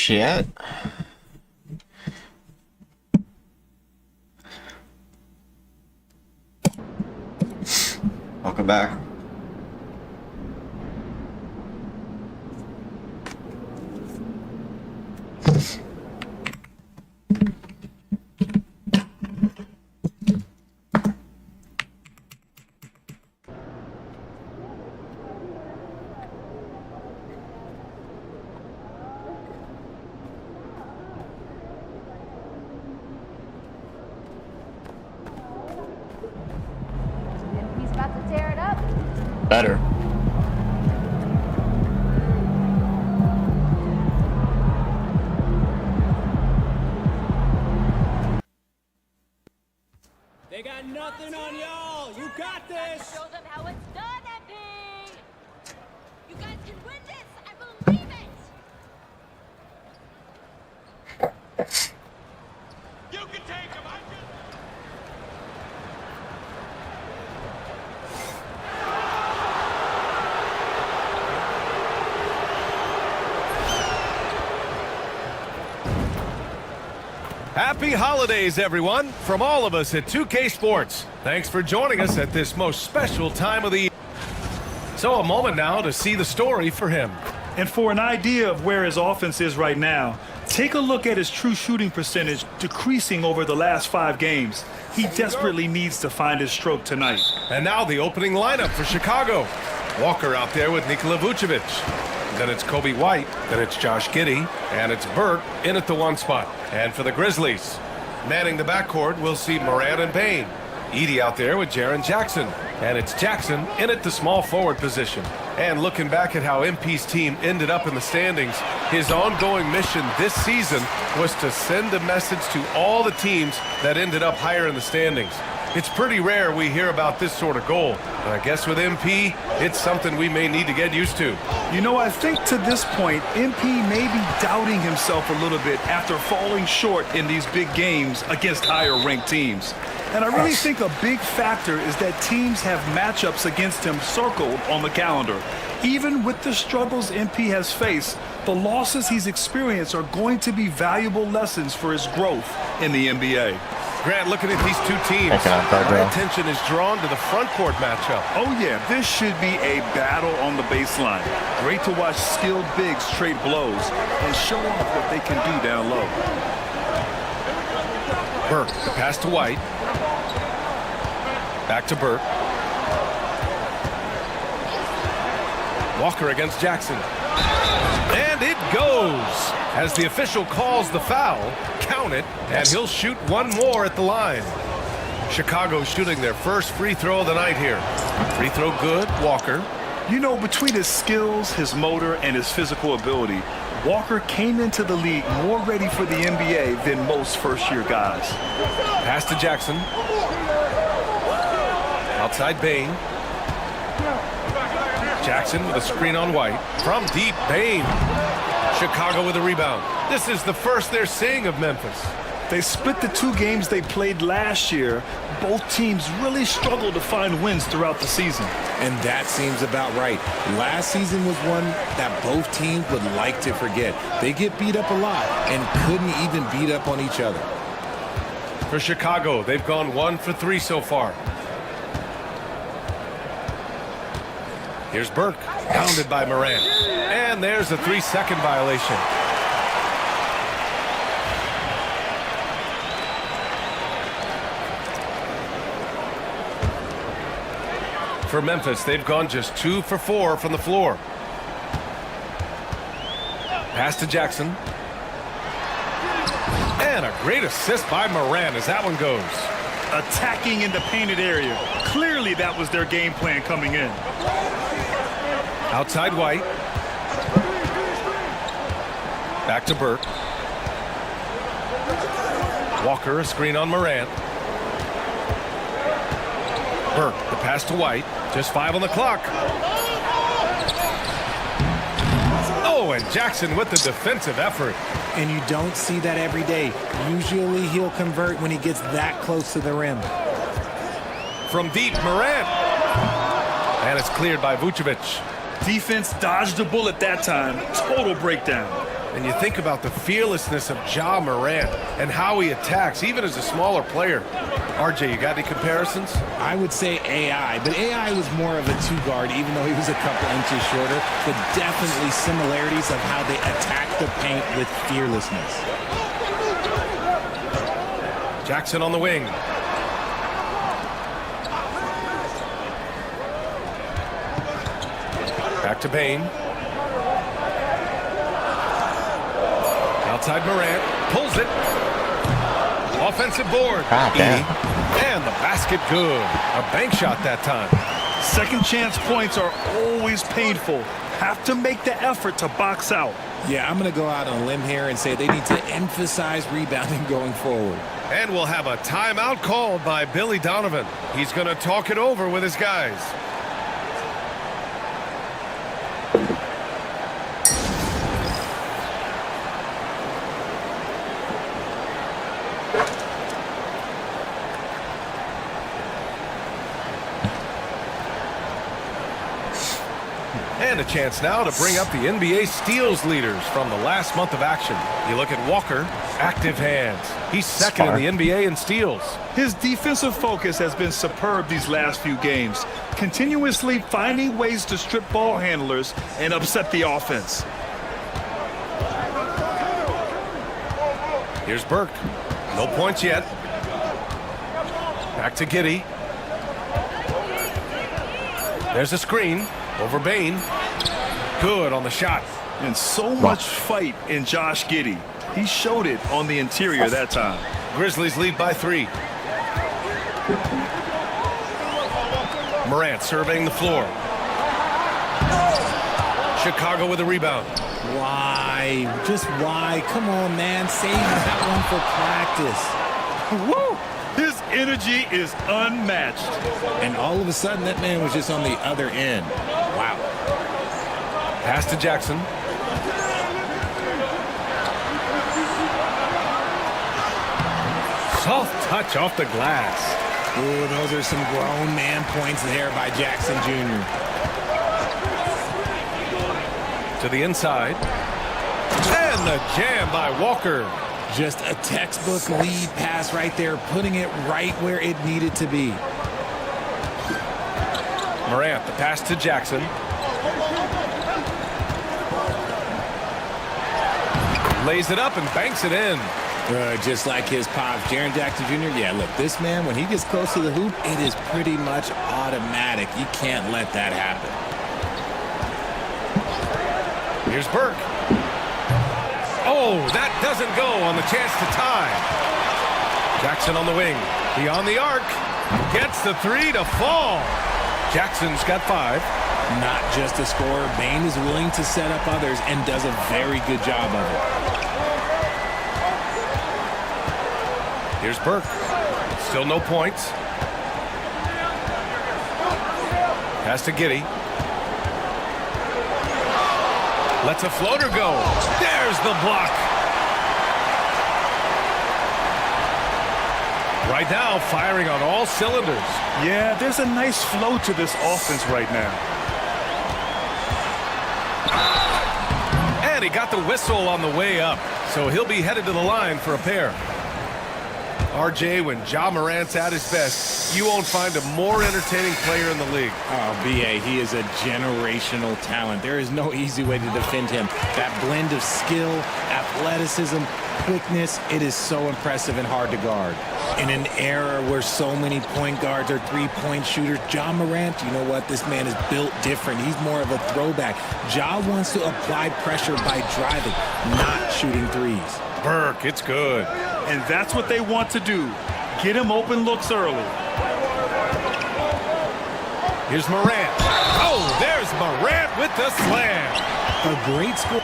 Shit. Welcome back. Better. They got nothing on y'all. You got this. Show them how it's done, MP. You guys can win this. I believe it. You can take him. Happy holidays, everyone, from all of us at 2K Sports. Thanks for joining us at this most special time of the year. So a moment now to see the story for him. And for an idea of where his offense is right now, take a look at his true shooting percentage decreasing over the last 5 games. He desperately needs to find his stroke tonight. And now the opening lineup for Chicago. Walker out there with Nikola Vucevic. Then it's Kobe White, then it's Josh Giddey, and it's Burt in at the 1 spot. And for the Grizzlies, manning the backcourt, we'll see Morant and Bane. Edey out there with Jaren Jackson. And it's Jackson in at the small forward position. And looking back at how MP's team ended up in the standings, his ongoing mission this season was to send a message to all the teams that ended up higher in the standings. It's pretty rare we hear about this sort of goal. And I guess with MP, it's something we may need to get used to. You know, I think to this point, MP may be doubting himself a little bit after falling short in these big games against higher-ranked teams. And I really think a big factor is that teams have matchups against him circled on the calendar. Even with the struggles MP has faced, the losses he's experienced are going to be valuable lessons for his growth in the NBA. Grant, looking at these two teams, my attention is drawn to the front court matchup. Oh, yeah, this should be a battle on the baseline. Great to watch skilled bigs trade blows and show off what they can do down low. Burke, the pass to White. Back to Burke. Walker against Jackson. And it goes! As the official calls the foul, count it, and he'll shoot one more at the line. Chicago shooting their first free throw of the night here. Free throw good, Walker. You know, between his skills, his motor, and his physical ability, Walker came into the league more ready for the NBA than most first-year guys. Pass to Jackson. Outside Bane. Jackson with a screen on White. From deep, Bane. Chicago with a rebound. This is the first they're seeing of Memphis. They split the 2 games they played last year. Both teams really struggled to find wins throughout the season. And that seems about right. Last season was one that both teams would like to forget. They get beat up a lot and couldn't even beat up on each other. For Chicago, they've gone 1 for 3 so far. Here's Burke, pounded by Morant. And there's a 3-second violation. For Memphis, they've gone just 2 for 4 from the floor. Pass to Jackson. And a great assist by Morant as that one goes. Attacking in the painted area. Clearly that was their game plan coming in. Outside White. Back to Burke. Walker, a screen on Morant. Burke, the pass to White. Just 5 on the clock. Oh, and Jackson with the defensive effort. And you don't see that every day. Usually he'll convert when he gets that close to the rim. From deep, Morant. And it's cleared by Vucevic. Defense dodged a bullet that time. Total breakdown. And you think about the fearlessness of Ja Morant and how he attacks, even as a smaller player. RJ, you got any comparisons? I would say AI, but AI was more of a two-guard, even though he was a couple inches shorter, but definitely similarities of how they attack the paint with fearlessness. Jackson on the wing. Back to Bane. Outside Morant. Pulls it. Offensive board. And the basket good. A bank shot that time. Second chance points are always painful. Have to make the effort to box out. Yeah, I'm going to go out on a limb here and say they need to emphasize rebounding going forward. And we'll have a timeout called by Billy Donovan. He's going to talk it over with his guys. And a chance now to bring up the NBA steals leaders from the last month of action. You look at Walker, active hands. He's second in the NBA in steals. His defensive focus has been superb these last few games, continuously finding ways to strip ball handlers and upset the offense. Here's Burke. No points yet. Back to Giddey. There's a screen over Bane. Good on the shot. And so much fight in Josh Giddey. He showed it on the interior that time. Grizzlies lead by 3. Morant surveying the floor. Chicago with a rebound. Why? Just why? Come on, man. Save that one for practice. Woo! His energy is unmatched. And all of a sudden, that man was just on the other end. Wow. Pass to Jackson. Soft touch off the glass. Ooh, those are some grown man points there by Jackson Jr. To the inside. And the jam by Walker. Just a textbook lead pass right there, putting it right where it needed to be. Morant, the pass to Jackson. Lays it up and banks it in. Just like his pops, Jaren Jackson Jr. Yeah, look, this man, when he gets close to the hoop, it is pretty much automatic. You can't let that happen. Here's Burke. Oh, that doesn't go on the chance to tie. Jackson on the wing. Beyond the arc. Gets the 3 to fall. Jackson's got 5. Not just a scorer. Bane is willing to set up others and does a very good job of it. Here's Burke. Still no points. Pass to Giddey. Lets a floater go. There's the block. Right now, firing on all cylinders. Yeah, there's a nice flow to this offense right now. And he got the whistle on the way up, so he'll be headed to the line for a pair. RJ, when Ja Morant's at his best, you won't find a more entertaining player in the league. Oh, B.A., he is a generational talent. There is no easy way to defend him. That blend of skill, athleticism, quickness, it is so impressive and hard to guard. In an era where so many point guards are three-point shooters, Ja Morant, you know what? This man is built different. He's more of a throwback. Ja wants to apply pressure by driving, not shooting threes. Burke, it's good. And that's what they want to do. Get him open looks early. Here's Morant. Oh, there's Morant with the slam. A great score.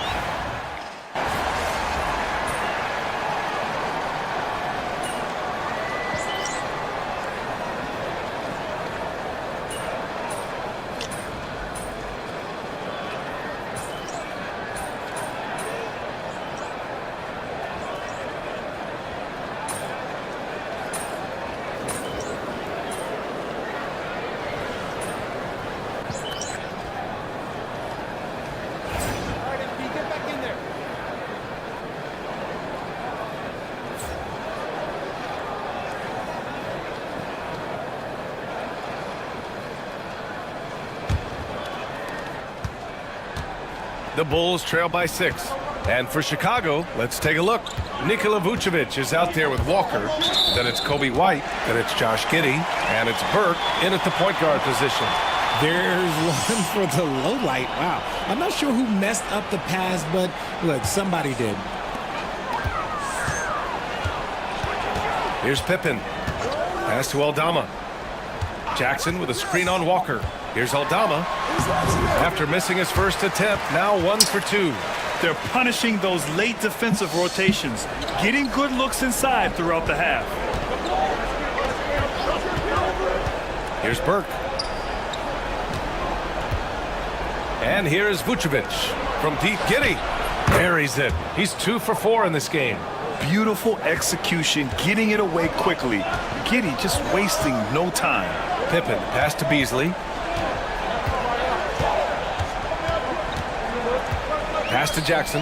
The Bulls trail by 6. And for Chicago, let's take a look. Nikola Vucevic is out there with Walker. Then it's Kobe White. Then it's Josh Giddey. And it's Burke in at the point guard position. There's one for the low light. Wow. I'm not sure who messed up the pass, but look, somebody did. Here's Pippen. Pass to Aldama. Jackson with a screen on Walker. Here's Aldama. After missing his first attempt, now 1 for 2. They're punishing those late defensive rotations, getting good looks inside throughout the half. Here's Burke. And here's Vucevic from deep. Giddey buries it. He's 2 for 4 in this game. Beautiful execution, getting it away quickly. Giddey just wasting no time. Pippen, pass to Beasley. Pass to Jackson.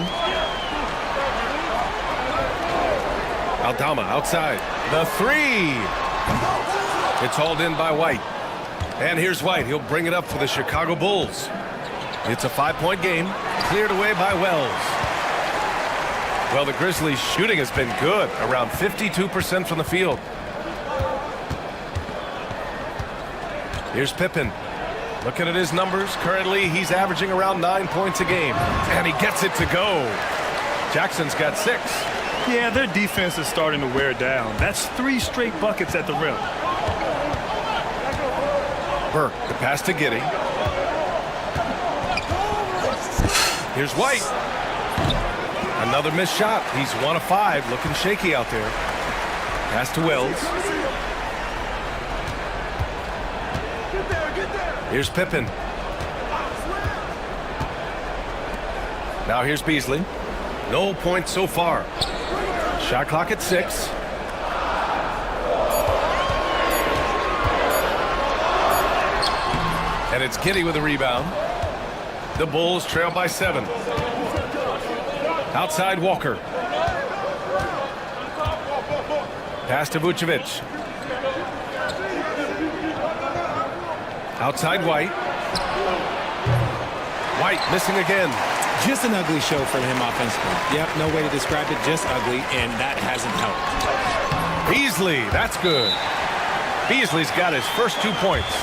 Aldama outside. The 3. It's hauled in by White. And here's White. He'll bring it up for the Chicago Bulls. It's a 5-point game. Cleared away by Wells. Well, the Grizzlies' shooting has been good. Around 52% from the field. Here's Pippen. Looking at his numbers, currently he's averaging around 9 points a game. And he gets it to go. Jackson's got 6. Yeah, their defense is starting to wear down. That's 3 straight buckets at the rim. Burke, the pass to Giddey. Here's White. Another missed shot. He's 1 of 5, looking shaky out there. Pass to Wells. Here's Pippen. Now here's Beasley. No points so far. Shot clock at 6. And it's Giddey with a rebound. The Bulls trail by 7. Outside Walker. Pass to Vucevic. Outside White. White missing again. Just an ugly show for him offensively. Yep, no way to describe it, just ugly, and that hasn't helped. Beasley, that's good. Beasley's got his first 2 points.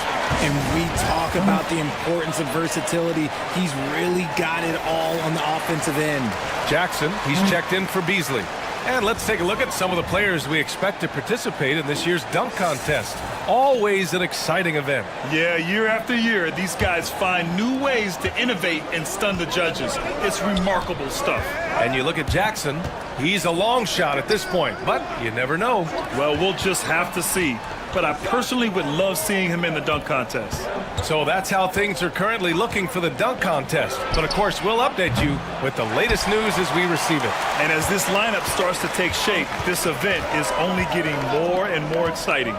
And we talk about the importance of versatility. He's really got it all on the offensive end. Jackson, he's checked in for Beasley. And let's take a look at some of the players we expect to participate in this year's dunk contest. Always an exciting event. Yeah, year after year, these guys find new ways to innovate and stun the judges. It's remarkable stuff. And you look at Jackson, he's a long shot at this point, but you never know. Well, we'll just have to see. But I personally would love seeing him in the dunk contest. So that's how things are currently looking for the dunk contest. But of course, we'll update you with the latest news as we receive it. And as this lineup starts to take shape, this event is only getting more and more exciting.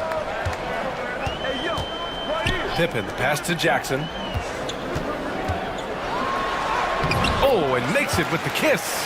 Pippen, pass to Jackson. Oh, and makes it with the kiss.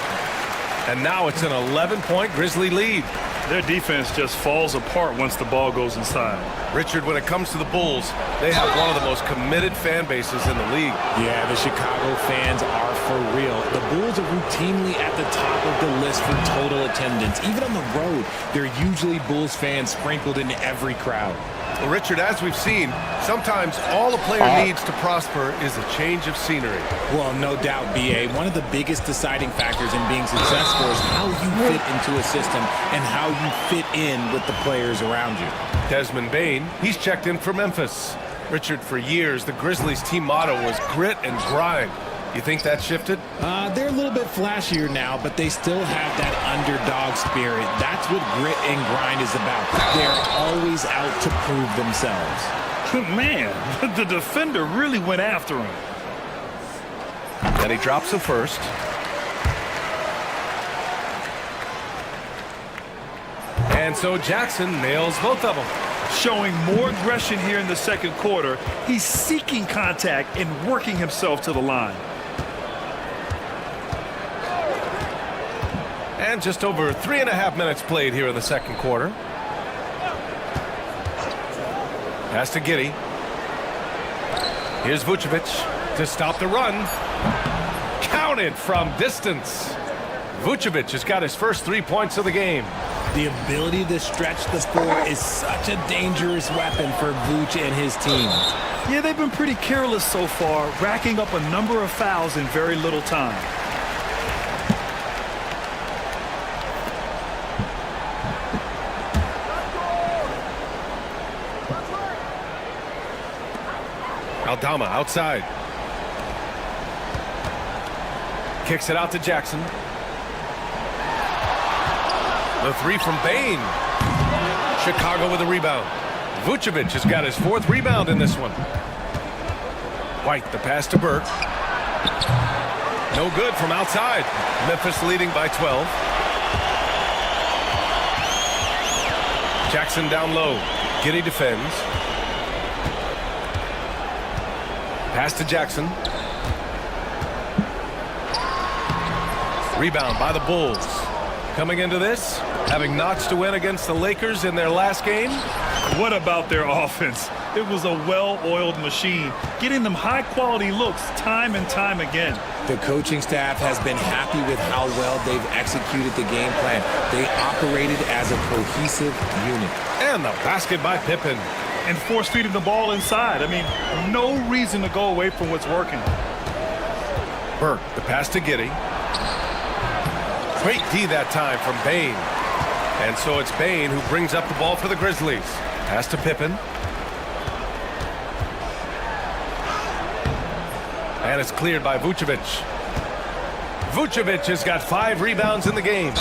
And now it's an 11-point Grizzly lead. Their defense just falls apart once the ball goes inside. Richard, when it comes to the Bulls, they have one of the most committed fan bases in the league. Yeah, the Chicago fans are for real. The Bulls are routinely at the top of the list for total attendance. Even on the road, there are usually Bulls fans sprinkled in every crowd. Well, Richard, as we've seen, sometimes all a player needs to prosper is a change of scenery. Well, no doubt, B.A. One of the biggest deciding factors in being successful is how you fit into a system and how you fit in with the players around you. Desmond Bane, he's checked in for Memphis. Richard, for years, the Grizzlies' team motto was grit and grind. You think that shifted? They're a little bit flashier now, but they still have that underdog spirit. That's what grit and grind is about. They're always out to prove themselves. Man, the defender really went after him. And he drops the first. And so Jackson nails both of them. Showing more aggression here in the second quarter. He's seeking contact and working himself to the line. And just over 3.5 minutes played here in the second quarter. Pass to Giddey. Here's Vucevic to stop the run. Count it from distance. Vucevic has got his first 3 points of the game. The ability to stretch the floor is such a dangerous weapon for Vooch and his team. Yeah, they've been pretty careless so far, racking up a number of fouls in very little time. Aldama outside. Kicks it out to Jackson. The three from Bain. Chicago with a rebound. Vucevic has got his 4th rebound in this one. White, the pass to Burke. No good from outside. Memphis leading by 12. Jackson down low. Giddey defends. Pass to Jackson. Rebound by the Bulls. Coming into this, having notched a win against the Lakers in their last game. What about their offense? It was a well-oiled machine, getting them high-quality looks time and time again. The coaching staff has been happy with how well they've executed the game plan. They operated as a cohesive unit. And the basket by Pippen. And force-feeding the ball inside. I mean, no reason to go away from what's working. Burke, the pass to Giddey. Great D that time from Bain. And so it's Bain who brings up the ball for the Grizzlies. Pass to Pippen. And it's cleared by Vucevic. Vucevic has got 5 rebounds in the game.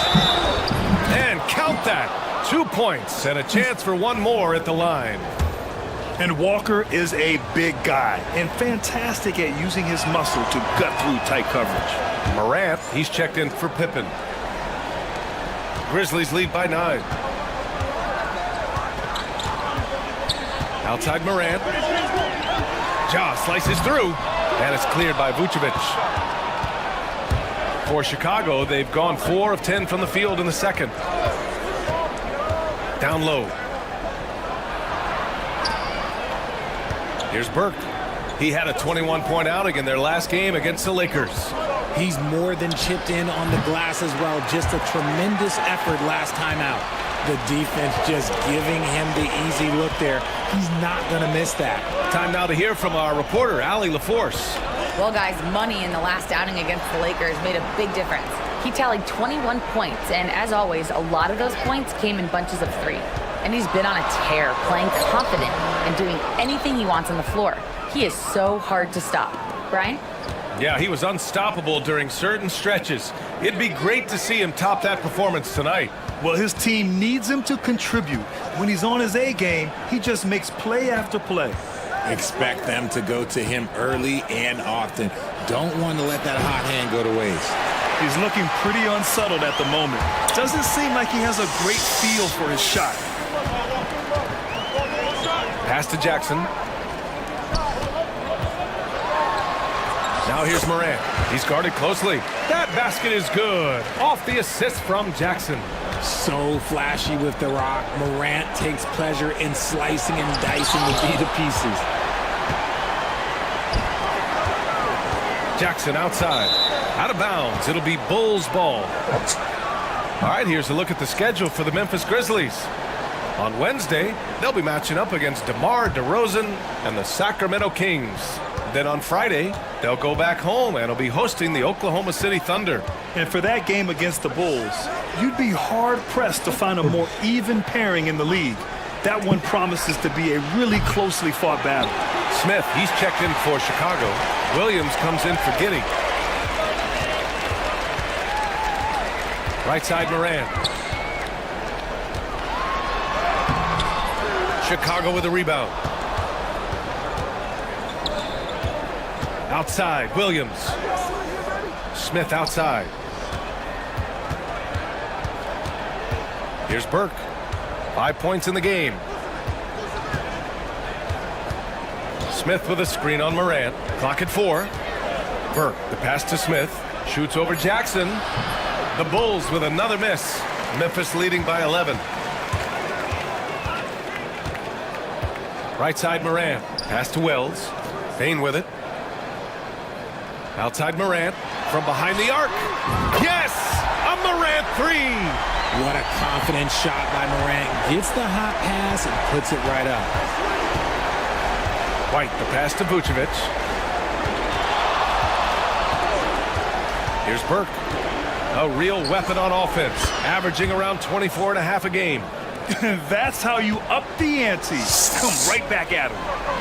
And count that. 2 points and a chance for one more at the line. And Walker is a big guy and fantastic at using his muscle to gut through tight coverage. Morant, he's checked in for Pippen. Grizzlies lead by 9. Outside Morant. Ja slices through, and it's cleared by Vucevic. For Chicago, they've gone 4 of 10 from the field in the second. Down low. Here's Burke. He had a 21-point outing in their last game against the Lakers. He's more than chipped in on the glass as well. Just a tremendous effort last time out. The defense just giving him the easy look there. He's not going to miss that. Time now to hear from our reporter, Allie LaForce. Well, guys, money in the last outing against the Lakers made a big difference. He tallied 21 points, and as always, a lot of those points came in bunches of 3. And he's been on a tear, playing confident and doing anything he wants on the floor. He is so hard to stop. Brian? Yeah, he was unstoppable during certain stretches. It'd be great to see him top that performance tonight. Well, his team needs him to contribute. When he's on his A game, he just makes play after play. Expect them to go to him early and often. Don't want to let that hot hand go to waste. He's looking pretty unsettled at the moment. Doesn't seem like he has a great feel for his shot. Pass to Jackson. Now here's Morant. He's guarded closely. That basket is good. Off the assist from Jackson. So flashy with the rock. Morant takes pleasure in slicing and dicing the D to pieces. Jackson outside. Out of bounds. It'll be Bulls ball. All right, here's a look at the schedule for the Memphis Grizzlies. On Wednesday, they'll be matching up against DeMar DeRozan and the Sacramento Kings. Then on Friday, they'll go back home and will be hosting the Oklahoma City Thunder. And for that game against the Bulls, you'd be hard-pressed to find a more even pairing in the league. That one promises to be a really closely fought battle. Smith, he's checked in for Chicago. Williams comes in for Giddey. Right side Morant. Chicago with a rebound. Outside, Williams. Smith outside. Here's Burke. 5 points in the game. Smith with a screen on Morant. Clock at 4. Burke, the pass to Smith. Shoots over Jackson. The Bulls with another miss. Memphis leading by 11. Right side Morant. Pass to Wells. Bain with it. Outside Morant. from behind the arc. Yes! A Morant three! What a confident shot by Morant. Gets the hot pass and puts it right up. White, the pass to Vucevic. Here's Burke. A real weapon on offense, averaging around 24 and a half a game. That's how you up the ante. Come right back at him.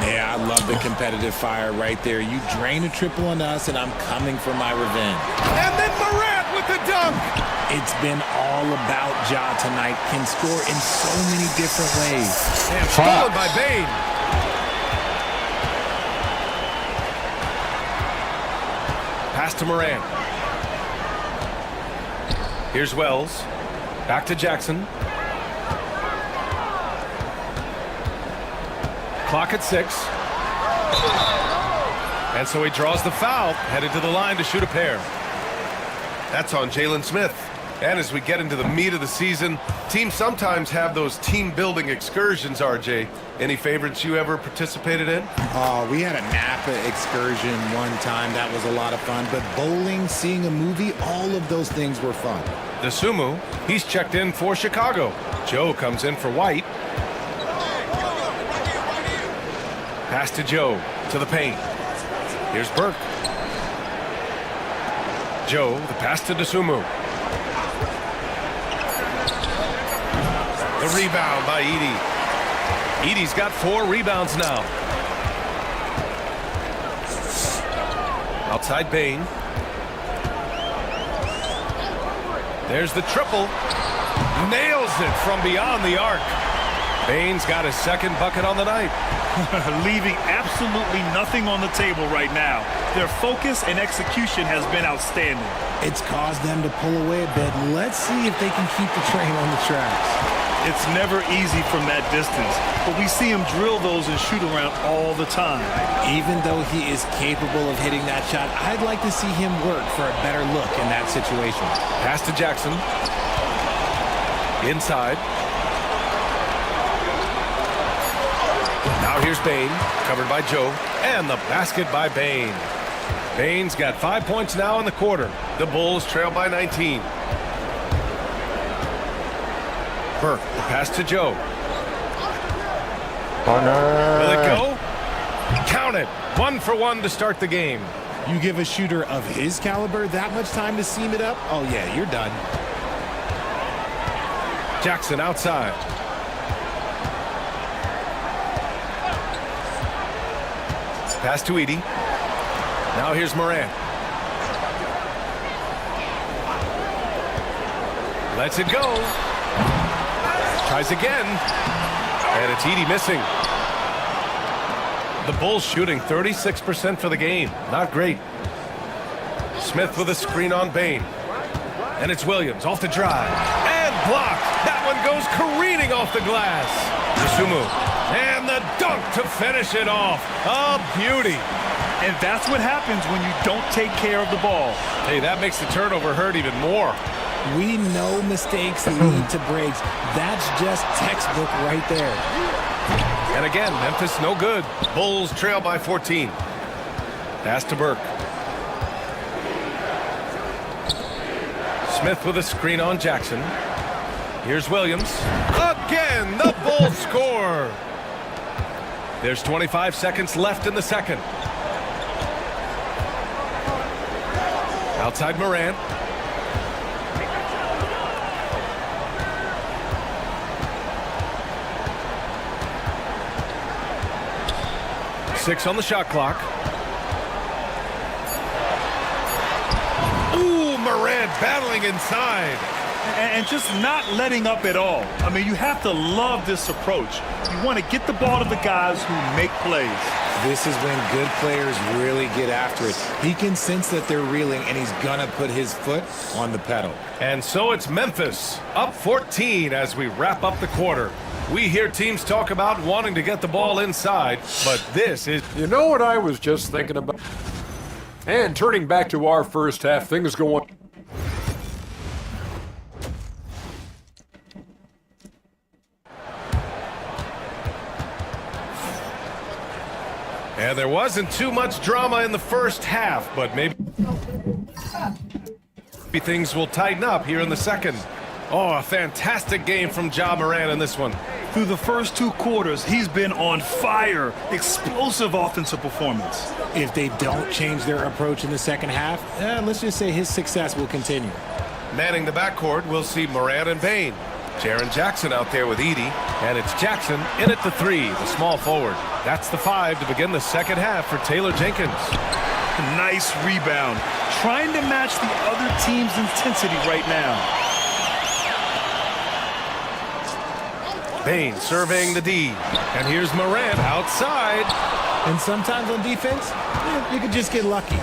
Yeah, I love the competitive fire right there. You drain a triple on us, and I'm coming for my revenge. And then Morant with the dunk. It's been all about Ja tonight. Can score in so many different ways. And stolen by Bane. Pass to Morant. Here's Wells. Back to Jackson. Clock at 6. And so he draws the foul, headed to the line to shoot a pair. That's on Jalen Smith. And as we get into the meat of the season, teams sometimes have those team-building excursions, RJ. Any favorites you ever participated in? Oh, we had a Napa excursion one time. That was a lot of fun. But bowling, seeing a movie, all of those things were fun. The Sumu, he's checked in for Chicago. Joe comes in for White. Pass to Joe, to the paint. Here's Burke. Joe, the pass to DeSumo. The rebound by Edey. Edey's got 4 rebounds now. Outside Bane. There's the triple. Nails it from beyond the arc. Bane's got his second bucket on the night. Leaving absolutely nothing on the table right now. Their focus and execution has been outstanding. It's caused them to pull away a bit. Let's see if they can keep the train on the tracks. It's never easy from that distance, but we see him drill those and shoot around all the time. Even though he is capable of hitting that shot, I'd like to see him work for a better look in that situation. Pass to Jackson. Inside. Now here's Bane, covered by Joe, and the basket by Bane. Bane's got 5 points now in the quarter. The Bulls trail by 19. Burke, the pass to Joe. Will it go? Count it. 1 for 1 to start the game. You give a shooter of his caliber that much time to seam it up? Oh, yeah, you're done. Jackson outside. Pass to Edey. Now here's Morant. Lets it go. Tries again. And it's Edey missing. The Bulls shooting 36% for the game. Not great. Smith with a screen on Bane. And it's Williams off the drive. And blocked. That one goes careening off the glass. Sumu. And the dunk to finish it off. A beauty. And that's what happens when you don't take care of the ball. Hey, that makes the turnover hurt even more. We know mistakes lead to breaks. That's just textbook right there. And again, Memphis no good. Bulls trail by 14. Pass to Burke. Smith with a screen on Jackson. Here's Williams. Again, the Bulls score. There's 25 seconds left in the second. Outside Morant. Six on the shot clock. Ooh, Morant battling inside. And just not letting up at all. I mean, you have to love this approach. You want to get the ball to the guys who make plays. This is when good players really get after it. He can sense that they're reeling, and he's going to put his foot on the pedal. And so it's Memphis, up 14 as we wrap up the quarter. We hear teams talk about wanting to get the ball inside, but this is... You know what I was just thinking about? And turning back to our first half, things going... And there wasn't too much drama in the first half, but maybe... Things will tighten up here in the second. Oh, a fantastic game from Ja Morant in this one. Through the first 2 quarters, he's been on fire. Explosive offensive performance. If they don't change their approach in the second half, let's just say his success will continue. Manning the backcourt, we'll see Morant and Bain. Jaren Jackson out there with Edey, and it's Jackson in at the 3, the small forward. That's the 5 to begin the second half for Taylor Jenkins. Nice rebound. Trying to match the other team's intensity right now. Bain surveying the D, and here's Morant outside. And sometimes on defense, you could just get lucky.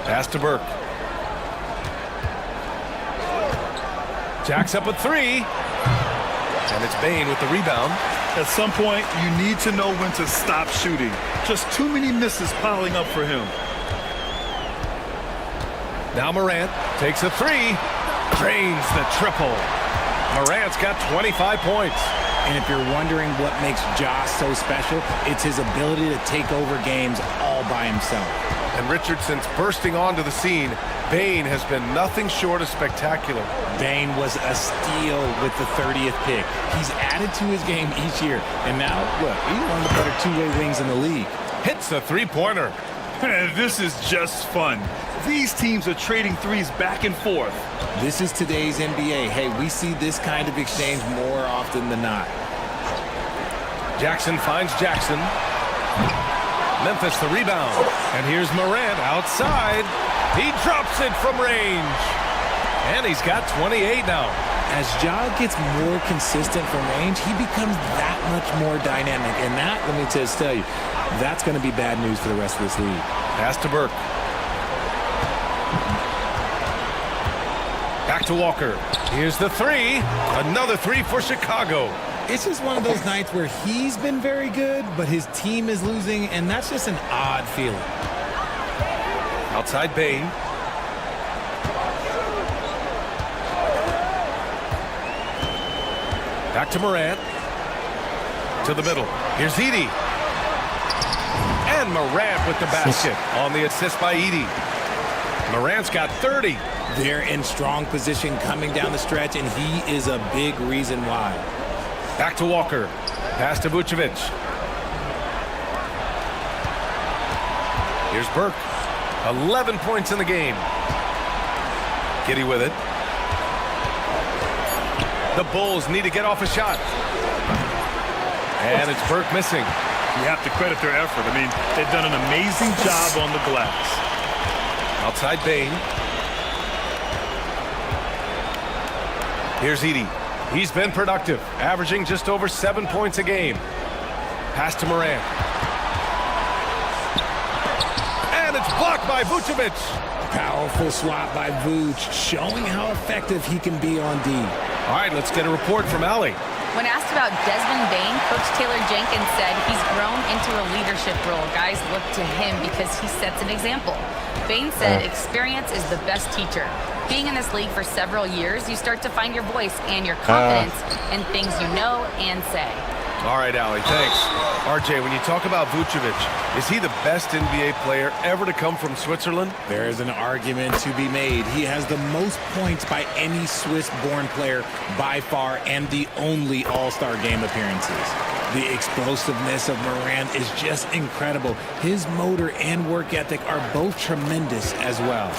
Pass to Burke. Jack's up at 3. And it's Bain with the rebound. At some point, you need to know when to stop shooting. Just too many misses piling up for him. Now Morant takes a 3. Drains the triple. Morant's got 25 points. And if you're wondering what makes Ja so special, it's his ability to take over games all by himself. And Richardson's bursting onto the scene. Bain has been nothing short of spectacular. Bain was a steal with the 30th pick. He's added to his game each year. And now, look, he's one of the better two-way wings in the league. Hits a 3-pointer. This is just fun. These teams are trading threes back and forth. This is today's NBA. Hey, we see this kind of exchange more often than not. Jackson finds Jackson. Memphis the rebound. And here's Morant outside. He drops it from range. And he's got 28 now. As Ja gets more consistent from range, he becomes that much more dynamic. And that, let me just tell you, that's going to be bad news for the rest of this league. Pass to Burke. Back to Walker. Here's the 3. Another 3 for Chicago. It's just one of those nights where he's been very good, but his team is losing, and that's just an odd feeling. Outside Bain. Back to Morant. To the middle. Here's Edey. And Morant with the basket on the assist by Edey. Morant's got 30. They're in strong position coming down the stretch, and he is a big reason why. Back to Walker. Pass to Vucevic. Here's Burke. 11 points in the game. Giddey with it. The Bulls need to get off a shot. And it's Burke missing. You have to credit their effort. I mean, they've done an amazing job on the glass. Outside Bain. Here's Edey. He's been productive, averaging just over 7 points a game. Pass to Morant. And it's blocked by Vucevic. Powerful swat by Vuce, showing how effective he can be on D. All right, let's get a report from Allie. When asked about Desmond Bain, Coach Taylor Jenkins said he's grown into a leadership role. Guys look to him because he sets an example. Bain said experience is the best teacher. Being in this league for several years, you start to find your voice and your confidence in things you know and say. All right, Allie, thanks. RJ, when you talk about Vucevic, is he the best NBA player ever to come from Switzerland? There is an argument to be made. He has the most points by any Swiss-born player by far and the only All-Star game appearances. The explosiveness of Morant is just incredible. His motor and work ethic are both tremendous as well.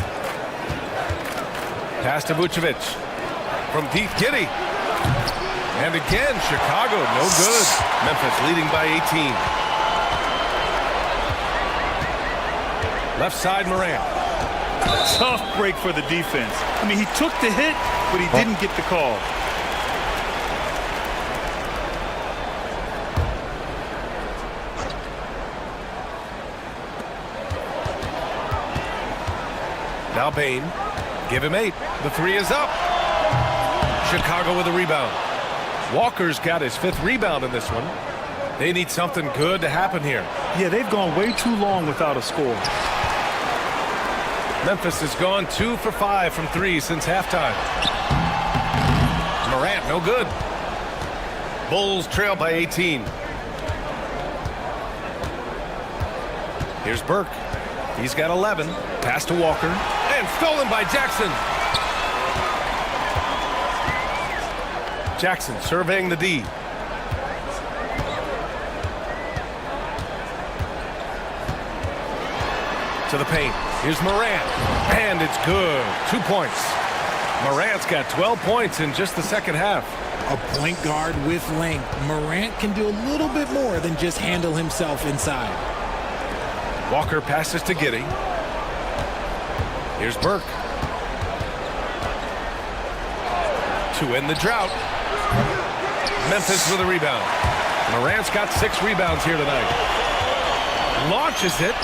Pass to Vucevic. From deep, Giddey. And again, Chicago, no good. Memphis leading by 18. Left side, Morant. Tough break for the defense. I mean, he took the hit, but he didn't get the call. Now Bain. Give him 8. The 3 is up. Chicago with a rebound. Walker's got his 5th rebound in this one. They need something good to happen here. Yeah, they've gone way too long without a score. Memphis has gone 2 for 5 from 3 since halftime. Morant, no good. Bulls trail by 18. Here's Burke. He's got 11. Pass to Walker. And stolen by Jackson. Jackson surveying the D. To the paint. Here's Morant. And it's good. 2 points. Morant's got 12 points in just the second half. A point guard with length. Morant can do a little bit more than just handle himself inside. Walker passes to Giddey. Here's Burke. To end the drought. Memphis with a rebound. Morant's got 6 rebounds here tonight. Launches it.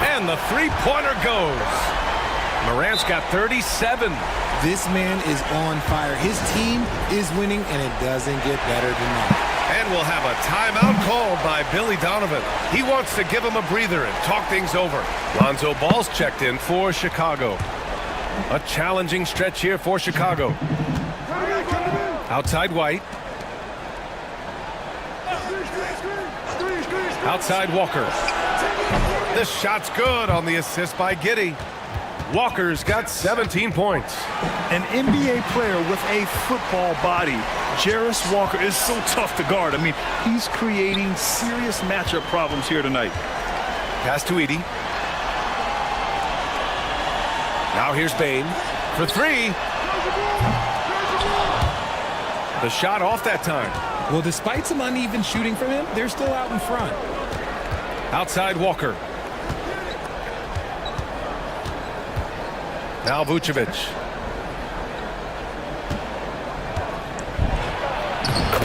And the three-pointer goes. Morant's got 37. This man is on fire. His team is winning, and it doesn't get better than that. And we'll have a timeout called by Billy Donovan. He wants to give him a breather and talk things over. Lonzo Ball's checked in for Chicago. A challenging stretch here for Chicago. Outside White. Outside Walker. This shot's good on the assist by Giddey. Walker's got 17 points. An NBA player with a football body. Jarris Walker is so tough to guard. I mean, he's creating serious matchup problems here tonight. Pass to Edey. Now here's Bane for 3. The shot off that time. Well, despite some uneven shooting from him, they're still out in front. Outside Walker. Now Vucevic.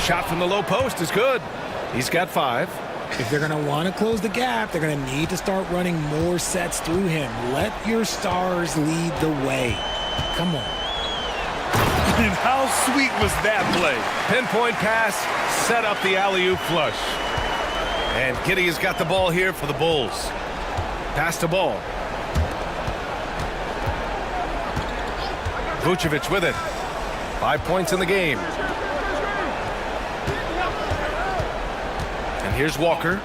Shot from the low post is good. He's got 5. If they're going to want to close the gap, they're going to need to start running more sets through him. Let your stars lead the way. Come on. And how sweet was that play? Pinpoint pass, set up the alley-oop flush. And Giddey has got the ball here for the Bulls. Pass to Ball. Vucevic with it. 5 points in the game. And here's Walker.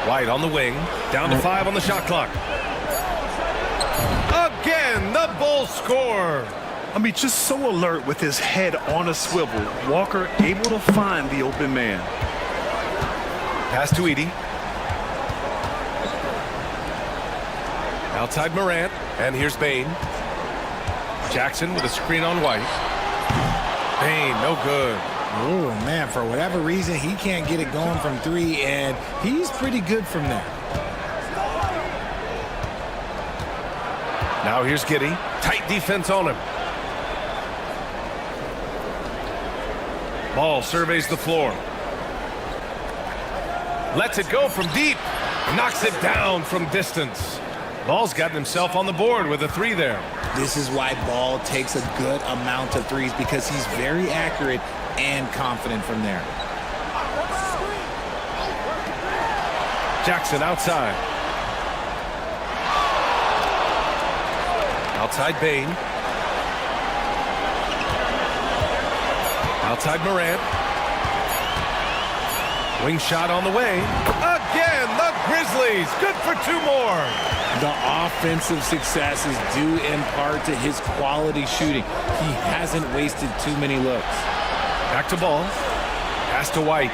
White on the wing. Down to 5 on the shot clock. Again, the Bulls score. I mean, just so alert with his head on a swivel. Walker able to find the open man. Pass to Edey. Outside Morant. And here's Bane. Jackson with a screen on White. Bane, no good. Oh, man, for whatever reason, he can't get it going from 3, and he's pretty good from there. Now here's Giddey. Tight defense on him. Ball surveys the floor. Lets it go from deep. Knocks it down from distance. Ball's gotten himself on the board with a 3 there. This is why Ball takes a good amount of threes, because he's very accurate and confident from there. Jackson outside. Outside Bane. Outside Morant. Wing shot on the way. Again, the Grizzlies. Good for 2 more. The offensive success is due in part to his quality shooting. He hasn't wasted too many looks. Back to Ball. Pass to White.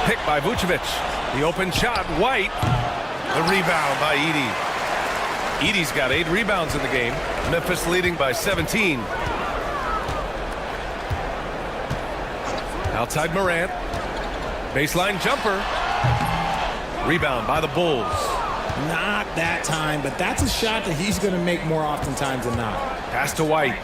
Picked by Vucevic. The open shot, White. The rebound by Edey. Edey's got 8 rebounds in the game. Memphis leading by 17. Outside Morant. Baseline jumper. Rebound by the Bulls. Not that time, but that's a shot that he's going to make more oftentimes than not. Pass to White.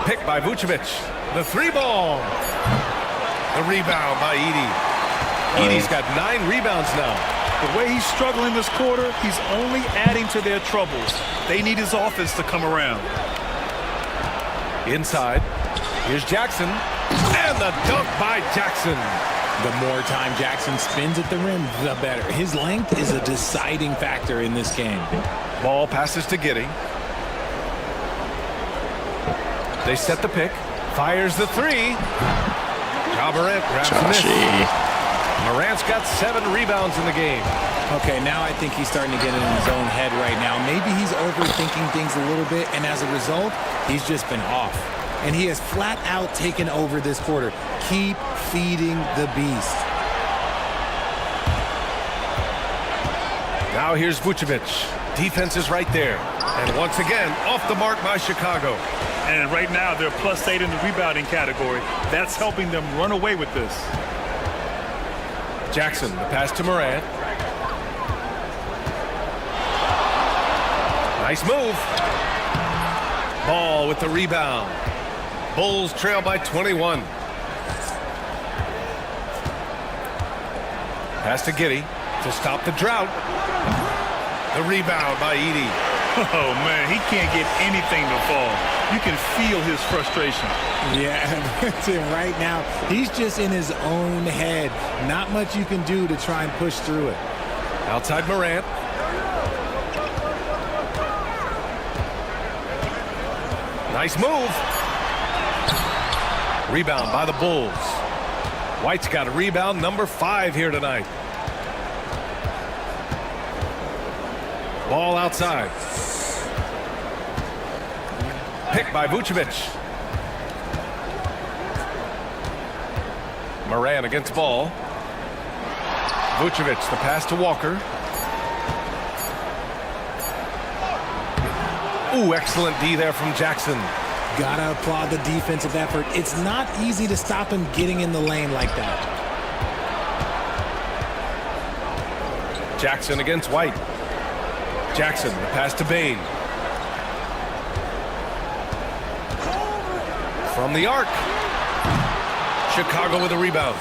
Picked by Vucevic. The 3 ball. The rebound by Edey. Edey's got 9 rebounds now. The way he's struggling this quarter, he's only adding to their troubles. They need his offense to come around. Inside. Here's Jackson. And the dunk by Jackson. The more time Jackson spins at the rim, the better. His length is a deciding factor in this game. Ball passes to Giddey. They set the pick. Fires the three. Ja Morant grabs the miss. Morant's got 7 rebounds in the game. Okay, now I think he's starting to get in his own head right now. Maybe he's overthinking things a little bit, and as a result, he's just been off. And he has flat out taken over this quarter. Keep feeding the beast. Now here's Vucevic. Defense is right there. And once again, off the mark by Chicago. And right now, they're +8 in the rebounding category. That's helping them run away with this. Jackson, the pass to Morant. Nice move. Ball with the rebound. Bulls trail by 21. Pass to Giddey to stop the drought. The rebound by Edey. Oh, man, he can't get anything to fall. You can feel his frustration. Yeah, right now, he's just in his own head. Not much you can do to try and push through it. Outside Morant. Nice move. Rebound by the Bulls. White's got a rebound, number 5 here tonight. Ball outside. Picked by Vucevic. Morant against ball. Vucevic, the pass to Walker. Ooh, excellent D there from Jackson. Gotta applaud the defensive effort. It's not easy to stop him getting in the lane like that. Jackson against White. Jackson, the pass to Bane. From the arc. Chicago with a rebound.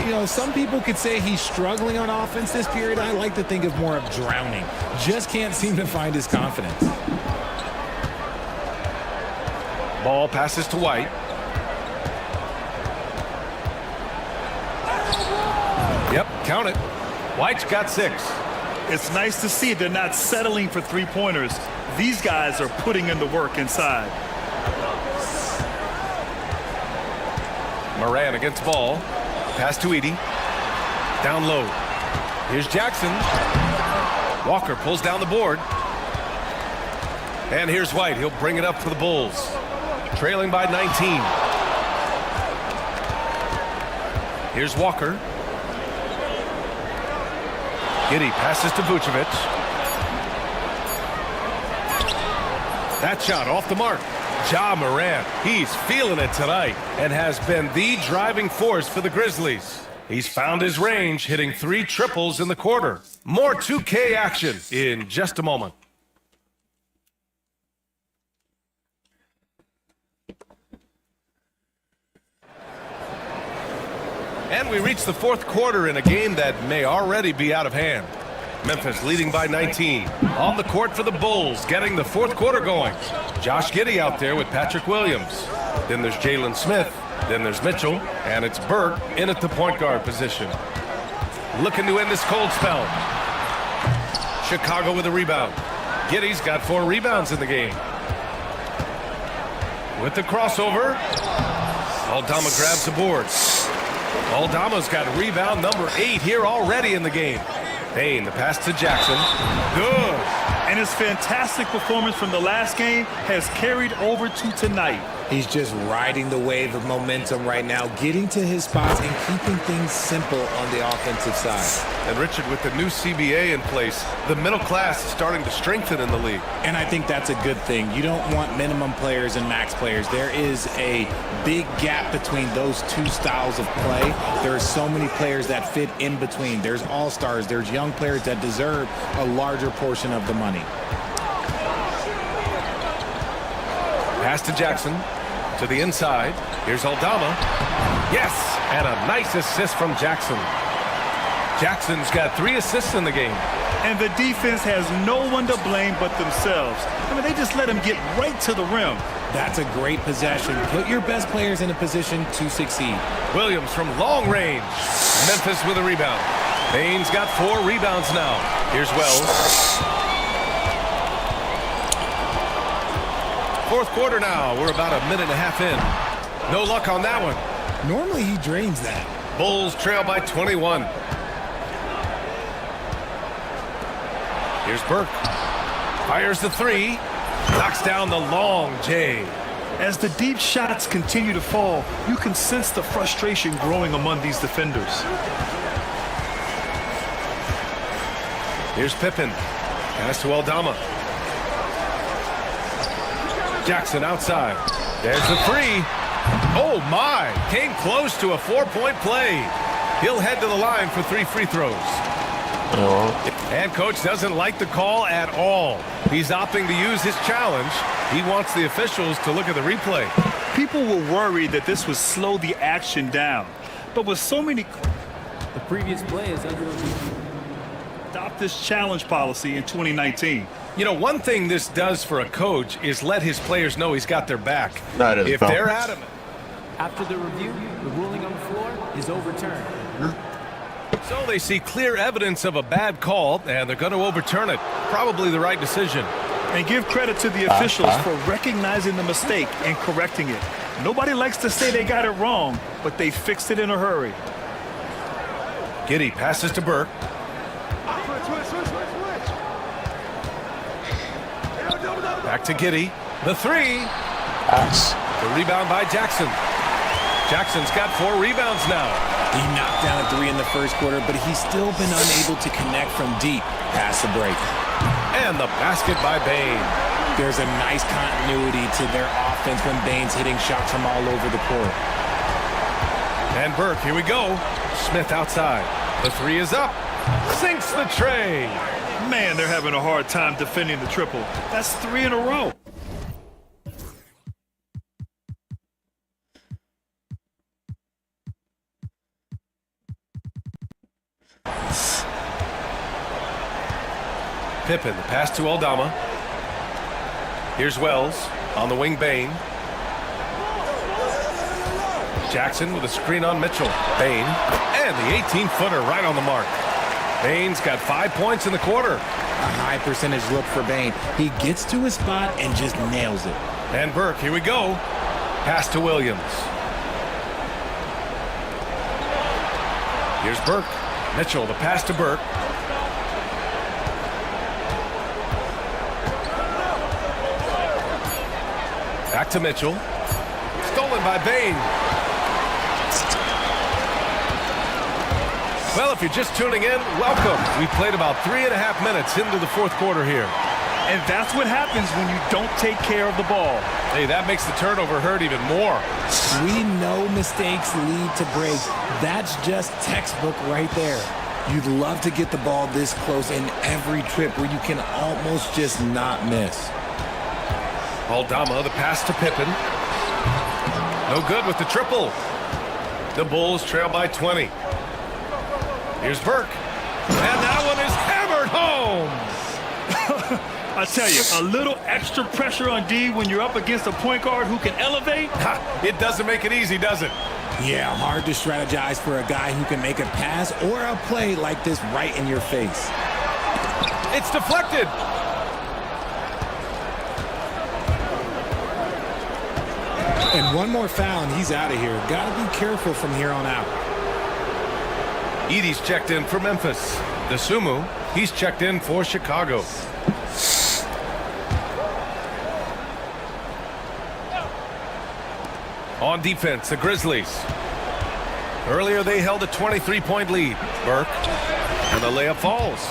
You know, some people could say he's struggling on offense this period. I like to think of more of drowning. Just can't seem to find his confidence. Ball passes to White. Yep, count it. White's got 6. It's nice to see they're not settling for three-pointers. These guys are putting in the work inside. Morant against ball. Pass to Edey. Down low. Here's Jackson. Walker pulls down the board. And here's White. He'll bring it up for the Bulls. Trailing by 19. Here's Walker. Giddey passes to Vucevic. That shot off the mark. Ja Morant, he's feeling it tonight and has been the driving force for the Grizzlies. He's found his range, hitting 3 triples in the quarter. More 2K action in just a moment. And we reach the 4th quarter in a game that may already be out of hand. Memphis leading by 19. On the court for the Bulls, getting the 4th quarter going. Josh Giddey out there with Patrick Williams. Then there's Jalen Smith. Then there's Mitchell. And it's Burke in at the point guard position. Looking to end this cold spell. Chicago with a rebound. Giddey's got 4 rebounds in the game. With the crossover. Aldama grabs the board. Aldama's got rebound number 8 here already in the game. Payne, the pass to Jackson. Good. And his fantastic performance from the last game has carried over to tonight. He's just riding the wave of momentum right now, getting to his spots and keeping things simple on the offensive side. And Richard, with the new CBA in place, the middle class is starting to strengthen in the league. And I think that's a good thing. You don't want minimum players and max players. There is a big gap between those 2 styles of play. There are so many players that fit in between. There's all-stars. There's young players that deserve a larger portion of the money. Pass to Jackson. To the inside. Here's Aldama. Yes! And a nice assist from Jackson. Jackson's got 3 assists in the game. And the defense has no one to blame but themselves. I mean, they just let him get right to the rim. That's a great possession. Put your best players in a position to succeed. Williams from long range. Memphis with a rebound. Payne's got 4 rebounds now. Here's Wells. Fourth quarter now. We're about a minute and a half in. No luck on that one. Normally he drains that. Bulls trail by 21. Here's Burke. Fires the three. Knocks down the long J. As the deep shots continue to fall, you can sense the frustration growing among these defenders. Here's Pippen. Pass to Aldama. Jackson outside. There's the three. Oh, my. Came close to a 4-point play. He'll head to the line for 3 free throws. And coach doesn't like the call at all. He's opting to use his challenge. He wants the officials to look at the replay. People were worried that this would slow the action down. But with so many... The previous play is under review. Adopt this challenge policy in 2019. You know, one thing this does for a coach is let his players know he's got their back. If they're adamant. After the review, the ruling on the floor is overturned. So they see clear evidence of a bad call, and they're going to overturn it. Probably the right decision. And give credit to the officials for recognizing the mistake and correcting it. Nobody likes to say they got it wrong, but they fixed it in a hurry. Giddey passes to Burke. Back to Giddey. The three. The rebound by Jackson. Jackson's got 4 rebounds now. He knocked down a 3 in the first quarter, but he's still been unable to connect from deep past the break. And the basket by Bane. There's a nice continuity to their offense when Bane's hitting shots from all over the court. And Burke, here we go. Smith outside. The three is up. Sinks the tray. Man, they're having a hard time defending the triple. That's 3 in a row. Pippen, the pass to Aldama. Here's Wells on the wing, Bane. Jackson with a screen on Mitchell. Bane, and the 18-footer right on the mark. Bane's got 5 points in the quarter. A high percentage look for Bane. He gets to his spot and just nails it. And Burke, here we go. Pass to Williams. Here's Burke. Mitchell, the pass to Burke. Back to Mitchell. Stolen by Bane. Well, if you're just tuning in, welcome. We've played about 3.5 minutes into the fourth quarter here. And that's what happens when you don't take care of the ball. Hey, that makes the turnover hurt even more. We know mistakes lead to breaks. That's just textbook right there. You'd love to get the ball this close in every trip where you can almost just not miss. Aldama, the pass to Pippen. No good with the triple. The Bulls trail by 20. Here's Burke. And that one is hammered home. I tell you, a little extra pressure on D when you're up against a point guard who can elevate. It doesn't make it easy, does it? Yeah, hard to strategize for a guy who can make a pass or a play like this right in your face. It's deflected. And one more foul and he's out of here. Gotta be careful from here on out. Edey's checked in for Memphis. Dosunmu, he's checked in for Chicago. On defense, the Grizzlies. Earlier, they held a 23-point lead. Burke, and the layup falls.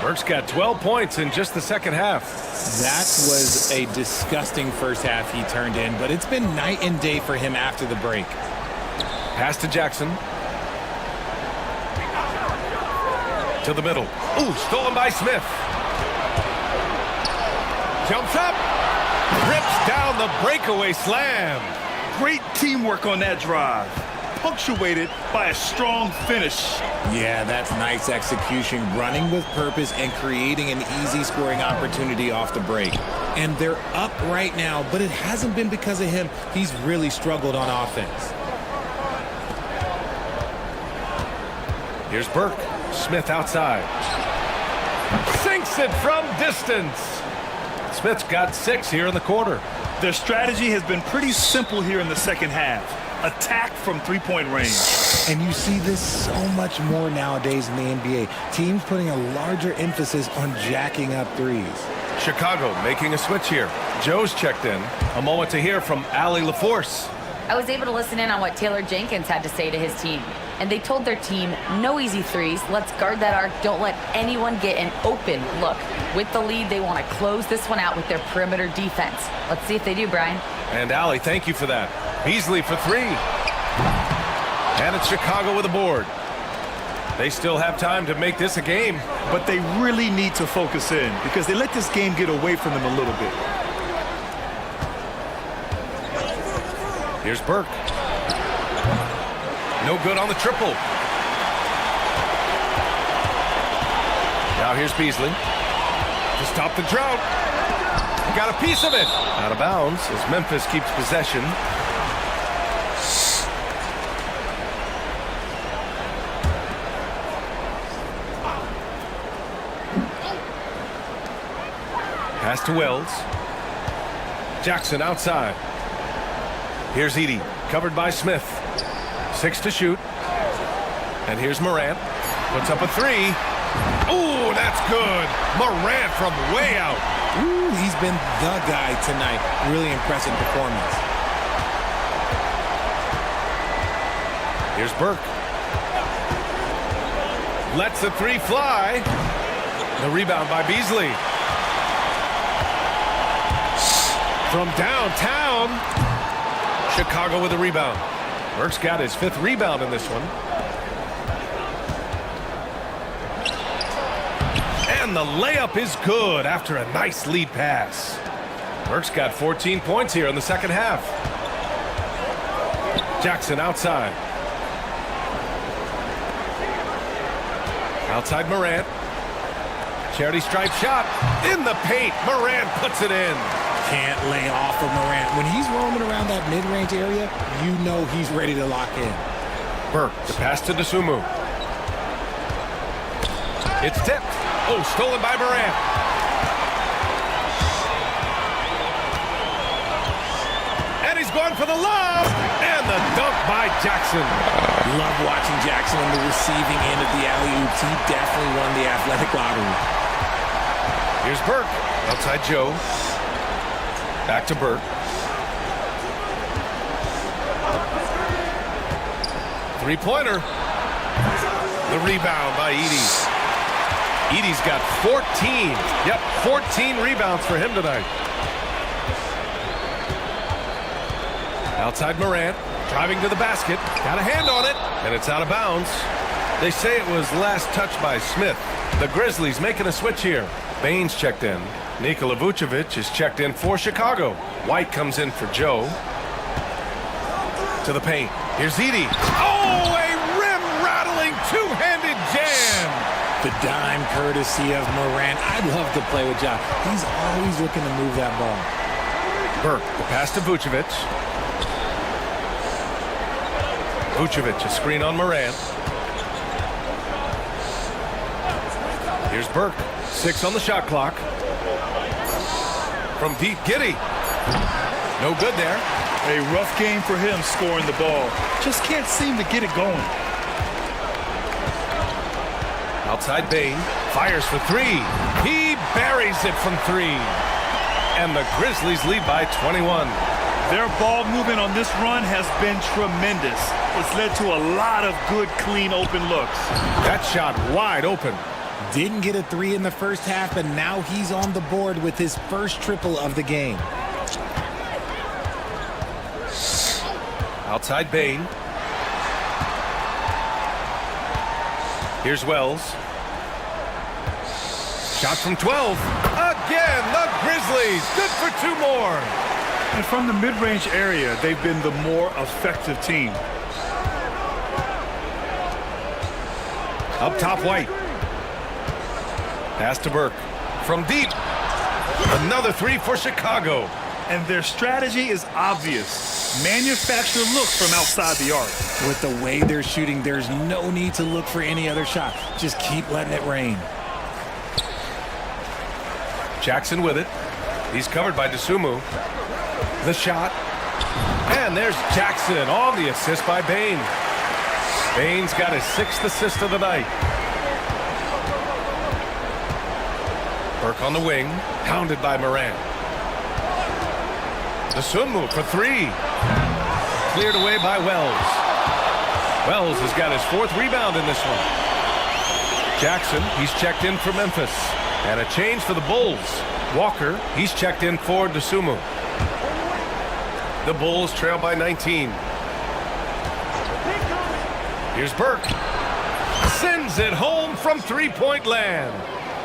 Burke's got 12 points in just the second half. That was a disgusting first half he turned in, but it's been night and day for him after the break. Pass to Jackson. To the middle. Ooh, stolen by Smith. Jumps up. Rips down the breakaway slam. Great teamwork on that drive, punctuated by a strong finish. Yeah, that's nice execution, running with purpose and creating an easy scoring opportunity off the break. And they're up right now, but it hasn't been because of him. He's really struggled on offense. Here's Burke. Smith outside. Sinks it from distance. Smith's got 6 here in the quarter. Their strategy has been pretty simple here in the second half. Attack from three-point range. And you see this so much more nowadays in the NBA. Teams putting a larger emphasis on jacking up threes. Chicago making a switch here. Joe's checked in. A moment to hear from Allie LaForce. I was able to listen in on what Taylor Jenkins had to say to his team. And they told their team, no easy threes. Let's guard that arc. Don't let anyone get an open look. With the lead, they want to close this one out with their perimeter defense. Let's see if they do, Brian. And Allie, thank you for that. Beasley for three. And it's Chicago with a board. They still have time to make this a game. But they really need to focus in because they let this game get away from them a little bit. Here's Burke. No good on the triple. Now here's Beasley. To stop the drought. Got a piece of it. Out of bounds as Memphis keeps possession. Pass to Wells. Jackson outside. Here's Edey, covered by Smith. 6 to shoot. And here's Morant. Puts up a three. Ooh, that's good. Morant from way out. Ooh, he's been the guy tonight. Really impressive performance. Here's Burke. Lets the three fly. The rebound by Beasley. From downtown. Chicago with a rebound. Burke's got his 5th rebound in this one. And the layup is good after a nice lead pass. Burke's got 14 points here in the second half. Jackson outside. Outside Morant. Charity stripe shot. In the paint. Morant puts it in. Can't lay off of Morant. When he's roaming around that mid-range area, you know he's ready to lock in. Burke, the pass to Dosunmu. It's tipped. Oh, stolen by Morant. And he's going for the lob. And the dunk by Jackson. Love watching Jackson on the receiving end of the alley-oops. He definitely won the athletic lottery. Here's Burke. Outside Joe. Back to Burke. Three-pointer. The rebound by Edey. Edey's got 14. Yep, 14 rebounds for him tonight. Outside Morant. Driving to the basket. Got a hand on it. And it's out of bounds. They say it was last touched by Smith. The Grizzlies making a switch here. Baines checked in. Nikola Vucevic is checked in for Chicago. White comes in for Joe. To the paint. Here's Edey. Oh, a rim-rattling two-handed jam. The dime courtesy of Morant. I'd love to play with Josh. He's always looking to move that ball. Burke, the pass to Vucevic. Vucevic, a screen on Morant. Here's Burke. 6 on the shot clock. From deep, Giddey. No good there. A rough game for him scoring the ball. Just can't seem to get it going. Outside Bane. Fires for three. He buries it from three. And the Grizzlies lead by 21. Their ball movement on this run has been tremendous. It's led to a lot of good, clean, open looks. That shot wide open. Didn't get a three in the first half, and now he's on the board with his first triple of the game. Outside Bane. Here's Wells. Shot from 12. Again, the Grizzlies. Good for 2 more. And from the mid-range area, they've been the more effective team. Up top, White. Pass to Burke. From deep. Another three for Chicago. And their strategy is obvious. Manufacture looks from outside the arc. With the way they're shooting, there's no need to look for any other shot. Just keep letting it rain. Jackson with it. He's covered by Dosunmu. The shot. And there's Jackson on the assist by Bain. Bain's got his 6th assist of the night. Burke on the wing, pounded by Morant. Dosunmu for 3. Cleared away by Wells. Wells has got his 4th rebound in this one. Jackson, he's checked in for Memphis. And a change for the Bulls. Walker, he's checked in for Dosunmu. The Bulls trail by 19. Here's Burke. Sends it home from three-point land.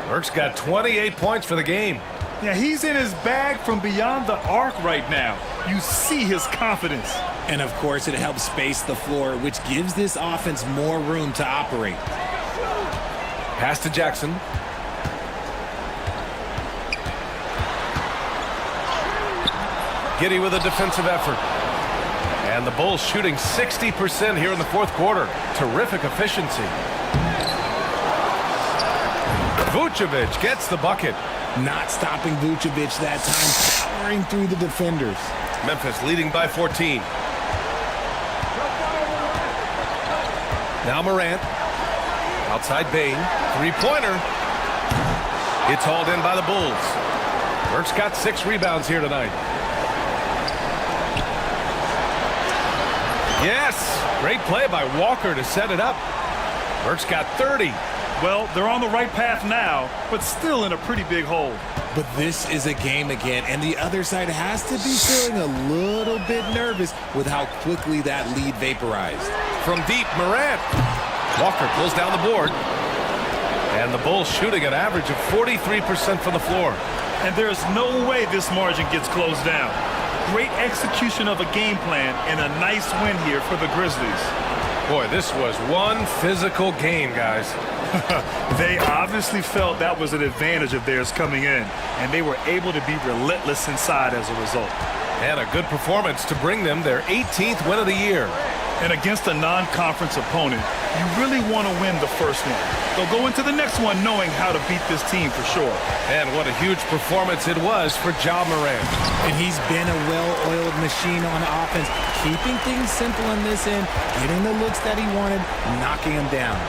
Burke's got 28 points for the game. Yeah, he's in his bag from beyond the arc right now. You see his confidence. And of course, it helps space the floor, which gives this offense more room to operate. Pass to Jackson. Giddey with a defensive effort. And the Bulls shooting 60% here in the 4th quarter. Terrific efficiency. Vucevic gets the bucket. Not stopping Vucevic that time, powering through the defenders. Memphis leading by 14. Now Morant. Outside Bain. Three-pointer. It's hauled in by the Bulls. Burke's got 6 rebounds here tonight. Yes! Great play by Walker to set it up. Burke's got 30. Well, they're on the right path now, but still in a pretty big hole. But this is a game again, and the other side has to be feeling a little bit nervous with how quickly that lead vaporized. From deep, Morant. Walker pulls down the board. And the Bulls shooting an average of 43% from the floor. And there's no way this margin gets closed down. Great execution of a game plan and a nice win here for the Grizzlies. Boy, this was one physical game, guys. They obviously felt that was an advantage of theirs coming in, and they were able to be relentless inside as a result. And a good performance to bring them their 18th win of the year. And against a non-conference opponent, you really want to win the first one. They'll go into the next one knowing how to beat this team for sure. And what a huge performance it was for Ja Morant. And he's been a well-oiled machine on offense, keeping things simple on this end, getting the looks that he wanted, knocking them down.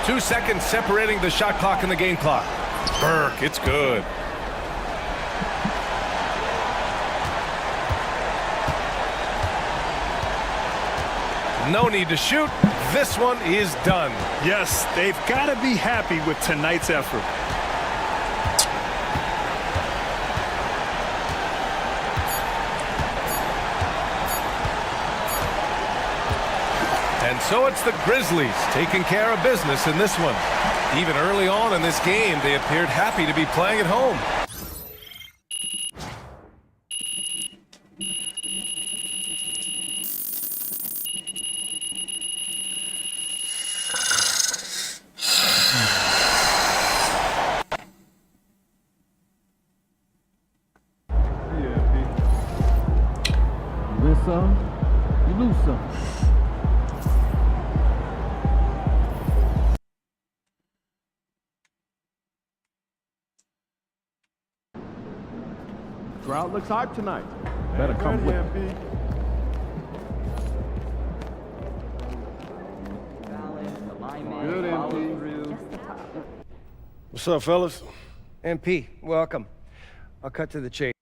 2 seconds separating the shot clock and the game clock. Burke, it's good. No need to shoot. This one is done. Yes, they've got to be happy with tonight's effort. And so it's the Grizzlies taking care of business in this one. Even early on in this game, they appeared happy to be playing at home. You win some, you lose some. Crowd looks hype tonight. Better come with it. Good, MP. What's up, fellas? MP, welcome. I'll cut to the chase.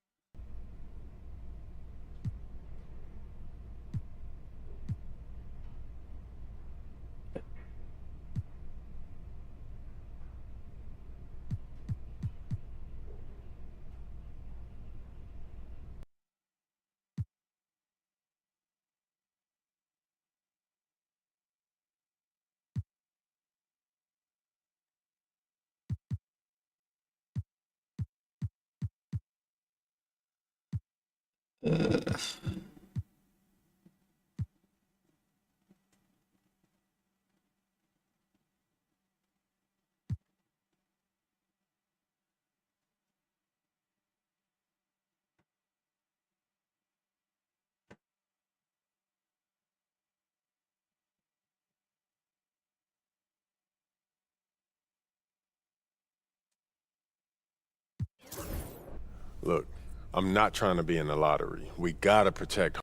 Look, I'm not trying to be in the lottery. We gotta protect.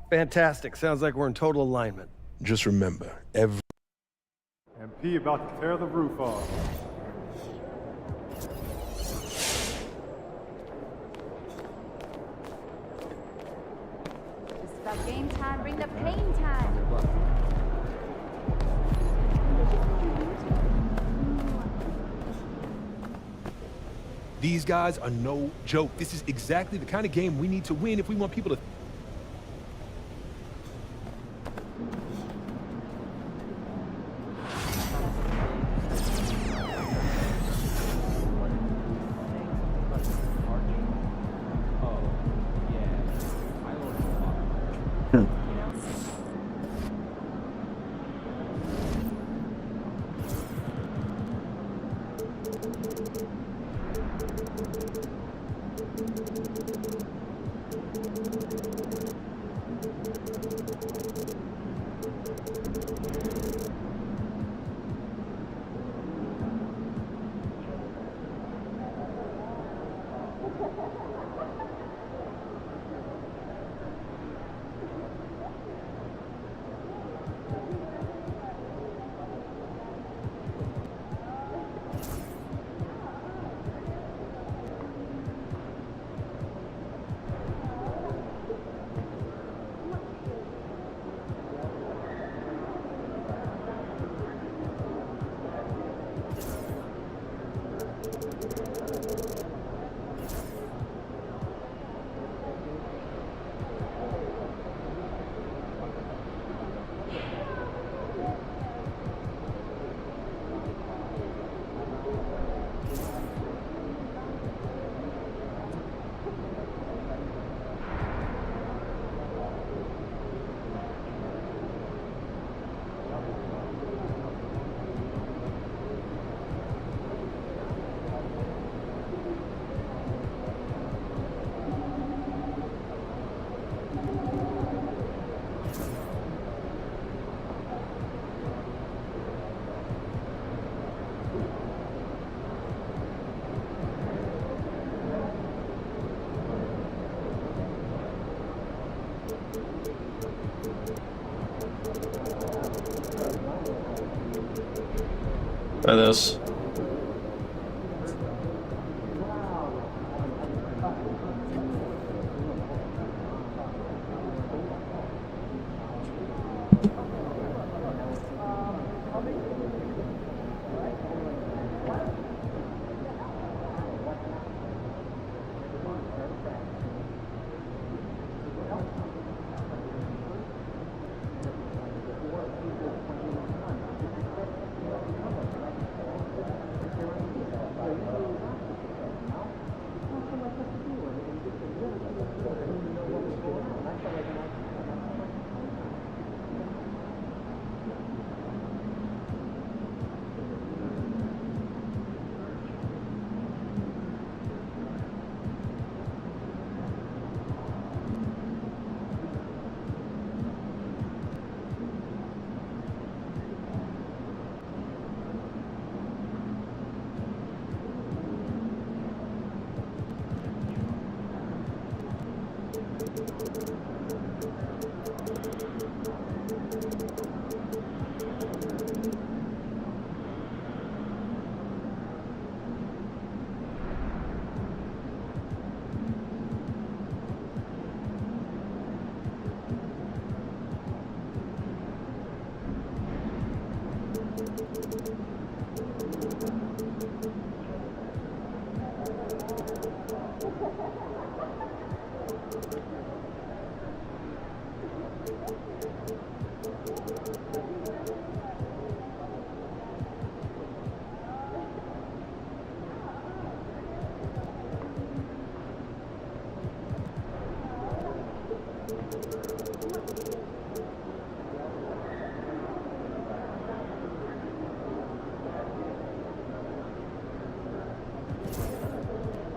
Fantastic. Sounds like we're in total alignment. Just remember, every MP about to tear the roof off. It's about game time. Bring the pain time. These guys are no joke. This is exactly the kind of game we need to win if we want people to. Try this.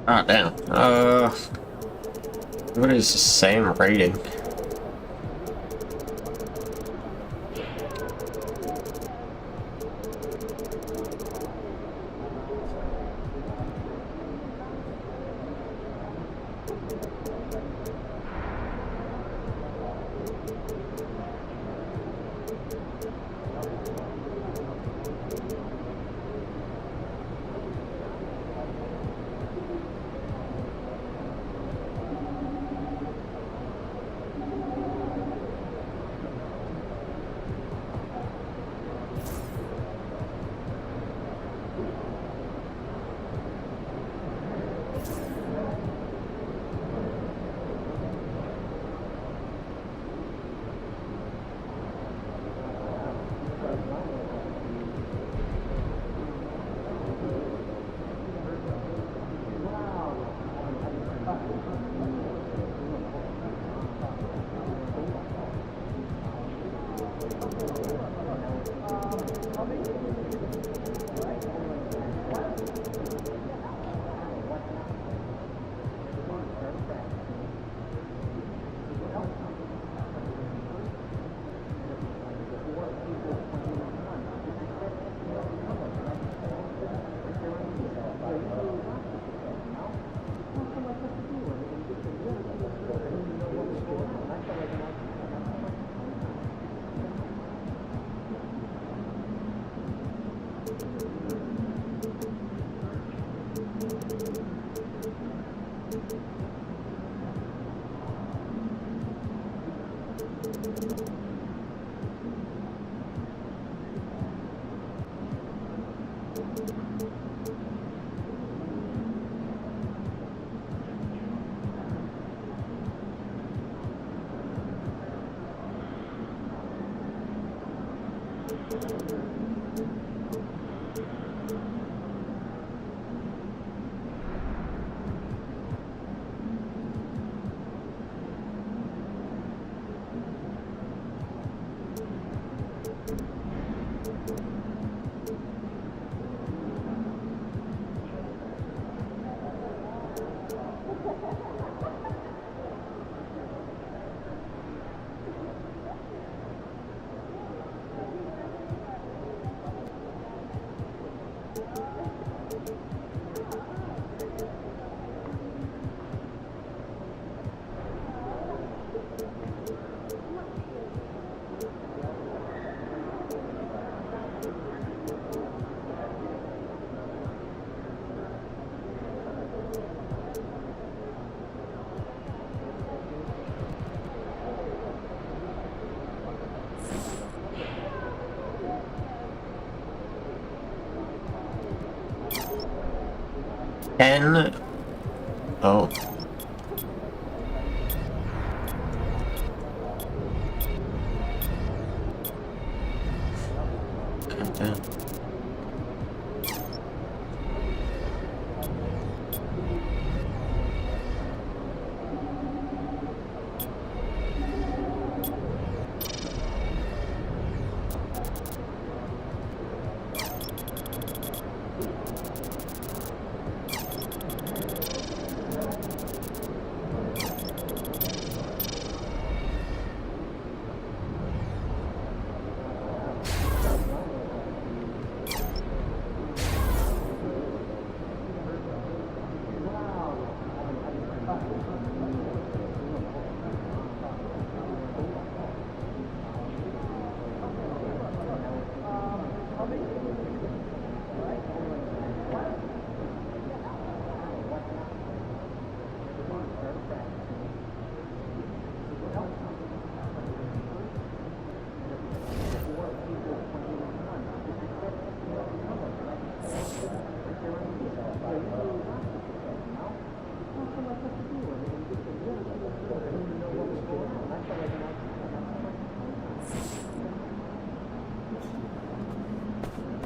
Ah, damn. Everybody's the same rating. Oh. Okay.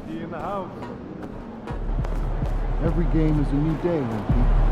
In the house. Every game is a new day, MP.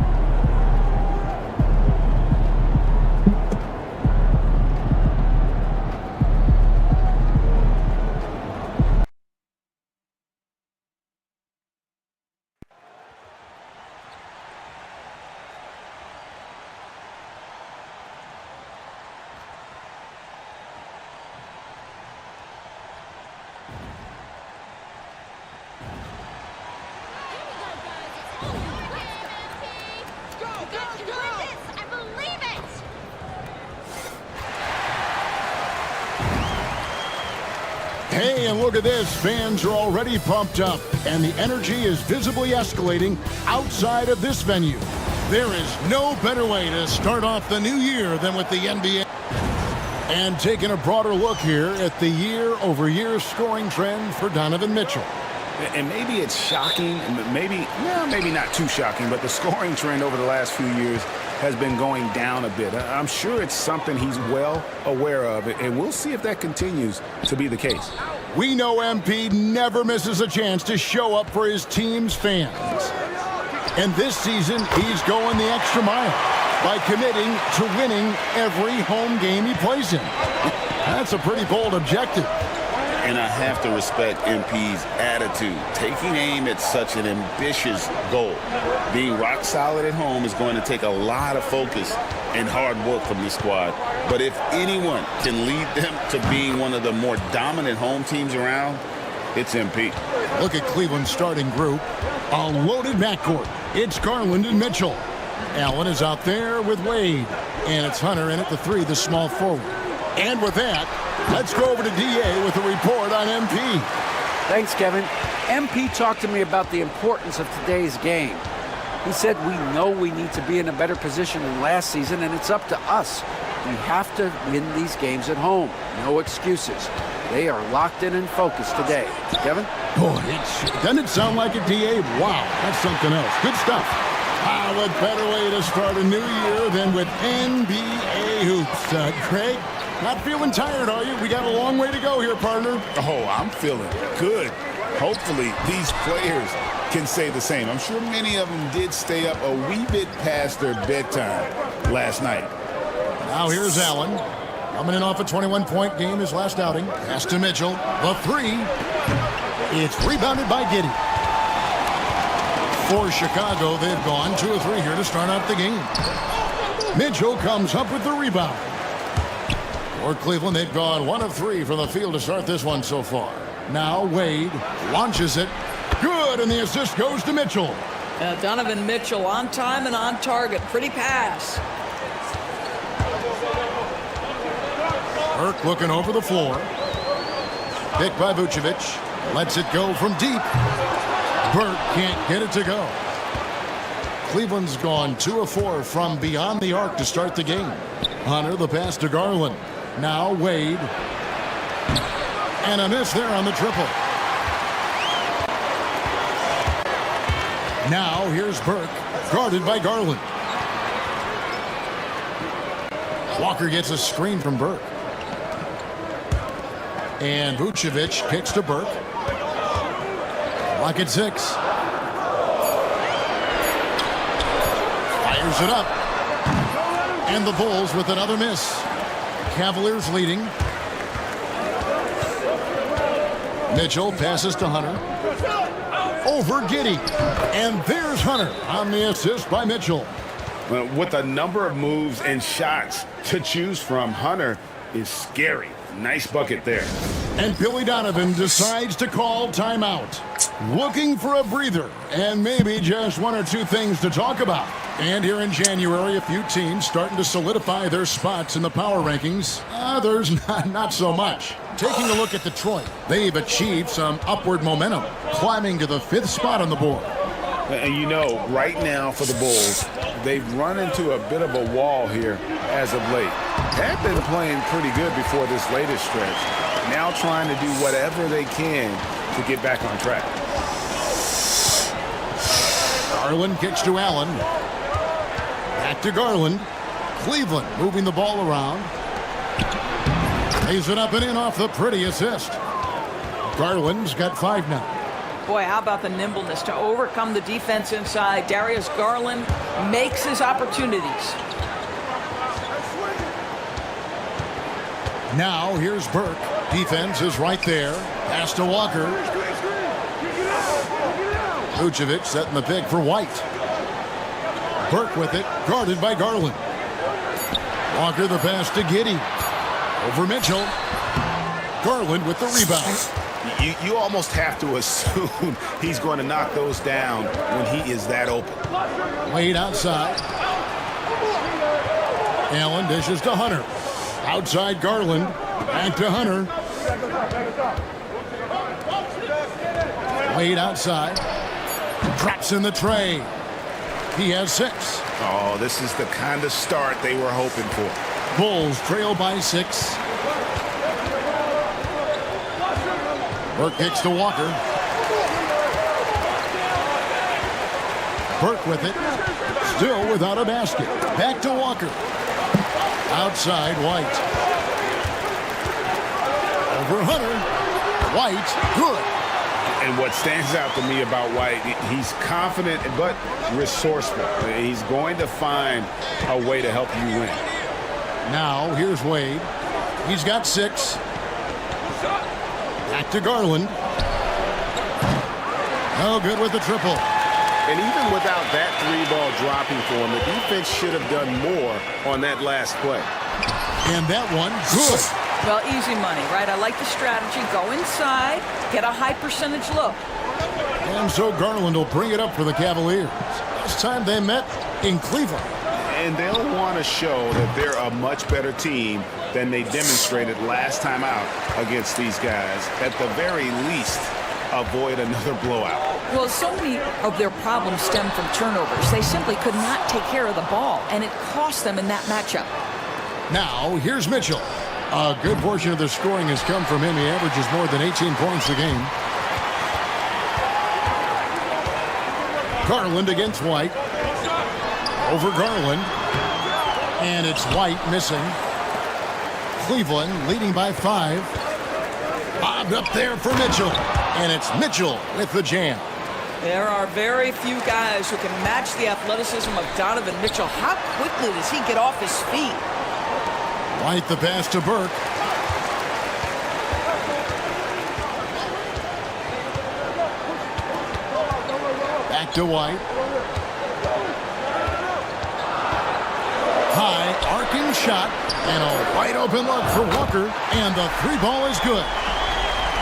Hey, and look at this. Fans are already pumped up, and the energy is visibly escalating outside of this venue. There is no better way to start off the new year than with the NBA. And taking a broader look here at the year-over-year scoring trend for Donovan Mitchell. And maybe it's shocking, maybe not too shocking, but the scoring trend over the last few years has been going down a bit. I'm sure it's something he's well aware of, and we'll see if that continues to be the case. We know MP never misses a chance to show up for his team's fans. And this season, he's going the extra mile by committing to winning every home game he plays in. That's a pretty bold objective. And I have to respect MP's attitude. Taking aim at such an ambitious goal, being rock solid at home, is going to take a lot of focus and hard work from this squad. But if anyone can lead them to being one of the more dominant home teams around, it's MP. Look at Cleveland's starting group. A loaded backcourt. It's Garland and Mitchell. Allen is out there with Wade. And it's Hunter in at the 3, the small forward. And with that, let's go over to DA with a report on MP. Thanks, Kevin. MP talked to me about the importance of today's game. He said we know we need to be in a better position than last season, and it's up to us. We have to win these games at home. No excuses. They are locked in and focused today. Kevin? Boy, doesn't it sound like a DA? Wow, that's something else. Good stuff. What better way to start a new year than with NBA hoops. Craig, not feeling tired, are you? We got a long way to go here, partner. Oh, I'm feeling good. Hopefully, these players can say the same. I'm sure many of them did stay up a wee bit past their bedtime last night. Now here's Allen. Coming in off a 21-point game his last outing. Pass to Mitchell. The 3. It's rebounded by Giddey. For Chicago, they've gone 2 of 3 here to start out the game. Mitchell comes up with the rebound. For Cleveland, they've gone 1 of 3 from the field to start this one so far. Now Wade launches it. Good, and the assist goes to Mitchell. Donovan Mitchell on time and on target. Pretty pass. Burke looking over the floor. Picked by Vucevic. Lets it go from deep. Burke can't get it to go. Cleveland's gone 2 of 4 from beyond the arc to start the game. Hunter, the pass to Garland. Now Wade. And a miss there on the triple. Now here's Burke, guarded by Garland. Walker gets a screen from Burke. And Vucevic kicks to Burke. Lock at 6. Fires it up. And the Bulls with another miss. Cavaliers leading. Mitchell passes to Hunter. Over Giddey. And there's Hunter on the assist by Mitchell. With a number of moves and shots to choose from, Hunter is scary. Nice bucket there. And Billy Donovan decides to call timeout. Looking for a breather and maybe just 1 or 2 things to talk about. And here in January, a few teams starting to solidify their spots in the power rankings. Others, not so much. Taking a look at Detroit, they've achieved some upward momentum, climbing to the 5th spot on the board. And you know, right now for the Bulls, they've run into a bit of a wall here as of late. They've been playing pretty good before this latest stretch. Now trying to do whatever they can to get back on track. Garland kicks to Allen. Back to Garland. Cleveland moving the ball around. Lays it up and in off the pretty assist. Garland's got 5 now. Boy, how about the nimbleness to overcome the defense inside. Darius Garland makes his opportunities. Now here's Burke. Defense is right there. Pass to Walker. Vucevic setting the pick for White. Burke with it, guarded by Garland. Walker the pass to Giddey. Over Mitchell. Garland with the rebound. You almost have to assume he's going to knock those down when he is that open. Wade outside. Allen dishes to Hunter. Outside Garland. Back to Hunter. Wade outside. Drops in the tray. He has 6. Oh, this is the kind of start they were hoping for. Bulls trail by 6. Burke kicks to Walker. Burke with it. Still without a basket. Back to Walker. Outside White. Over Hunter. White, good. And what stands out to me about White, he's confident but resourceful. He's going to find a way to help you win. Now here's Wade. He's got 6. Back to Garland. No good with the triple. And even without that 3-ball dropping for him, the defense should have done more on that last play. And that one, good. Well, easy money, right? I like the strategy. Go inside, get a high percentage look. And so Garland will bring it up for the Cavaliers. Last time they met in Cleveland. And they'll want to show that they're a much better team than they demonstrated last time out against these guys. At the very least, avoid another blowout. Well, so many of their problems stem from turnovers. They simply could not take care of the ball, and it cost them in that matchup. Now, here's Mitchell. A good portion of the scoring has come from him. He averages more than 18 points a game. Garland against White. Over Garland. And it's White missing. Cleveland leading by 5. Bobbed up there for Mitchell. And it's Mitchell with the jam. There are very few guys who can match the athleticism of Donovan Mitchell. How quickly does he get off his feet? White the pass to Burke. Back to White. High arcing shot and a wide open look for Walker, and the 3-ball is good.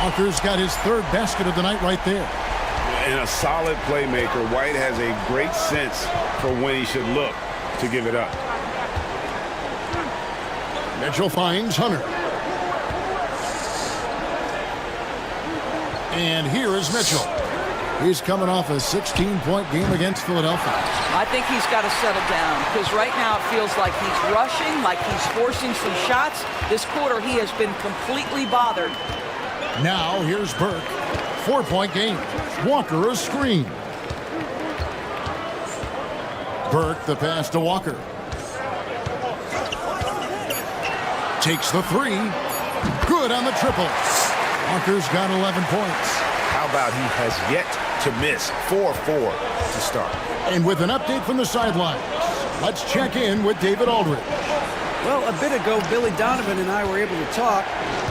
Walker's got his 3rd basket of the night right there. And a solid playmaker, White has a great sense for when he should look to give it up. Mitchell finds Hunter. And here is Mitchell. He's coming off a 16-point game against Philadelphia. I think he's got to settle down because right now it feels like he's rushing, like he's forcing some shots. This quarter he has been completely bothered. Now here's Burke. 4-point game. Walker a screen. Burke the pass to Walker. Takes the 3. Good on the triple. Walker's got 11 points. How about he has yet to miss 4-4 to start. And with an update from the sidelines, let's check in with David Aldridge. Well, a bit ago, Billy Donovan and I were able to talk.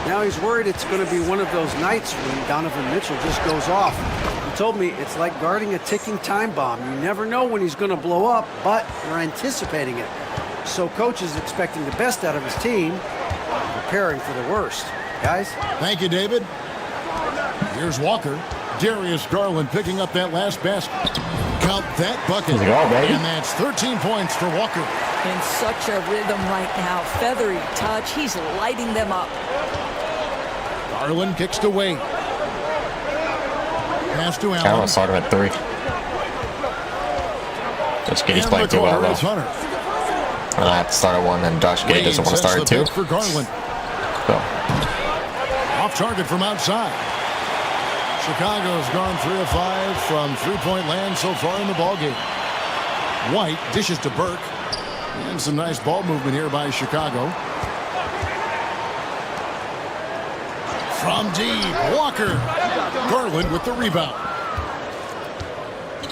Now he's worried it's going to be one of those nights when Donovan Mitchell just goes off. He told me it's like guarding a ticking time bomb. You never know when he's going to blow up, but you're anticipating it. So coach is expecting the best out of his team, preparing for the worst. Guys? Thank you, David. Here's Walker. Darius Garland picking up that last basket. Count that bucket. And that's 13 points for Walker. In such a rhythm right now. Feathery touch. He's lighting them up. Garland kicks to Wade. Pass to Allen. Allen started at 3. Josh Giddey's playing too well, though. I have to start at 1, and Josh Giddey doesn't want to start at 2. For Garland. So. Off target from outside. Chicago's gone 3 of 5 from 3-point land so far in the ballgame. White dishes to Burke. And some nice ball movement here by Chicago. From deep, Walker. Garland with the rebound.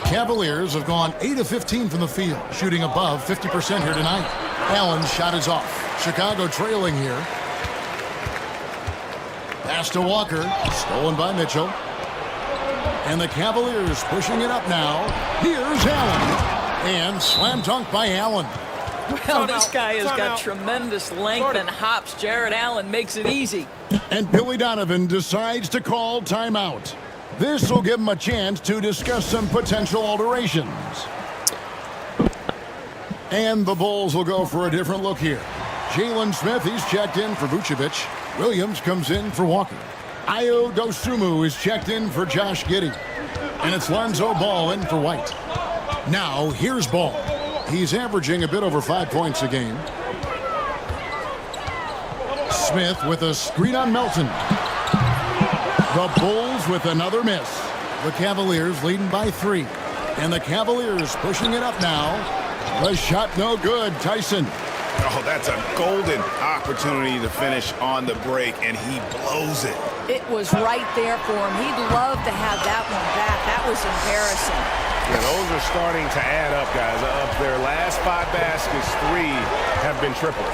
Cavaliers have gone 8 of 15 from the field, shooting above 50% here tonight. Allen's shot is off. Chicago trailing here. Pass to Walker, stolen by Mitchell. And the Cavaliers pushing it up now. Here's Allen. And slam dunk by Allen. Well, this guy has got tremendous length and hops. Jared Allen makes it easy. And Billy Donovan decides to call timeout. This will give him a chance to discuss some potential alterations. And the Bulls will go for a different look here. Jalen Smith, he's checked in for Vucevic. Williams comes in for Walker. Ayo Dosunmu is checked in for Josh Giddey. And it's Lonzo Ball in for White. Now, here's Ball. He's averaging a bit over 5 points a game. Smith with a screen on Melton. The Bulls with another miss. The Cavaliers leading by 3. And the Cavaliers pushing it up now. The shot no good. Tyson. Oh, that's a golden opportunity to finish on the break, and he blows it. It was right there for him. He'd love to have that one back. That was embarrassing. Yeah, those are starting to add up, guys. Of their last 5 baskets, 3 have been tripled.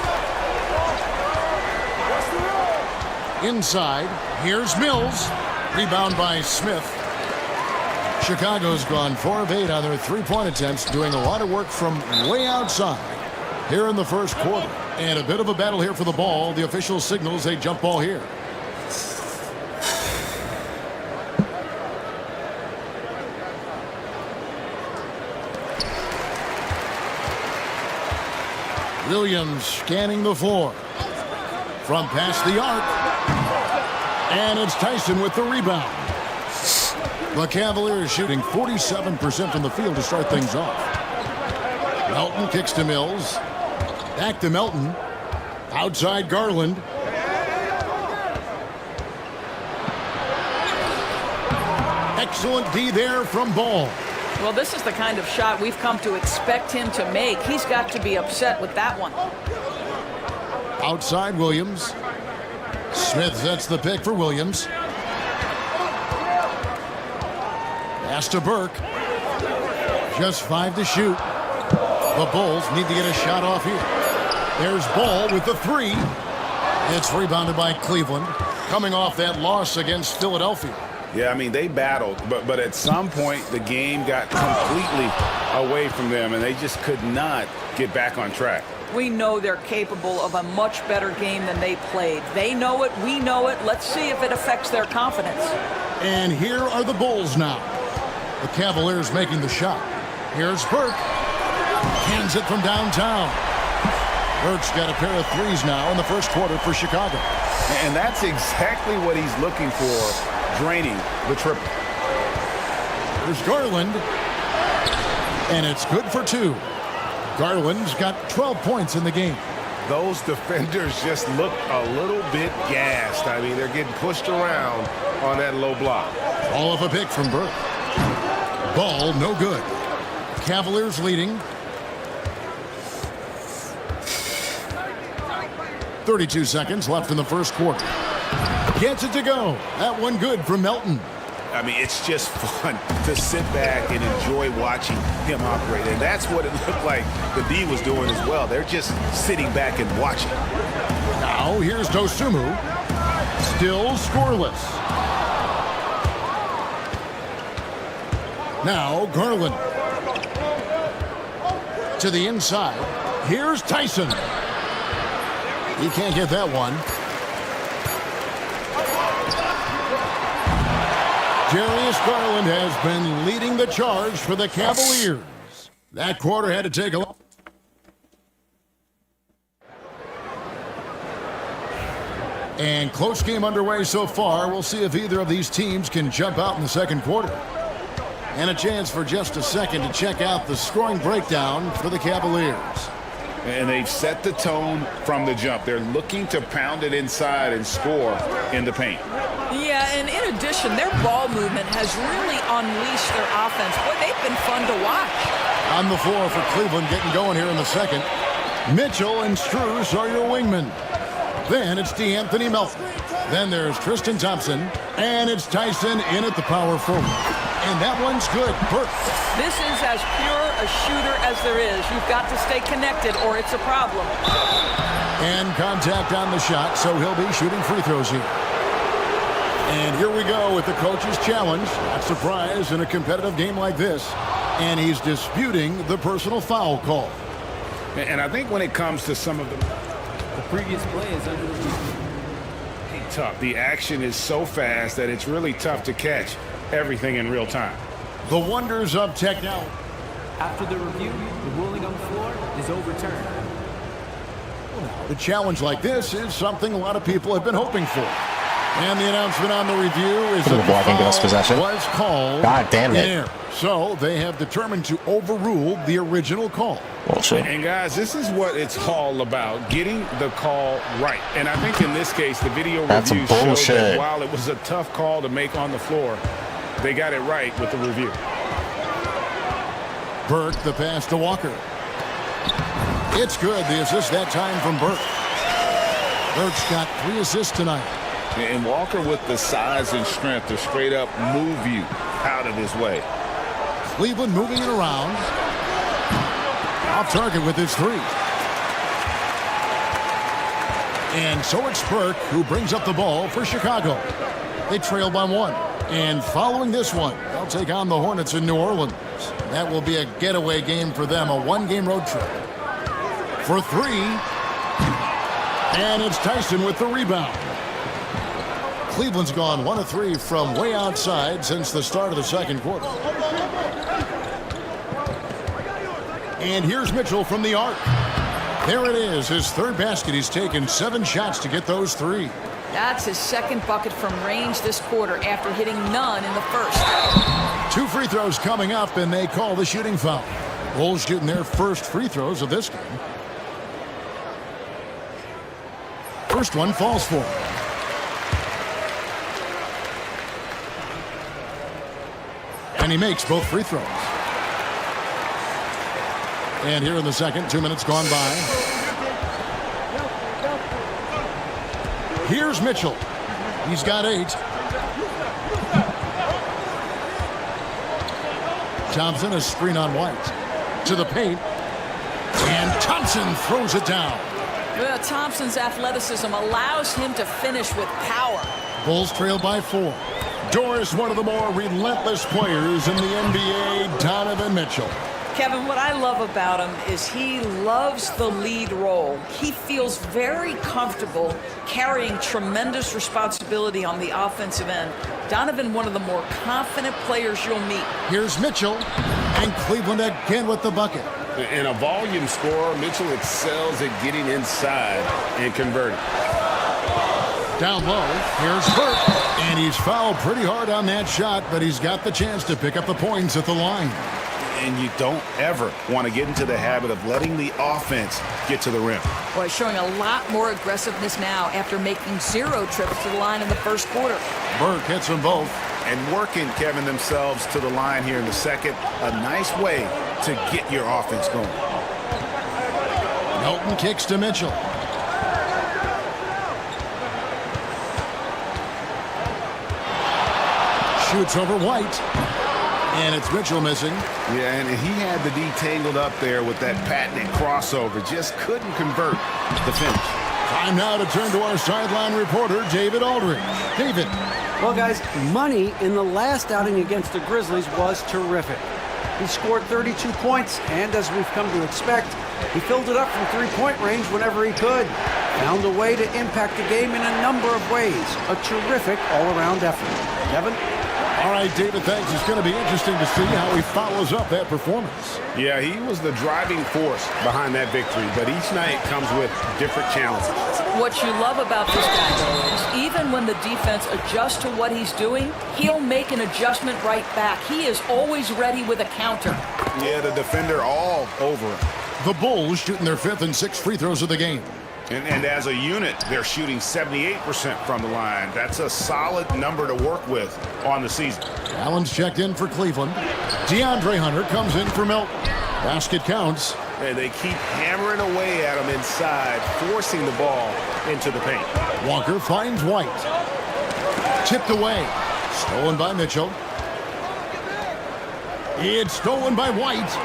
Inside, here's Mills. Rebound by Smith. Chicago's gone 4 of 8 on their three-point attempts, doing a lot of work from way outside here in the first quarter. And a bit of a battle here for the ball. The official signals a jump ball here. Williams scanning the floor. From past the arc. And it's Tyson with the rebound. The Cavaliers shooting 47% from the field to start things off. Melton kicks to Mills. Back to Melton. Outside Garland. Excellent D there from Ball. Well, this is the kind of shot we've come to expect him to make. He's got to be upset with that one. Outside Williams. Smith sets the pick for Williams. Pass to Burke. Just 5 to shoot. The Bulls need to get a shot off here. There's Ball with the 3. It's rebounded by Cleveland, coming off that loss against Philadelphia. Yeah, I mean, they battled, but at some point the game got completely away from them, and they just could not get back on track. We know they're capable of a much better game than they played. They know it, we know it. Let's see if it affects their confidence. And here are the Bulls now. The Cavaliers making the shot. Here's Burke. Hands it from downtown. Burke's got a pair of 3s now in the first quarter for Chicago. And that's exactly what he's looking for, draining the triple. There's Garland. And it's good for 2. Garland's got 12 points in the game. Those defenders just look a little bit gassed. I mean, they're getting pushed around on that low block. All of a pick from Burke. Ball no good. Cavaliers leading. 32 seconds left in the first quarter. Gets it to go. That one good from Melton. I mean, it's just fun to sit back and enjoy watching him operate. And that's what it looked like the D was doing as well. They're just sitting back and watching. Now here's Dosunmu. Still scoreless. Now Garland. To the inside. Here's Tyson. He can't get that one. Darius Garland has been leading the charge for the Cavaliers. That quarter had to take a lot. And close game underway so far. We'll see if either of these teams can jump out in the second quarter. And a chance for just a second to check out the scoring breakdown for the Cavaliers. And they've set the tone from the jump. They're looking to pound it inside and score in the paint. Yeah, and in addition, their ball movement has really unleashed their offense. Boy, they've been fun to watch. On the floor for Cleveland getting going here in the second. Mitchell and Strus are your wingmen. Then it's DeAnthony Melton. Then there's Tristan Thompson. And it's Tyson in at the power forward. And that one's good. Burke. This is as pure a shooter as there is. You've got to stay connected or it's a problem. And contact on the shot, so he'll be shooting free throws here. And here we go with the coach's challenge. Not surprised in a competitive game like this. And he's disputing the personal foul call. And I think when it comes to some of the previous play is under review. Tough. The action is so fast that it's really tough to catch everything in real time. The wonders of technology. After the review, the ruling on the floor is overturned. The challenge like this is something a lot of people have been hoping for. And the announcement on the review is that the foul was called. God damn it. In error. So they have determined to overrule the original call. Bullshit. And guys, this is what it's all about, getting the call right. And I think in this case, the video review showed that while it was a tough call to make on the floor, they got it right with the review. Burke, the pass to Walker. It's good. The assist that time from Burke. Burke's got 3 assists tonight. And Walker with the size and strength to straight up move you out of his way. Cleveland moving it around. Off target with his 3. And so it's Burke who brings up the ball for Chicago. They trail by 1. And following this one, they'll take on the Hornets in New Orleans. That will be a getaway game for them, a 1-game road trip. For 3. And it's Tyson with the rebound. Cleveland's gone 1 of 3 from way outside since the start of the second quarter. And here's Mitchell from the arc. There it is, his third basket. He's taken 7 shots to get those 3. That's his second bucket from range this quarter after hitting none in the first. 2 free throws coming up, and they call the shooting foul. Bulls shooting their first free throws of this game. First one falls for him. And he makes both free throws. And here in the second, 2 minutes gone by. Here's Mitchell. He's got 8. Thompson, a screen on White. To the paint. And Thompson throws it down. Well, Thompson's athleticism allows him to finish with power. Bulls trail by 4. Doris, one of the more relentless players in the NBA, Donovan Mitchell. Kevin, what I love about him is he loves the lead role. He feels very comfortable carrying tremendous responsibility on the offensive end. Donovan, one of the more confident players you'll meet. Here's Mitchell, and Cleveland again with the bucket. In a volume scorer, Mitchell excels at getting inside and converting. Down low, here's Burke, and he's fouled pretty hard on that shot, but he's got the chance to pick up the points at the line. And you don't ever want to get into the habit of letting the offense get to the rim. Boy, showing a lot more aggressiveness now after making 0 trips to the line in the first quarter. Burke hits them both. And working, Kevin, themselves to the line here in the second. A nice way to get your offense going. Melton kicks to Mitchell. Shoots over White. And it's Mitchell missing. Yeah, and he had the D tangled up there with that patented crossover. Just couldn't convert the finish. Time now to turn to our sideline reporter, David Aldridge. David. Well, guys, Money in the last outing against the Grizzlies was terrific. He scored 32 points, and as we've come to expect, he filled it up from three-point range whenever he could. Found a way to impact the game in a number of ways. A terrific all-around effort. Kevin? All right, David, thanks. It's going to be interesting to see how he follows up that performance. Yeah, he was the driving force behind that victory, but each night comes with different challenges. What you love about this guy, though, is even when the defense adjusts to what he's doing, he'll make an adjustment right back. He is always ready with a counter. Yeah, the defender all over him. The Bulls shooting their 5th and 6th free throws of the game. And as a unit, they're shooting 78% from the line. That's a solid number to work with on the season. Allen's checked in for Cleveland. DeAndre Hunter comes in for Milton. Basket counts. And they keep hammering away at him inside, forcing the ball into the paint. Walker finds White. Tipped away. Stolen by Mitchell. It's stolen by White.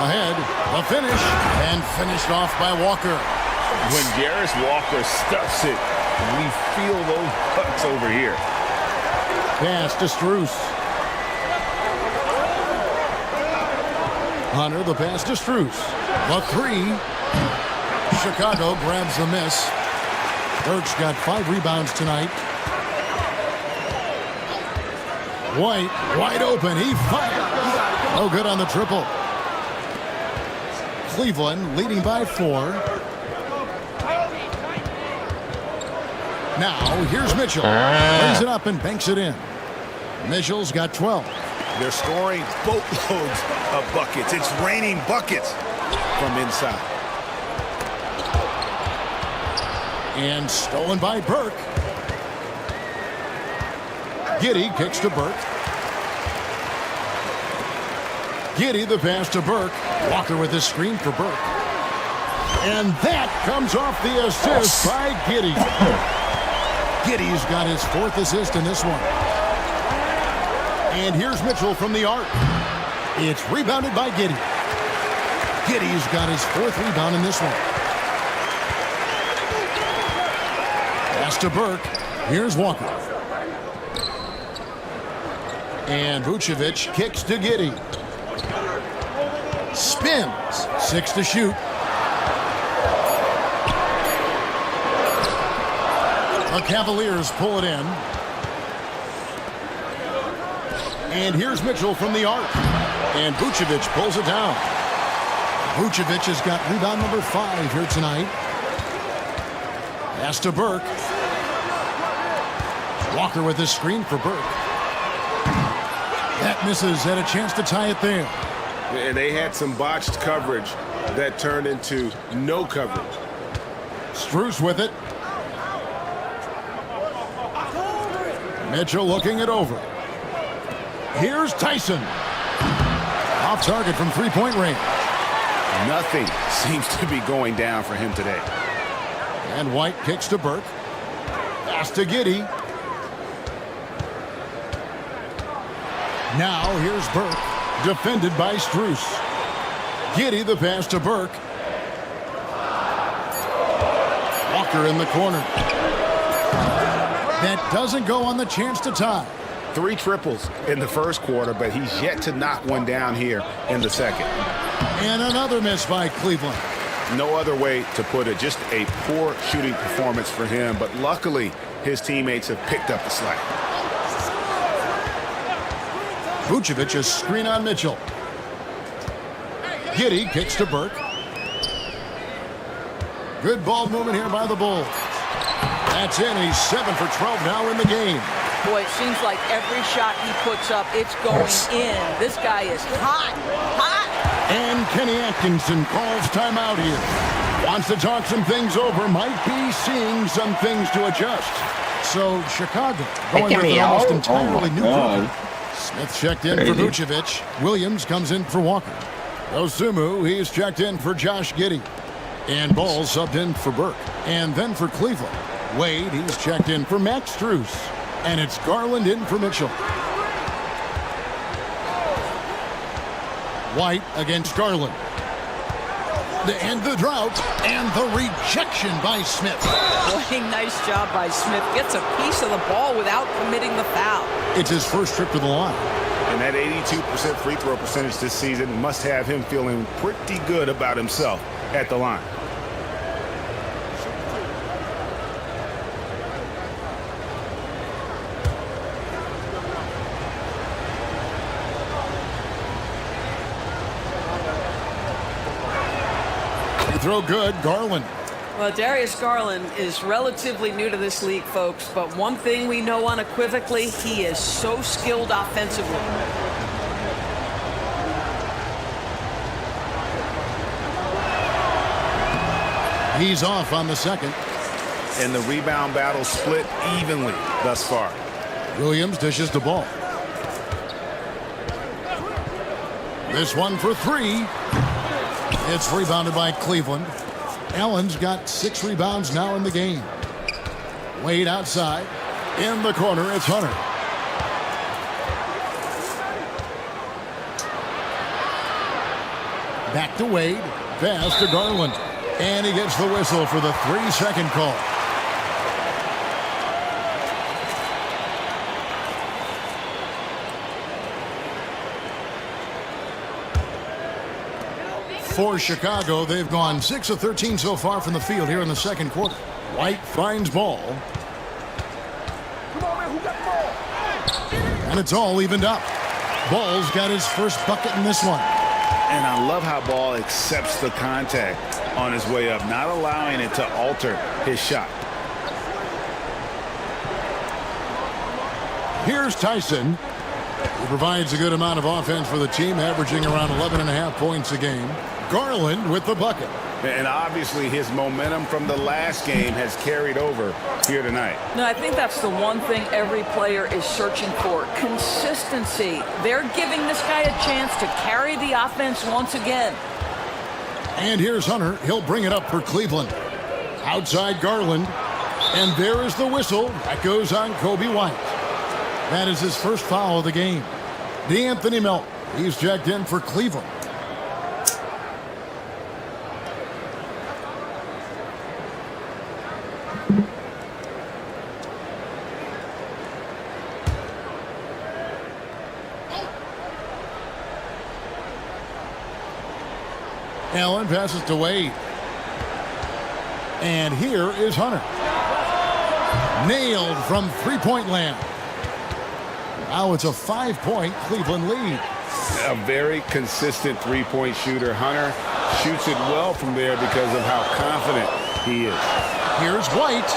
Ahead, the finish, and finished off by Walker. When Jarris Walker stuffs it, we feel those bucks over here. Pass to Strus. Hunter, the pass to Strus. The 3. Chicago grabs the miss. Burke's got 5 rebounds tonight. White, wide open. He fired. No good on the triple. Cleveland leading by 4. Now, here's Mitchell. Brings it up and banks it in. Mitchell's got 12. They're scoring boatloads of buckets. It's raining buckets from inside. And stolen by Burke. Giddey kicks to Burke. Giddey the pass to Burke. Walker with his screen for Burke. And that comes off the assist by Giddey. Giddey's got his 4th assist in this one. And here's Mitchell from the arc. It's rebounded by Giddey. Giddey's got his 4th rebound in this one. Pass to Burke. Here's Walker. And Vucevic kicks to Giddey. Spins. 6 to shoot. The Cavaliers pull it in. And here's Mitchell from the arc. And Vucevic pulls it down. Vucevic has got rebound number 5 here tonight. Pass to Burke. Walker with his screen for Burke. That misses, had a chance to tie it there. And they had some botched coverage that turned into no coverage. Strus with it. Mitchell looking it over. Here's Tyson. Off target from three-point range. Nothing seems to be going down for him today. And White kicks to Burke. Pass to Giddey. Now here's Burke. Defended by Strus. Giddey the pass to Burke. Walker in the corner. That doesn't go on the chance to tie. 3 triples in the first quarter, but he's yet to knock one down here in the second. And another miss by Cleveland. No other way to put it. Just a poor shooting performance for him, but luckily his teammates have picked up the slack. Vucevic is screen on Mitchell. Giddey kicks to Burke. Good ball movement here by the Bulls. That's in. He's 7 for 12 now in the game. Boy, it seems like every shot he puts up, it's going in. This guy is hot, hot. And Kenny Atkinson calls timeout here. Wants to talk some things over. Might be seeing some things to adjust. So Chicago going with an almost entirely new group. Smith checked in for Vucevic. Williams comes in for Walker. Osumu, he's checked in for Josh Giddey. And Ball subbed in for Burke. And then for Cleveland, Wade, he's checked in for Max Strus. And it's Garland in for Mitchell. White against Garland. The end the drought and the rejection by Smith. Boy, nice job by Smith. Gets a piece of the ball without committing the foul. It's his first trip to the line. And that 82% free throw percentage this season must have him feeling pretty good about himself at the line. Throw good, Garland. Well, Darius Garland is relatively new to this league, folks, but one thing we know unequivocally, he is so skilled offensively. He's off on the second. And the rebound battle split evenly thus far. Williams dishes the ball. This one for 3. It's rebounded by Cleveland. Allen's got 6 rebounds now in the game. Wade outside. In the corner, it's Hunter. Back to Wade. Pass to Garland. And he gets the whistle for the 3-second call. For Chicago, they've gone 6 of 13 so far from the field here in the second quarter. White finds Ball. And it's all evened up. Ball's got his first bucket in this one. And I love how Ball accepts the contact on his way up, not allowing it to alter his shot. Here's Tyson. He provides a good amount of offense for the team, averaging around 11.5 points a game. Garland with the bucket. And obviously his momentum from the last game has carried over here tonight. No, I think that's the one thing every player is searching for. Consistency. They're giving this guy a chance to carry the offense once again. And here's Hunter. He'll bring it up for Cleveland. Outside Garland. And there is the whistle. That goes on Kobe White. That is his first foul of the game. DeAnthony Melton. He's checked in for Cleveland. Allen passes to Wade. And here is Hunter. Nailed from three-point land. Now it's a 5-point Cleveland lead. A very consistent three-point shooter. Hunter shoots it well from there because of how confident he is. Here's White.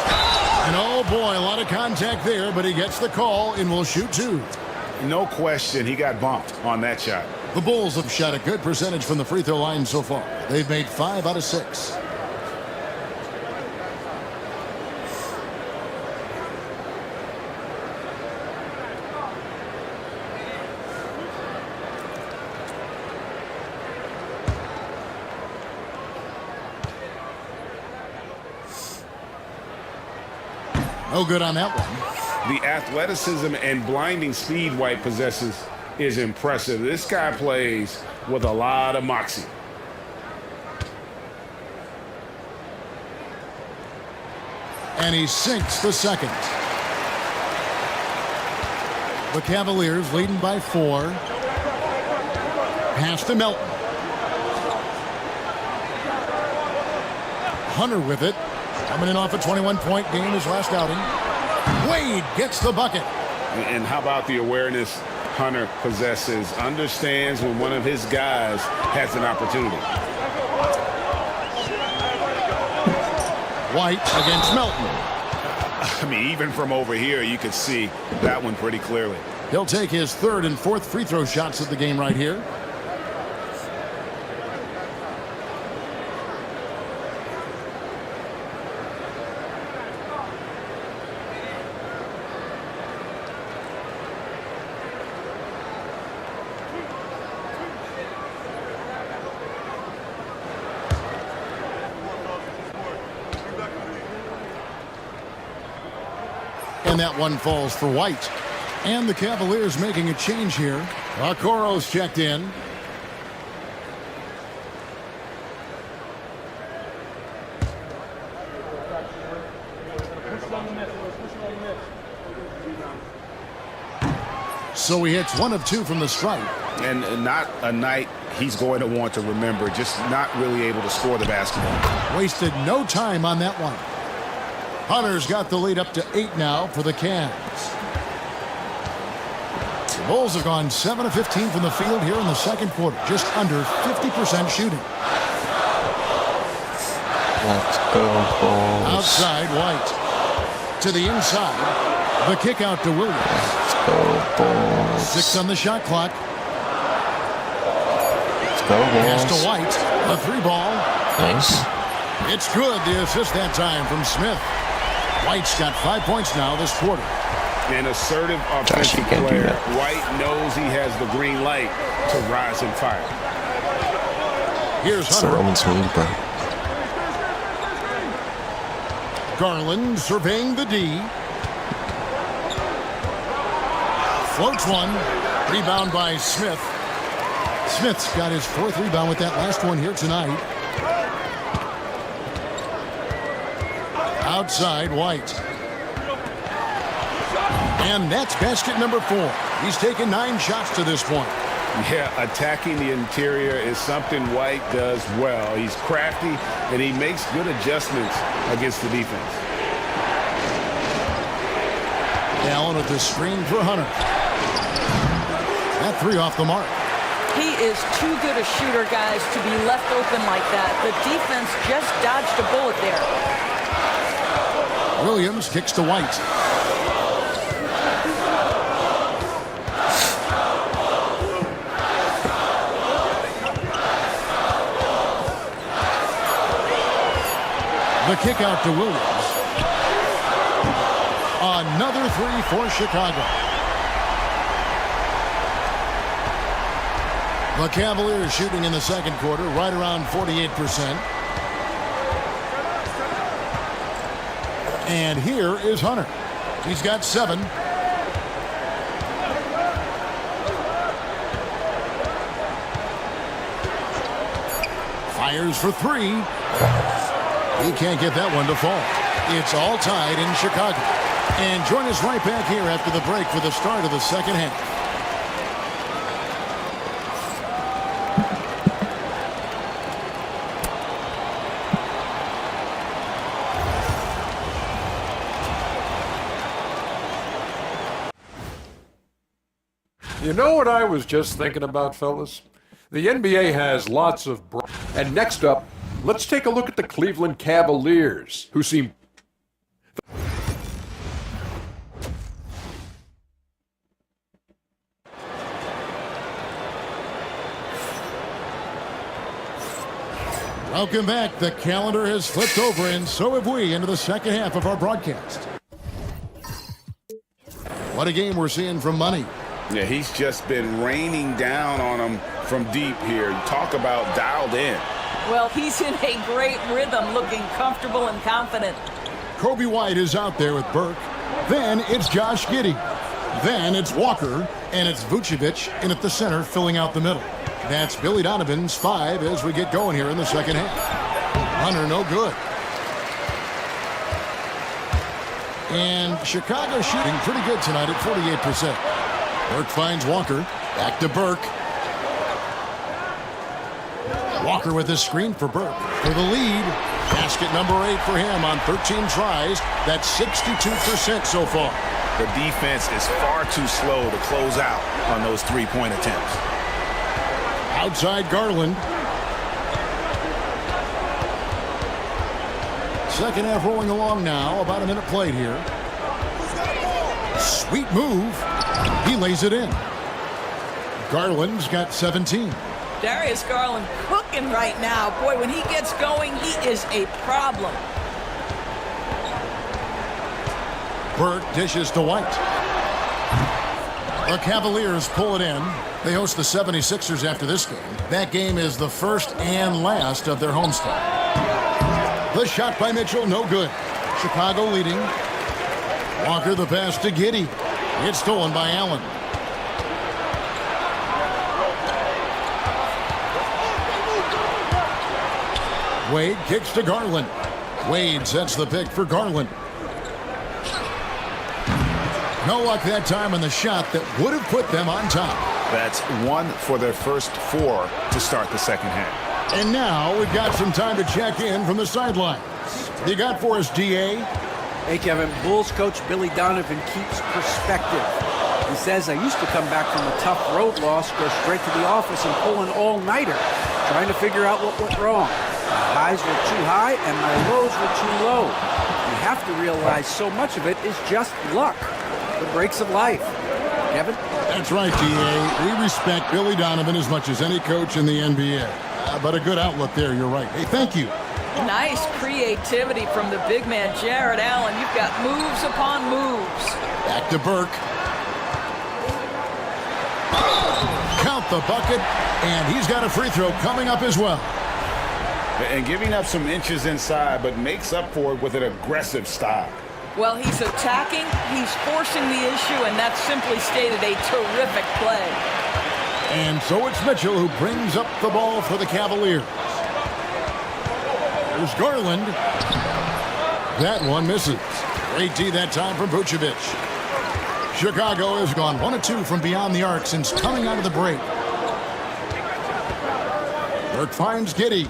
And oh boy, a lot of contact there, but he gets the call and will shoot two. No question, he got bumped on that shot. The Bulls have shot a good percentage from the free throw line so far. They've made 5 out of 6. No good on that one. The athleticism and blinding speed White possesses is impressive. This guy plays with a lot of moxie. And he sinks the second. The Cavaliers leading by 4. Pass to Melton. Hunter with it. Coming in off a 21-point game his last outing. Wade gets the bucket. And how about the awareness Hunter possesses? Understands when one of his guys has an opportunity. White against Melton. I mean, even from over here, you could see that one pretty clearly. He'll take his 3rd and 4th free throw shots of the game right here. And that one falls for White. And the Cavaliers making a change here. Okoro's checked in. So he hits 1 of 2 from the stripe. And not a night he's going to want to remember. Just not really able to score the basketball. Wasted no time on that one. Hunter's got the lead up to 8 now for the Cavs. The Bulls have gone 7 of 15 from the field here in the second quarter. Just under 50% shooting. Let's go, Bulls. Outside, White. To the inside. The kick out to Williams. Let's go, Bulls. 6 on the shot clock. Let's go, Bulls. Pass to White. A 3-ball. Nice. It's good. The assist that time from Smith. White's got 5 points now this quarter. An assertive offensive player. White knows he has the green light to rise and fire. Here's Hunter. Garland surveying the D. Floats one. Rebound by Smith. Smith's got his 4th rebound with that last one here tonight. Outside, White. And that's basket number 4. He's taken 9 shots to this point. Yeah, attacking the interior is something White does well. He's crafty, and he makes good adjustments against the defense. Allen with the screen for Hunter. That 3 off the mark. He is too good a shooter, guys, to be left open like that. The defense just dodged a bullet there. Williams kicks to White. The kick out to Williams. Another 3 for Chicago. The Cavaliers shooting in the second quarter right around 48%. And here is Hunter. He's got 7. Fires for 3. He can't get that one to fall. It's all tied in Chicago. And join us right back here after the break for the start of the second half. You know what I was just thinking about, fellas? The NBA has lots of... And next up, let's take a look at the Cleveland Cavaliers, who seem... Welcome back. The calendar has flipped over, and so have we, into the second half of our broadcast. What a game we're seeing from Money. Yeah, he's just been raining down on them from deep here. Talk about dialed in. Well, he's in a great rhythm, looking comfortable and confident. Kobe White is out there with Burke. Then it's Josh Giddey. Then it's Walker, and it's Vucevic in at the center, filling out the middle. That's Billy Donovan's 5 as we get going here in the second half. Runner no good. And Chicago shooting pretty good tonight at 48%. Burke finds Walker. Back to Burke. Walker with his screen for Burke. For the lead. Basket number 8 for him on 13 tries. That's 62% so far. The defense is far too slow to close out on those three-point attempts. Outside Garland. Second half rolling along now. About a minute played here. Sweet move. He lays it in. Garland's got 17. Darius Garland cooking right now. Boy, when he gets going, he is a problem. Burke dishes to White. The Cavaliers pull it in. They host the 76ers after this game. That game is the first and last of their homestand. The shot by Mitchell, no good. Chicago leading. Walker the pass to Giddey. It's stolen by Allen. Wade kicks to Garland. Wade sets the pick for Garland. No luck that time on the shot that would have put them on top. That's 1 for their first 4 to start the second half. And now we've got some time to check in from the sidelines. You got for us, DA? Hey, Kevin, Bulls coach Billy Donovan keeps perspective. He says, I used to come back from a tough road loss, go straight to the office and pull an all-nighter, trying to figure out what went wrong. My highs were too high and my lows were too low. You have to realize so much of it is just luck. The breaks of life. Kevin? That's right, DA. We respect Billy Donovan as much as any coach in the NBA. But a good outlook there, you're right. Hey, thank you. Nice creativity from the big man, Jared Allen. You've got moves upon moves. Back to Burke. Count the bucket, and he's got a free throw coming up as well. And giving up some inches inside, but makes up for it with an aggressive style. Well, he's attacking, he's forcing the issue, and that's simply stated a terrific play. And so it's Mitchell who brings up the ball for the Cavaliers. There's Garland. That one misses. Great D that time from Vucevic. Chicago has gone 1 of 2 from beyond the arc since coming out of the break. Burke finds Giddey.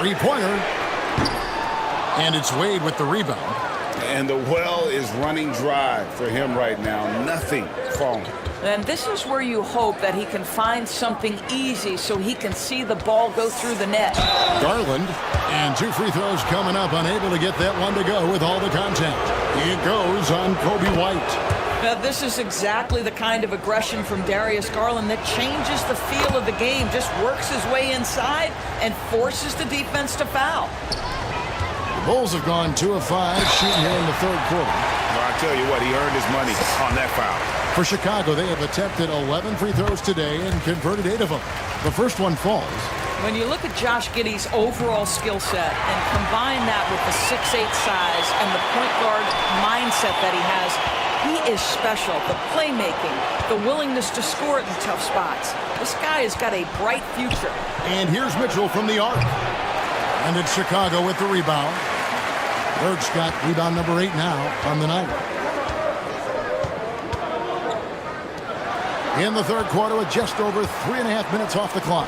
Three-pointer. And it's Wade with the rebound. And the well is running dry for him right now. Nothing falling. And this is where you hope that he can find something easy so he can see the ball go through the net. Garland, and 2 free throws coming up, unable to get that one to go with all the contact. It goes on Kobe White. Now, this is exactly the kind of aggression from Darius Garland that changes the feel of the game, just works his way inside and forces the defense to foul. Bulls have gone 2 of 5 shooting here in the third quarter. Well, I tell you what, he earned his money on that foul. For Chicago, they have attempted 11 free throws today and converted 8 of them. The first one falls. When you look at Josh Giddey's overall skill set and combine that with the 6'8 size and the point guard mindset that he has, he is special. The playmaking, the willingness to score in tough spots. This guy has got a bright future. And here's Mitchell from the arc. And it's Chicago with the rebound. Burke's got rebound number 8 now on the night. In the third quarter with just over 3.5 minutes off the clock.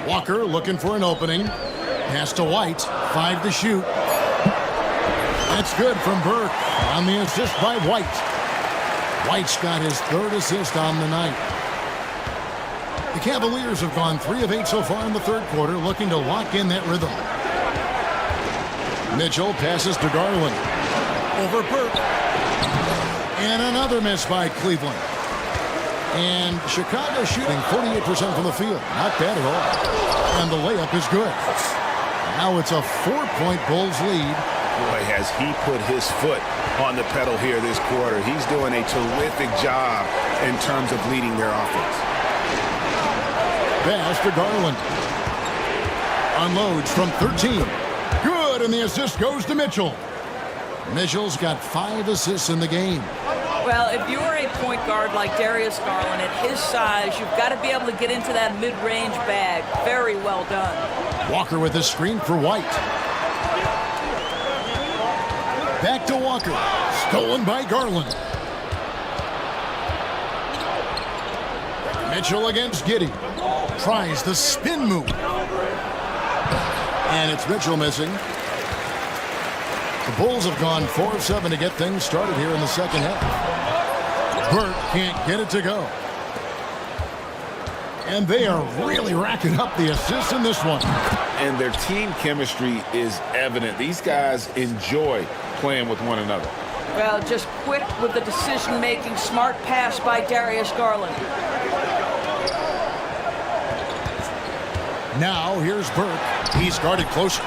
Walker looking for an opening. Pass to White. 5 to shoot. That's good from Burke on the assist by White. White's got his third assist on the night. The Cavaliers have gone 3 of 8 so far in the third quarter, looking to lock in that rhythm. Mitchell passes to Garland. Over Burke. And another miss by Cleveland. And Chicago shooting 48% from the field. Not bad at all. And the layup is good. Now it's a 4-point Bulls lead. Boy, has he put his foot on the pedal here this quarter. He's doing a terrific job in terms of leading their offense. Pass to Garland. Unloads from 13. Good, and the assist goes to Mitchell. Mitchell's got 5 assists in the game. Well, if you're a point guard like Darius Garland, at his size, you've got to be able to get into that mid-range bag. Very well done. Walker with a screen for White. Back to Walker. Stolen by Garland. Mitchell against Giddey. Tries the spin move. And it's Mitchell missing. The Bulls have gone 4 of 7 to get things started here in the second half. Burke can't get it to go. And they are really racking up the assists in this one. And their team chemistry is evident. These guys enjoy playing with one another. Well, just quick with the decision-making, smart pass by Darius Garland. Now here's Burke. He's guarded closer.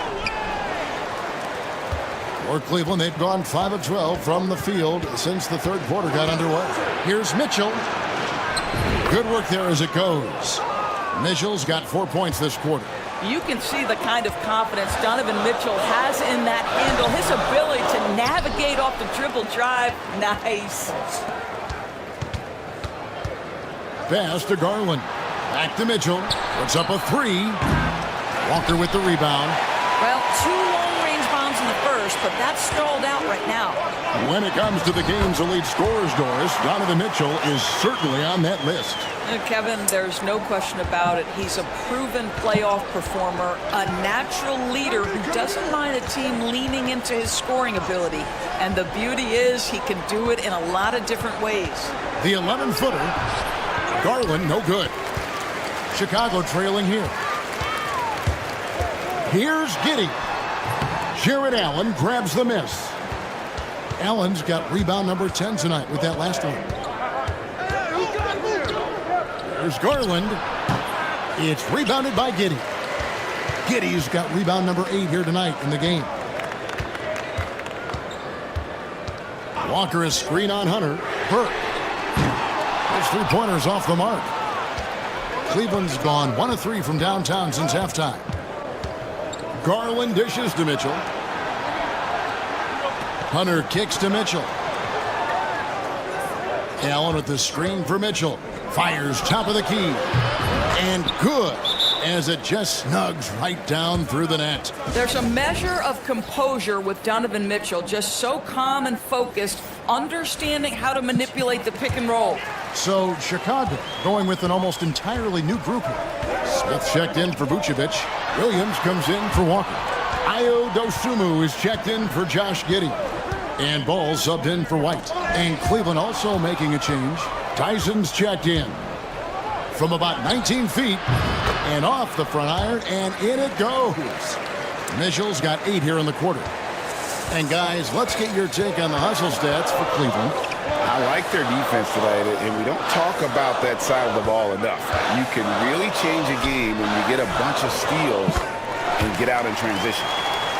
For Cleveland, they've gone 5 of 12 from the field since the third quarter got underway. Here's Mitchell. Good work there as it goes. Mitchell's got 4 points this quarter. You can see the kind of confidence Donovan Mitchell has in that handle. His ability to navigate off the dribble drive. Nice. Pass to Garland. Back to Mitchell. Puts up a 3. Walker with the rebound. Well, 2 long-range bombs in the first, but that's stalled out right now. When it comes to the game's elite scorers, Doris, Donovan Mitchell is certainly on that list. Kevin, there's no question about it. He's a proven playoff performer, a natural leader who doesn't mind a team leaning into his scoring ability. And the beauty is he can do it in a lot of different ways. The 11-footer. Garland, no good. Chicago trailing here. Here's Giddey. Jared Allen grabs the miss. Allen's got rebound number 10 tonight with that last one. There's Garland. It's rebounded by Giddey. Giddey's got rebound number 8 here tonight in the game. Walker is screen on Hunter. Burke. Those 3-pointers off the mark. Cleveland's gone 1 of 3 from downtown since halftime. Garland dishes to Mitchell. Hunter kicks to Mitchell. Allen with the screen for Mitchell. Fires top of the key. And good, as it just snugs right down through the net. There's a measure of composure with Donovan Mitchell, just so calm and focused, understanding how to manipulate the pick and roll. So Chicago going with an almost entirely new group here. Smith checked in for Vucevic. Williams comes in for Walker. Ayo Dosunmu is checked in for Josh Giddey. And Ball subbed in for White. And Cleveland also making a change. Tyson's checked in from about 19 feet and off the front iron, and in it goes. Mitchell's got 8 here in the quarter. And guys, let's get your take on the hustle stats for Cleveland. I like their defense tonight, and we don't talk about that side of the ball enough. You can really change a game when you get a bunch of steals and get out in transition.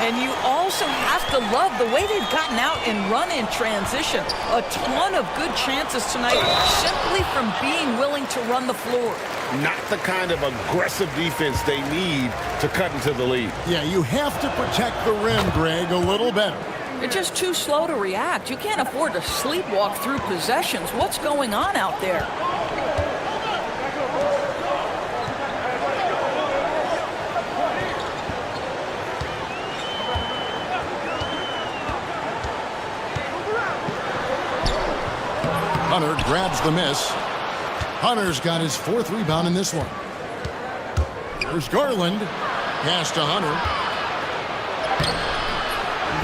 And you also have to love the way they've gotten out and run in transition. A ton of good chances tonight simply from being willing to run the floor. Not the kind of aggressive defense they need to cut into the lead. Yeah, you have to protect the rim, Greg, a little better. They're just too slow to react. You can't afford to sleepwalk through possessions. What's going on out there? Hunter grabs the miss. Hunter's got his 4th rebound in this one. There's Garland. Pass to Hunter.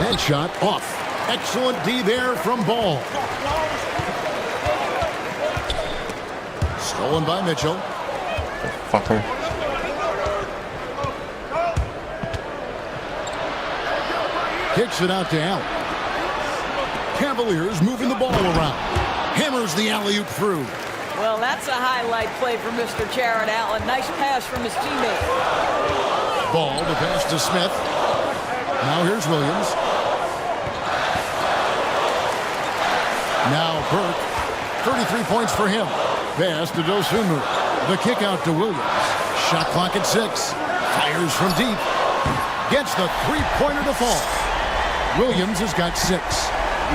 That shot off. Excellent D there from Ball. Stolen by Mitchell. Fucker. Kicks it out to Allen. Cavaliers moving the ball around. Hammers the alley-oop through. Well, that's a highlight play for Mr. Jared Allen. Nice pass from his teammate. Ball to pass to Smith. Now here's Williams. Now Burke. 33 points for him. Pass to Dosunmu. The kick out to Williams. Shot clock at 6. Fires from deep. Gets the three-pointer to fall. Williams has got 6.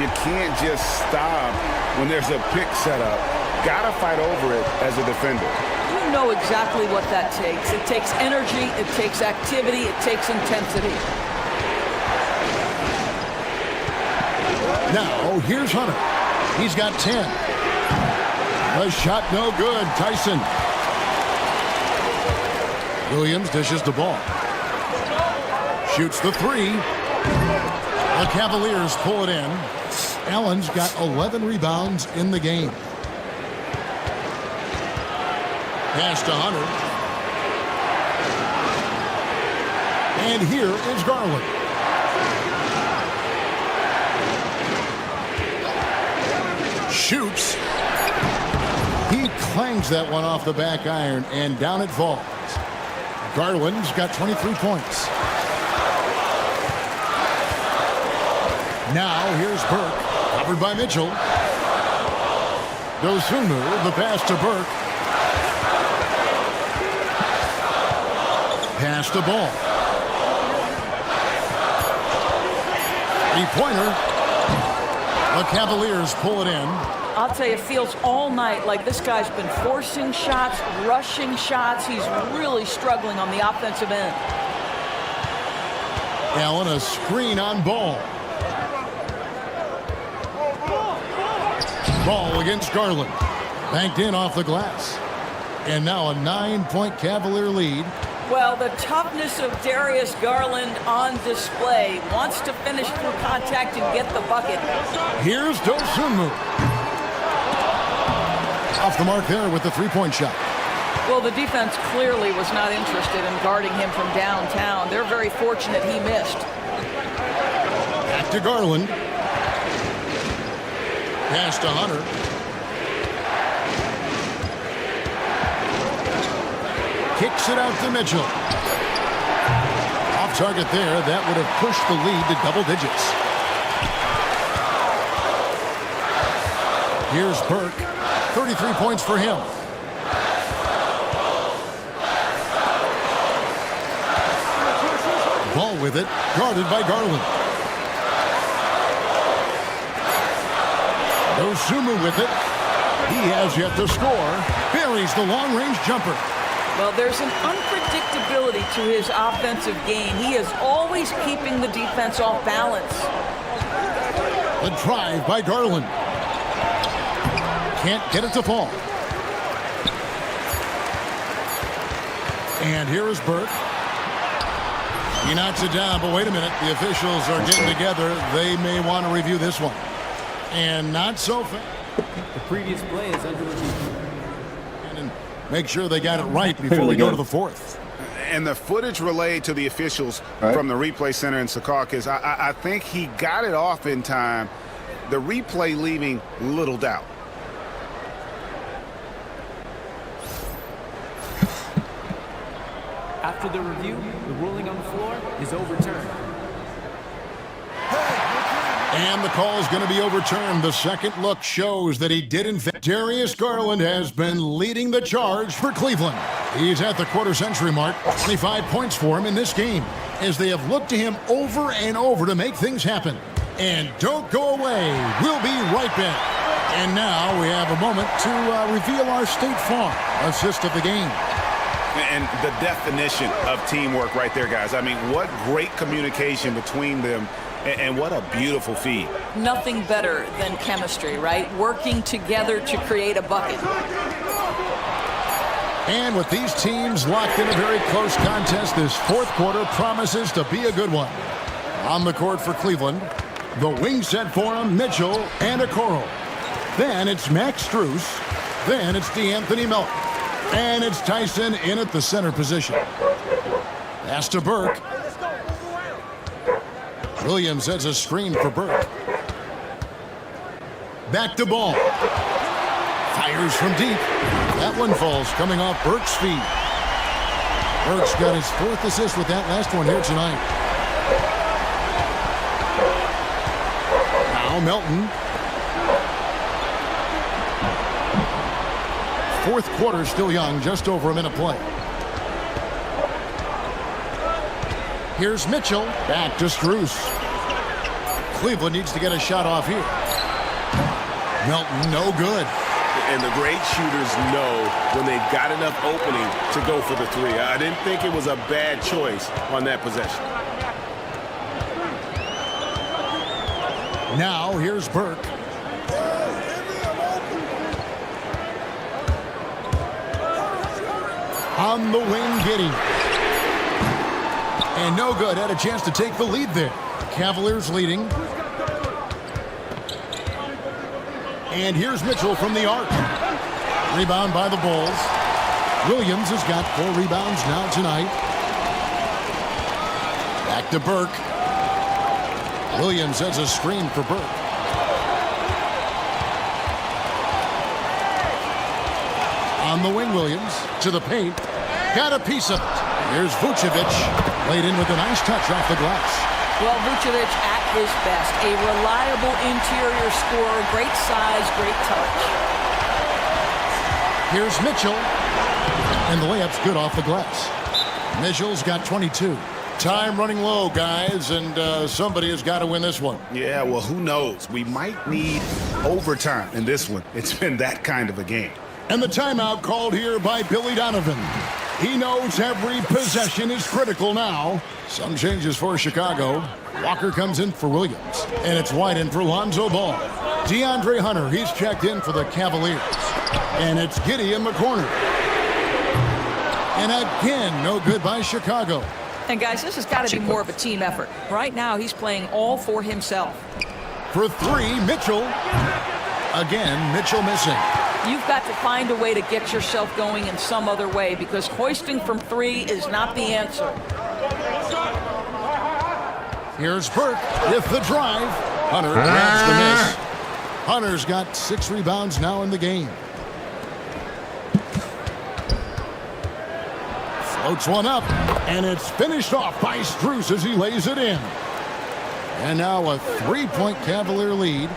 You can't just stop when there's a pick set up. Gotta fight over it as a defender. You know exactly what that takes. It takes energy, it takes activity, it takes intensity. Now, here's Hunter. He's got 10. The shot no good. Tyson. Williams dishes the ball. Shoots the 3. The Cavaliers pull it in. Allen's got 11 rebounds in the game. Pass to Hunter. And here is Garland. Shoots. He clangs that one off the back iron, and down it falls. Garland's got 23 points. Now here's Burke, covered by Mitchell. Dosunmu, the pass to Burke. Pass to Ball. Three-pointer. The Cavaliers pull it in. I'll tell you, it feels all night like this guy's been forcing shots, rushing shots. He's really struggling on the offensive end. Allen, a screen on Ball. Ball against Garland. Banked in off the glass. And now a 9-point Cavalier lead. Well, the toughness of Darius Garland on display. Wants to finish through contact and get the bucket. Here's Dosunmu. Off the mark there with the three-point shot. Well, the defense clearly was not interested in guarding him from downtown. They're very fortunate he missed. Back to Garland. Pass to Hunter. Kicks it out to Mitchell. Off target there. That would have pushed the lead to double digits. Here's Burke. 33 points for him. Ball with it. Guarded by Garland. Dosunmu with it. He has yet to score. Buries the long-range jumper. Well, there's an unpredictability to his offensive game. He is always keeping the defense off balance. The drive by Garland. Can't get it to fall. And here is Burke. He knocks it down, but wait a minute. The officials are getting together. They may want to review this one. And not so fast. The previous play is under review. And make sure they got it right before we go to the fourth. And the footage relayed to the officials from the replay center in Secaucus, I think he got it off in time. The replay leaving little doubt. After the review, the ruling on the floor is overturned. And the call is going to be overturned. The second look shows that he did in fact. Darius Garland has been leading the charge for Cleveland. He's at the quarter-century mark. 25 points for him in this game as they have looked to him over and over to make things happen. And don't go away. We'll be right back. And now we have a moment to reveal our State Farm assist of the game. And the definition of teamwork right there, guys. I mean, what great communication between them, and what a beautiful feed. Nothing better than chemistry, right? Working together to create a bucket. And with these teams locked in a very close contest, this fourth quarter promises to be a good one. On the court for Cleveland, The wing set for him, Mitchell and Okoro. Then it's Max Strus. Then it's DeAnthony Melton. And it's Tyson in at the center position. Pass to Burke. Williams has a screen for Burke. Back to Ball. Fires from deep. That one falls coming off Burke's feet. Burke's got his 4th assist with that last one here tonight. Now Melton. 4th quarter still young, just over a minute play. Here's Mitchell. Back to Strus. Cleveland needs to get a shot off here. Melton, no good. And the great shooters know when they've got enough opening to go for the 3. I didn't think it was a bad choice on that possession. Now here's Burke. On the wing, Giddey. And no good. Had a chance to take the lead there. Cavaliers leading. And here's Mitchell from the arc. Rebound by the Bulls. Williams has got 4 rebounds now tonight. Back to Burke. Williams has a screen for Burke. On the wing, Williams to the paint. Got a piece of it. Here's Vucevic. Laid in with a nice touch off the glass. Well, Vucevic at his best. A reliable interior scorer. Great size, great touch. Here's Mitchell. And the layup's good off the glass. Mitchell's got 22. Time running low, guys, and somebody has got to win this one. Yeah, well, who knows? We might need overtime in this one. It's been that kind of a game. And the timeout called here by Billy Donovan. He knows every possession is critical now. Some changes for Chicago. Walker comes in for Williams. And it's White in for Lonzo Ball. DeAndre Hunter, he's checked in for the Cavaliers. And it's Giddey in the corner. And again, no good by Chicago. And guys, this has got to be more of a team effort. Right now, he's playing all for himself. For 3, Mitchell. Again, Mitchell missing. You've got to find a way to get yourself going in some other way because hoisting from 3 is not the answer. Here's Burke with the drive. Hunter grabs the miss. Hunter's got 6 rebounds now in the game. Floats one up, and it's finished off by Strus as he lays it in. And now a 3-point Cavalier lead.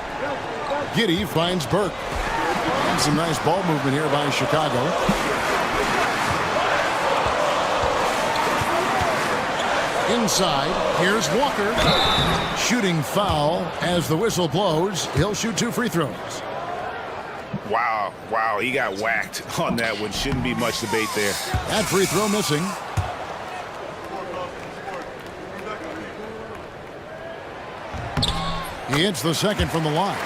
Giddey finds Burke. And some nice ball movement here by Chicago. Inside, here's Walker. Shooting foul as the whistle blows. He'll shoot 2 free throws. Wow, he got whacked on that one. Shouldn't be much debate there. That free throw missing. He hits the second from the line.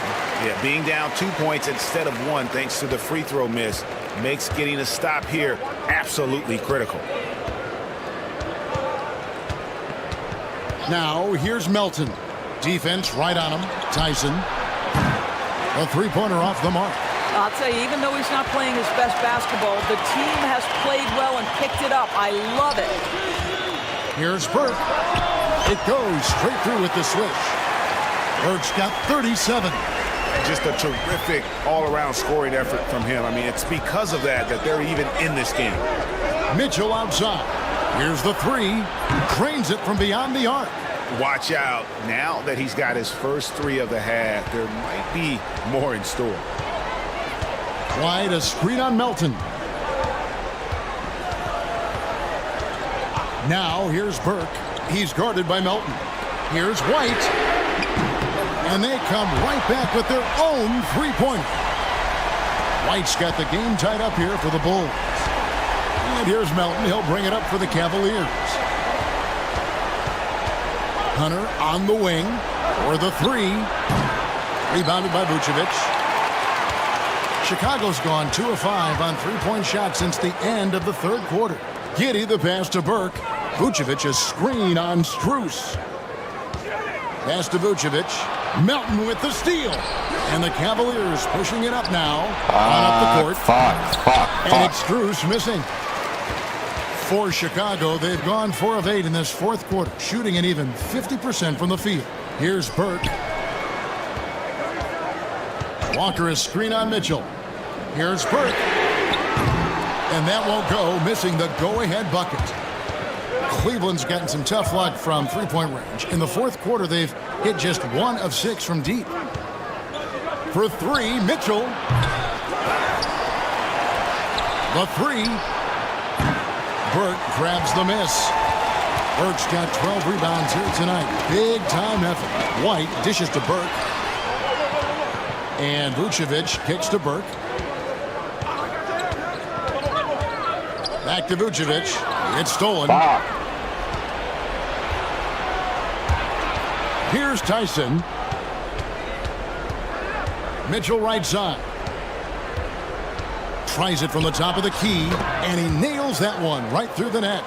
Yeah, being down 2 points instead of 1 thanks to the free throw miss makes getting a stop here absolutely critical. Now, here's Melton. Defense right on him. Tyson. A 3-pointer off the mark. I'll tell you, even though he's not playing his best basketball, the team has played well and picked it up. I love it. Here's Burke. It goes straight through with the switch. Burke's got 37. Just a terrific all-around scoring effort from him. I mean, it's because of that they're even in this game. Mitchell outside. Here's the 3. Trains it from beyond the arc. Watch out. Now that he's got his first 3 of the half, there might be more in store. White, a screen on Melton. Now here's Burke. He's guarded by Melton. Here's White. And they come right back with their own 3-pointer. White's got the game tied up here for the Bulls. And here's Melton. He'll bring it up for the Cavaliers. Hunter on the wing for the 3. Rebounded by Vucevic. Chicago's gone 2 of 5 on 3-point shots since the end of the 3rd quarter. Giddey the pass to Burke. Vucevic a screen on Strus. Pass to Vucevic. Melton with the steal. And the Cavaliers pushing it up now. On up the court. And it's Strus missing. For Chicago, they've gone 4 of 8 in this fourth quarter, shooting an even 50% from the field. Here's Burke. Walker is screen on Mitchell. Here's Burke. And that won't go, missing the go-ahead bucket. Cleveland's gotten some tough luck from three-point range. In the fourth quarter, they've hit just 1 of 6 from deep. For 3, Mitchell. The 3. Burke grabs the miss. Burke's got 12 rebounds here tonight. Big time effort. White dishes to Burke. And Vucevic kicks to Burke. Back to Vucevic. It's stolen. Here's Tyson. Mitchell right side. Tries it from the top of the key, and he nails that one right through the net.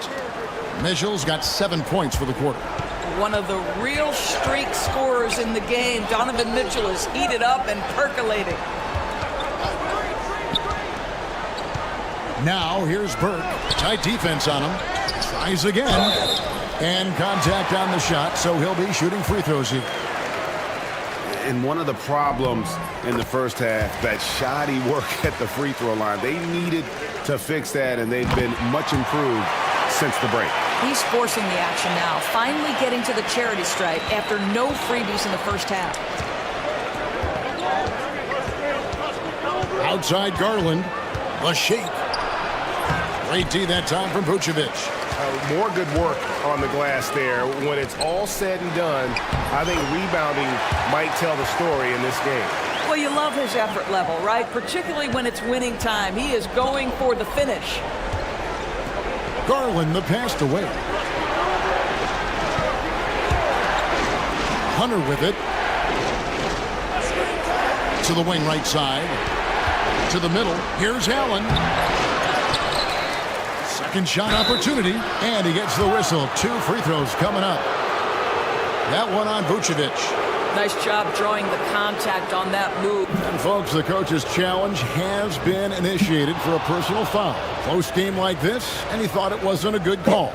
Mitchell's got 7 points for the quarter. One of the real streak scorers in the game. Donovan Mitchell is heated up and percolating. Now here's Burke. Tight defense on him. Tries again. And contact on the shot, so he'll be shooting free throws here. And one of the problems in the first half, that shoddy work at the free throw line. They needed to fix that, and they've been much improved since the break. He's forcing the action now, finally getting to the charity stripe after no freebies in the first half. Outside Garland. The shake. Great D that time from Vucevic. More good work on the glass there. When it's all said and done, I think rebounding might tell the story in this game. Well, you love his effort level, right? Particularly when it's winning time. He is going for the finish. Garland the pass away. Hunter with it. To the wing right side. To the middle. Here's Allen. Second shot opportunity, and he gets the whistle. 2 free throws coming up. That one on Vucevic. Nice job drawing the contact on that move. And folks, the coach's challenge has been initiated for a personal foul. Close game like this, and he thought it wasn't a good call.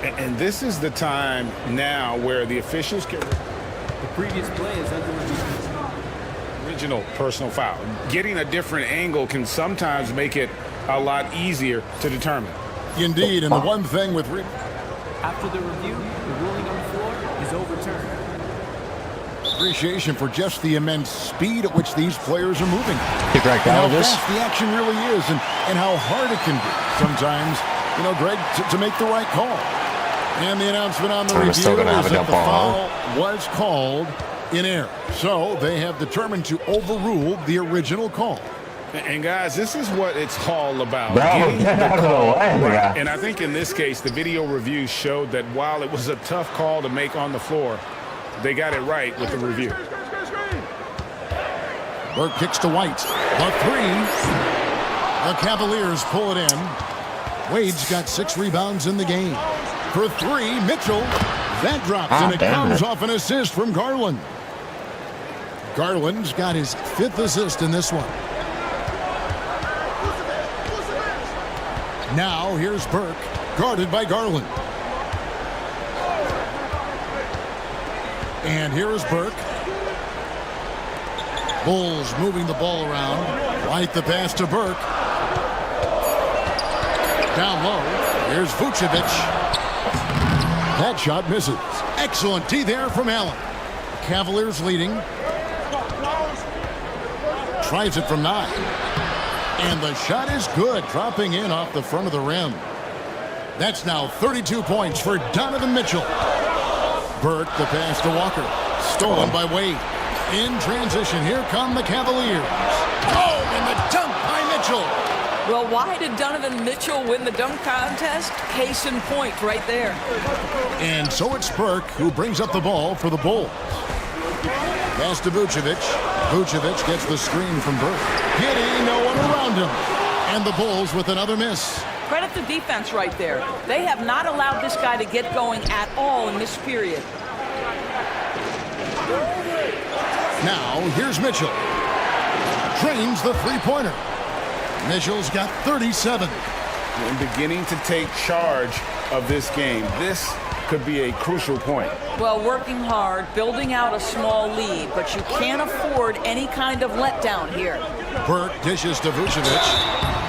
And this is the time now where the officials can... The previous play is under original personal foul. Getting a different angle can sometimes make it a lot easier to determine. Indeed, and the one thing with... After the review, the ruling on the floor is overturned. Appreciation for just the immense speed at which these players are moving. Keep right and how down, fast the action really is, and how hard it can be sometimes, you know, Greg, to make the right call. And the announcement on the review is that the foul was called in error. So they have determined to overrule the original call. And guys, this is what it's all about. Right. And I think in this case, the video review showed that while it was a tough call to make on the floor, they got it right with the review. Burke kicks to White. The 3. The Cavaliers pull it in. Wade's got 6 rebounds in the game. For 3, Mitchell. That drops, and it comes off an assist from Garland. Garland's got his 5th assist in this one. Now here's Burke, guarded by Garland. And here is Burke. Bulls moving the ball around. White the pass to Burke. Down low. Here's Vucevic. That shot misses. Excellent D there from Allen. Cavaliers leading. Tries it from 9. And the shot is good, dropping in off the front of the rim. That's now 32 points for Donovan Mitchell. Burke, the pass to Walker. Stolen by Wade. In transition, here come the Cavaliers. Oh, and the dunk by Mitchell. Well, why did Donovan Mitchell win the dunk contest? Case in point right there. And so it's Burke who brings up the ball for the Bulls. Pass to Vucevic. Vucevic gets the screen from Burke. Hitting, no one around him. And the Bulls with another miss. Credit the defense right there. They have not allowed this guy to get going at all in this period. Now, here's Mitchell. Drains the three-pointer. Mitchell's got 37. And beginning to take charge of this game. This could be a crucial point. Well, working hard, building out a small lead, but you can't afford any kind of letdown here. Burke dishes to Vucevic,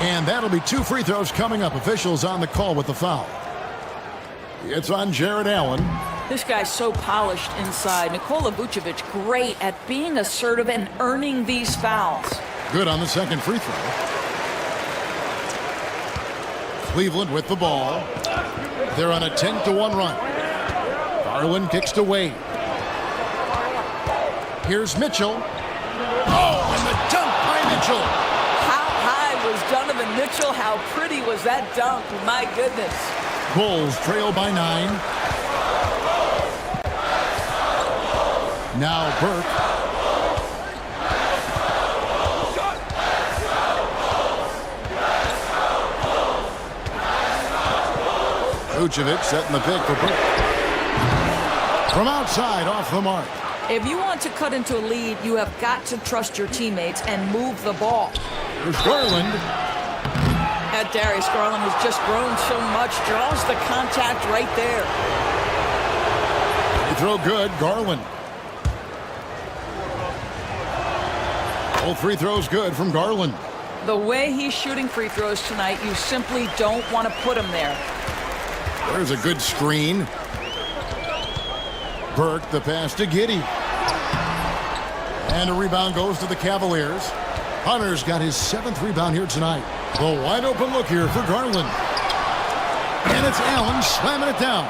and that'll be 2 free throws coming up. Officials on the call with the foul. It's on Jared Allen. This guy's so polished inside. Nikola Vucevic, great at being assertive and earning these fouls. Good on the second free throw. Cleveland with the ball. They're on a 10-1 run. Garland kicks to Wade. Here's Mitchell. Oh, and the dunk by Mitchell. How high was Donovan Mitchell? How pretty was that dunk? My goodness. Bulls trail by 9. Now Burke. Vucevic setting the pick for Burke. From outside, off the mark. If you want to cut into a lead, you have got to trust your teammates and move the ball. There's Garland. That Darius Garland has just grown so much, draws the contact right there. Free throw good, Garland. All free throws good from Garland. The way he's shooting free throws tonight, you simply don't want to put him there. There's a good screen. Burke, the pass to Giddey. And a rebound goes to the Cavaliers. Hunter's got his 7th rebound here tonight. The wide open look here for Garland. And it's Allen slamming it down.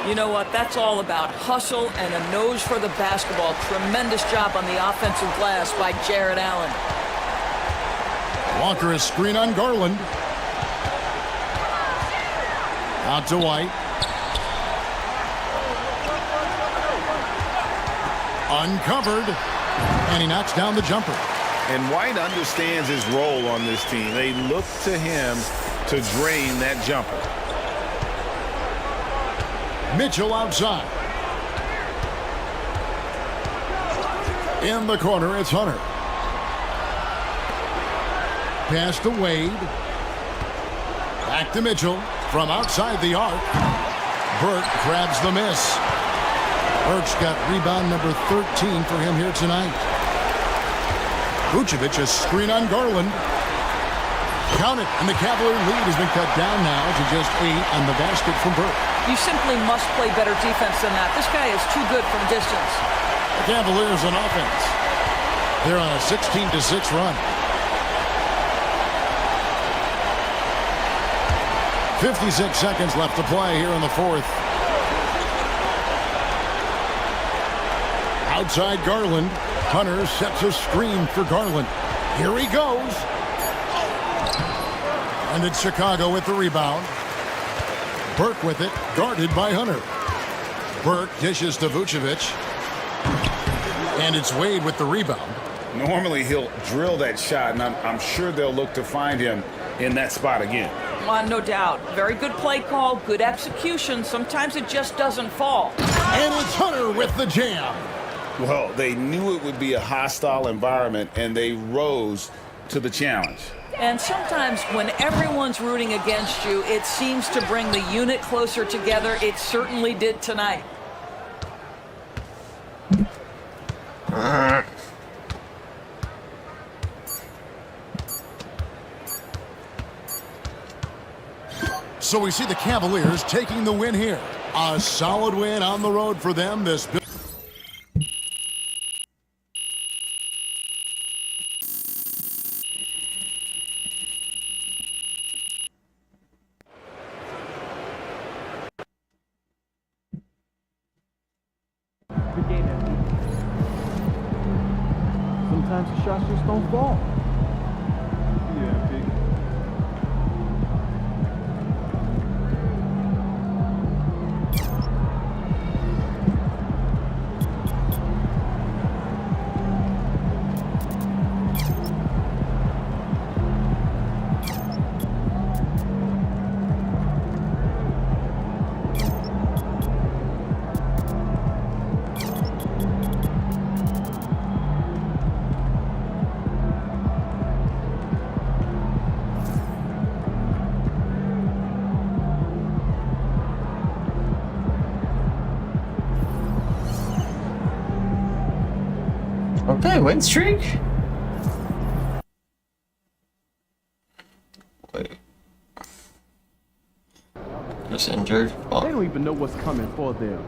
You know what? That's all about hustle and a nose for the basketball. Tremendous job on the offensive glass by Jared Allen. Walker a screen on Garland. Out to White. Uncovered. And he knocks down the jumper. And White understands his role on this team. They look to him to drain that jumper. Mitchell outside. In the corner, it's Hunter. Pass to Wade. Back to Mitchell from outside the arc. Burke grabs the miss. Burke's got rebound number 13 for him here tonight. Vucevic a screen on Garland. Count it, and the Cavalier lead has been cut down now to just 8 on the basket from Burke. You simply must play better defense than that. This guy is too good from distance. The Cavaliers on offense. They're on a 16-6 run. 56 seconds left to play here in the 4th. Outside Garland. Hunter sets a screen for Garland. Here he goes. And it's Chicago with the rebound. Burke with it, guarded by Hunter. Burke dishes to Vucevic. And it's Wade with the rebound. Normally he'll drill that shot, and I'm sure they'll look to find him in that spot again. No doubt. Very good play call, good execution. Sometimes it just doesn't fall. And it's Hunter with the jam. Well, they knew it would be a hostile environment, and they rose to the challenge. And sometimes when everyone's rooting against you, it seems to bring the unit closer together. It certainly did tonight. So we see the Cavaliers taking the win here. A solid win on the road for them this Sometimes the shots just don't fall. Yeah, big. Okay, win streak? Wait. Just injured? Oh. They don't even know what's coming for them.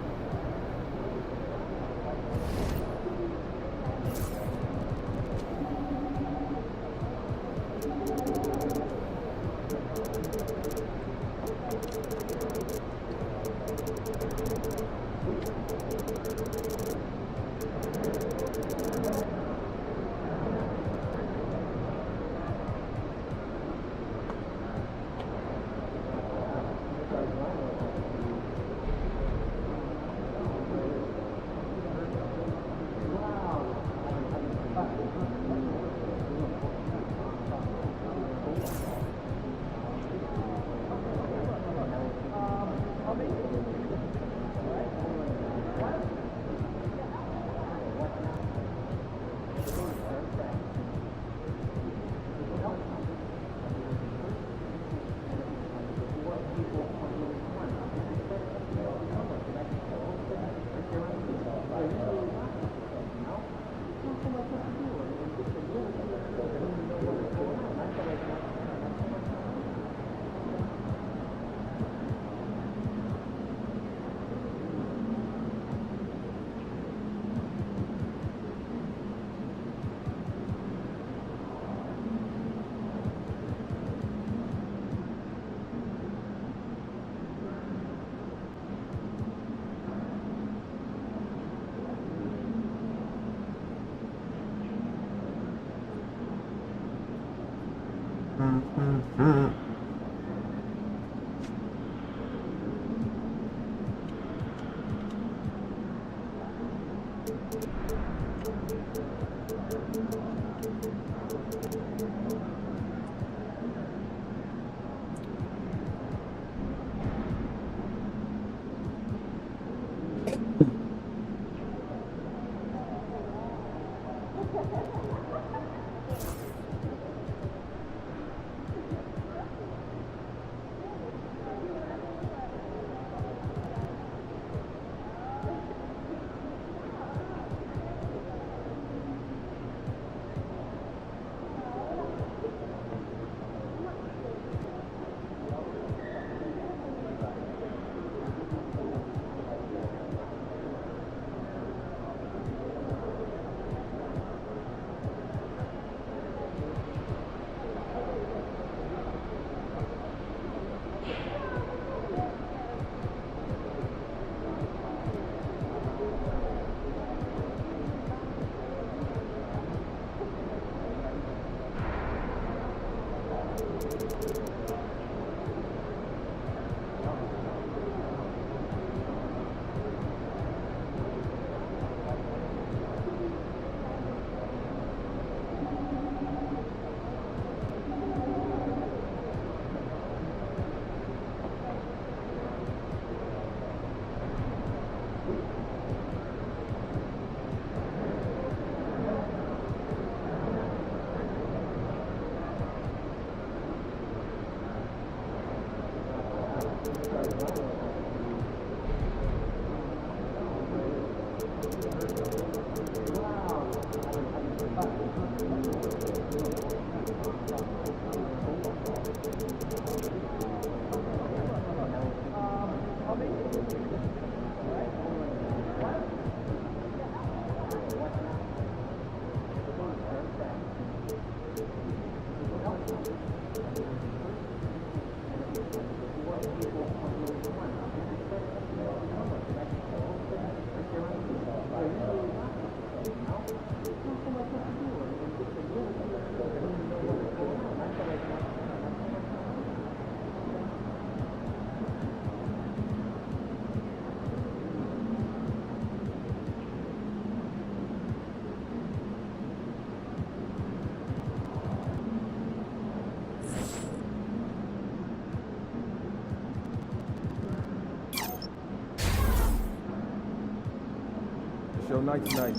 Show night tonight.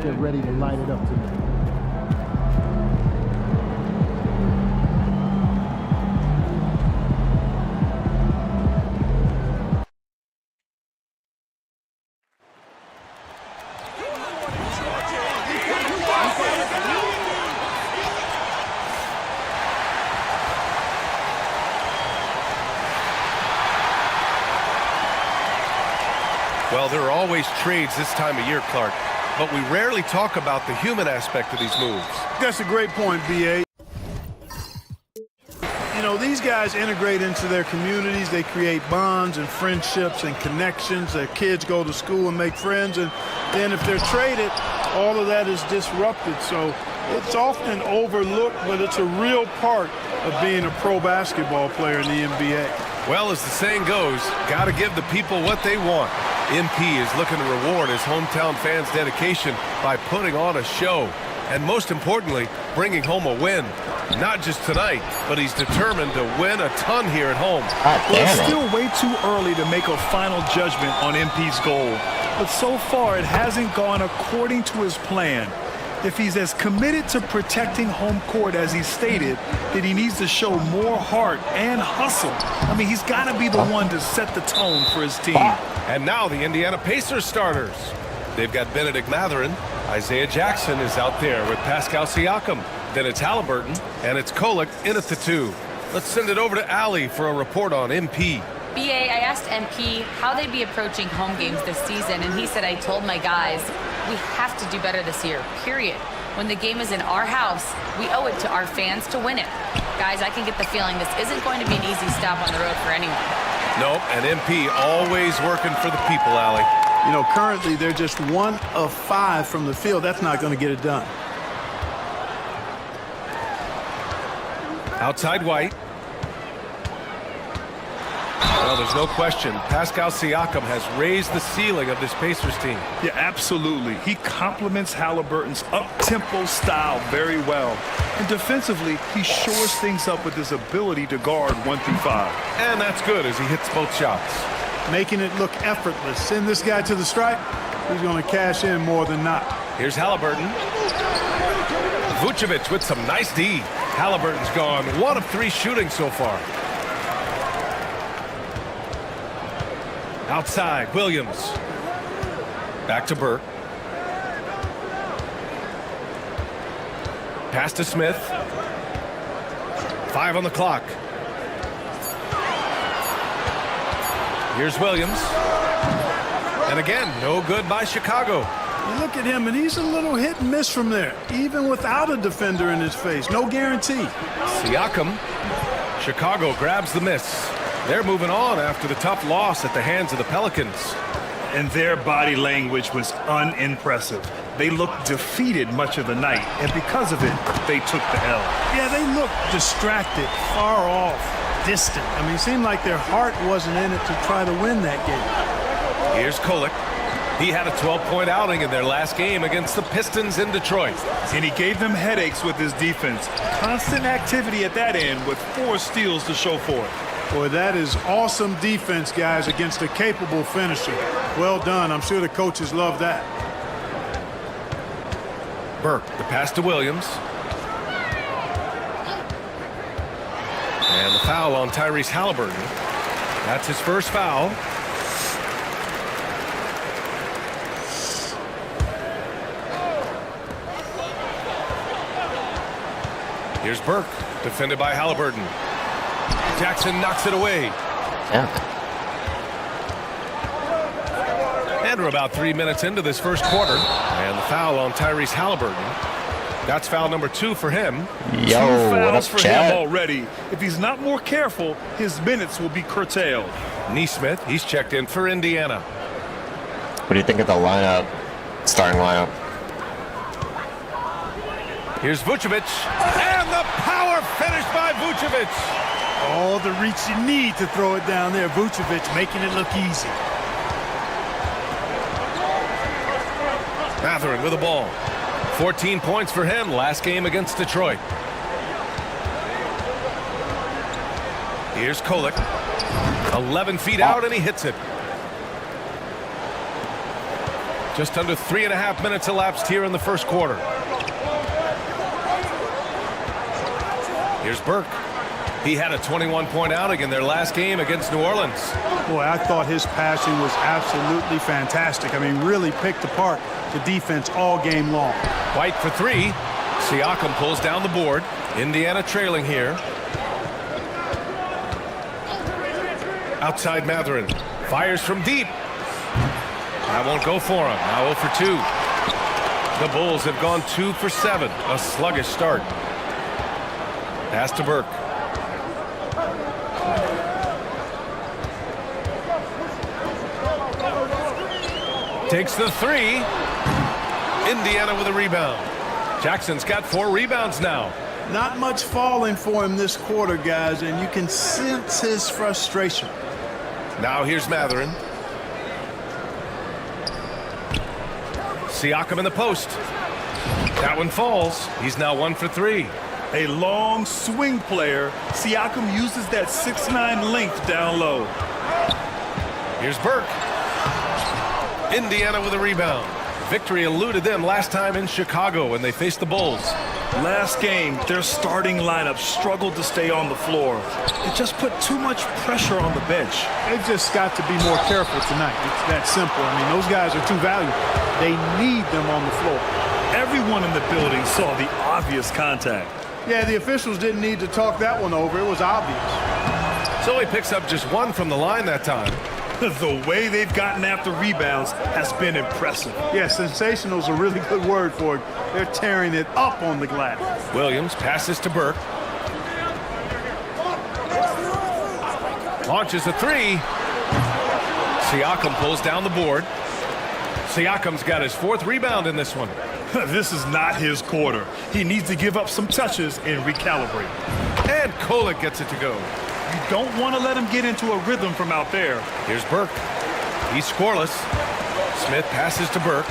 Get ready to light it up tonight. Well, there are always trades this time of year, Clark, but we rarely talk about the human aspect of these moves. That's a great point, B.A. You know, these guys integrate into their communities. They create bonds and friendships and connections. Their kids go to school and make friends. And then if they're traded, all of that is disrupted. So it's often overlooked, but it's a real part of being a pro basketball player in the NBA. Well, as the saying goes, got to give the people what they want. MP is looking to reward his hometown fans' dedication by putting on a show. And most importantly, bringing home a win. Not just tonight, but he's determined to win a ton here at home. Well, it's still way too early to make a final judgment on MP's goal. But so far, it hasn't gone according to his plan. If he's as committed to protecting home court as he stated, then he needs to show more heart and hustle. I mean, he's got to be the one to set the tone for his team. And now the Indiana Pacers starters. They've got Benedict Mathurin. Isaiah Jackson is out there with Pascal Siakam. Then it's Halliburton, and it's Kolek in at the 2. Let's send it over to Allie for a report on MP. BA, I asked MP how they'd be approaching home games this season, and he said, I told my guys, we have to do better this year, period. When the game is in our house, we owe it to our fans to win it. Guys, I can get the feeling this isn't going to be an easy stop on the road for anyone. Nope, and MP always working for the people, Allie. You know, currently they're just 1 of 5 from the field. That's not going to get it done. Outside White. Well, there's no question. Pascal Siakam has raised the ceiling of this Pacers team. Yeah, absolutely. He complements Halliburton's up-tempo style very well. And defensively, he shores things up with his ability to guard 1 through 5. And that's good as he hits both shots. Making it look effortless. Send this guy to the stripe. He's going to cash in more than not. Here's Halliburton. Vucevic with some nice D. Halliburton's gone 1 of 3 shooting so far. Outside, Williams. Back to Burke. Pass to Smith. 5 on the clock. Here's Williams. And again, no good by Chicago. You look at him, and he's a little hit and miss from there, even without a defender in his face. No guarantee. Siakam. Chicago grabs the miss. They're moving on after the tough loss at the hands of the Pelicans. And their body language was unimpressive. They looked defeated much of the night, and because of it, they took the L. Yeah, they looked distracted, far off, distant. I mean, it seemed like their heart wasn't in it to try to win that game. Here's Kolek. He had a 12-point outing in their last game against the Pistons in Detroit. And he gave them headaches with his defense. Constant activity at that end with 4 steals to show for it. Boy, that is awesome defense, guys, against a capable finisher. Well done. I'm sure the coaches love that. Burke, the pass to Williams. And the foul on Tyrese Halliburton. That's his first foul. Here's Burke, defended by Halliburton. Jackson knocks it away. Yeah. And we're about 3 minutes into this first quarter. And the foul on Tyrese Halliburton. That's foul number 2 for him. Yo, 2 what fouls up, for Chad? him already. If he's not more careful, his minutes will be curtailed. Neesmith, he's checked in for Indiana. What do you think of the lineup, starting lineup? Here's Vucevic. And the power finish by Vucevic. All the reach you need to throw it down there. Vucevic making it look easy. Mathurin with the ball. 14 points for him last game against Detroit. Here's Kolek. 11 feet out, and he hits it. Just under 3.5 minutes elapsed here in the first quarter. Here's Burke. He had a 21-point outing in their last game against New Orleans. Boy, I thought his passing was absolutely fantastic. I mean, really picked apart the defense all game long. White for 3. Siakam pulls down the board. Indiana trailing here. Outside Mathurin. Fires from deep. That won't go for him. Now 0 for 2. The Bulls have gone 2 for 7. A sluggish start. Pass to Burke. Takes the 3. Indiana with a rebound. Jackson's got 4 rebounds now. Not much falling for him this quarter, guys, and you can sense his frustration. Now here's Matherin. Siakam in the post. That one falls. He's now 1 for 3. A long swing player. Siakam uses that 6'9" length down low. Here's Burke. Indiana with a rebound. Victory eluded them last time in Chicago when they faced the Bulls. Last game, their starting lineup struggled to stay on the floor. It just put too much pressure on the bench. They've just got to be more careful tonight. It's that simple. I mean, those guys are too valuable. They need them on the floor. Everyone in the building saw the obvious contact. Yeah, the officials didn't need to talk that one over. It was obvious. So he picks up just 1 from the line that time. The way they've gotten after rebounds has been impressive. Yeah, sensational is a really good word for it. They're tearing it up on the glass. Williams passes to Burke. Launches a 3. Siakam pulls down the board. Siakam's got his 4th rebound in this one. This is not his quarter. He needs to give up some touches and recalibrate. And Kolek gets it to go. You don't want to let him get into a rhythm from out there. Here's Burke. He's scoreless. Smith passes to Burke.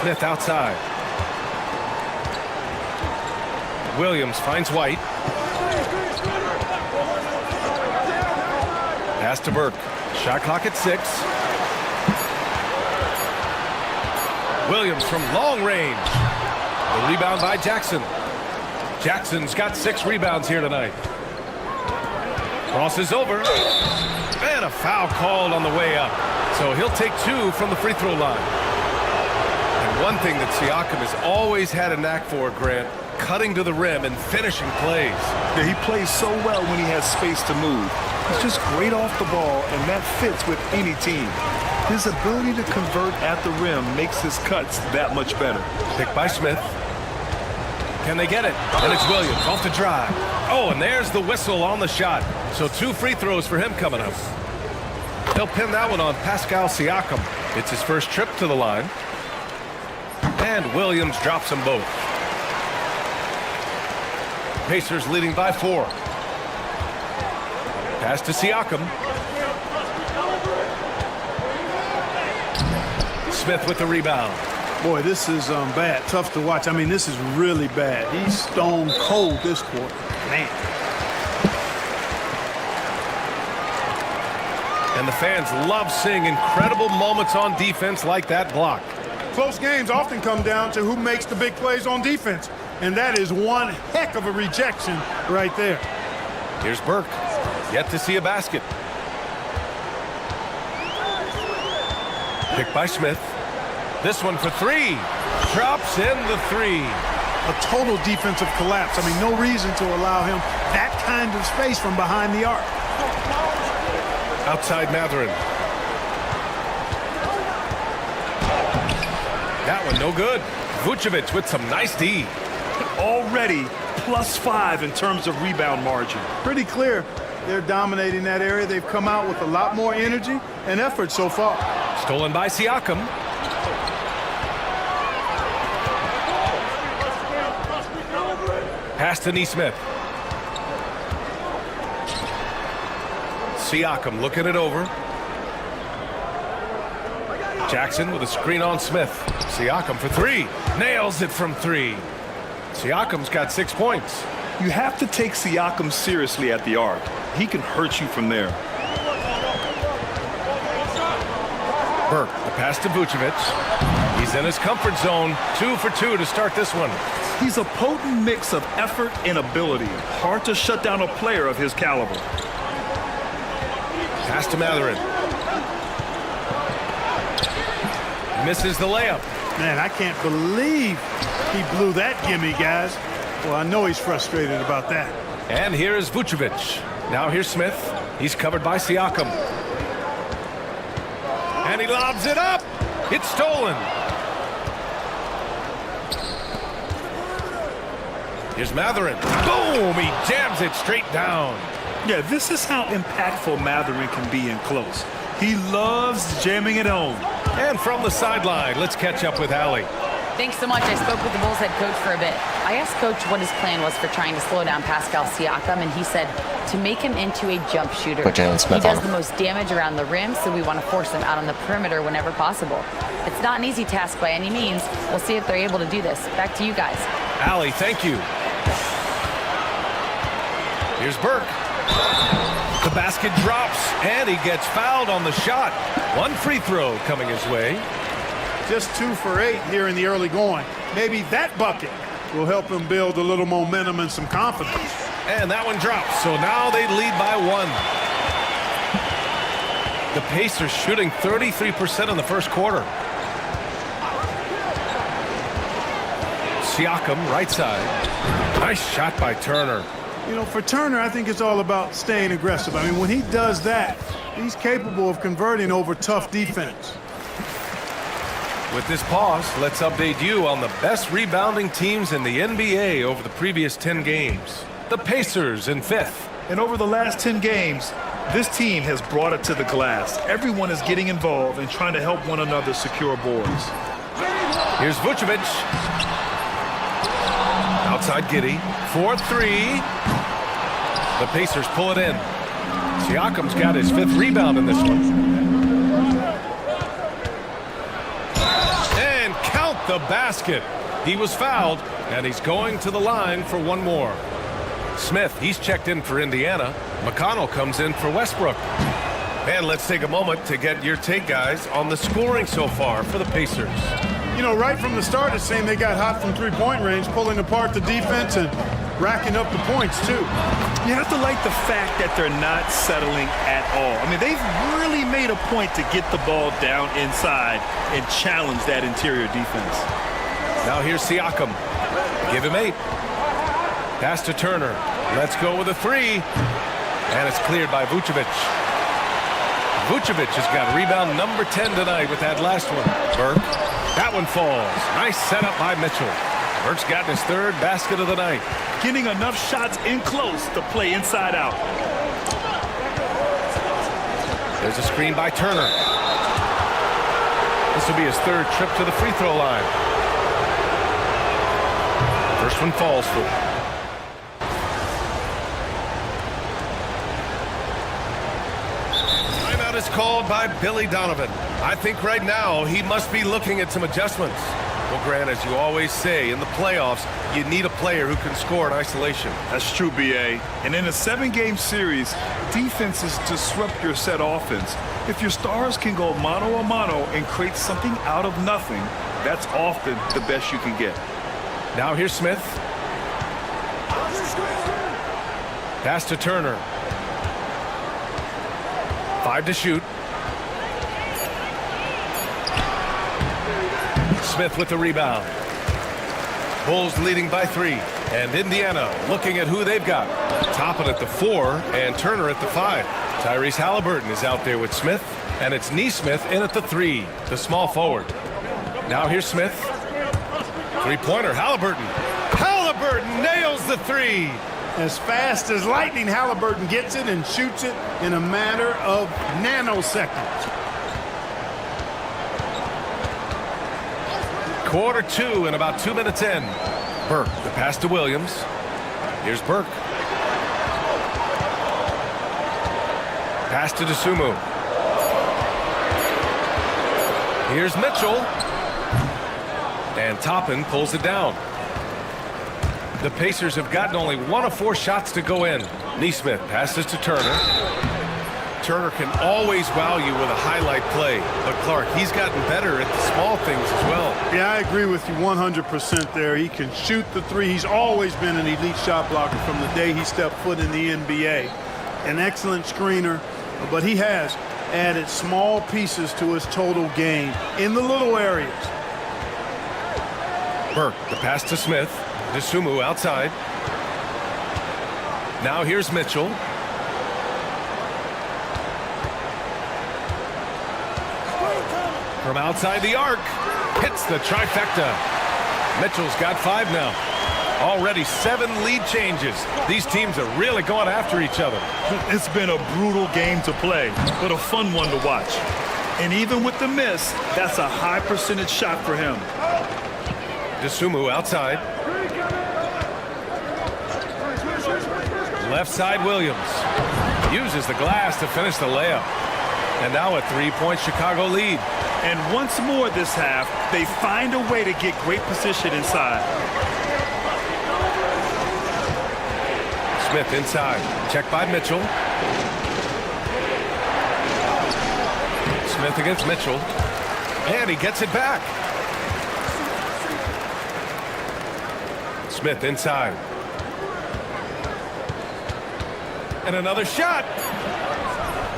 Smith outside. Williams finds White. Pass to Burke. Shot clock at 6. Williams from long range. The rebound by Jackson. Jackson's got 6 rebounds here tonight. Crosses over. And a foul called on the way up. So he'll take 2 from the free throw line. And one thing that Siakam has always had a knack for, Grant, cutting to the rim and finishing plays. Yeah, he plays so well when he has space to move. He's just great off the ball, and that fits with any team. His ability to convert at the rim makes his cuts that much better. Picked by Smith. Can they get it? And it's Williams off the drive. Oh, and there's the whistle on the shot. So 2 free throws for him coming up. They'll pin that one on Pascal Siakam. It's his first trip to the line. And Williams drops them both. Pacers leading by 4. Pass to Siakam. Smith with the rebound. Boy, this is bad. Tough to watch. I mean, this is really bad. He's stone cold this quarter. Man. And the fans love seeing incredible moments on defense like that block. Close games often come down to who makes the big plays on defense. And that is one heck of a rejection right there. Here's Burke. Yet to see a basket. Picked by Smith. This one for 3. Drops in the 3. A total defensive collapse. I mean, no reason to allow him that kind of space from behind the arc. Outside Matherin. That one no good. Vucevic with some nice D. Already +5 in terms of rebound margin. Pretty clear. They're dominating that area. They've come out with a lot more energy and effort so far. Stolen by Siakam. Pass to Nesmith. Siakam looking it over. Jackson with a screen on Smith. Siakam for 3. Nails it from 3. Siakam's got 6 points. You have to take Siakam seriously at the arc. He can hurt you from there. Burke, the pass to Vucevic. He's in his comfort zone. 2 for 2 to start this one. He's a potent mix of effort and ability. Hard to shut down a player of his caliber. Pass to Matherin. Misses the layup. Man, I can't believe he blew that gimme, guys. Well, I know he's frustrated about that. And here is Vucevic. Now here's Smith. He's covered by Siakam. lobs it up. It's stolen. Here's Matherin. Boom! He jams it straight down. Yeah, this is how impactful Matherin can be in close. He loves jamming it home. And from the sideline, let's catch up with Allie. Thanks so much. I spoke with the Bulls head coach for a bit. I asked Coach what his plan was for trying to slow down Pascal Siakam, and he said to make him into a jump shooter. Put Jalen Smith he does on the most damage around the rim, so we want to force him out on the perimeter whenever possible. It's not an easy task by any means. We'll see if they're able to do this. Back to you guys. Allie, thank you. Here's Burke. The basket drops, and he gets fouled on the shot. One free throw coming his way. Just 2 for 8 here in the early going. Maybe that bucket will help him build a little momentum and some confidence. And that one drops, so now they lead by 1. The Pacers shooting 33% in the first quarter. Siakam, right side. Nice shot by Turner. You know, for Turner, I think it's all about staying aggressive. I mean, when he does that, he's capable of converting over tough defense. With this pause, let's update you on the best rebounding teams in the NBA over the previous 10 games. The Pacers in 5th. And over the last 10 games, this team has brought it to the glass. Everyone is getting involved and trying to help one another secure boards. Here's Vucevic. Outside Giddey. 4-3. The Pacers pull it in. Siakam's got his 5th rebound in this one. And count the basket. He was fouled, and he's going to the line for one more. Smith, he's checked in for Indiana. McConnell comes in for Westbrook. And let's take a moment to get your take, guys, on the scoring so far for the Pacers. You know, right from the start, it seemed they got hot from three-point range, pulling apart the defense and racking up the points, too. You have to like the fact that they're not settling at all. I mean, they've really made a point to get the ball down inside and challenge that interior defense. Now here's Siakam. Give him 8. Pass to Turner. Let's go with a 3. And it's cleared by Vucevic. Vucevic has got rebound number 10 tonight with that last one. Burke. That one falls. Nice setup by Mitchell. Burke's gotten his 3rd basket of the night. Getting enough shots in close to play inside out. There's a screen by Turner. This will be his 3rd trip to the free throw line. First one falls for him. Timeout is called by Billy Donovan. I think right now he must be looking at some adjustments. Well, Grant, as you always say, in the playoffs, you need a player who can score in isolation. That's true, B.A. And in a 7-game series, defenses disrupt your set offense. If your stars can go mano-a-mano and create something out of nothing, that's often the best you can get. Now here's Smith. Pass to Turner. 5 to shoot. Smith with the rebound. Bulls leading by 3. And Indiana looking at who they've got. Toppin at the 4 and Turner at the 5. Tyrese Halliburton is out there with Smith. And it's Nesmith in at the 3, the small forward. Now here's Smith. 3-pointer, Halliburton. Halliburton nails the 3. As fast as lightning, Halliburton gets it and shoots it in a matter of nanoseconds. Quarter 2 and about 2 minutes in. Burke, the pass to Williams. Here's Burke. Pass to Dosunmu. Here's Mitchell. And Toppin pulls it down. The Pacers have gotten only 1 of 4 shots to go in. Nesmith passes to Turner. Turner can always wow you with a highlight play. But Clark, he's gotten better at the small things as well. Yeah, I agree with you 100% there. He can shoot the 3. He's always been an elite shot blocker from the day he stepped foot in the NBA. An excellent screener, but he has added small pieces to his total game in the little areas. Burke, the pass to Smith. Dosunmu outside. Now here's Mitchell. From outside the arc, hits the trifecta. Mitchell's got 5 now. Already 7 lead changes. These teams are really going after each other. It's been a brutal game to play, but a fun one to watch. And even with the miss, that's a high percentage shot for him. DeSumo outside. Left side Williams. Uses the glass to finish the layup. And now a 3-point Chicago lead. And once more this half, they find a way to get great position inside. Smith inside. Check by Mitchell. Smith against Mitchell. And he gets it back. Smith inside. And another shot.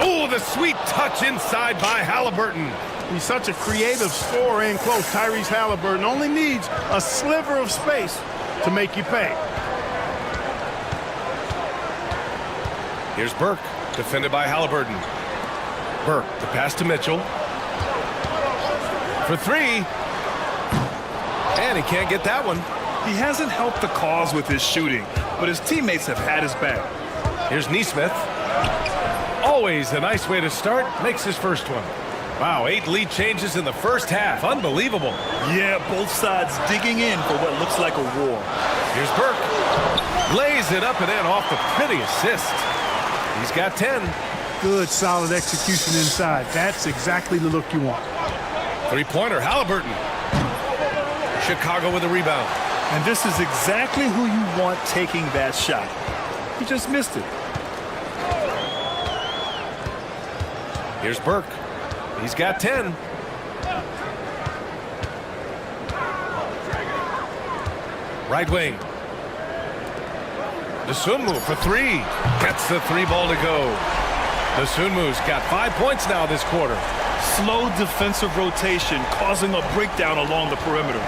Oh, the sweet touch inside by Halliburton. He's such a creative scorer in close. Tyrese Halliburton only needs a sliver of space to make you pay. Here's Burke, defended by Halliburton. Burke, the pass to Mitchell. For 3. And he can't get that one. He hasn't helped the cause with his shooting, but his teammates have had his back. Here's Nesmith. Always a nice way to start. Makes his first one. Wow, 8 lead changes in the first half. Unbelievable. Yeah, both sides digging in for what looks like a war. Here's Burke. Lays it up and in off the pretty assist. He's got 10. Good, solid execution inside. That's exactly the look you want. 3-pointer, Halliburton. Chicago with a rebound. And this is exactly who you want taking that shot. He just missed it. Here's Burke. He's got 10. Right wing. DeSumo for 3. Gets the 3 ball to go. DeSumu's got 5 points now this quarter. Slow defensive rotation causing a breakdown along the perimeter.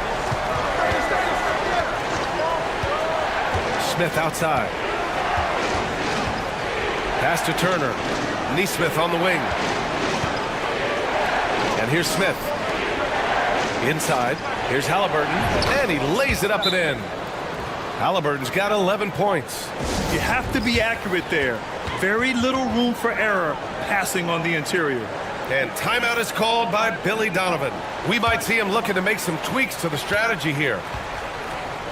Smith outside. Pass to Turner. Nesmith on the wing. And here's Smith. Inside. Here's Halliburton. And he lays it up and in. Halliburton's got 11 points. You have to be accurate there. Very little room for error passing on the interior. And timeout is called by Billy Donovan. We might see him looking to make some tweaks to the strategy here.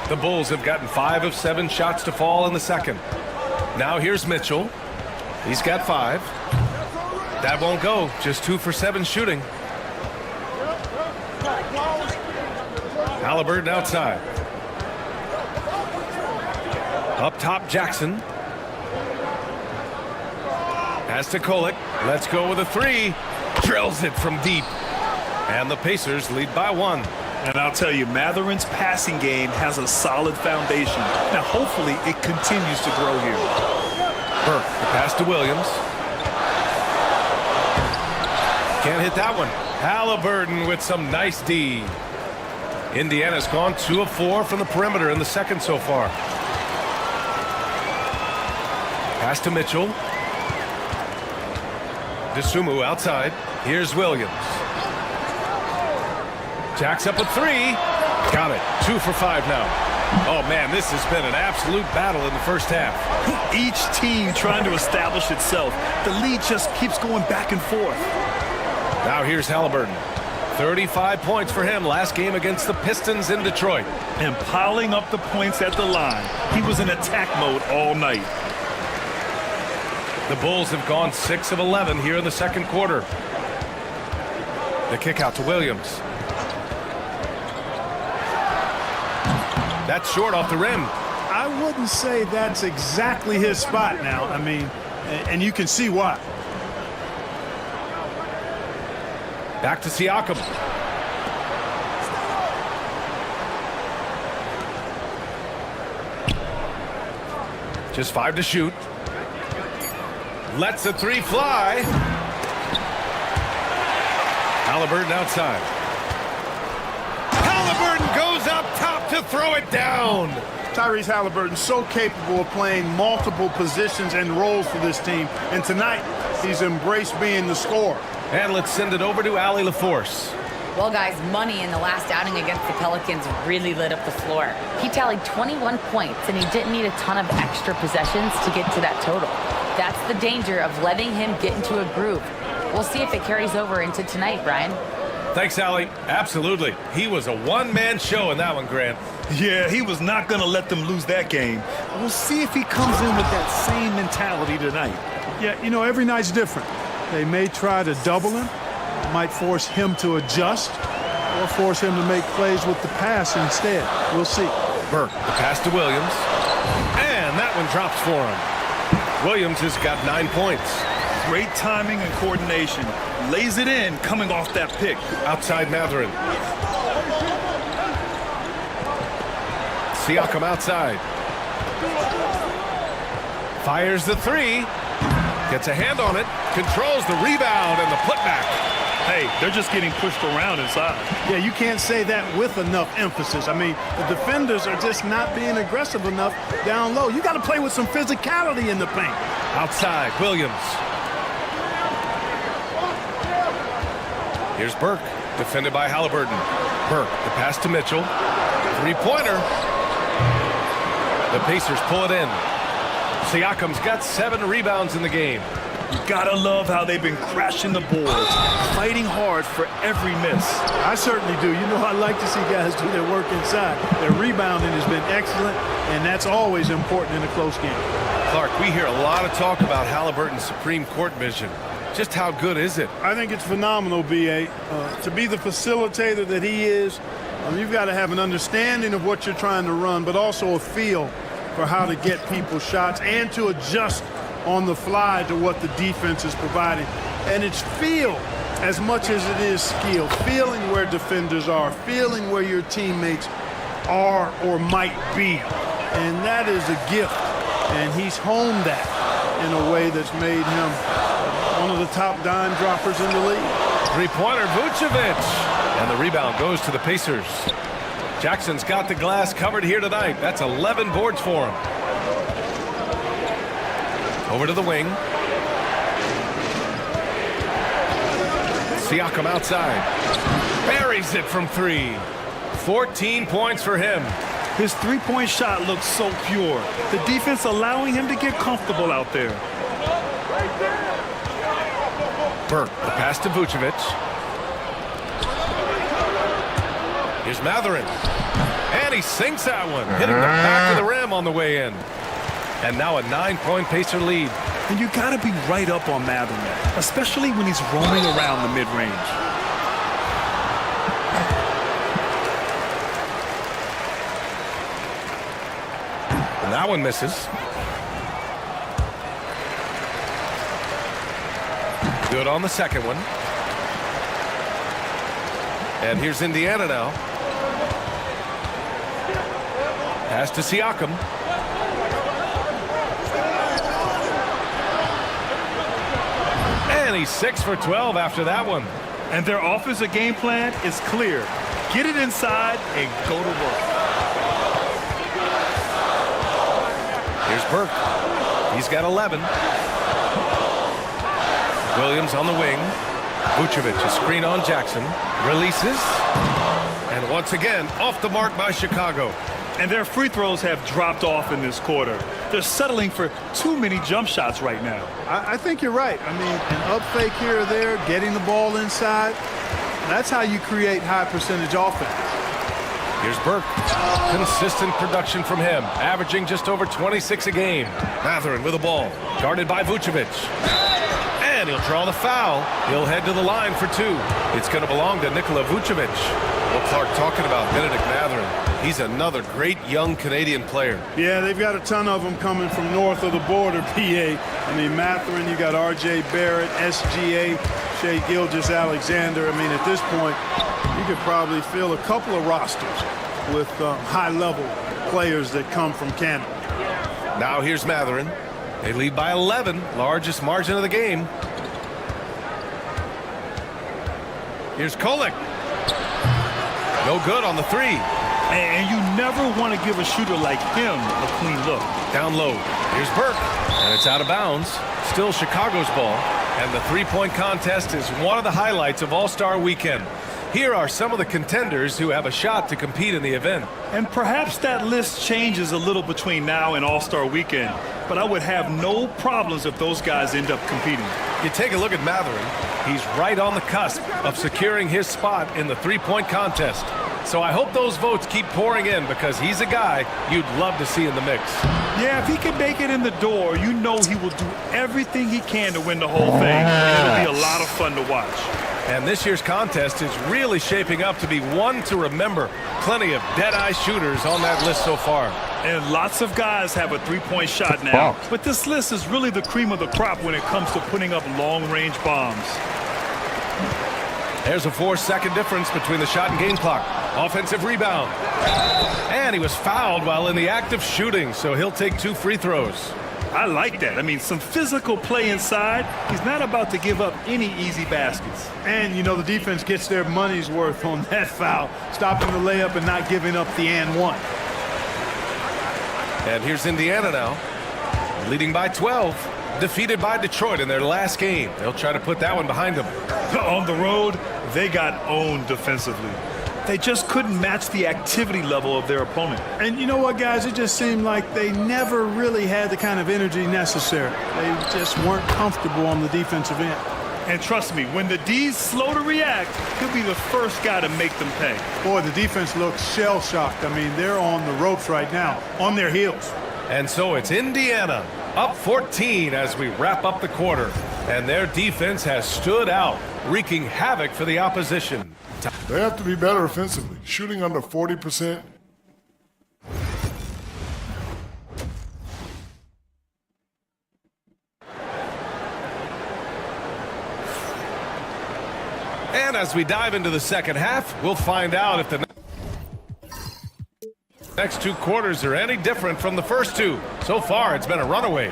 The Bulls have gotten 5 of 7 shots to fall in the second. Now here's Mitchell. He's got 5. That won't go. Just 2 for 7 shooting. Halliburton outside. Up top, Jackson. Pass to Kolek. Let's go with a 3. Drills it from deep. And the Pacers lead by 1. And I'll tell you, Matherin's passing game has a solid foundation. Now, hopefully, it continues to grow here. Burke, the pass to Williams. Can't hit that one. Halliburton with some nice D. Indiana's gone 2 of 4 from the perimeter in the second so far. Pass to Mitchell. DeSumo outside. Here's Williams. Jacks up a 3. Got it. 2 for 5 now. Oh, man, this has been an absolute battle in the first half. Each team trying to establish itself. The lead just keeps going back and forth. Now here's Halliburton. 35 points for him last game against the Pistons in Detroit. And piling up the points at the line. He was in attack mode all night. The Bulls have gone 6 of 11 here in the second quarter. The kick out to Williams. That's short off the rim. I wouldn't say that's exactly his spot now. I mean, and you can see why. Back to Siakam. Just 5 to shoot. Lets the 3 fly. Halliburton outside. Halliburton goes up top to throw it down. Tyrese Halliburton so capable of playing multiple positions and roles for this team. And tonight, he's embraced being the scorer. And let's send it over to Allie LaForce. Well, guys, Money in the last outing against the Pelicans really lit up the floor. He tallied 21 points, and he didn't need a ton of extra possessions to get to that total. That's the danger of letting him get into a groove. We'll see if it carries over into tonight, Brian. Thanks, Allie. Absolutely. He was a one-man show in that one, Grant. Yeah, he was not going to let them lose that game. We'll see if he comes in with that same mentality tonight. Yeah, you know, every night's different. They may try to double him, might force him to adjust, or force him to make plays with the pass instead. We'll see. Burke, the pass to Williams. And that one drops for him. Williams has got 9 points. Great timing and coordination. Lays it in coming off that pick. Outside Matherin. Siakam outside. Fires the three. Gets a hand on it. Controls the rebound and the putback. Hey, they're just getting pushed around inside. Yeah, you can't say that with enough emphasis. I mean, the defenders are just not being aggressive enough down low. You got to play with some physicality in the paint. Outside, Williams. Here's Burke, defended by Halliburton. Burke, the pass to Mitchell. Three-pointer. The Pacers pull it in. Siakam's got 7 rebounds in the game. You gotta love how they've been crashing the boards, fighting hard for every miss. I certainly do. You know, I like to see guys do their work inside. Their rebounding has been excellent, and that's always important in a close game. Clark, we hear a lot of talk about Halliburton's supreme court vision. Just how good is it? I think it's phenomenal, B.A. To be the facilitator that he is, you've got to have an understanding of what you're trying to run, but also a feel for how to get people's shots and to adjust on the fly to what the defense is providing. And it's feel as much as it is skill. Feeling where defenders are, feeling where your teammates are or might be. And that is a gift. And he's honed that in a way that's made him one of the top dime droppers in the league. Three-pointer, Vucevic. And the rebound goes to the Pacers. Jackson's got the glass covered here tonight. That's 11 boards for him. Over to the wing. Siakam outside. Buries it from 3. 14 points for him. His three-point shot looks so pure. The defense allowing him to get comfortable out there. Burke, the pass to Vucevic. Here's Matherin. And he sinks that one, hitting the back of the rim on the way in. And now a 9-point Pacer lead. And you got to be right up on Matherin, especially when he's roaming around the mid-range. And that one misses. Good on the second one. And here's Indiana now. Pass to Siakam. And he's 6 for 12 after that one. And their offensive game plan is clear. Get it inside and go to work. Here's Burke. He's got 11. Williams on the wing. Vucevic, a screen on Jackson. Releases. And once again, off the mark by Chicago. And their free throws have dropped off in this quarter. They're settling for too many jump shots right now. I think you're right. I mean, an up fake here or there, getting the ball inside, that's how you create high percentage offense. Here's Burke. Consistent production from him, averaging just over 26 a game. Matherin with the ball, guarded by Vucevic. And he'll draw the foul. He'll head to the line for 2. It's going to belong to Nikola Vucevic. Well, Clark, talking about Benedict Matherin, he's another great young Canadian player. Yeah, they've got a ton of them coming from north of the border, PA. I mean, Matherin, you got R.J. Barrett, SGA, Shai Gilgeous-Alexander. I mean, at this point, you could probably fill a couple of rosters with high-level players that come from Canada. Now here's Matherin. They lead by 11, largest margin of the game. Here's Kolek. No good on the 3. And you never want to give a shooter like him a clean look. Down low. Here's Burke. And it's out of bounds. Still Chicago's ball. And the three-point contest is one of the highlights of All-Star Weekend. Here are some of the contenders who have a shot to compete in the event. And perhaps that list changes a little between now and All-Star Weekend, but I would have no problems if those guys end up competing. You take a look at Matherin. He's right on the cusp of securing his spot in the three-point contest. So I hope those votes keep pouring in because he's a guy you'd love to see in the mix. Yeah, if he can make it in the door, you know he will do everything he can to win the whole thing. And it'll be a lot of fun to watch. And this year's contest is really shaping up to be one to remember. Plenty of dead-eye shooters on that list so far. And lots of guys have a three-point shot now. But this list is really the cream of the crop when it comes to putting up long-range bombs. There's a 4-second difference between the shot and game clock. Offensive rebound. And he was fouled while in the act of shooting, so he'll take 2 free throws. I like that. I mean, some physical play inside. He's not about to give up any easy baskets. And, you know, the defense gets their money's worth on that foul, stopping the layup and not giving up the and one. And here's Indiana now, leading by 12, defeated by Detroit in their last game. They'll try to put that one behind them. On the road, they got owned defensively. They just couldn't match the activity level of their opponent. And you know what, guys? It just seemed like they never really had the kind of energy necessary. They just weren't comfortable on the defensive end. And trust me, when the D's slow to react, he'll be the first guy to make them pay. Boy, the defense looks shell-shocked. I mean, they're on the ropes right now, on their heels. And so it's Indiana up 14 as we wrap up the quarter. And their defense has stood out, wreaking havoc for the opposition. They have to be better offensively. Shooting under 40%. And as we dive into the second half, we'll find out if the next 2 quarters are any different from the first 2. So far, it's been a runaway.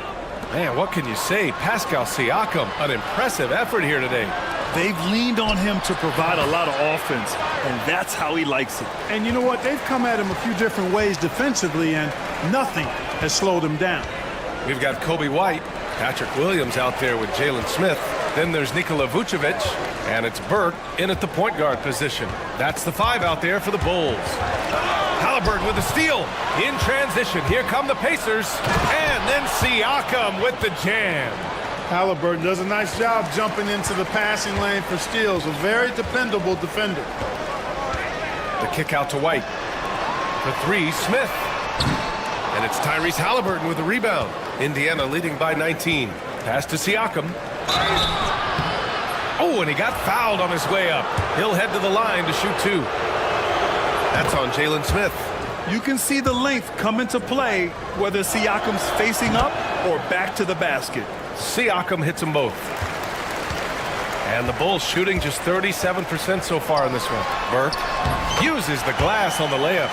Man, what can you say? Pascal Siakam, an impressive effort here today. They've leaned on him to provide a lot of offense, and that's how he likes it. And you know what? They've come at him a few different ways defensively, and nothing has slowed him down. We've got Kobe White, Patrick Williams out there with Jalen Smith. Then there's Nikola Vucevic, and it's Burke in at the point guard position. That's the 5 out there for the Bulls. Halliburton with the steal. In transition, here come the Pacers. And then Siakam with the jam. Halliburton does a nice job jumping into the passing lane for steals. A very dependable defender. The kick out to White. For 3, Smith. And it's Tyrese Halliburton with the rebound. Indiana leading by 19. Pass to Siakam. Oh, and he got fouled on his way up. He'll head to the line to shoot 2. That's on Jalen Smith. You can see the length come into play whether Siakam's facing up or back to the basket. Siakam hits them both. And the Bulls shooting just 37% so far in this one. Burke uses the glass on the layup.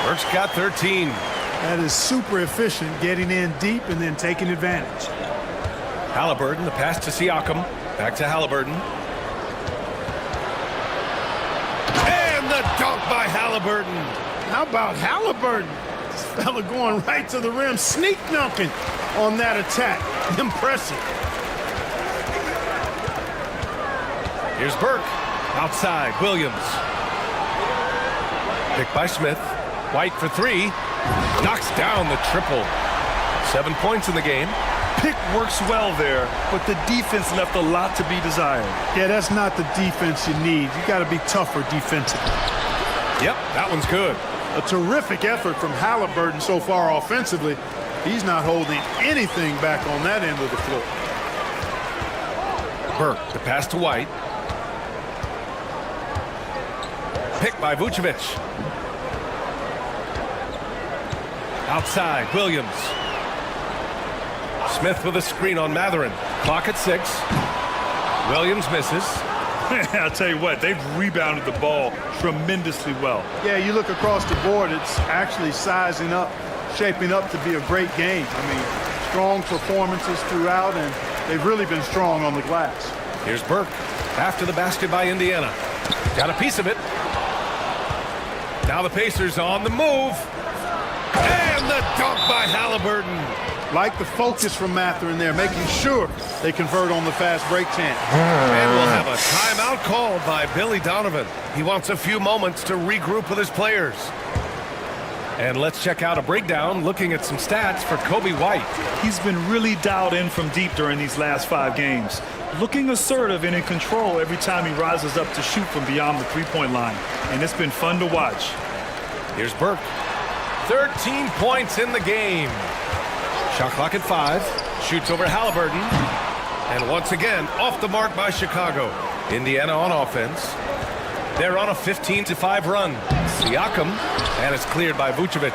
Burke's got 13. That is super efficient, getting in deep and then taking advantage. Halliburton, the pass to Siakam. Back to Halliburton. And the dunk by Halliburton. How about Halliburton? This fella going right to the rim, sneak dunking on that attack. Impressive. Here's Burke. Outside, Williams. Picked by Smith. White for 3. Knocks down the triple. 7 points in the game. Pick works well there, but the defense left a lot to be desired. Yeah, that's not the defense you need. You got to be tougher defensively. Yep, that one's good. A terrific effort from Halliburton so far offensively. He's not holding anything back on that end of the floor. Burke, the pass to White. Picked by Vucevic. Outside, Williams. Smith with a screen on Matherin. Clock at 6. Williams misses. I'll tell you what, they've rebounded the ball tremendously well. Yeah, you look across the board, it's actually sizing up, shaping up to be a great game. I mean, strong performances throughout, and they've really been strong on the glass. Here's Burke. After the basket by Indiana. Got a piece of it. Now the Pacers on the move. And the dunk by Halliburton. Like the focus from Mather in there, making sure they convert on the fast break chance. And we'll have a timeout called by Billy Donovan. He wants a few moments to regroup with his players. And let's check out a breakdown looking at some stats for Kobe White. He's been really dialed in from deep during these last 5 games. Looking assertive and in control every time he rises up to shoot from beyond the three-point line. And it's been fun to watch. Here's Burke. 13 points in the game. Shot clock at 5. Shoots over Halliburton. And once again, off the mark by Chicago. Indiana on offense. They're on a 15-5 run. Siakam, and it's cleared by Vucevic.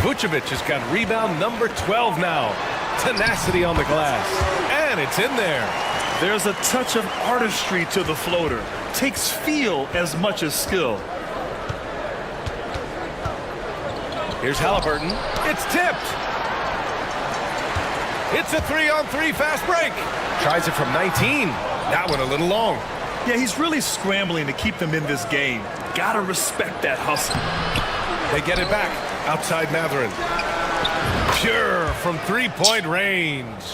Vucevic has got rebound number 12 now. Tenacity on the glass. And it's in there. There's a touch of artistry to the floater. Takes feel as much as skill. Here's Halliburton. It's tipped. It's a 3-on-3 fast break. Tries it from 19. That one a little long. Yeah, he's really scrambling to keep them in this game. Gotta respect that hustle. They get it back. Outside Matherin. Pure from three-point range.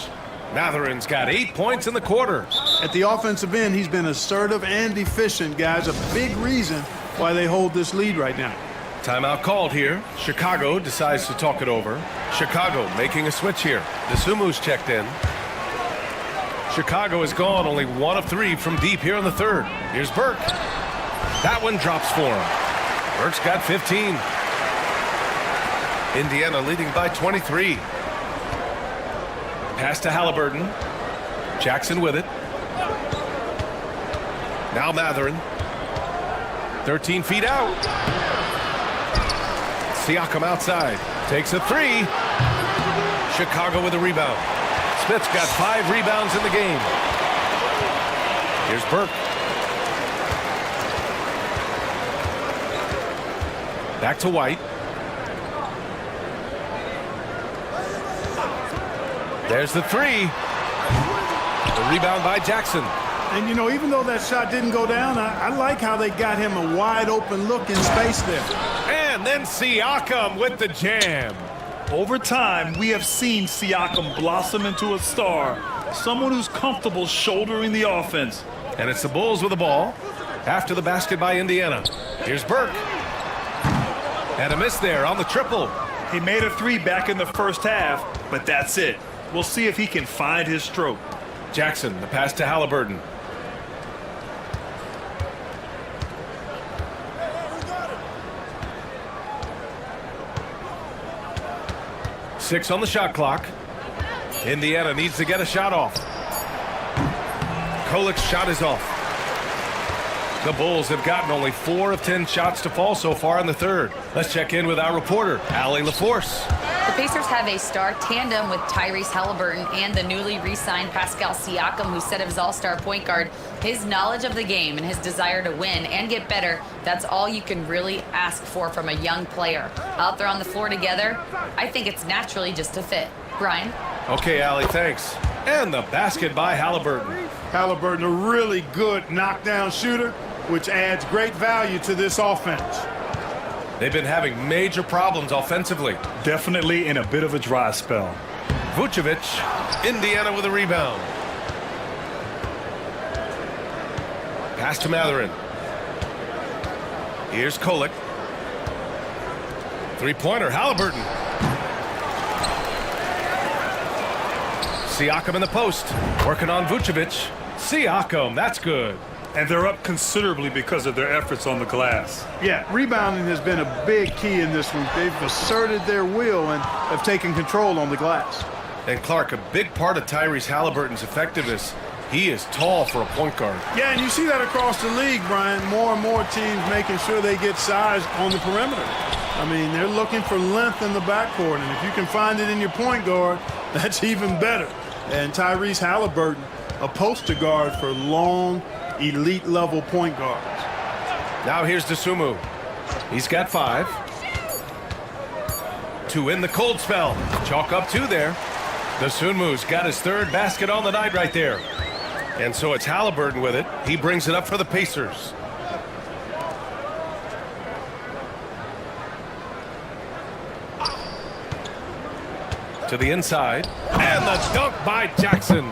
Matherin's got 8 points in the quarter. At the offensive end, he's been assertive and efficient, guys. A big reason why they hold this lead right now. Timeout called here. Chicago decides to talk it over. Chicago making a switch here. Desumu's checked in. Chicago is gone, only 1 of 3 from deep here in the third. Here's Burke. That one drops for him. Burke's got 15. Indiana leading by 23. Pass to Halliburton. Jackson with it. Now Matherin. 13 feet out. Siakam outside. Takes a 3. Chicago with a rebound. Smith's got 5 rebounds in the game. Here's Burke. Back to White. There's the 3. The rebound by Jackson. And, you know, even though that shot didn't go down, I like how they got him a wide open look in space there. And then Siakam with the jam. Over time, we have seen Siakam blossom into a star. Someone who's comfortable shouldering the offense. And it's the Bulls with the ball. After the basket by Indiana. Here's Burke. And a miss there on the triple. He made a 3 back in the first half, but that's it. We'll see if he can find his stroke. Jackson, the pass to Halliburton. Six on the shot clock. Indiana needs to get a shot off. Kolik's shot is off. The Bulls have gotten only 4 of 10 shots to fall so far in the third. Let's check in with our reporter, Allie LaForce. The Pacers have a star tandem with Tyrese Halliburton and the newly re-signed Pascal Siakam, who said of his all-star point guard, his knowledge of the game and his desire to win and get better, that's all you can really ask for from a young player. Out there on the floor together, I think it's naturally just a fit. Brian? Okay, Allie, thanks. And the basket by Halliburton. Halliburton, a really good knockdown shooter, which adds great value to this offense. They've been having major problems offensively. Definitely in a bit of a dry spell. Vucevic, Indiana with a rebound. Pass to Matherin. Here's Kolik. Three-pointer, Halliburton. Siakam in the post. Working on Vucevic. Siakam, that's good. And they're up considerably because of their efforts on the glass. Yeah, rebounding has been a big key in this one. They've asserted their will and have taken control on the glass. And Clark, a big part of Tyrese Halliburton's effectiveness, he is tall for a point guard. Yeah, and you see that across the league, Brian. More and more teams making sure they get size on the perimeter. I mean, they're looking for length in the backcourt, and if you can find it in your point guard, that's even better. And Tyrese Halliburton, a poster guard for long, elite-level point guards. Now here's Desumu. He's got 5. 2 in the cold spell. Chalk up 2 there. Desumu's got his 3rd basket on the night right there. And so it's Halliburton with it. He brings it up for the Pacers. To To the inside. And the dunk by Jackson.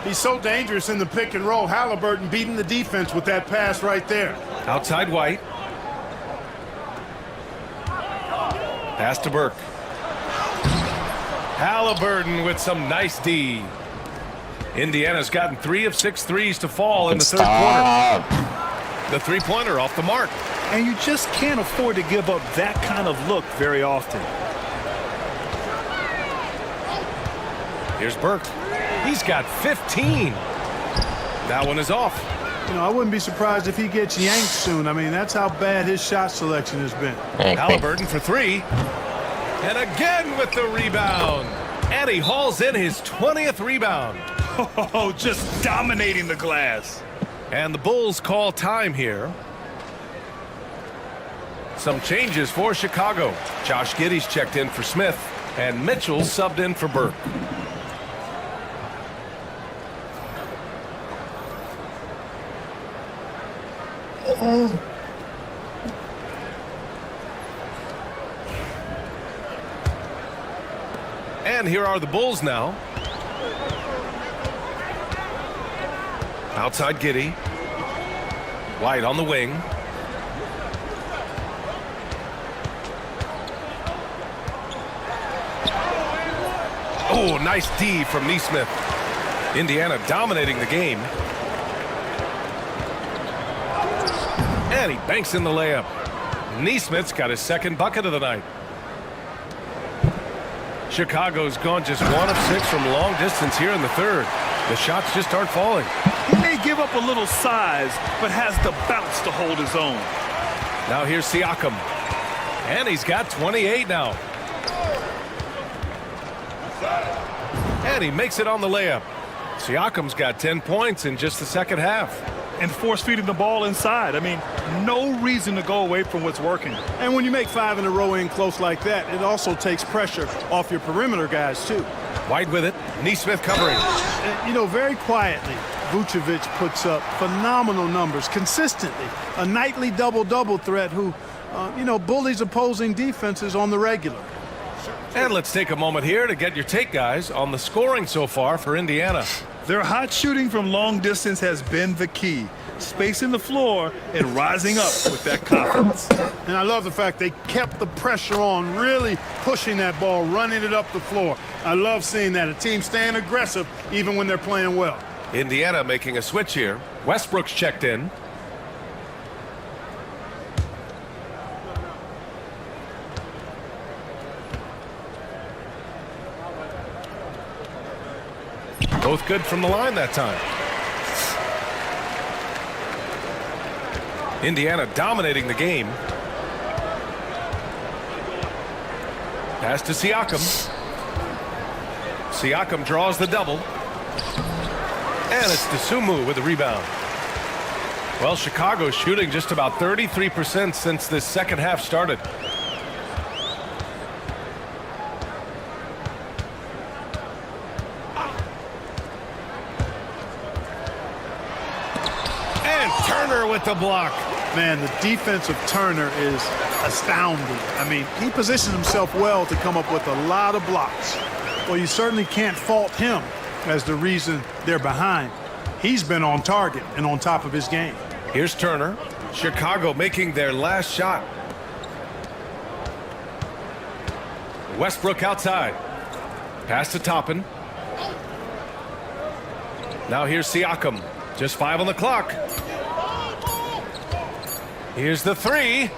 He's so dangerous in the pick and roll. Halliburton beating the defense with that pass right there. Outside White. Pass to Burke. Halliburton with some nice D. Indiana's gotten 3 of 6 threes to fall in the third quarter. The three-pointer off the mark. And you just can't afford to give up that kind of look very often. Here's Burke. He's got 15. That one is off. You know, I wouldn't be surprised if he gets yanked soon. I mean, that's how bad his shot selection has been. Halliburton for 3. And again with the rebound. And he hauls in his 20th rebound. Oh, just dominating the glass. And the Bulls call time here. Some changes for Chicago. Josh Giddey's checked in for Smith. And Mitchell subbed in for Burke. And here are the Bulls now. Outside Giddey. White on the wing. Oh, nice D from Nesmith. Indiana dominating the game. And he banks in the layup. Nesmith's got his second bucket of the night. Chicago's gone just 1 of 6 from long distance here in the third. The shots just aren't falling. He may give up a little size, but has the bounce to hold his own. Now here's Siakam. And he's got 28 now. And he makes it on the layup. Siakam's got 10 points in just the second half. And force-feeding the ball inside. I mean, no reason to go away from what's working. And when you make 5 in a row in close like that, it also takes pressure off your perimeter guys, too. White with it. Nesmith covering. You know, very quietly, Vucevic puts up phenomenal numbers consistently. A nightly double-double threat who, you know, bullies opposing defenses on the regular. And let's take a moment here to get your take, guys, on the scoring so far for Indiana. Their hot shooting from long distance has been the key. Spacing the floor and rising up with that confidence. And I love the fact they kept the pressure on, really pushing that ball, running it up the floor. I love seeing that. A team staying aggressive even when they're playing well. Indiana making a switch here. Westbrook's checked in. Both good from the line that time. Indiana dominating the game. Pass to Siakam. Siakam draws the double. And it's Dosunmu with the rebound. Well, Chicago's shooting just about 33% since this second half started. With the block. Man, the defense of Turner is astounding. I mean, he positioned himself well to come up with a lot of blocks. Well, you certainly can't fault him as the reason they're behind. He's been on target and on top of his game. Here's Turner. Chicago making their last shot. Westbrook outside. Pass to Toppin. Now here's Siakam. Just 5 on the clock. Here's the 3.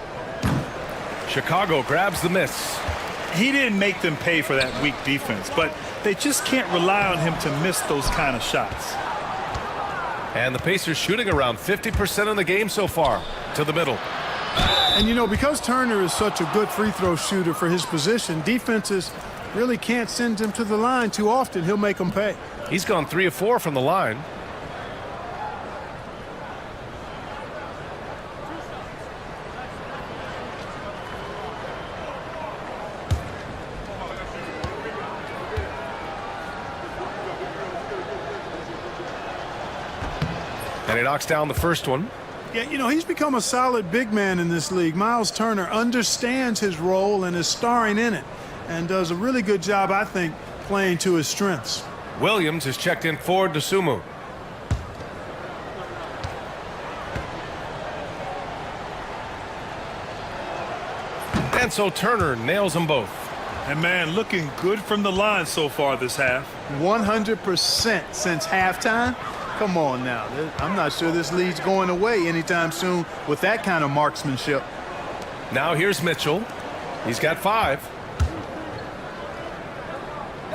Chicago grabs the miss. He didn't make them pay for that weak defense, but they just can't rely on him to miss those kind of shots. And the Pacers shooting around 50% in the game so far. To the middle. And, you know, because Turner is such a good free throw shooter for his position, defenses really can't send him to the line too often. He'll make them pay. He's gone 3 of 4 from the line. And he knocks down the first one. Yeah, you know, he's become a solid big man in this league. Miles Turner understands his role and is starring in it and does a really good job, I think, playing to his strengths. Williams is checked in for Dosunmu. And so Turner nails them both. And man, looking good from the line so far this half. 100% since halftime. Come on now. I'm not sure this lead's going away anytime soon with that kind of marksmanship. Now here's Mitchell. He's got 5.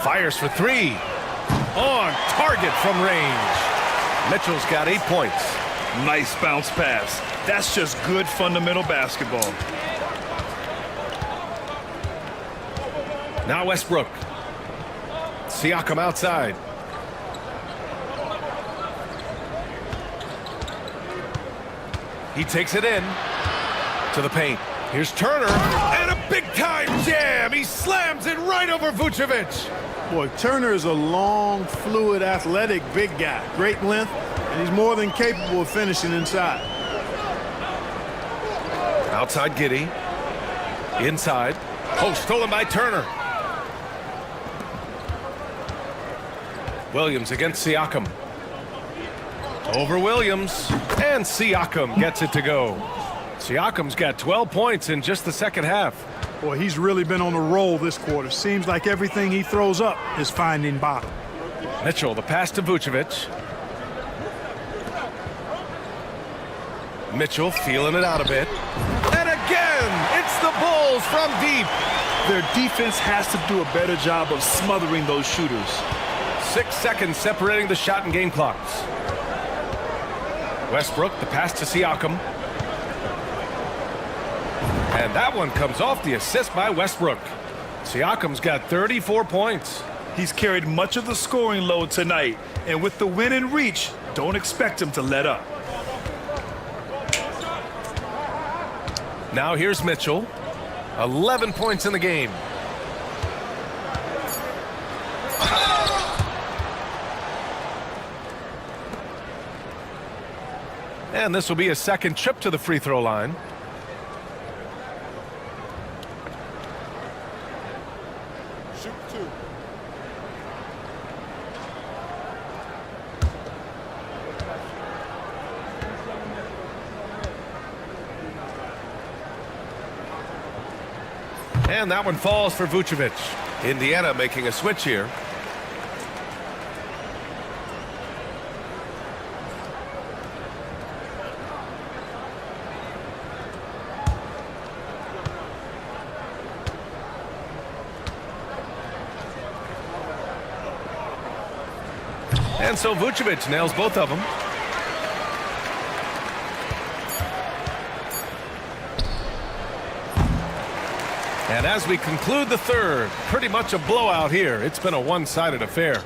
Fires for 3. On target from range. Mitchell's got 8 points. Nice bounce pass. That's just good fundamental basketball. Now Westbrook. Siakam outside. He takes it in to the paint. Here's Turner, and a big-time jam. He slams it right over Vucevic. Boy, Turner is a long, fluid, athletic, big guy. Great length, and he's more than capable of finishing inside. Outside Giddey. Inside. Oh, stolen by Turner. Williams against Siakam. Over Williams, and Siakam gets it to go. Siakam's got 12 points in just the second half. Boy, he's really been on a roll this quarter. Seems like everything he throws up is finding bottom. Mitchell, the pass to Vucevic. Mitchell feeling it out a bit. And again, it's the Bulls from deep. Their defense has to do a better job of smothering those shooters. 6 seconds separating the shot and game clocks. Westbrook, the pass to Siakam. And that one comes off the assist by Westbrook. Siakam's got 34 points. He's carried much of the scoring load tonight. And with the win in reach, don't expect him to let up. Now here's Mitchell. 11 points in the game. And this will be a second trip to the free throw line. Shoot 2. And that one falls for Vucevic. Indiana making a switch here. And so Vucevic nails both of them. And as we conclude the third, pretty much a blowout here. It's been a one-sided affair.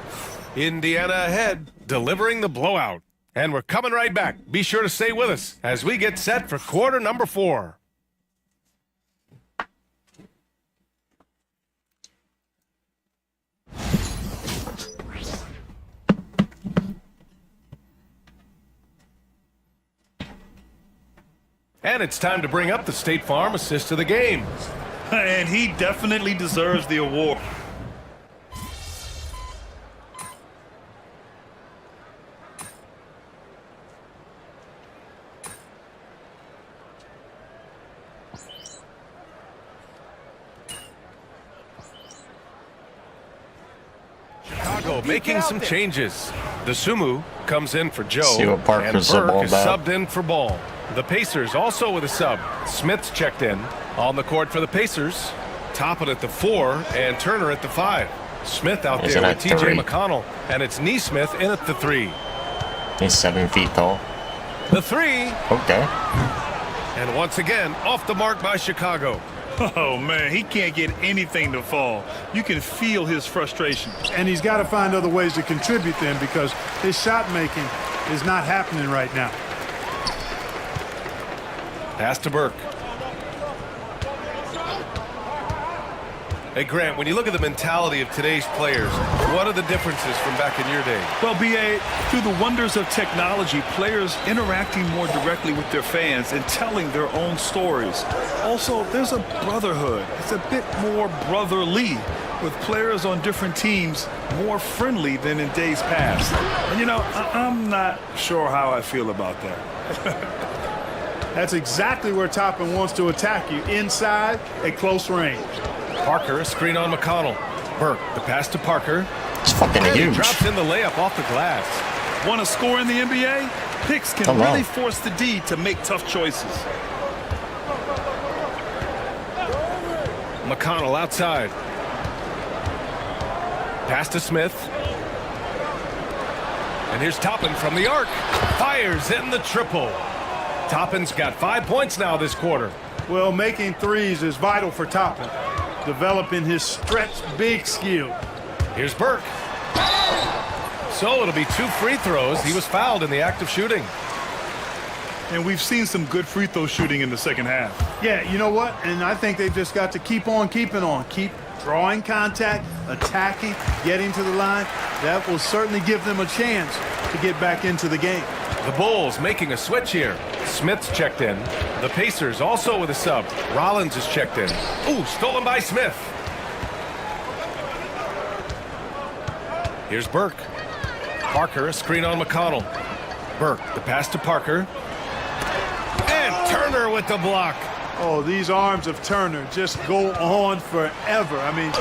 Indiana ahead, delivering the blowout. And we're coming right back. Be sure to stay with us as we get set for quarter number 4. And it's time to bring up the State Farm assist of the game. And he definitely deserves the award. Chicago making some changes. Dosunmu comes in for Joe, See what Parker's and Burke is about. subbed in for Ball. The Pacers also with a sub. Smith's checked in. On the court for the Pacers. Toppin at the 4 and Turner at the 5. Smith out He's there in with at T.J. 3. McConnell. And it's Nesmith in at the 3. He's 7 feet tall. The 3. Okay. And once again, off the mark by Chicago. Oh, man, he can't get anything to fall. You can feel his frustration. And he's got to find other ways to contribute then because his shot making is not happening right now. Pass to Burke. Hey, Grant, when you look at the mentality of today's players, what are the differences from back in your day? Well, B.A., through the wonders of technology, players interacting more directly with their fans and telling their own stories. Also, there's a brotherhood. It's a bit more brotherly. with players on different teams more friendly than in days past. And, you know, I'm not sure how I feel about that. That's exactly where Toppin wants to attack you, inside at close range. Parker, a screen on McConnell. Burke, the pass to Parker. It's fucking and huge. He drops in the layup off the glass. Want to score in the NBA? Picks can really force the D to make tough choices. McConnell outside. Pass to Smith. And here's Toppin from the arc. Fires in the triple. Toppin's got 5 points now this quarter. Well, making threes is vital for Toppin, developing his stretch big skill. Here's Burke. So it'll be 2 free throws. He was fouled in the act of shooting. And we've seen some good free throw shooting in the second half. Yeah, you know what? And I think they've just got to keep on keeping on. Keep drawing contact, attacking, getting to the line. That will certainly give them a chance to get back into the game. The Bulls making a switch here. Smith's checked in. The Pacers also with a sub. Rollins is checked in. Ooh, stolen by Smith. Here's Burke. Parker, a screen on McConnell. Burke, the pass to Parker. And Turner with the block. Oh, these arms of Turner just go on forever. I mean,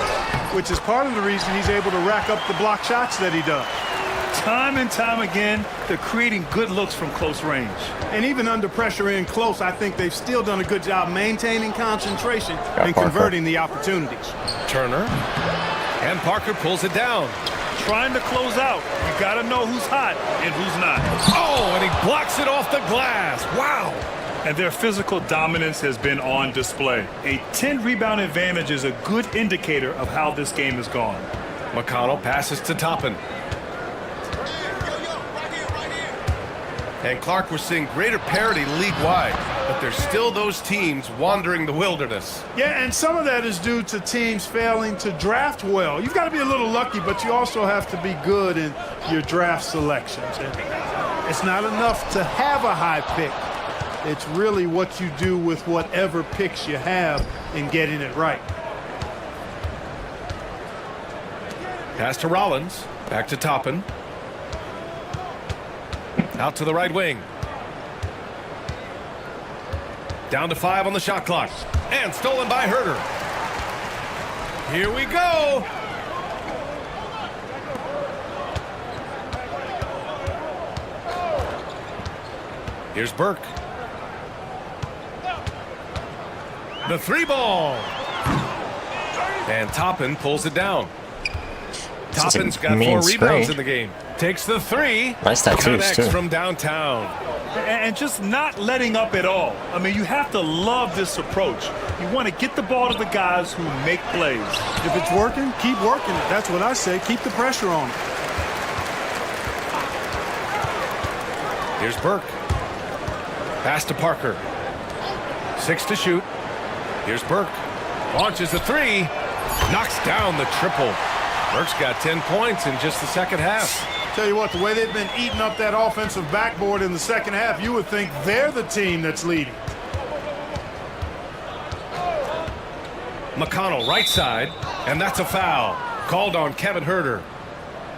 which is part of the reason he's able to rack up the block shots that he does. Time and time again, they're creating good looks from close range. And even under pressure in close, I think they've still done a good job maintaining concentration and converting the opportunities. Turner. And Parker pulls it down. Trying to close out. You got to know who's hot and who's not. Oh, and he blocks it off the glass. Wow. And their physical dominance has been on display. A 10-rebound advantage is a good indicator of how this game has gone. McConnell passes to Toppin. And Clark, we're seeing greater parity league-wide, but there's still those teams wandering the wilderness. Yeah, and some of that is due to teams failing to draft well. You've got to be a little lucky, but you also have to be good in your draft selections. And it's not enough to have a high pick. It's really what you do with whatever picks you have in getting it right. Pass to Rollins. Back to Toppin. Out to the right wing. Down to 5 on the shot clock. And stolen by Herter. Here we go. Here's Burke. The 3-ball. And Toppin pulls it down. Toppin's got 4 rebounds in the game. Takes the 3. Nice tattoos, connects too. From downtown. And just not letting up at all. I mean, you have to love this approach. You want to get the ball to the guys who make plays. If it's working, keep working it. That's what I say. Keep the pressure on. Here's Burke. Pass to Parker. 6 to shoot. Here's Burke. Launches the 3. Knocks down the triple. Burke's got 10 points in just the second half. Tell you what, the way they've been eating up that offensive backboard in the second half, you would think they're the team that's leading. McConnell right side, and that's a foul. Called on Kevin Herter.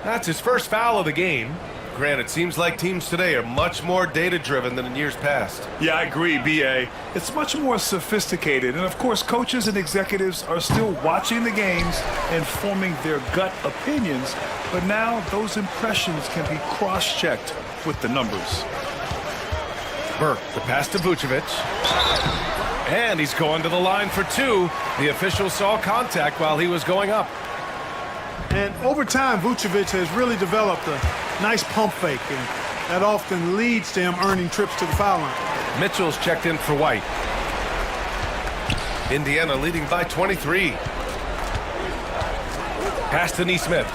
That's his first foul of the game. Granted, it seems like teams today are much more data-driven than in years past. Yeah, I agree, B.A. It's much more sophisticated. And, of course, coaches and executives are still watching the games and forming their gut opinions. But now those impressions can be cross-checked with the numbers. Burke, the pass to Vucevic. And he's going to the line for 2. The official saw contact while he was going up. And over time, Vucevic has really developed a nice pump fake, and that often leads to him earning trips to the foul line. Mitchell's checked in for White. Indiana leading by 23. Pass to Nesmith.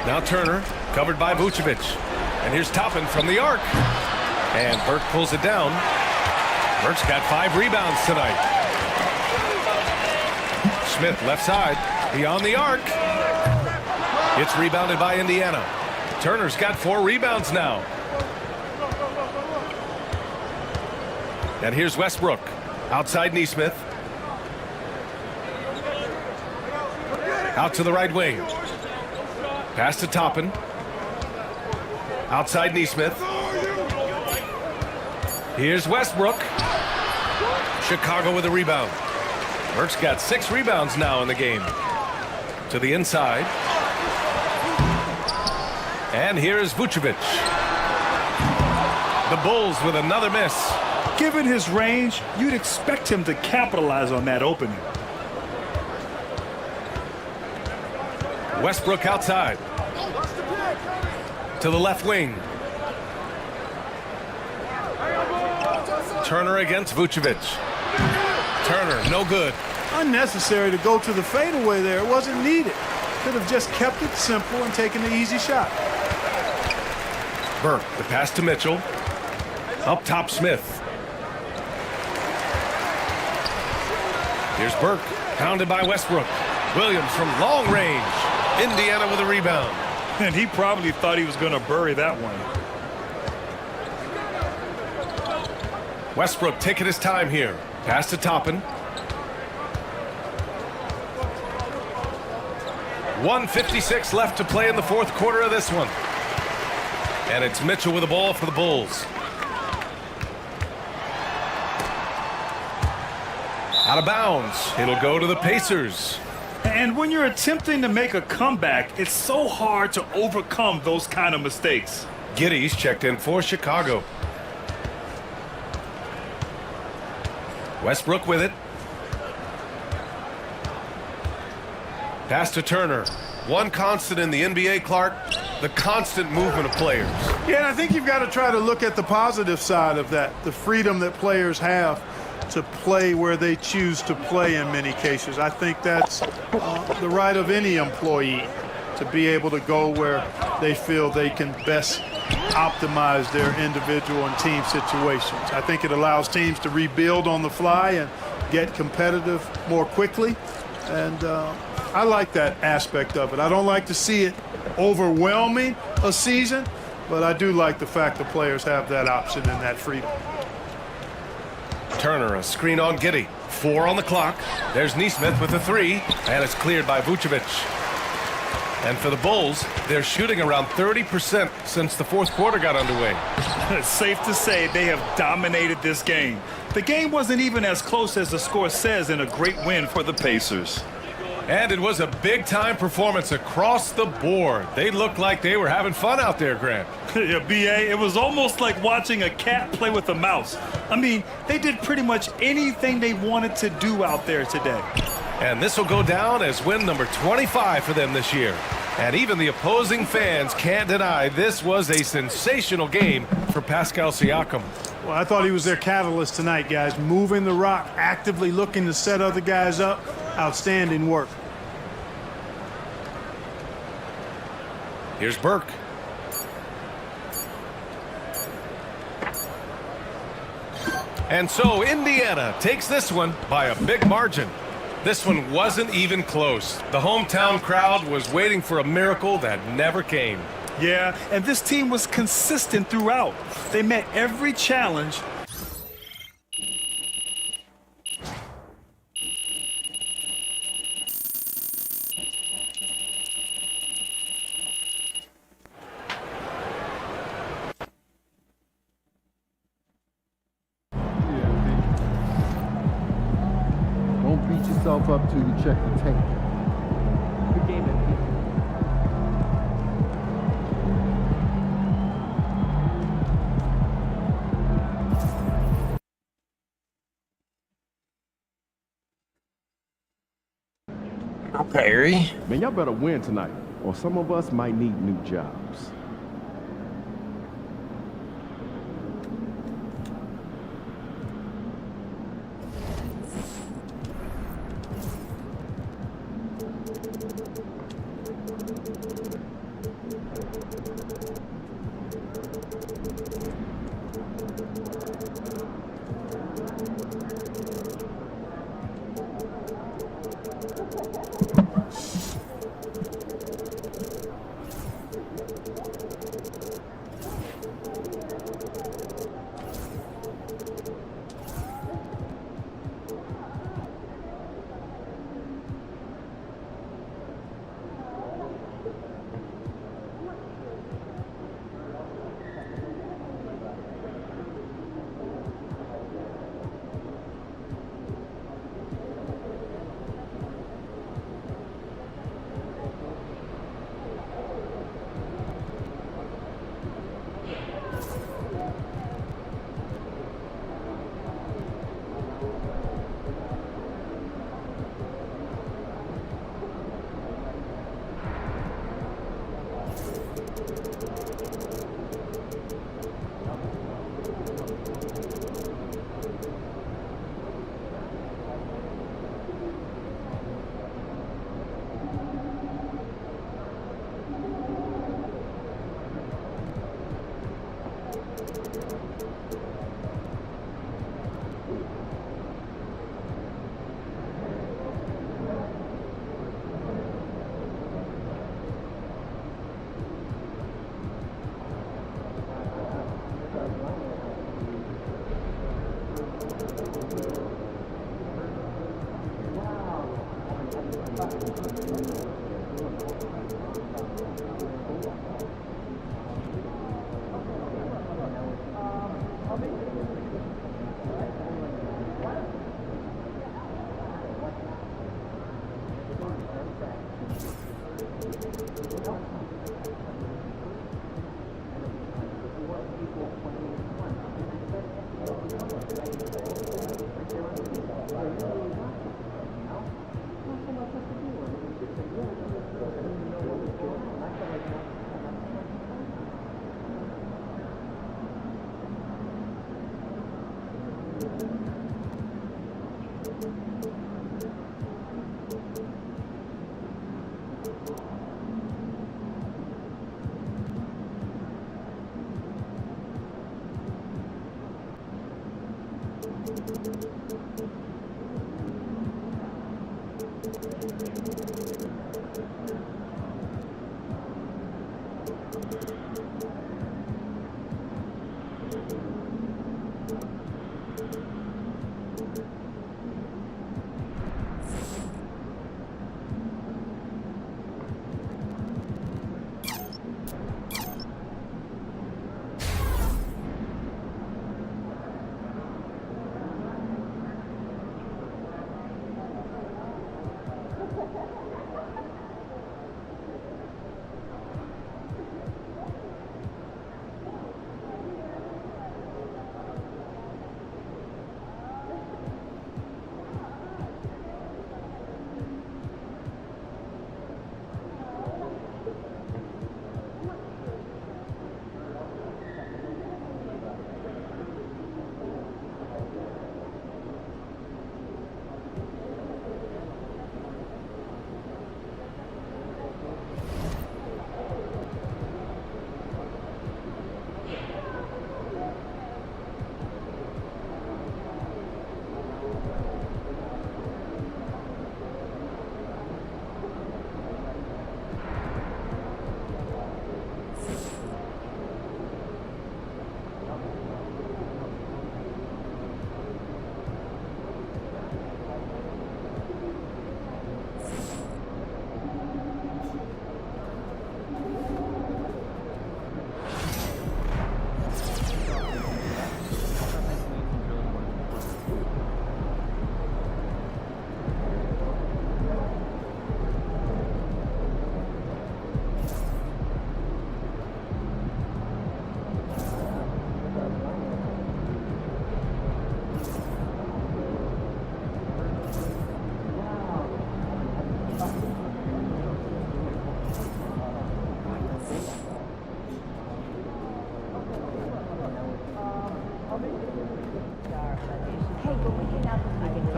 Now Turner, covered by Vucevic. And here's Toppin from the arc. And Burke pulls it down. Burke's got 5 rebounds tonight. Smith left side, beyond the arc. It's rebounded by Indiana. Turner's got 4 rebounds now. And here's Westbrook, outside Nesmith. Out to the right wing. Pass to Toppin. Outside Neesmith. Here's Westbrook. Chicago with a rebound. Burke's got 6 rebounds now in the game. To the inside. And here's Vucevic. The Bulls with another miss. Given his range, you'd expect him to capitalize on that opening. Westbrook outside. To the left wing. Turner against Vucevic. Turner, no good. Unnecessary to go to the fadeaway there. It wasn't needed. Could have just kept it simple and taken the easy shot. Burke, the pass to Mitchell. Up top, Smith. Here's Burke, pounded by Westbrook. Williams from long range. Indiana with a rebound. And he probably thought he was going to bury that one. Westbrook taking his time here. Pass to Toppin. 1:56 left to play in the fourth quarter of this one. And it's Mitchell with the ball for the Bulls. Out of bounds. It'll go to the Pacers. And when you're attempting to make a comeback, it's so hard to overcome those kind of mistakes. Giddey's checked in for Chicago. Westbrook with it. Pass to Turner. One constant in the NBA, Clark, the constant movement of players. Yeah, and I think you've got to try to look at the positive side of that, the freedom that players have to play where they choose to play in many cases. I think that's the right of any employee to be able to go where they feel they can best optimize their individual and team situations. I think it allows teams to rebuild on the fly and get competitive more quickly. And I like that aspect of it. I don't like to see it overwhelming a season, but I do like the fact that players have that option and that freedom. Turner, a screen on Giddey. 4 on the clock. There's Neesmith with the 3, and it's cleared by Vucevic. And for the Bulls, they're shooting around 30% since the fourth quarter got underway. It's safe to say they have dominated this game. The game wasn't even as close as the score says in a great win for the Pacers. And it was a big-time performance across the board. They looked like they were having fun out there, Grant. Yeah, B.A., it was almost like watching a cat play with a mouse. I mean, they did pretty much anything they wanted to do out there today. And this will go down as win number 25 for them this year. And even the opposing fans can't deny this was a sensational game for Pascal Siakam. Well, I thought he was their catalyst tonight, guys. Moving the rock, actively looking to set other guys up. Outstanding work. Here's Burke. And so Indiana takes this one by a big margin. This one wasn't even close. The hometown crowd was waiting for a miracle that never came. Yeah, and this team was consistent throughout. They met every challenge. Don't beat yourself up till you check the tape. Good game, MP. Perry. Man, y'all better win tonight, or some of us might need new jobs.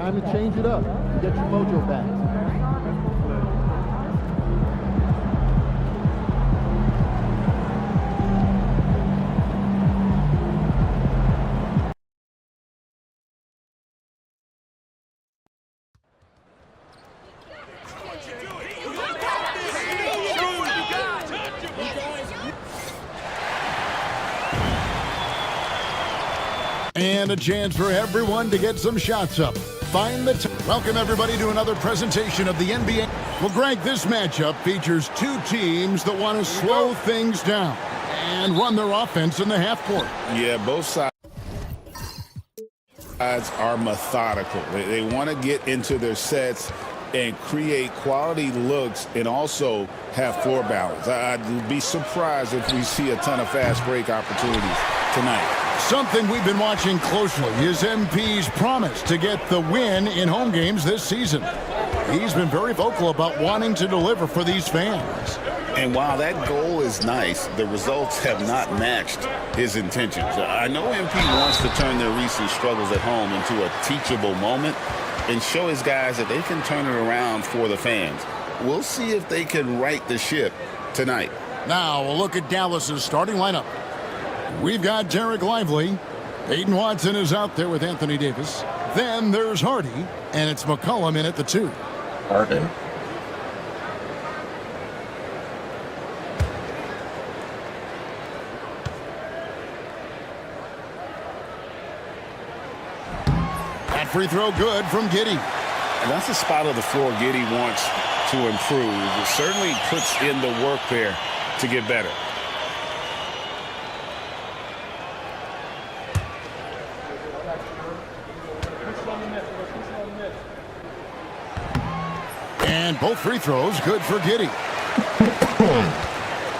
Time to change it up. Get your mojo back. And a chance for everyone to get some shots up. Find the welcome everybody to another presentation of the NBA. Well, Greg, this matchup features two teams that want to slow things down and run their offense in the half court. Yeah, both sides are methodical. They want to get into their sets and create quality looks and also have floor balance. I'd be surprised if we see a ton of fast break opportunities tonight. Something we've been watching closely is MP's promise to get the win in home games this season. He's been very vocal about wanting to deliver for these fans. And while that goal is nice, the results have not matched his intentions. I know MP wants to turn their recent struggles at home into a teachable moment and show his guys that they can turn it around for the fans. We'll see if they can right the ship tonight. Now we'll look at Dallas's starting lineup. We've got Derek Lively. Peyton Watson is out there with Anthony Davis. Then there's Hardy, and it's McCollum in at the 2. Harden. That free throw good from Giddey. And that's a spot of the floor Giddey wants to improve. It certainly puts in the work there to get better. And both free throws good for Giddey.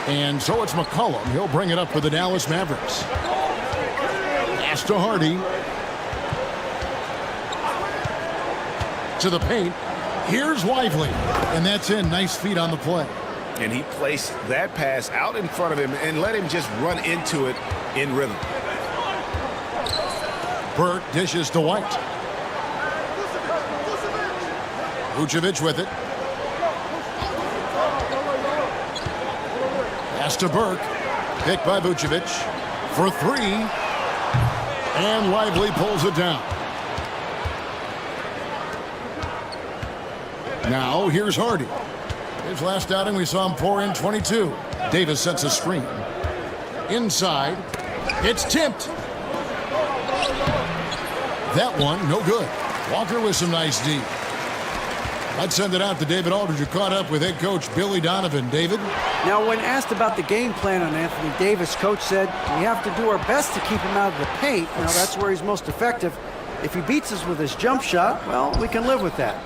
And so it's McCollum. He'll bring it up for the Dallas Mavericks. Pass to Hardy. To the paint. Here's Lively. And that's in. Nice feet on the play. And he placed that pass out in front of him and let him just run into it in rhythm. Burke dishes to White. Vucevic with it. Pass to Burke. Picked by Vucevic for three. And Lively pulls it down. Now here's Hardy. His last outing we saw him pour in 22. Davis sets a screen. Inside. It's tipped. That one, no good. Walker with some nice D. I'd send it out to David Aldridge, who caught up with head coach Billy Donovan. David? Now, when asked about the game plan on Anthony Davis, coach said, we have to do our best to keep him out of the paint. Now, that's where he's most effective. If he beats us with his jump shot, well, we can live with that.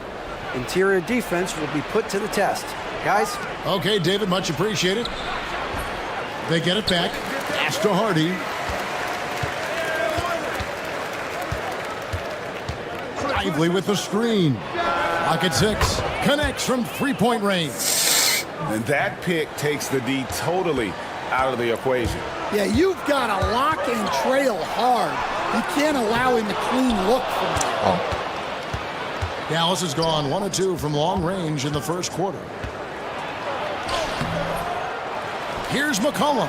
Interior defense will be put to the test. Guys? Okay, David, much appreciated. They get it back. Pass to Hardy. Lively with the screen. Pocket six. Connects from three-point range. And that pick takes the D totally out of the equation. Yeah, you've got to lock and trail hard. You can't allow him a clean look from there. Dallas has gone 1 of 2 from long range in the first quarter. Here's McCollum.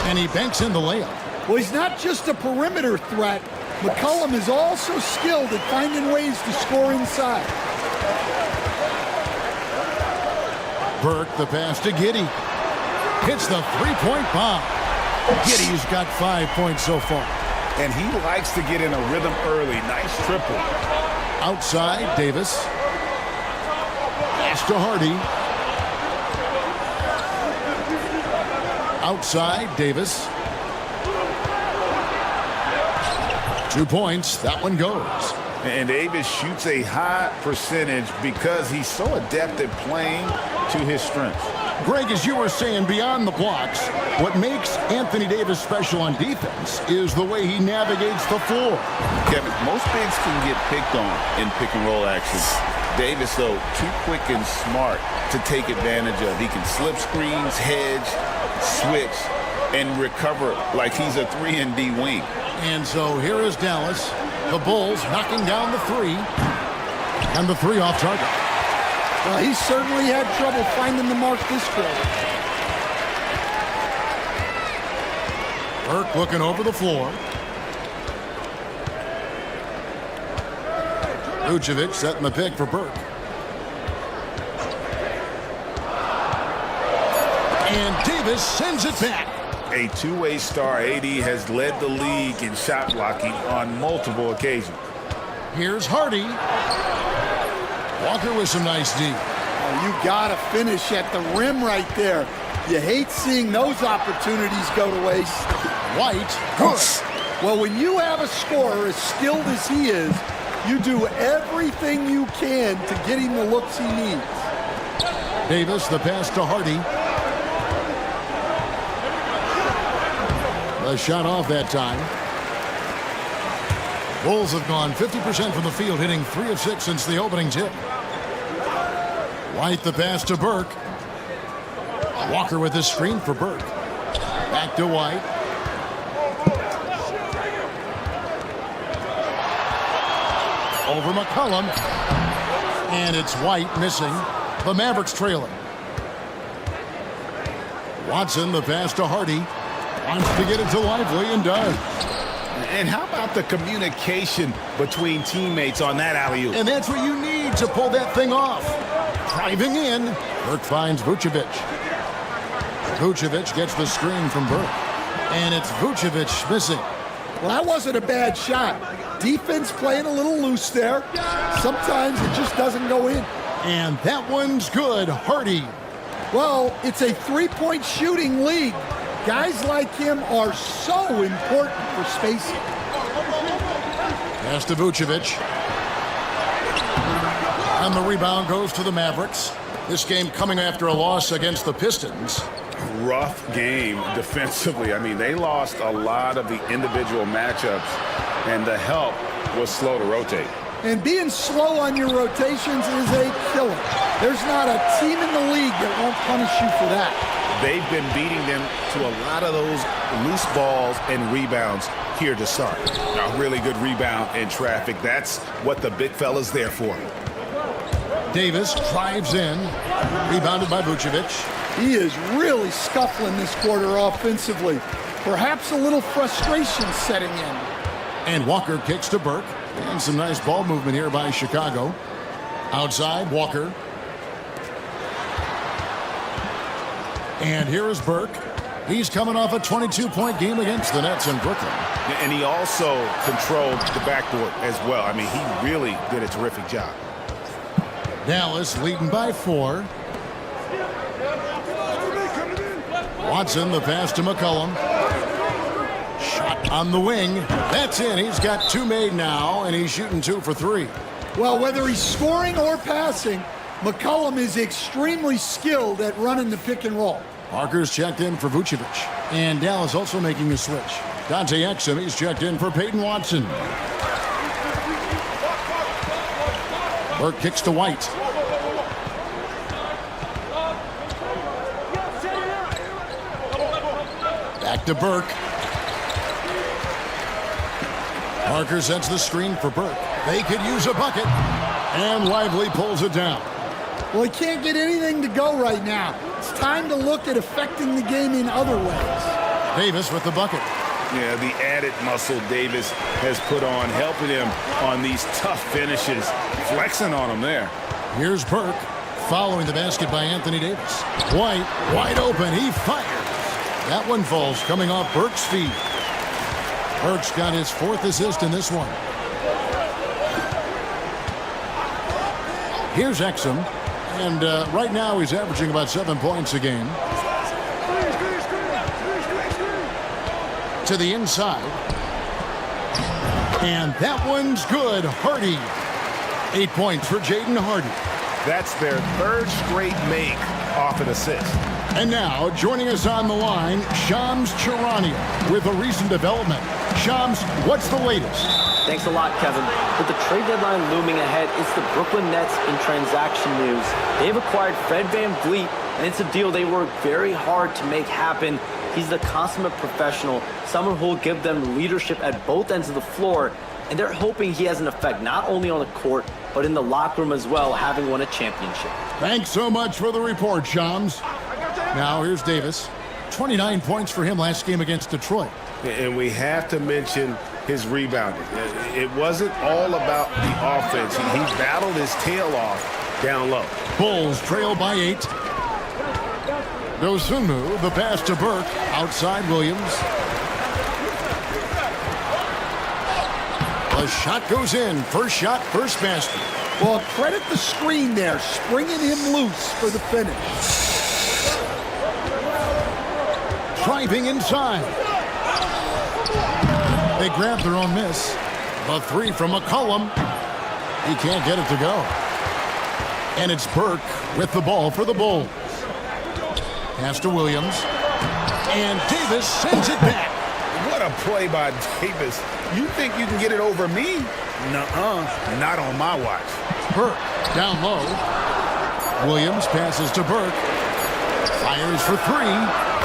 And he banks in the layup. Well, he's not just a perimeter threat. McCollum is also skilled at finding ways to score inside. Burke, the pass to Giddey. Hits the three-point bomb. Giddey's got 5 points so far. And he likes to get in a rhythm early. Nice triple. Outside, Davis. Pass to Hardy. Outside, Davis. 2 points. That one goes. And Davis shoots a high percentage because he's so adept at playing to his strengths. Greg, as you were saying, beyond the blocks, what makes Anthony Davis special on defense is the way he navigates the floor. Kevin, most bigs can get picked on in pick-and-roll action. Davis, though, too quick and smart to take advantage of. He can slip screens, hedge, switch, and recover like he's a 3-and-D wing. And so here is Dallas. The Bulls knocking down the three. And the three off target. Well, he certainly had trouble finding the mark this quarter. Burke looking over the floor. Vucevic setting the pick for Burke. And Davis sends it back. A two-way star, AD has led the league in shot blocking on multiple occasions. Here's Hardy. Walker with some nice D. Oh, you got to finish at the rim right there. You hate seeing those opportunities go to waste. White, good. Well, when you have a scorer as skilled as he is, you do everything you can to get him the looks he needs. Davis, the pass to Hardy. A shot off that time. Bulls have gone 50% from the field, hitting 3 of 6 since the opening tip. White the pass to Burke. Walker with his screen for Burke. Back to White. Over McCollum. And it's White missing. The Mavericks trailing. Watson the pass to Hardy. Wants to get it to Lively and does. And how about the communication between teammates on that alley-oop? And that's what you need to pull that thing off. Driving in. Burke finds Vucevic. Vucevic gets the screen from Burke. And it's Vucevic missing. Well, that wasn't a bad shot. Defense playing a little loose there. Sometimes it just doesn't go in. And that one's good. Hardy. Well, it's a three-point shooting league. Guys like him are so important for spacing. Pass to Vucevic. And the rebound goes to the Mavericks. This game coming after a loss against the Pistons. Rough game defensively. I mean, they lost a lot of the individual matchups, and the help was slow to rotate. And being slow on your rotations is a killer. There's not a team in the league that won't punish you for that. They've been beating them to a lot of those loose balls and rebounds here to start. A really good rebound in traffic. That's what the big fella's there for. Davis drives in, rebounded by Vucevic. He is really scuffling this quarter offensively. Perhaps a little frustration setting in. And Walker kicks to Burke. And some nice ball movement here by Chicago. Outside, Walker. And here is Burke. He's coming off a 22-point game against the Nets in Brooklyn. And he also controlled the backboard as well. I mean, he really did a terrific job. Dallas leading by 4. Watson, the pass to McCollum. Shot on the wing. That's in. He's got 2 made now, and he's shooting 2 for 3. Well, whether he's scoring or passing, McCollum is extremely skilled at running the pick and roll. Parker's checked in for Vucevic. And Dallas also making a switch. Dante Exum, he's checked in for Peyton Watson. Burke kicks to White. Back to Burke. Parker sets the screen for Burke. They could use a bucket. And Lively pulls it down. Well, he can't get anything to go right now. It's time to look at affecting the game in other ways. Davis with the bucket. Yeah, the added muscle Davis has put on, helping him on these tough finishes, flexing on him there. Here's Burke, following the basket by Anthony Davis. White, wide open, he fires. That one falls, coming off Burke's feet. Burke's got his 4th assist in this one. Here's Exum, and right now he's averaging about 7 points a game. To the inside. And that one's good. Hardy. 8 points for Jaden Hardy. That's their 3rd straight make off an assist. And now, joining us on the line, Shams Charania with a recent development. Shams, what's the latest? Thanks a lot, Kevin. With the trade deadline looming ahead, it's the Brooklyn Nets in transaction news. They've acquired Fred VanVleet, and it's a deal they worked very hard to make happen. He's the consummate professional, someone who will give them leadership at both ends of the floor, and they're hoping he has an effect not only on the court, but in the locker room as well, having won a championship. Thanks so much for the report, Shams. Now here's Davis. 29 points for him last game against Detroit. And we have to mention his rebounding. It wasn't all about the offense. He battled his tail off down low. Bulls trail by 8. Dosunmu, the pass to Burke. Outside Williams. The shot goes in. First shot, first basket. Well, credit the screen there, springing him loose for the finish. Driving inside. They grab their own miss. The 3 from McCollum. He can't get it to go. And it's Burke with the ball for the Bulls. Pass to Williams. And Davis sends it back. What a play by Davis. You think you can get it over me? Nuh-uh. Not on my watch. Burke down low. Williams passes to Burke. Fires for 3.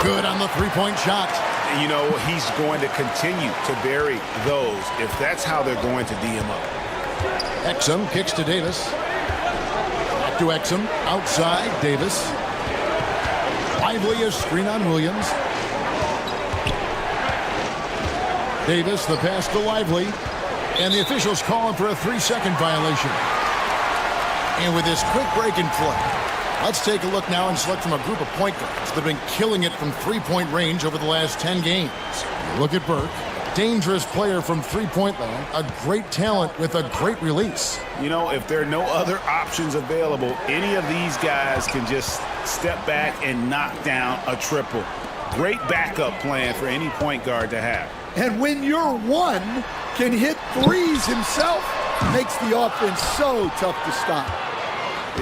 Good on the 3-point shot. You know, he's going to continue to bury those if that's how they're going to D him up. Exum kicks to Davis. Back to Exum. Outside, Davis. Lively a screen on Williams. Davis, the pass to Lively. And the officials calling for a 3-second violation. And with this quick break in play, let's take a look now and select from a group of point guards that have been killing it from 3-point range over the last 10 games. Look at Burke. Dangerous player from 3-point land. A great talent with a great release. You know, if there are no other options available, any of these guys can just step back and knock down a triple. Great backup plan for any point guard to have. And when your one can hit threes himself, makes the offense so tough to stop.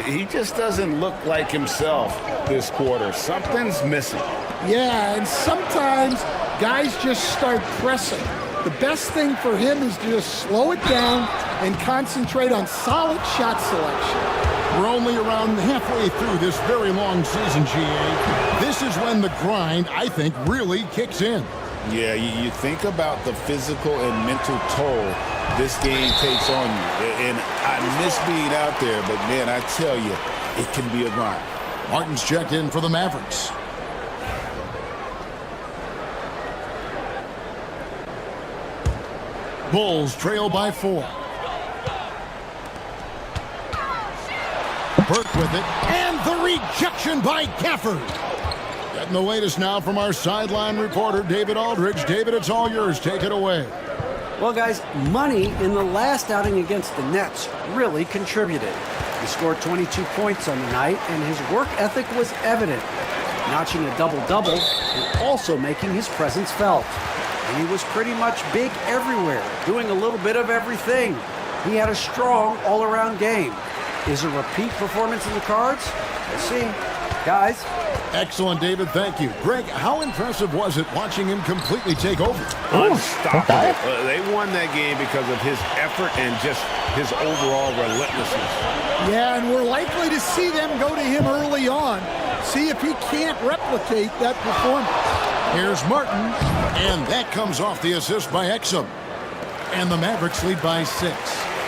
He just doesn't look like himself this quarter. Something's missing. Yeah, and sometimes guys just start pressing. The best thing for him is to just slow it down and concentrate on solid shot selection. We're only around halfway through this very long season, GA. This is when the grind, I think, really kicks in. Yeah, you think about the physical and mental toll this game takes on you. And I miss being out there, but man, I tell you, it can be a grind. Martin's checked in for the Mavericks. Bulls trail by 4. Burke with it, and the rejection by Gafford. Getting the latest now from our sideline reporter, David Aldridge. David, it's all yours. Take it away. Well, guys, Money in the last outing against the Nets really contributed. He scored 22 points on the night, and his work ethic was evident, notching a double-double and also making his presence felt. And he was pretty much big everywhere, doing a little bit of everything. He had a strong all-around game. Is a repeat performance in the cards? We'll see. Guys. Excellent, David. Thank you. Greg, how impressive was it watching him completely take over? Unstoppable. They won that game because of his effort and just his overall relentlessness. Yeah, and we're likely to see them go to him early on. See if he can't replicate that performance. Here's Martin, and that comes off the assist by Exum. And the Mavericks lead by 6.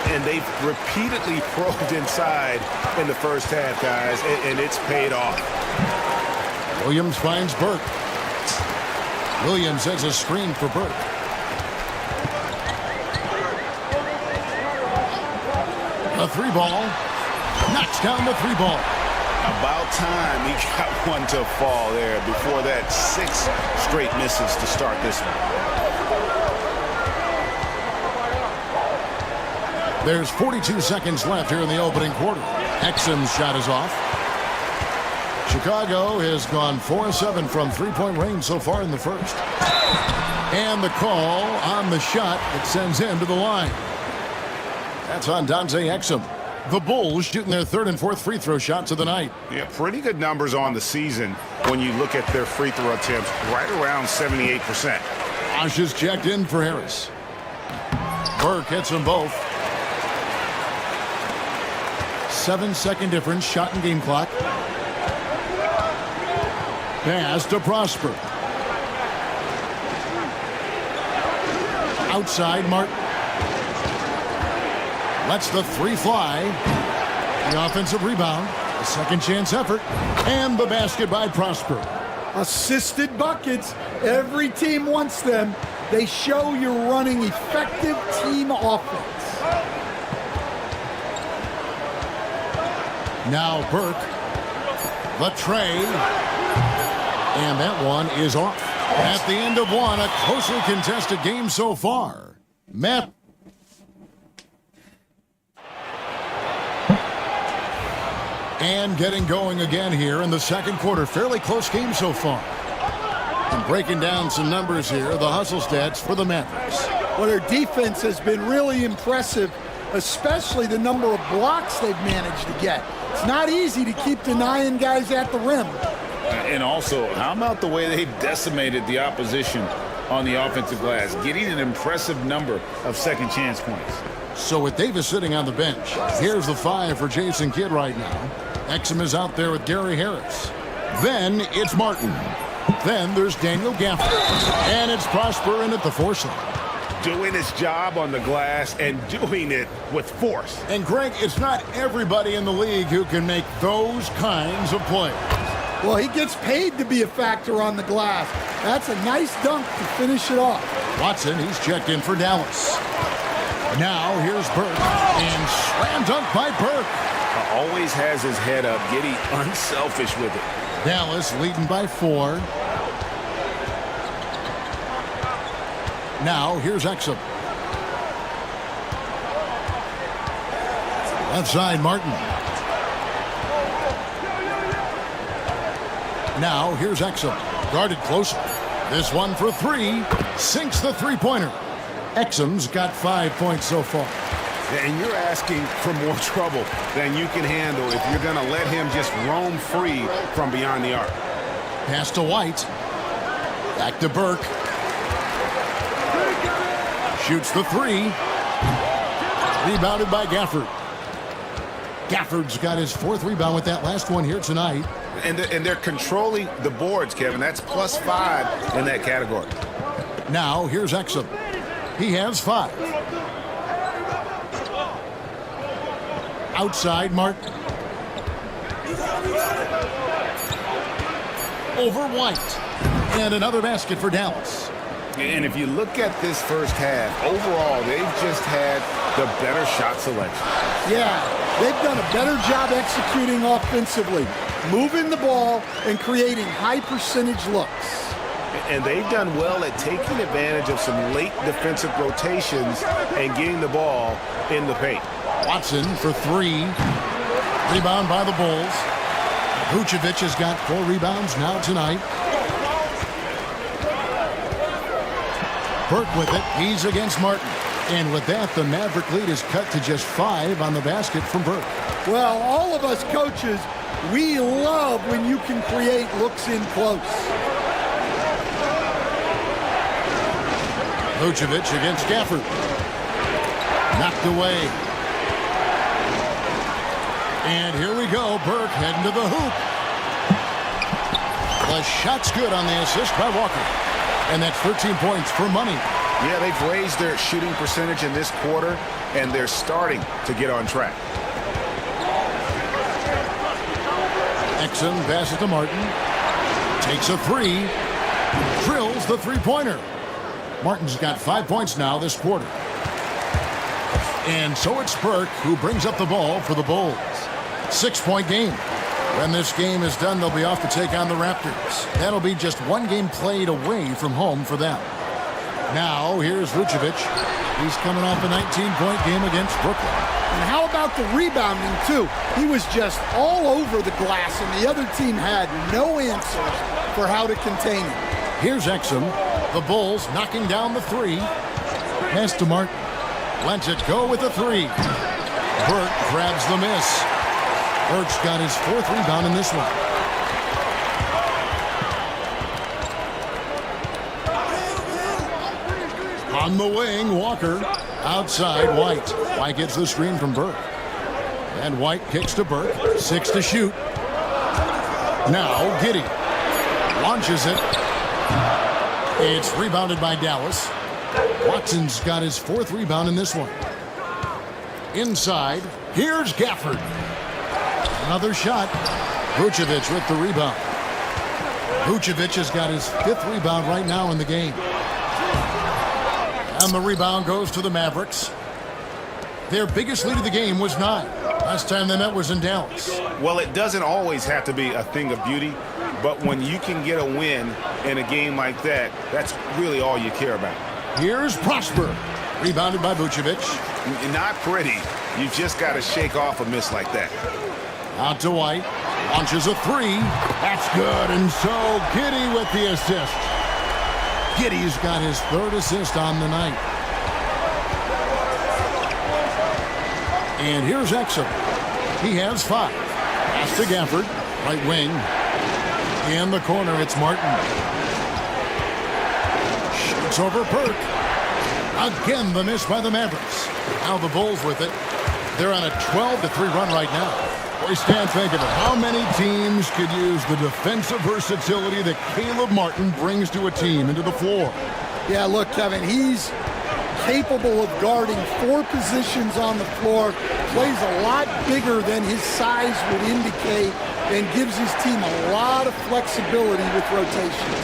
And they've repeatedly probed inside in the first half, guys, and it's paid off. Williams finds Burke. Williams has a screen for Burke. A 3-ball. Knocks down the 3-ball. About time he got one to fall there before that 6 straight misses to start this one. There's 42 seconds left here in the opening quarter. Exum's shot is off. Chicago has gone 4-7 from three-point range so far in the first. And the call on the shot that sends him to the line. That's on Dante Exum. The Bulls shooting their 3rd and 4th free throw shots of the night. Yeah, pretty good numbers on the season when you look at their free throw attempts, right around 78%. Osh is checked in for Harris. Burke hits them both. 7-second difference, shot and game clock. Pass to Prosper. Outside, Martin. Lets the 3 fly. The offensive rebound. A second chance effort. And the basket by Prosper. Assisted buckets. Every team wants them. They show you're running effective team offense. Now Burke. The tray. And that one is off. At the end of one, a closely contested game so far. Matt. And getting going again here in the second quarter. Fairly close game so far. And breaking down some numbers here, the hustle stats for the Mavericks. Well, their defense has been really impressive, especially the number of blocks they've managed to get. It's not easy to keep denying guys at the rim. And also, how about the way they've decimated the opposition on the offensive glass, getting an impressive number of second chance points. So with Davis sitting on the bench, here's the 5 for Jason Kidd right now. Exum is out there with Gary Harris. Then it's Martin. Then there's Daniel Gafford. And it's Prosper in at the 4 slot. Doing his job on the glass and doing it with force. And Greg, it's not everybody in the league who can make those kinds of plays. Well, he gets paid to be a factor on the glass. That's a nice dunk to finish it off. Watson, he's checked in for Dallas. Now here's Burke, and slam dunk by Burke. Always has his head up, getting unselfish with it. Dallas leading by 4. Now here's Exum. Left side, Martin. Now here's Exum. Guarded closer. This one for 3. Sinks the 3-pointer. Exum's got 5 points so far. And you're asking for more trouble than you can handle if you're going to let him just roam free from beyond the arc. Pass to White. Back to Burke. Shoots the three. Rebounded by Gafford. Gafford's got his 4th rebound with that last one here tonight. And they're controlling the boards, Kevin. That's +5 in that category. Now, here's Exum. He has 5. Outside, Martin. Over White. And another basket for Dallas. And if you look at this first half, overall, they've just had the better shot selection. Yeah, they've done a better job executing offensively, moving the ball and creating high-percentage looks. And they've done well at taking advantage of some late defensive rotations and getting the ball in the paint. Watson for 3. Rebound by the Bulls. Vucevic has got 4 rebounds now tonight. Burke with it. He's against Martin. And with that, the Maverick lead is cut to just 5 on the basket from Burke. Well, all of us coaches, we love when you can create looks in close. Vucevic against Gafford. Knocked away. And here we go. Burke heading to the hoop. The shot's good on the assist by Walker. And that's 13 points for money. Yeah, they've raised their shooting percentage in this quarter, and they're starting to get on track. Exum passes to Martin. Takes a 3. Drills the three-pointer. Martin's got 5 points now this quarter. And so it's Burke who brings up the ball for the Bulls. 6-point game. When this game is done, they'll be off to take on the Raptors. That'll be just 1 game played away from home for them. Now, here's Vucevic. He's coming off a 19-point game against Brooklyn. And how about the rebounding, too? He was just all over the glass, and the other team had no answers for how to contain him. Here's Exum. The Bulls knocking down the 3. Pass to Martin. Lets it go with the 3. Burke grabs the miss. Burke's got his 4th rebound in this one. On the wing, Walker. Outside, White. White gets the screen from Burke. And White kicks to Burke. 6 to shoot. Now, Giddey. Launches it. It's rebounded by Dallas. Watson's got his 4th rebound in this one. Inside, here's Gafford. Another shot. Vucevic with the rebound. Vucevic has got his 5th rebound right now in the game. And the rebound goes to the Mavericks. Their biggest lead of the game was 9. Last time they met was in Dallas. Well, it doesn't always have to be a thing of beauty, but when you can get a win in a game like that, that's really all you care about. Here's Prosper. Rebounded by Vucevic. Not pretty. You just got to shake off a miss like that. Out to White. Launches a 3. That's good. And so Giddey with the assist. Giddey's got his 3rd assist on the night. And here's Exum. He has 5. Pass to Gafford. Right wing. In the corner, it's Martin. Shoots over Burke. Again, the miss by the Mavericks. Now the Bulls with it. They're on a 12-3 run right now. Boy, Stan, think of it. How many teams could use the defensive versatility that Caleb Martin brings to a team into the floor? Yeah, look, Kevin, he's capable of guarding 4 positions on the floor, plays a lot bigger than his size would indicate, and gives his team a lot of flexibility with rotations.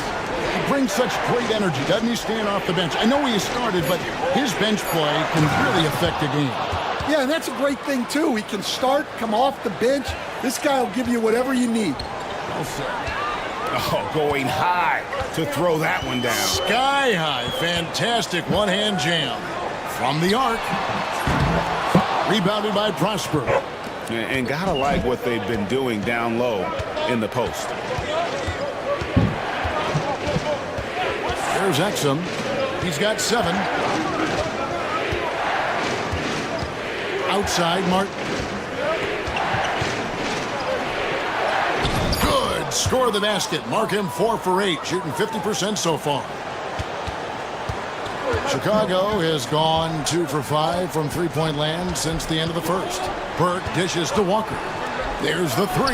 He brings such great energy, doesn't he, stand off the bench? I know he has started, but his bench play can really affect a game. Yeah, and that's a great thing, too. He can start, come off the bench. This guy will give you whatever you need. Well said. Oh, going high to throw that one down. Sky high. Fantastic one-hand jam. From the arc. Rebounded by Prosper. And gotta like what they've been doing down low in the post. There's Exum. He's got 7. Outside, Martin. Good. Score the basket. Mark him 4 for 8, shooting 50% so far. Chicago has gone 2 for 5 from three-point land since the end of the first. Burke dishes to Walker. There's the 3.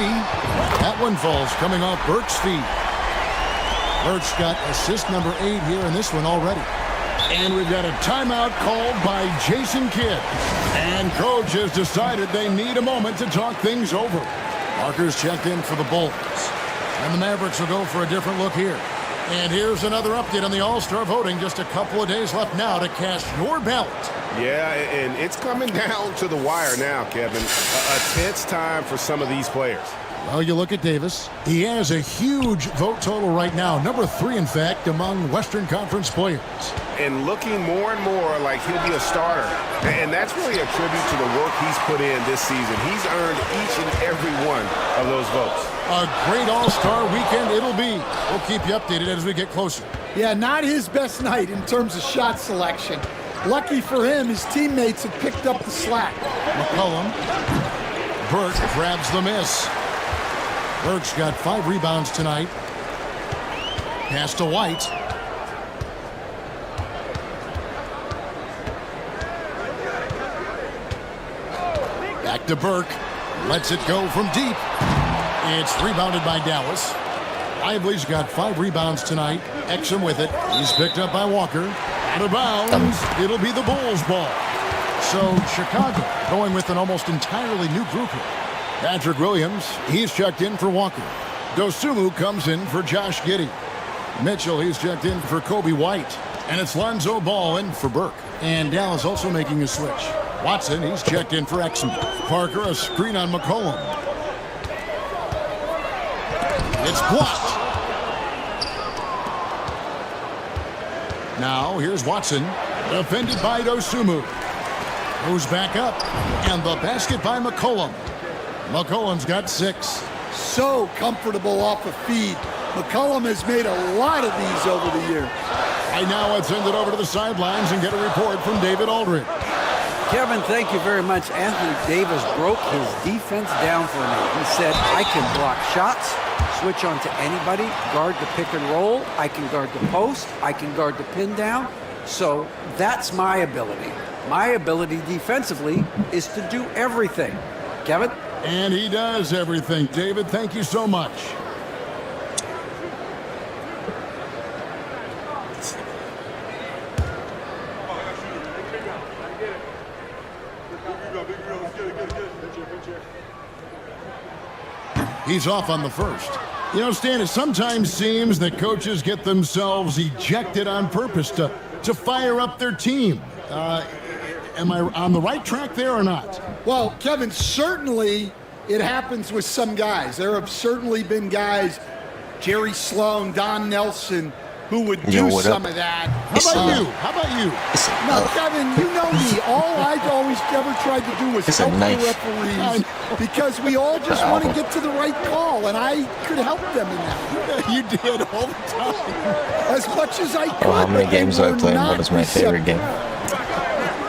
That one falls coming off Burke's feet. Burke's got assist number 8 here in this one already. And we've got a timeout called by Jason Kidd. And coach has decided they need a moment to talk things over. Markers checked in for the Bulls. And the Mavericks will go for a different look here. And here's another update on the All-Star voting. Just a couple of days left now to cast your ballot. Yeah, and it's coming down to the wire now, Kevin. A tense time for some of these players. Well, you look at Davis. He has a huge vote total right now. Number 3, in fact, among Western Conference players. And looking more and more like he'll be a starter. And that's really a tribute to the work he's put in this season. He's earned each and every one of those votes. A great All-Star weekend it'll be. We'll keep you updated as we get closer. Yeah, not his best night in terms of shot selection. Lucky for him, his teammates have picked up the slack. McCollum. Burke grabs the miss. Burke's got 5 rebounds tonight. Pass to White. Back to Burke. Lets it go from deep. It's rebounded by Dallas. Lively's got 5 rebounds tonight. Exum with it. He's picked up by Walker. Out of bounds. It'll be the Bulls' ball. So Chicago going with an almost entirely new group here. Patrick Williams, he's checked in for Walker. Dosumu comes in for Josh Giddey. Mitchell, he's checked in for Kobe White. And it's Lonzo Ball in for Burke. And Dallas also making a switch. Watson, he's checked in for Exum. Parker, a screen on McCollum. It's blocked. Now, here's Watson. Defended by Dosumu. Goes back up. And the basket by McCollum. McCollum's got 6. So comfortable off a feed. McCollum has made a lot of these over the years. Right now, let's send it over to the sidelines and get a report from David Aldridge. Kevin, thank you very much. Anthony Davis broke his defense down for me. He said, I can block shots, switch on to anybody, guard the pick and roll, I can guard the post, I can guard the pin down. So that's my ability. My ability defensively is to do everything. Kevin? And he does everything. David, thank you so much. He's off on the first. You know, Stan, it sometimes seems that coaches get themselves ejected on purpose to fire up their team. Am I on the right track there or not? Well, Kevin, certainly it happens with some guys. There have certainly been guys, Jerry Sloan, Don Nelson, who would do some of that. How about you? How about you? No, Kevin, you know me. All I've always ever tried to do was help the referees because we all just want to get to the right call, and I could help them in that. You did all the time. As much as I could. Oh, how many games do I play? What is my favorite game?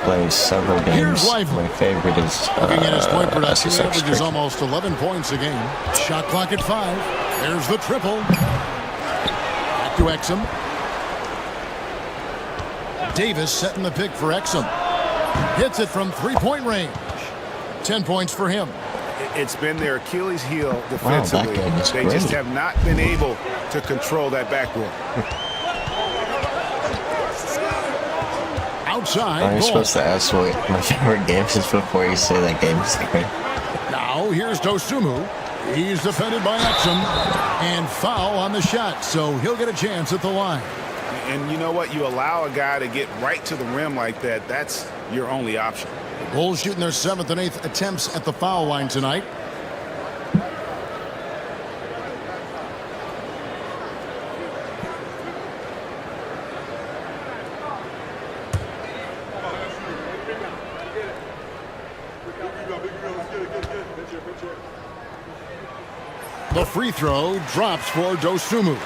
Play several games. My favorite is looking at his point production, averages almost 11 points a game. Shot clock at 5. There's the triple. Back to Exum. Davis setting the pick for Exum. Hits it from 3-point range. 10 points for him. It's been their Achilles heel defensively. Wow, they just have not been able to control that backboard. Outside. Are you supposed to ask what my favorite game is before you say that game is great? Now here's Dosumu. He's defended by Exum. And foul on the shot, so he'll get a chance at the line. And you know what? You allow a guy to get right to the rim like that, that's your only option. Bulls shooting their 7th and 8th attempts at the foul line tonight. The free throw drops for Dosumu.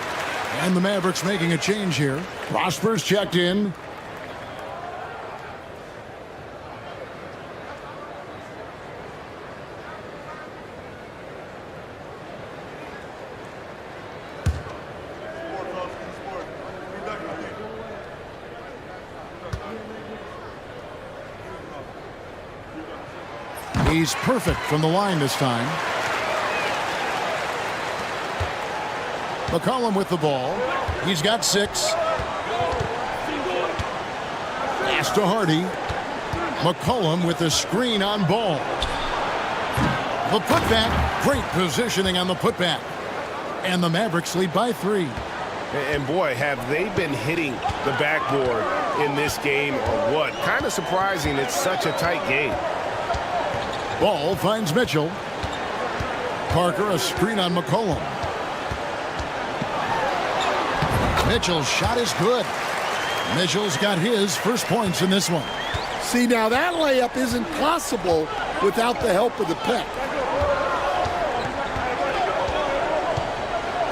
And the Mavericks making a change here. Prosper's checked in. He's perfect from the line this time. McCollum with the ball. He's got 6. Pass to Hardy. McCollum with the screen on ball. The putback. Great positioning on the putback. And the Mavericks lead by 3. And boy, have they been hitting the backboard in this game or what? Kind of surprising it's such a tight game. Ball finds Mitchell. Parker, a screen on McCollum. Mitchell's shot is good. Mitchell's got his first points in this one. See, now that layup isn't possible without the help of the pick.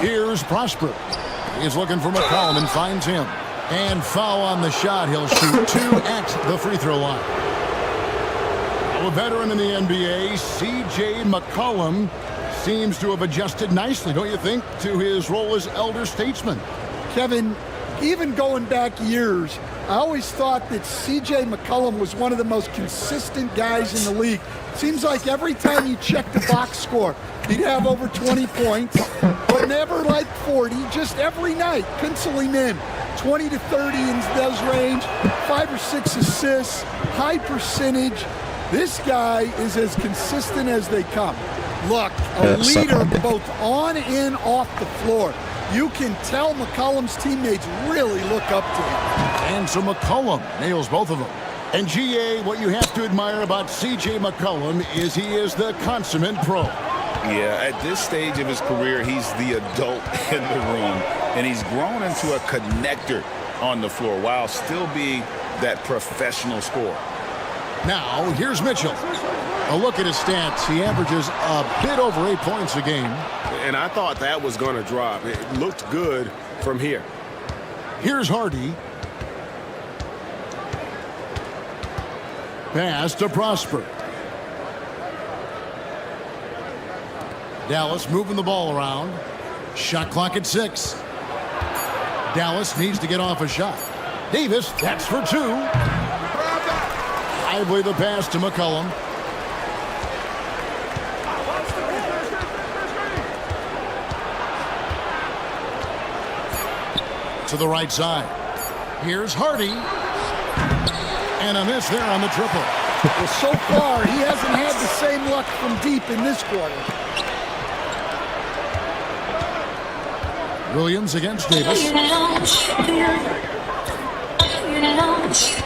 Here's Prosper. He's looking for McCollum and finds him. And foul on the shot. He'll shoot 2 at the free throw line. A veteran in the NBA, C.J. McCollum, seems to have adjusted nicely, don't you think, to his role as elder statesman. Kevin, even going back years, I always thought that C.J. McCollum was one of the most consistent guys in the league. Seems like every time you check the box score, he'd have over 20 points, but never like 40, just every night, pencil him in. 20 to 30 in those range, 5 or 6 assists, high percentage. This guy is as consistent as they come. Look, a leader both on and off the floor. You can tell McCollum's teammates really look up to him. And so McCollum nails both of them. And GA, what you have to admire about C.J. McCollum is he is the consummate pro. Yeah, at this stage of his career, he's the adult in the room, and he's grown into a connector on the floor while still being that professional scorer. Now, here's Mitchell. A look at his stats. He averages a bit over 8 points a game. And I thought that was going to drop. It looked good from here. Here's Hardy. Pass to Prosper. Dallas moving the ball around. Shot clock at 6. Dallas needs to get off a shot. Davis, that's for 2. I believe the pass to McCollum. To the right side. Here's Hardy. And a miss there on the triple. Well, so far, he hasn't had the same luck from deep in this quarter. Williams against Davis.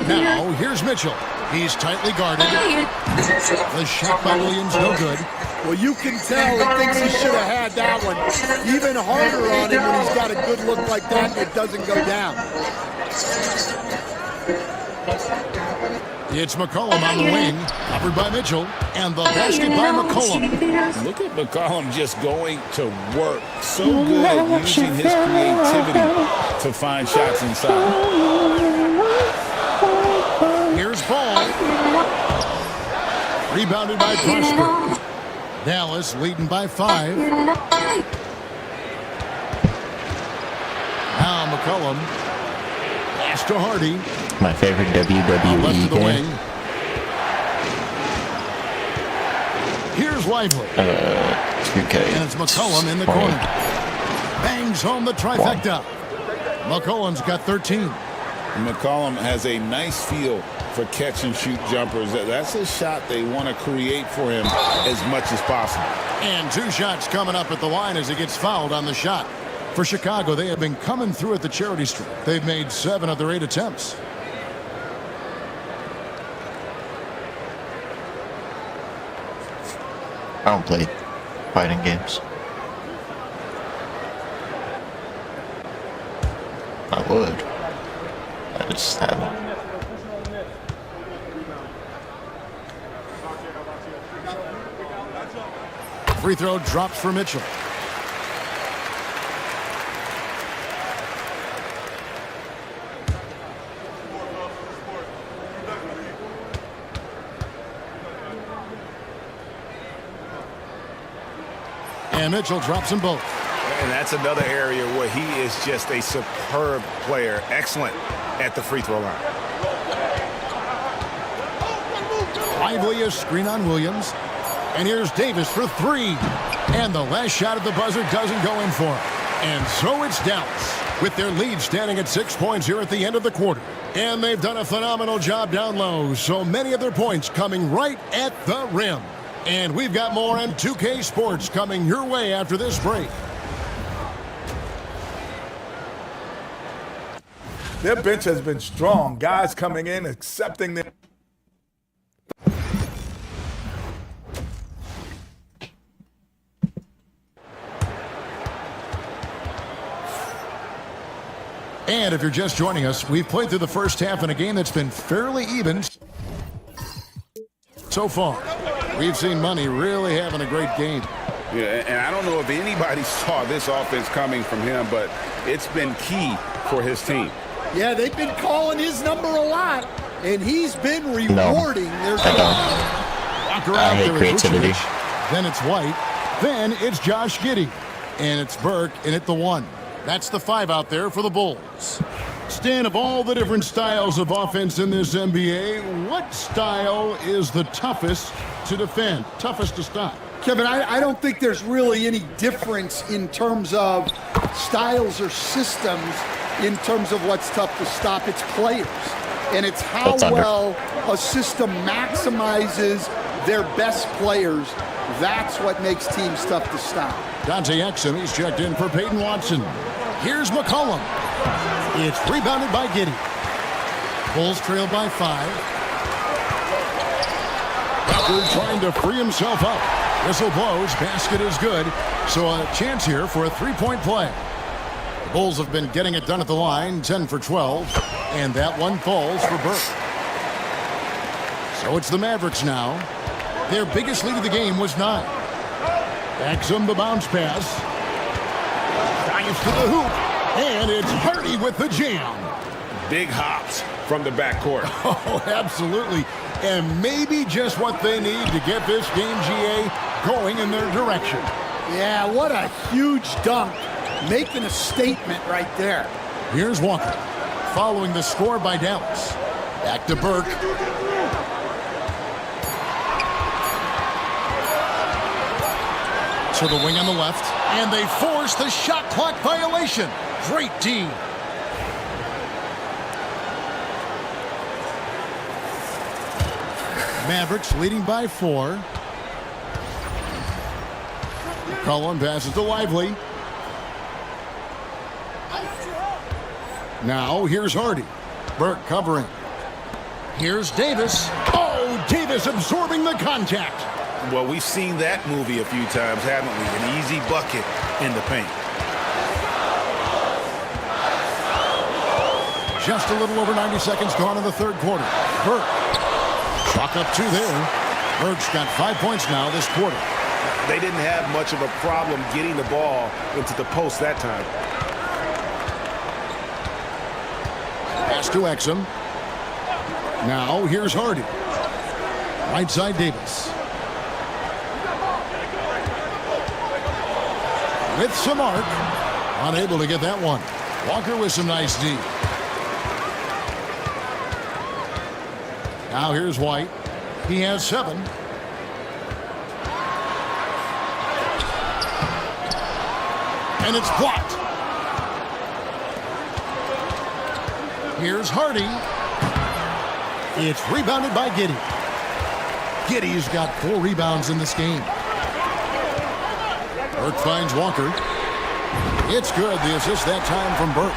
Now, here's Mitchell. He's tightly guarded. The shot by Williams, no good. Well, you can tell he thinks he should have had that one. Even harder on him when he's got a good look like that and it doesn't go down. It's McCollum on the wing, covered by Mitchell, and the basket by McCollum. Look at McCollum just going to work. So good at using his creativity to find shots inside. Here's Ball. Rebounded by Prosper. Dallas leading by 5. Now McCollum. Pass to Hardy. My favorite WWE left of the game. wing. Here's Lively. 2K. And it's McCollum in the corner. Bangs home the trifecta. McCollum's got 13. McCollum has a nice feel for catch and shoot jumpers. That's a shot they want to create for him as much as possible. And 2 shots coming up at the line as he gets fouled on the shot. For Chicago, they have been coming through at the charity stripe. They've made 7 of their 8 attempts. I don't play fighting games. I would. I just haven't. Free throw drops for Mitchell. And Mitchell drops them both. And that's another area where he is just a superb player. Excellent at the free throw line. Lively a screen on Williams. And here's Davis for three. And the last shot at the buzzer doesn't go in for him. And so it's Dallas, with their lead standing at 6 points here at the end of the quarter. And they've done a phenomenal job down low, so many of their points coming right at the rim. And we've got more on 2K Sports coming your way after this break. Their bench has been strong. Guys coming in, accepting their... And if you're just joining us, we've played through the first half in a game that's been fairly even so far. We've seen Money really having a great game. Yeah, and I don't know if anybody saw this offense coming from him, but it's been key for his team. Yeah, they've been calling his number a lot, and he's been rewarding their Walker out there with creativity. Vucevic. Then it's White. Then it's Josh Giddey. And it's Burke in at the one. That's the 5 out there for the Bulls. Stan, of all the different styles of offense in this NBA, what style is the toughest to defend, toughest to stop? Kevin, I don't think there's really any difference in terms of styles or systems in terms of what's tough to stop. It's players. And it's how well a system maximizes their best players. That's what makes teams tough to stop. Dante Exum, he's checked in for Peyton Watson. Here's McCollum. It's rebounded by Giddey. Bulls trail by 5. Butler trying to free himself up. Whistle blows, basket is good. So a chance here for a three-point play. The Bulls have been getting it done at the line, 10 for 12. And that one falls for Burke. So it's the Mavericks now. Their biggest lead of the game was 9. Exum the bounce pass. Dives to the hoop. And it's Hardy with the jam. Big hops from the backcourt. Oh, absolutely. And maybe just what they need to get this game, GA, going in their direction. Yeah, what a huge dunk. Making a statement right there. Here's Walker. Following the score by Dallas. Back to Burke. To the wing on the left. And they force the shot clock violation. Great D. Mavericks leading by 4. McCollum passes to Lively. Now here's Hardy. Burke covering. Here's Davis. Oh, Davis absorbing the contact. Well, we've seen that movie a few times, haven't we? An easy bucket in the paint. Just a little over 90 seconds gone in the third quarter. Burke. Chalk up 2 there. Burke's got 5 points now this quarter. They didn't have much of a problem getting the ball into the post that time. Pass to Exum. Now here's Hardy. Right side Davis. With some arc. Unable to get that one. Walker with some nice D. Now here's White. He has 7. And it's blocked. Here's Hardy. It's rebounded by Giddey. Giddey's got 4 rebounds in this game. Burke finds Walker. It's good. The assist that time from Burke.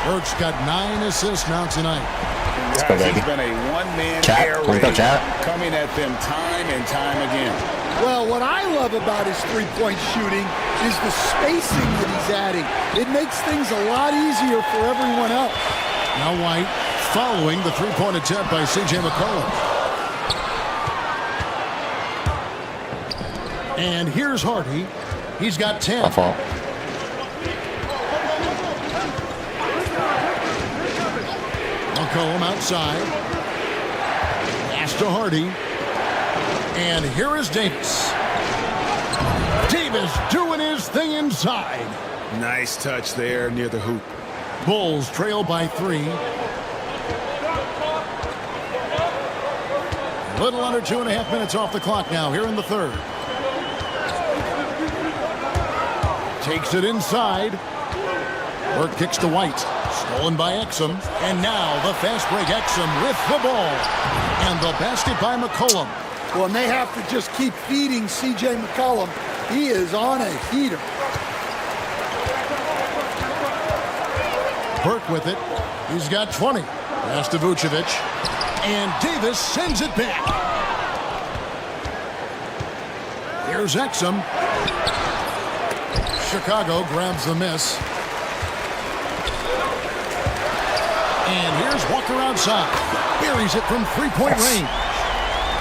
Burke's got 9 assists now tonight. Guys, he's been a one-man air raid coming at them time and time again. Well, what I love about his three-point shooting is the spacing that he's adding. It makes things a lot easier for everyone else. Now White following the three-point attempt by C.J. McCollum. And here's Hardy. He's got 10. McCollum outside. Pass to Hardy. And here is Davis. Davis doing his thing inside. Nice touch there near the hoop. Bulls trail by 3. Little under 2.5 minutes off the clock now here in the third. Takes it inside. Burke kicks to White. Stolen by Exum. And now the fast break. Exum with the ball. And the basket by McCollum. Well, and they have to just keep feeding C.J. McCollum. He is on a heater. Burke with it. He's got 20. Pass to Vucevic. And Davis sends it back. Here's Exum. Chicago grabs the miss. And here's Walker outside. Buries it from three-point range.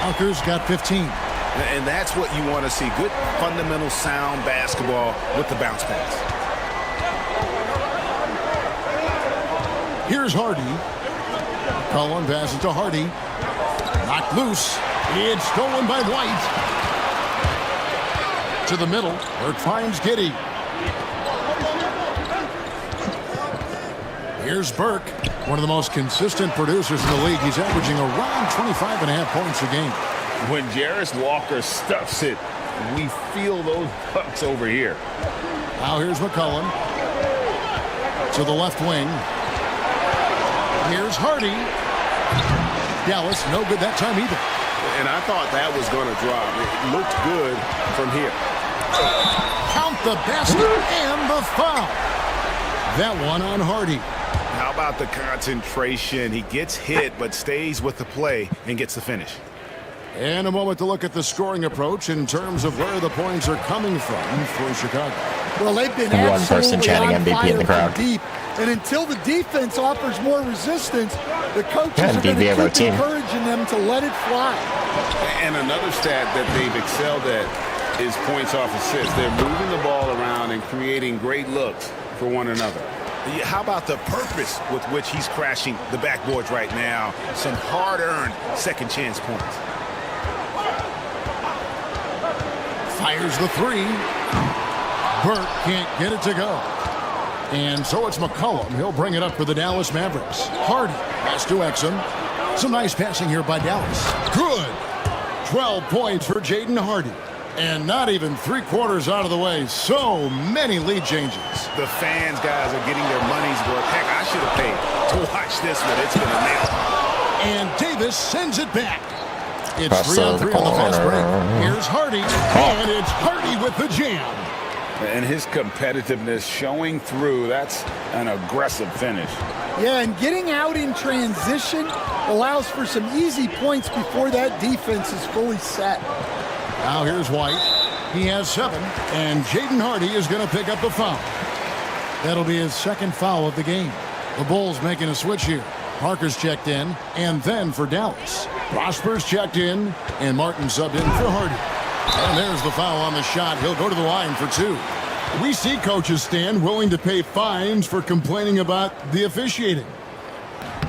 Walker's got 15. And that's what you want to see. Good fundamental sound basketball with the bounce pass. Here's Hardy. McCollum passes to Hardy. Knocked loose. It's stolen by White. To the middle. Burke finds Giddey. Here's Burke. One of the most consistent producers in the league. He's averaging around 25.5 points a game. When Jarris Walker stuffs it, we feel those bucks over here. Now here's McCollum. To the left wing. Here's Hardy. Dallas, no good that time either. And I thought that was going to drop. It looked good from here. Count the basket and the foul. That one on Hardy. How about the concentration? He gets hit but stays with the play and gets the finish. And a moment to look at the scoring approach in terms of where the points are coming from for Chicago. Well, they've been One person chanting MVP in the crowd. Deep. And until the defense offers more resistance, the coaches Yeah, are going DV of our to keep team. encouraging them to let it fly. And another stat that they've excelled at is points off assists. They're moving the ball around and creating great looks for one another. How about the purpose with which he's crashing the backboards right now? Some hard-earned second chance points. Fires the three. Burke can't get it to go. And so it's McCollum. He'll bring it up for the Dallas Mavericks. Hardy pass to Exum. Some nice passing here by Dallas. Good. 12 points for Jaden Hardy. And not even three-quarters out of the way. So many lead changes. The fans, guys, are getting their money's worth. Heck, I should have paid to watch this one. It's been a nail. And Davis sends it back. It's Pass 3 on 3 the on the fast break. corner. Here's Hardy. And it's Hardy with the jam. And his competitiveness showing through. That's an aggressive finish. Yeah, and getting out in transition allows for some easy points before that defense is fully set. Now here's White. He has 7. And Jaden Hardy is going to pick up the foul. That'll be his second foul of the game. The Bulls making a switch here. Parker's checked in. And then for Dallas. Prosper's checked in. And Martin subbed in for Hardy. And there's the foul on the shot. He'll go to the line for 2. We see coaches stand willing to pay fines for complaining about the officiating.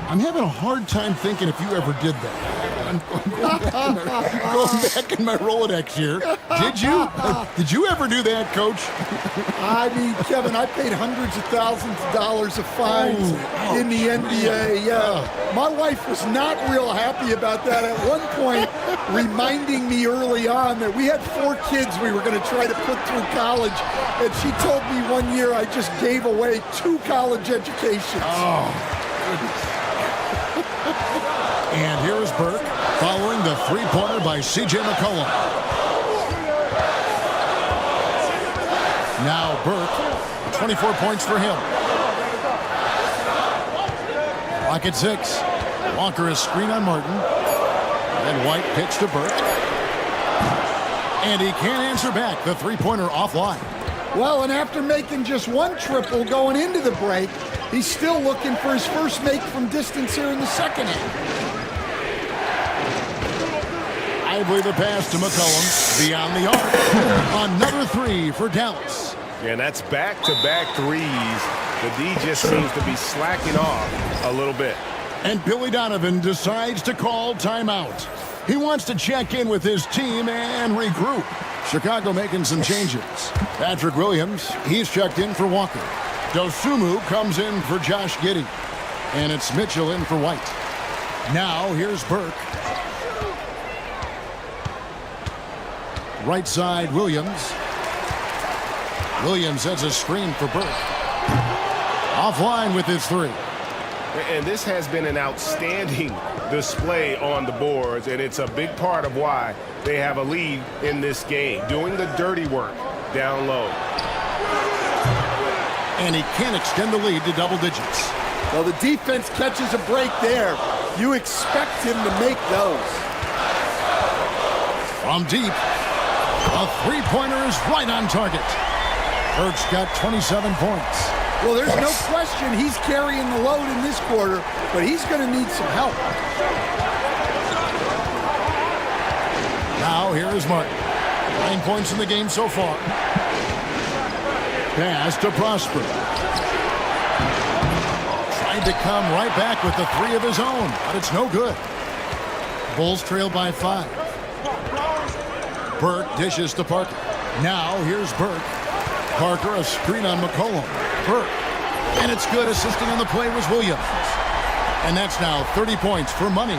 I'm having a hard time thinking if you ever did that. I'm going back in my Rolodex here. Did you? Did you ever do that, Coach? I mean, Kevin, I paid hundreds of thousands of dollars of fines in the NBA. Yeah. My wife was not real happy about that at one point, reminding me early on that we had 4 kids we were going to try to put through college. And she told me one year I just gave away 2 college educations. Oh, goodness. And here is Burke following the three-pointer by C.J. McCollum. Now Burke, 24 points for him. Clock at 6. Walker is screen on Martin. Then White kicks to Burke. And he can't answer back. The three-pointer offline. Well, and after making just 1 triple going into the break, he's still looking for his first make from distance here in the second half. I believe the pass to McCollum beyond the arc. Another 3 for Dallas. And that's back-to-back threes. The D just seems to be slacking off a little bit. And Billy Donovan decides to call timeout. He wants to check in with his team and regroup. Chicago making some changes. Patrick Williams, he's checked in for Walker. Dosunmu comes in for Josh Giddey. And it's Mitchell in for White. Now here's Burke. Right side, Williams. Williams has a screen for Burke. Offline with his three. And this has been an outstanding display on the boards, and it's a big part of why they have a lead in this game, doing the dirty work down low. And he can't extend the lead to double digits. Well, the defense catches a break there. You expect him to make those. From deep, a three-pointer is right on target. Burke's got 27 points. Well, there's no question he's carrying the load in this quarter, but he's going to need some help. Now, here is Martin. 9 points in the game so far. Pass to Prosper. Tried to come right back with the three of his own, but it's no good. Bulls trail by 5. Burke dishes to Parker. Now, here's Burke. Parker, a screen on McCollum. Burke. And it's good. Assisting on the play was Williams. And that's now 30 points for Money.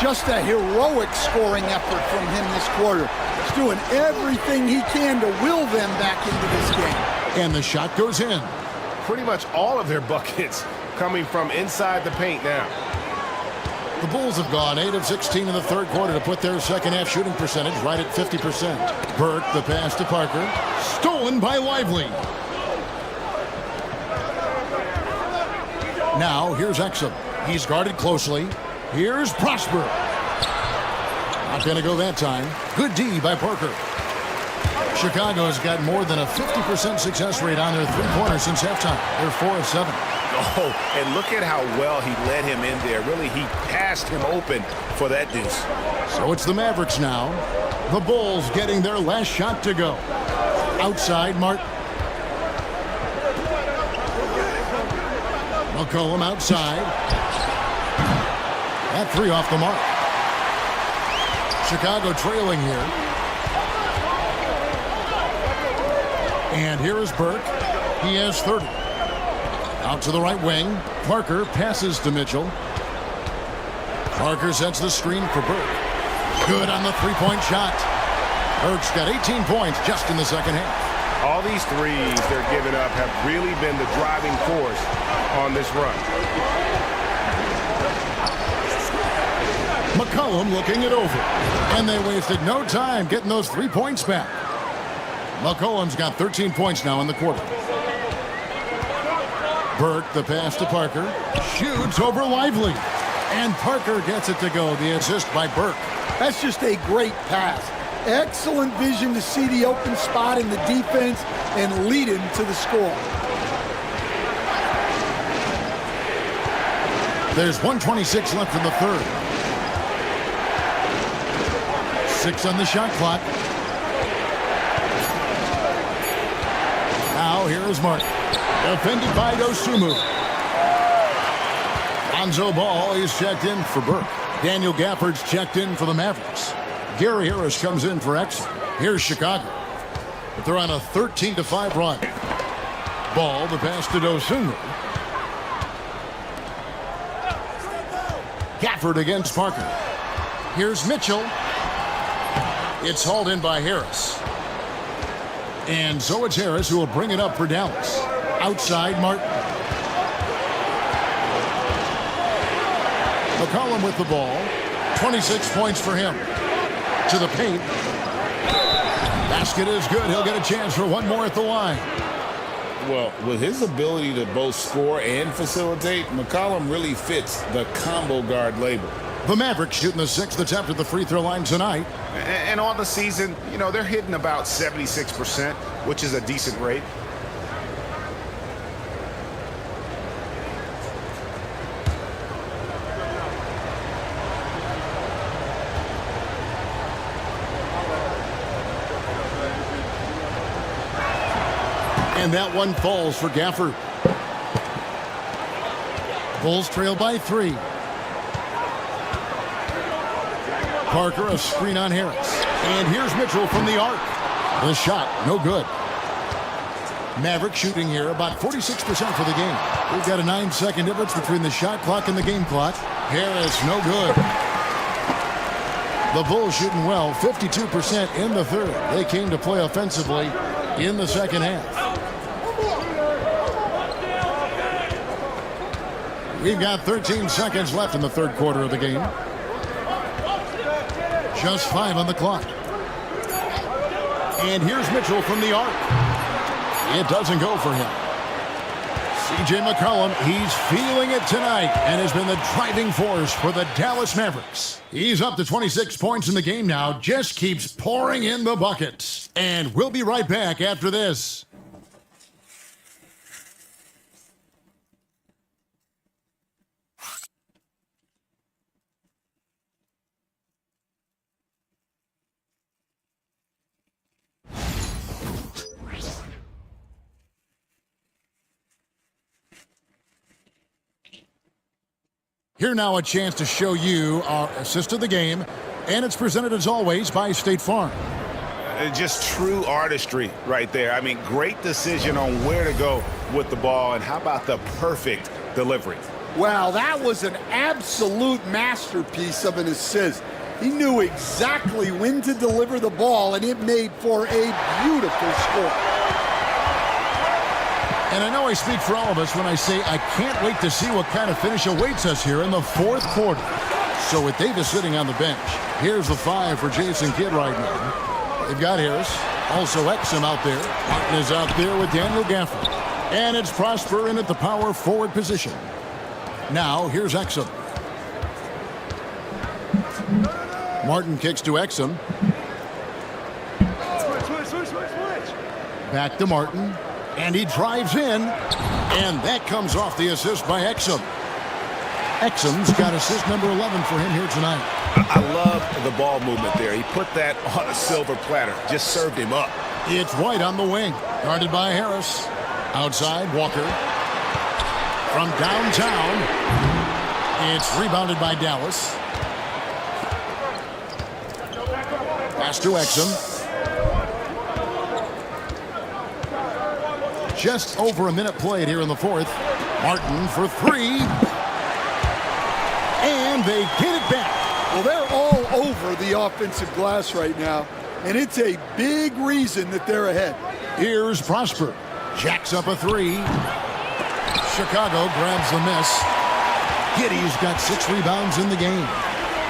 Just a heroic scoring effort from him this quarter. He's doing everything he can to will them back into this game. And the shot goes in. Pretty much all of their buckets coming from inside the paint now. The Bulls have gone 8 of 16 in the third quarter to put their second half shooting percentage right at 50%. Burke, the pass to Parker. Stolen by Lively. Now, here's Exum. He's guarded closely. Here's Prosper. Not going to go that time. Good D by Parker. Chicago's got more than a 50% success rate on their three-pointers since halftime. They're 4 of 7. Oh, and look at how well he led him in there. Really, he passed him open for that deuce. So it's the Mavericks now. The Bulls getting their last shot to go. Outside, Martin. McCollum outside. That three off the mark. Chicago trailing here. And here is Burke. He has 30. Out to the right wing. Parker passes to Mitchell. Parker sets the screen for Burke. Good on the three-point shot. Burke's got 18 points just in the second half. All these threes they're giving up have really been the driving force on this run. McCollum looking it over. And they wasted no time getting those 3 points back. McCollum's got 13 points now in the quarter. Burke, the pass to Parker. Shoots over Lively. And Parker gets it to go. The assist by Burke. That's just a great pass. Excellent vision to see the open spot in the defense and lead him to the score. There's 1:26 left in the third. 6 on the shot clock. Now here is Martin. Defended by Dosunmu. Lonzo Ball is checked in for Burke. Daniel Gafford's checked in for the Mavericks. Gary Harris comes in for X. Here's Chicago. But they're on a 13-5 run. Ball, the pass to Dosunmu. Gafford against Parker. Here's Mitchell. It's hauled in by Harris. And so it's Harris who will bring it up for Dallas. Outside, Martin. McCollum with the ball. 26 points for him. To the paint. Basket is good. He'll get a chance for one more at the line. Well, with his ability to both score and facilitate, McCollum really fits the combo guard label. The Mavericks shooting the 6th attempt at the free throw line tonight. And on the season, you know, they're hitting about 76%, which is a decent rate. And that one falls for Gafford. Bulls trail by 3. Parker, a screen on Harris. And here's Mitchell from the arc. The shot, no good. Maverick shooting here about 46% for the game. We've got a 9-second difference between the shot clock and the game clock. Harris, no good. The Bulls shooting well, 52% in the third. They came to play offensively in the second half. We've got 13 seconds left in the third quarter of the game. Just 5 on the clock. And here's Mitchell from the arc. It doesn't go for him. C.J. McCollum, he's feeling it tonight and has been the driving force for the Dallas Mavericks. He's up to 26 points in the game now, just keeps pouring in the buckets. And we'll be right back after this. Here now a chance to show you our assist of the game, and it's presented as always by State Farm. Just true artistry right there. I mean, great decision on where to go with the ball, and how about the perfect delivery? Wow, that was an absolute masterpiece of an assist. He knew exactly when to deliver the ball, and it made for a beautiful score. And I know I speak for all of us when I say I can't wait to see what kind of finish awaits us here in the fourth quarter. So with Davis sitting on the bench, here's the 5 for Jason Kidd right now. They've got Harris, also Exum out there. Martin is out there with Daniel Gafford. And it's Prosper in at the power forward position. Now here's Exum. Martin kicks to Exum. Back to Martin. And he drives in, and that comes off the assist by Exum. Exum's got assist number 11 for him here tonight. I love the ball movement there. He put that on a silver platter, just served him up. It's White on the wing, guarded by Harris. Outside, Walker. From downtown, it's rebounded by Dallas. Pass to Exum. Just over a minute played here in the fourth. Martin for 3. And they get it back. Well, they're all over the offensive glass right now, and it's a big reason that they're ahead. Here's Prosper. Jacks up a 3. Chicago grabs the miss. Giddey's got 6 rebounds in the game.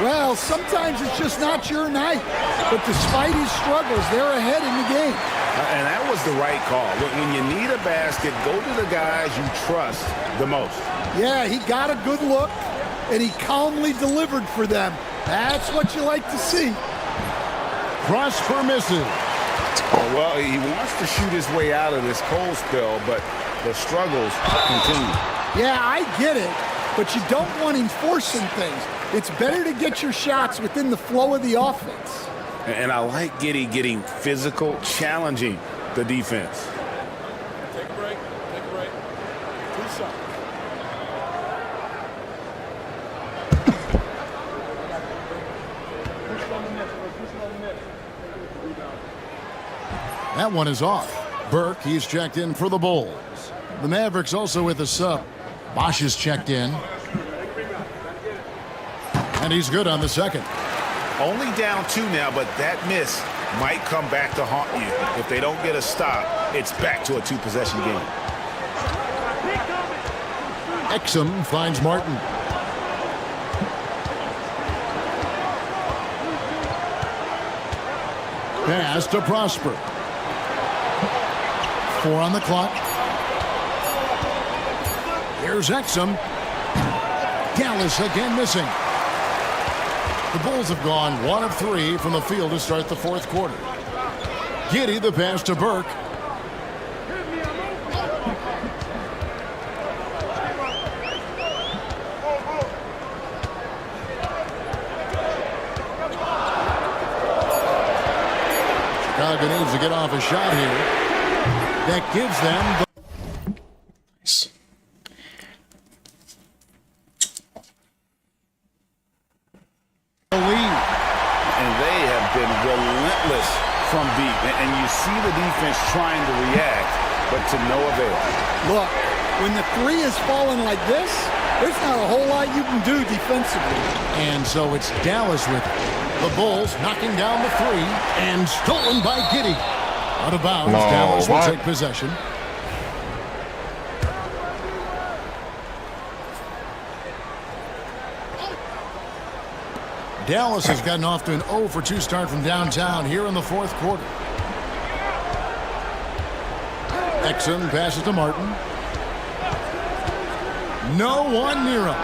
Well, sometimes it's just not your night, but despite his struggles, they're ahead in the game. And that was the right call. When you need a basket, go to the guys you trust the most. Yeah, he got a good look, and he calmly delivered for them. That's what you like to see. Prosper misses. Well, he wants to shoot his way out of this cold spell, but the struggles continue. Yeah, I get it, but you don't want him forcing things. It's better to get your shots within the flow of the offense. And I like Giddey getting physical, challenging the defense. Take a break. Take a break. Do something. That one is off. Burke, he's checked in for the Bulls. The Mavericks also with a sub. Bosch is checked in. And he's good on the second. Only down 2 now, but that miss might come back to haunt you. If they don't get a stop, it's back to a 2-possession game. Exum finds Martin. Pass to Prosper. 4 on the clock. Here's Exum. Dallas again missing. The Bulls have gone 1 of 3 from the field to start the fourth quarter. Giddey the pass to Burke. Chicago needs to get off a shot here. That gives them the lead. And they have been relentless from deep. And you see the defense trying to react, but to no avail. Look, when the 3 is falling like this, there's not a whole lot you can do defensively. And so it's Dallas with it. The Bulls knocking down the three and stolen by Giddey. Out of bounds, No, Dallas will what? take possession. Dallas has gotten off to an 0 for 2 start from downtown here in the fourth quarter. Exum passes to Martin. No one near him.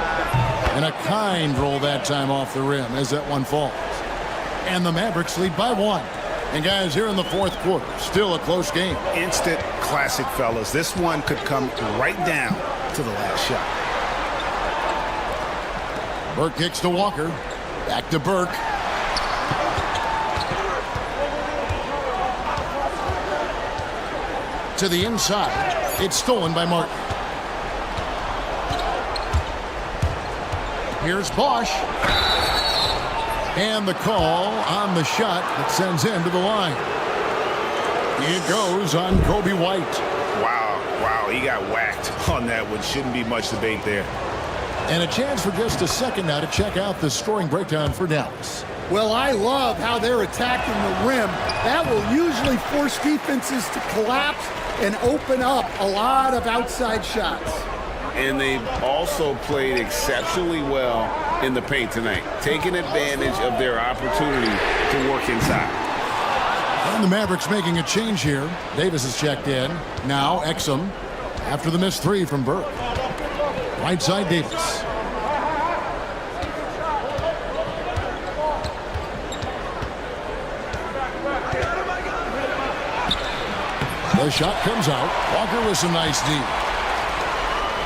And a kind roll that time off the rim as that one falls. And the Mavericks lead by 1. And guys, here in the fourth quarter, still a close game. Instant classic, fellas. This one could come right down to the last shot. Burke kicks to Walker. Back to Burke. To the inside. It's stolen by Martin. Here's Bosch. And the call on the shot that sends him to the line. It goes on Kobe White. Wow, he got whacked on that one. Shouldn't be much debate there. And a chance for just a second now to check out the scoring breakdown for Dallas. Well, I love how they're attacking the rim. That will usually force defenses to collapse and open up a lot of outside shots. And they've also played exceptionally well in the paint tonight, taking advantage of their opportunity to work inside. And the Mavericks making a change here. Davis is checked in. Now Exum after the missed 3 from Burke. Right side Davis. The shot comes out. Walker with some nice D.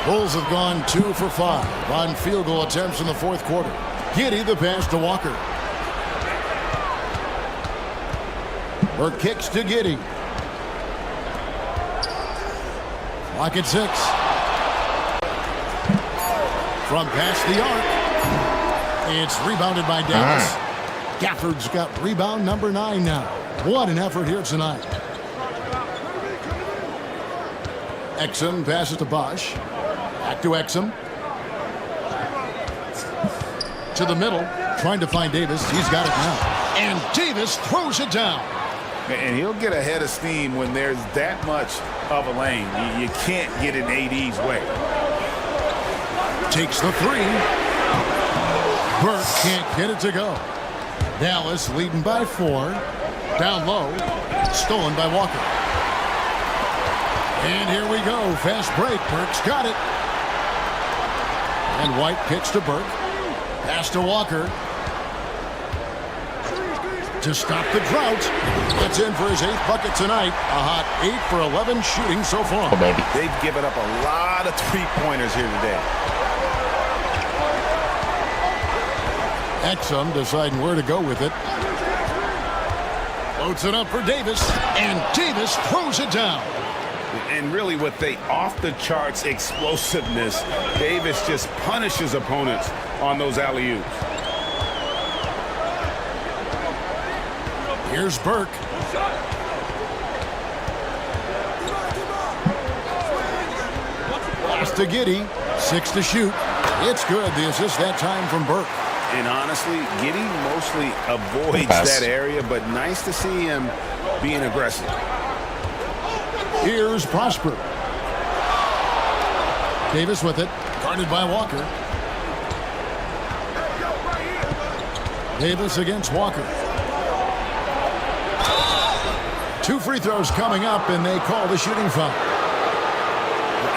Bulls have gone 2 for 5 on field goal attempts in the fourth quarter. Giddey the pass to Walker. Burke kicks to Giddey. Clock at 6. From past the arc. It's rebounded by Dallas. Gafford's got rebound number 9 now. What an effort here tonight. Exum passes to Bosch. Back to Exum. To the middle. Trying to find Davis. He's got it now. And Davis throws it down. And he'll get a head of steam when there's that much of a lane. You can't get in AD's way. Takes the 3. Burke can't get it to go. Dallas leading by 4. Down low. Stolen by Walker. And here we go. Fast break. Burke's got it. And White kicks to Burke. Pass to Walker. To stop the drought. That's in for his 8th bucket tonight. A hot 8 for 11 shooting so far. Oh, baby. They've given up a lot of three-pointers here today. Exum deciding where to go with it. Loads it up for Davis. And Davis throws it down. And really with the off-the-charts explosiveness, Davis just punishes opponents on those alley-oops. Here's Burke. Pass to Giddey. 6 to shoot. It's good. The assist that time from Burke. And honestly, Giddey mostly avoids that area, but nice to see him being aggressive. Here's Prosper. Davis with it. Guarded by Walker. Davis against Walker. 2 free throws coming up, and they call the shooting foul.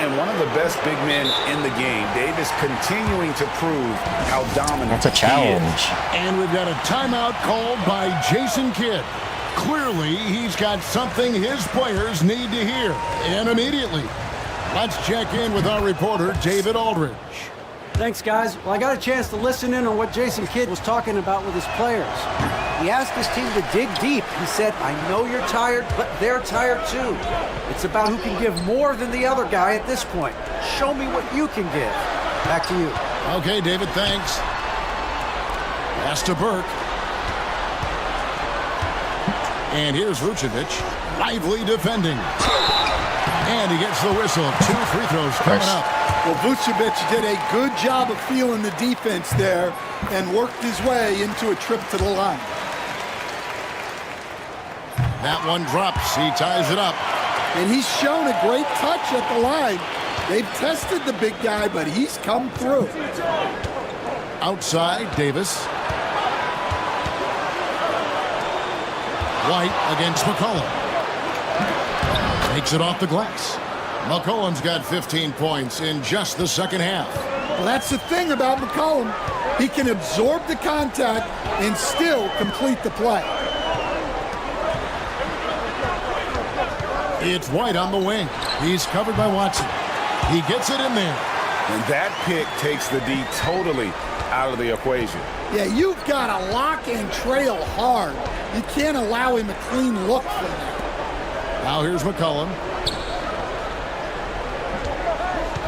And one of the best big men in the game, Davis continuing to prove how dominant That's a challenge. And we've got a timeout called by Jason Kidd. Clearly, he's got something his players need to hear, and immediately. Let's check in with our reporter, David Aldridge. Thanks, guys. Well, I got a chance to listen in on what Jason Kidd was talking about with his players. He asked his team to dig deep. He said, I know you're tired, but they're tired too. It's about who can give more than the other guy at this point. Show me what you can give. Back to you. Okay, David, thanks. Pass to Burke. And here's Vucevic. Lively defending. And he gets the whistle. 2 free throws coming up. Well, Vucevic did a good job of feeling the defense there and worked his way into a trip to the line. That one drops. He ties it up. And he's shown a great touch at the line. They've tested the big guy, but he's come through. Outside, Davis. White against McCollum. Takes it off the glass. McCollum's got 15 points in just the second half. Well, that's the thing about McCollum. He can absorb the contact and still complete the play. It's White on the wing. He's covered by Watson. He gets it in there. And that pick takes the D totally out of the equation. Yeah, you've got to lock and trail hard. You can't allow him a clean look from that. Now here's McCollum.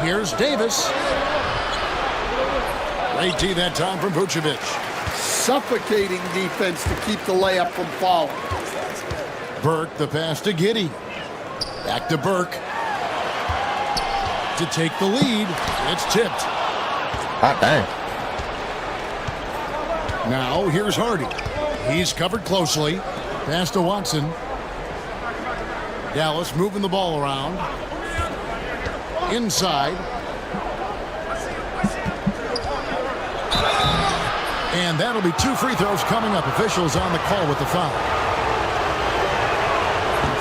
Here's Davis. Great D that time from Vucevic. Suffocating defense to keep the layup from falling. Burke, the pass to Giddey. Back to Burke. To take the lead. It's tipped. Hot dang. Now here's Hardy. He's covered closely. Pass to Watson. Dallas moving the ball around. Inside. And that'll be 2 free throws coming up. Officials on the call with the foul.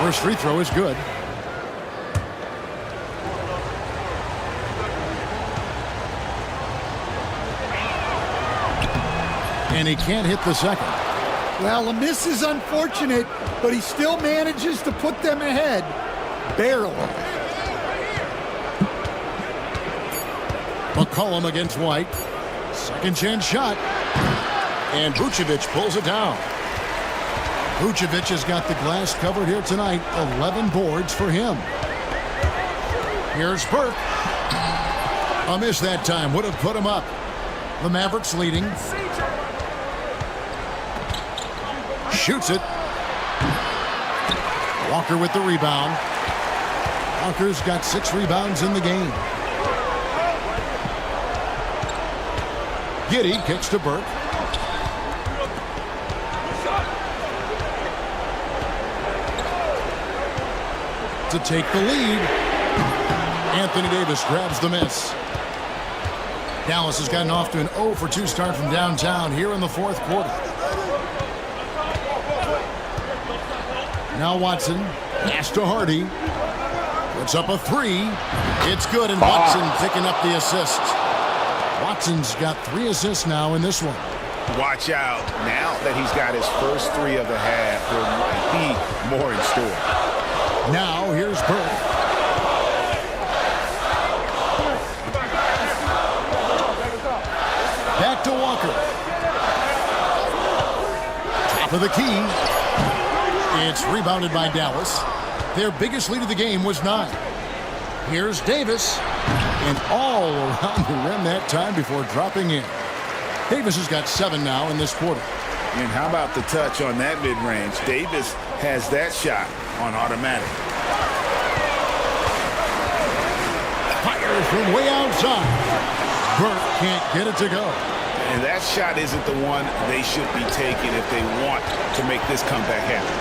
First free throw is good. And he can't hit the second. Well, a miss is unfortunate, but he still manages to put them ahead. Barely. McCollum against White. Second chance shot. And Vucevic pulls it down. Vucevic has got the glass covered here tonight. 11 boards for him. Here's Burke. A miss that time. Would have put him up. The Mavericks leading. Shoots it. Walker with the rebound. Walker's got 6 rebounds in the game. Giddey kicks to Burke. To take the lead. Anthony Davis grabs the miss. Dallas has gotten off to an 0 for 2 start from downtown here in the fourth quarter. Now Watson, pass to Hardy. Puts up a 3. It's good, and Watson picking up the assist. Watson's got 3 assists now in this one. Watch out. Now that he's got his first 3 of the half, there might be more in store. Now here's Burke. Back to Walker. Top of the key. It's rebounded by Dallas. Their biggest lead of the game was 9. Here's Davis. And all around the rim that time before dropping in. Davis has got 7 now in this quarter. And how about the touch on that mid-range? Davis has that shot on automatic. Fires from way outside. Burke can't get it to go. And that shot isn't the one they should be taking if they want to make this comeback happen.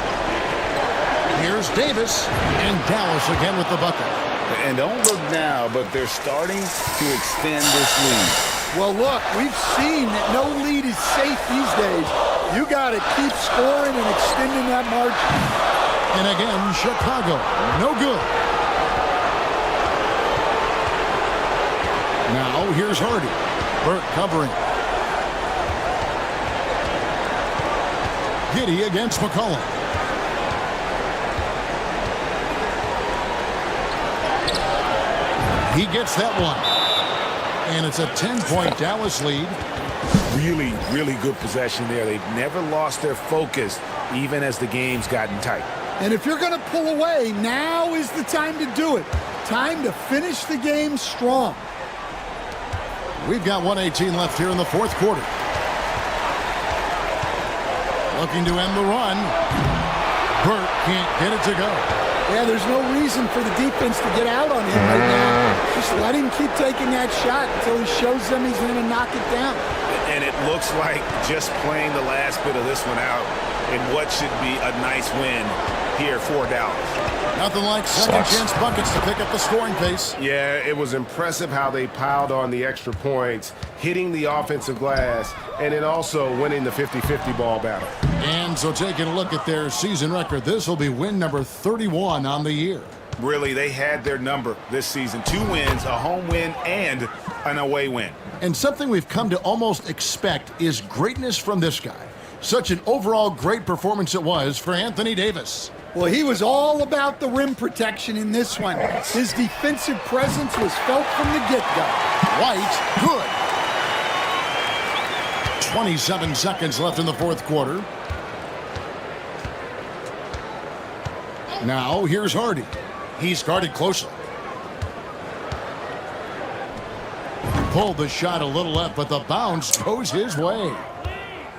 Here's Davis, and Dallas again with the bucket. And don't look now, but they're starting to extend this lead. Well, look, we've seen that no lead is safe these days. You got to keep scoring and extending that margin. And again, Chicago, no good. Now here's Hardy. Burke covering. Giddey against McCollum. He gets that one. And it's a 10-point Dallas lead. Really, really good possession there. They've never lost their focus, even as the game's gotten tight. And if you're going to pull away, now is the time to do it. Time to finish the game strong. We've got 1:18 left here in the fourth quarter. Looking to end the run. Burke can't get it to go. Yeah, there's no reason for the defense to get out on him right now. Just let him keep taking that shot until he shows them he's going to knock it down. And it looks like just playing the last bit of this one out in what should be a nice win here for Dallas. Nothing like second chance buckets to pick up the scoring pace. Yeah, it was impressive how they piled on the extra points, hitting the offensive glass, and then also winning the 50-50 ball battle. And so taking a look at their season record, this will be win number 31 on the year. Really, they had their number this season. 2 wins, a home win, and an away win. And something we've come to almost expect is greatness from this guy. Such an overall great performance it was for Anthony Davis. Well, he was all about the rim protection in this one. His defensive presence was felt from the get-go. White, good. 27 seconds left in the fourth quarter. Now, here's Hardy. He's guarded closely. Pulled the shot a little left, but the bounce goes his way.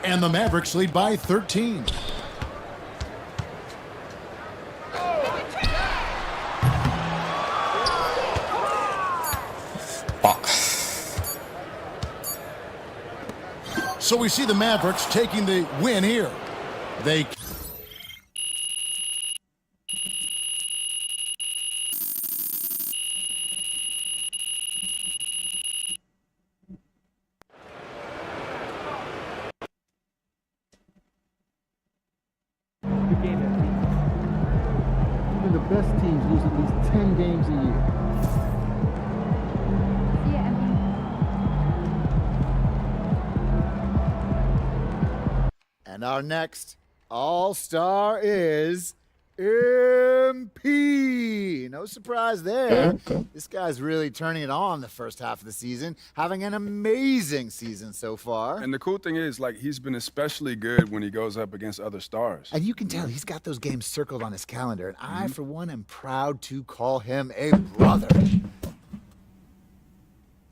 And the Mavericks lead by 13. So we see the Mavericks taking the win here. They... Even the best teams lose at least 10 games a year. And our next All-Star is MP. No surprise there. This guy's really turning it on the first half of the season, having an amazing season so far. And the cool thing is, like, he's been especially good when he goes up against other stars. And you can tell he's got those games circled on his calendar, and I, for one, am proud to call him a brother.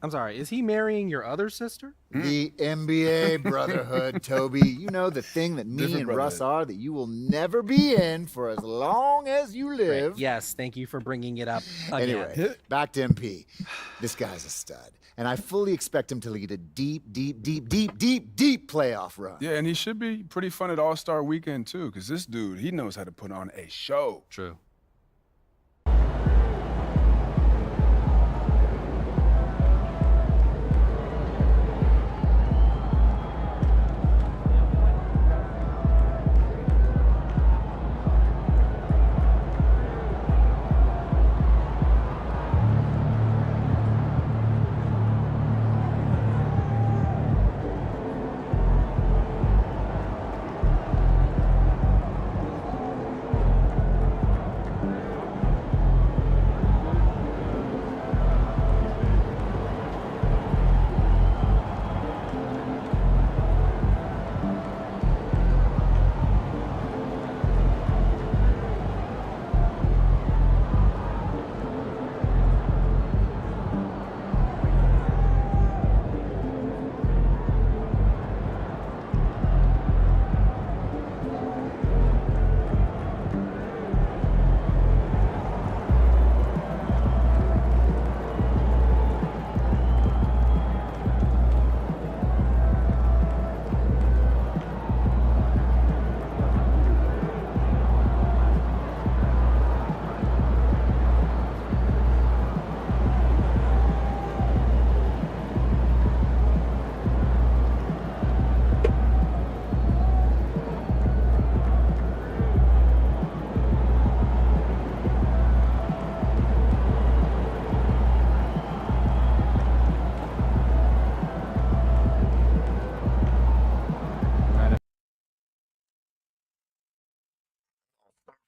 I'm sorry, is he marrying your other sister? The NBA brotherhood, Toby. You know, the thing that me and Russ are that you will never be in for as long as you live. Right. Yes, thank you for bringing it up again. Anyway, back to MP. This guy's a stud, and I fully expect him to lead a deep playoff run. Yeah, and he should be pretty fun at All-Star Weekend, too, because this dude, he knows how to put on a show. True.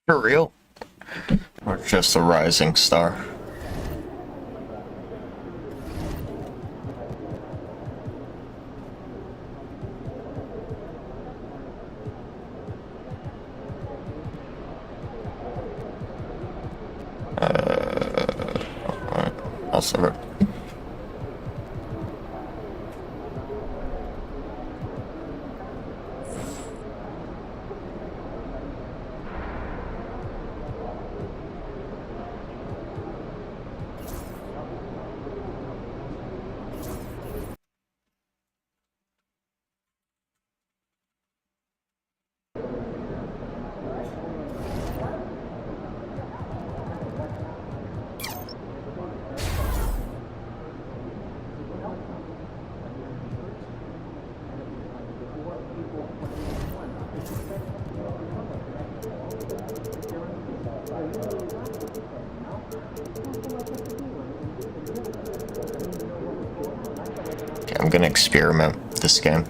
For real? Or just a rising star? Alright, I'll serve it. I'm gonna experiment this game.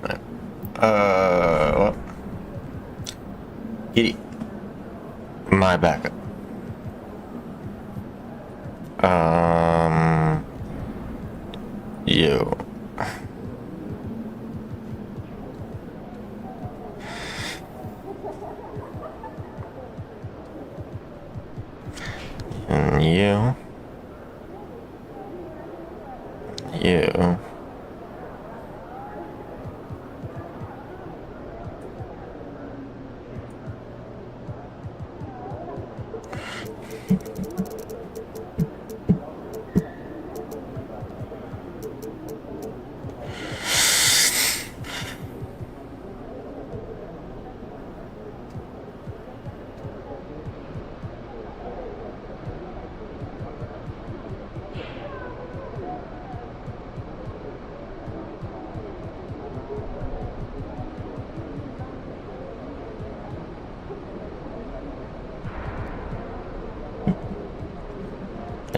What? Giddy. My backup. You. And you. You.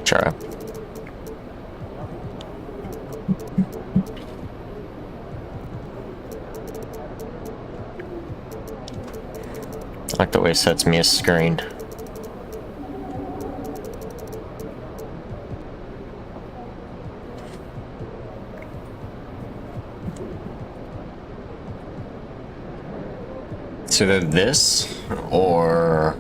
Try. I like the way it sets me as screened. It's either this or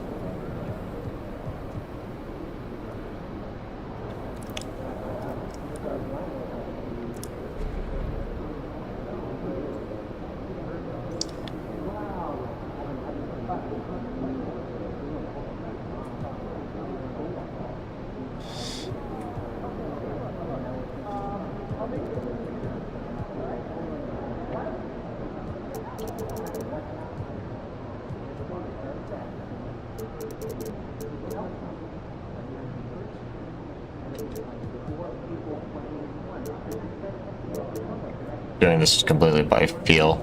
doing this completely by feel.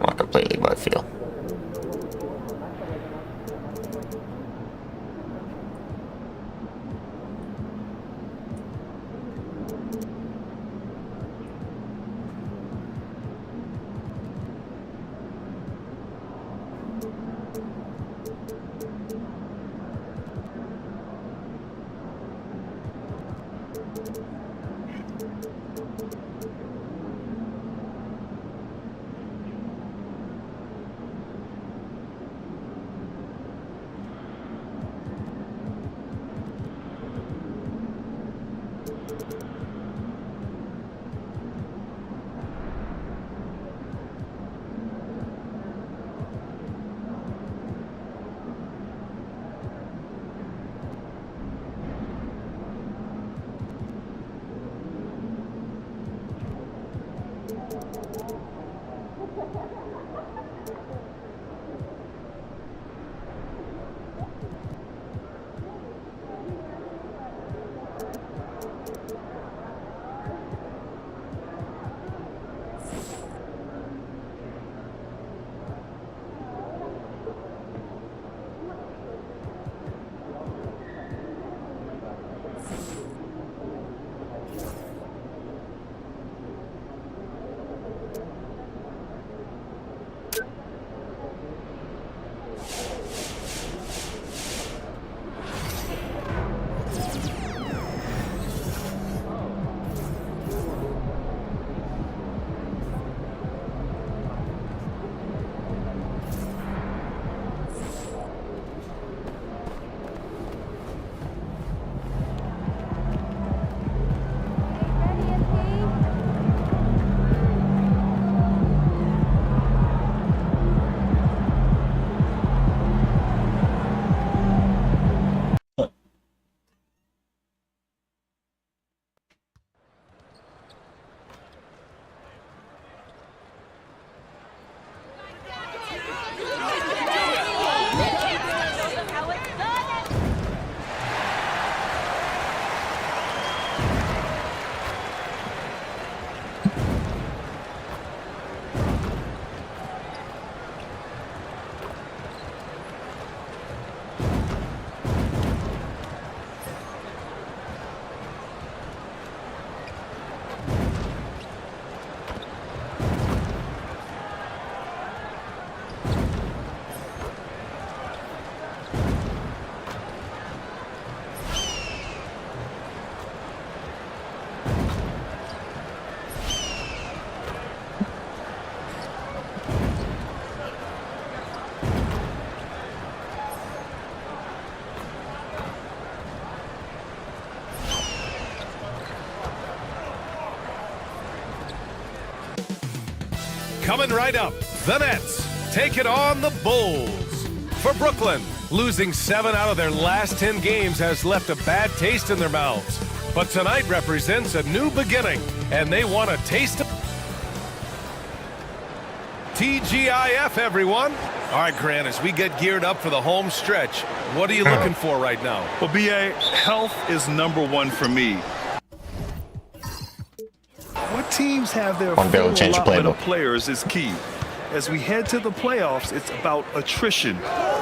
Not completely by feel. Coming right up, the Nets take it on the Bulls. For Brooklyn, losing 7 out of their last 10 games has left a bad taste in their mouths. But tonight represents a new beginning, and they want a taste of TGIF, everyone. All right, Grant, as we get geared up for the home stretch, what are you looking for right now? Well, B.A., health is #1 for me. What teams have their full allotment of players is key. As we head to the playoffs, it's about attrition.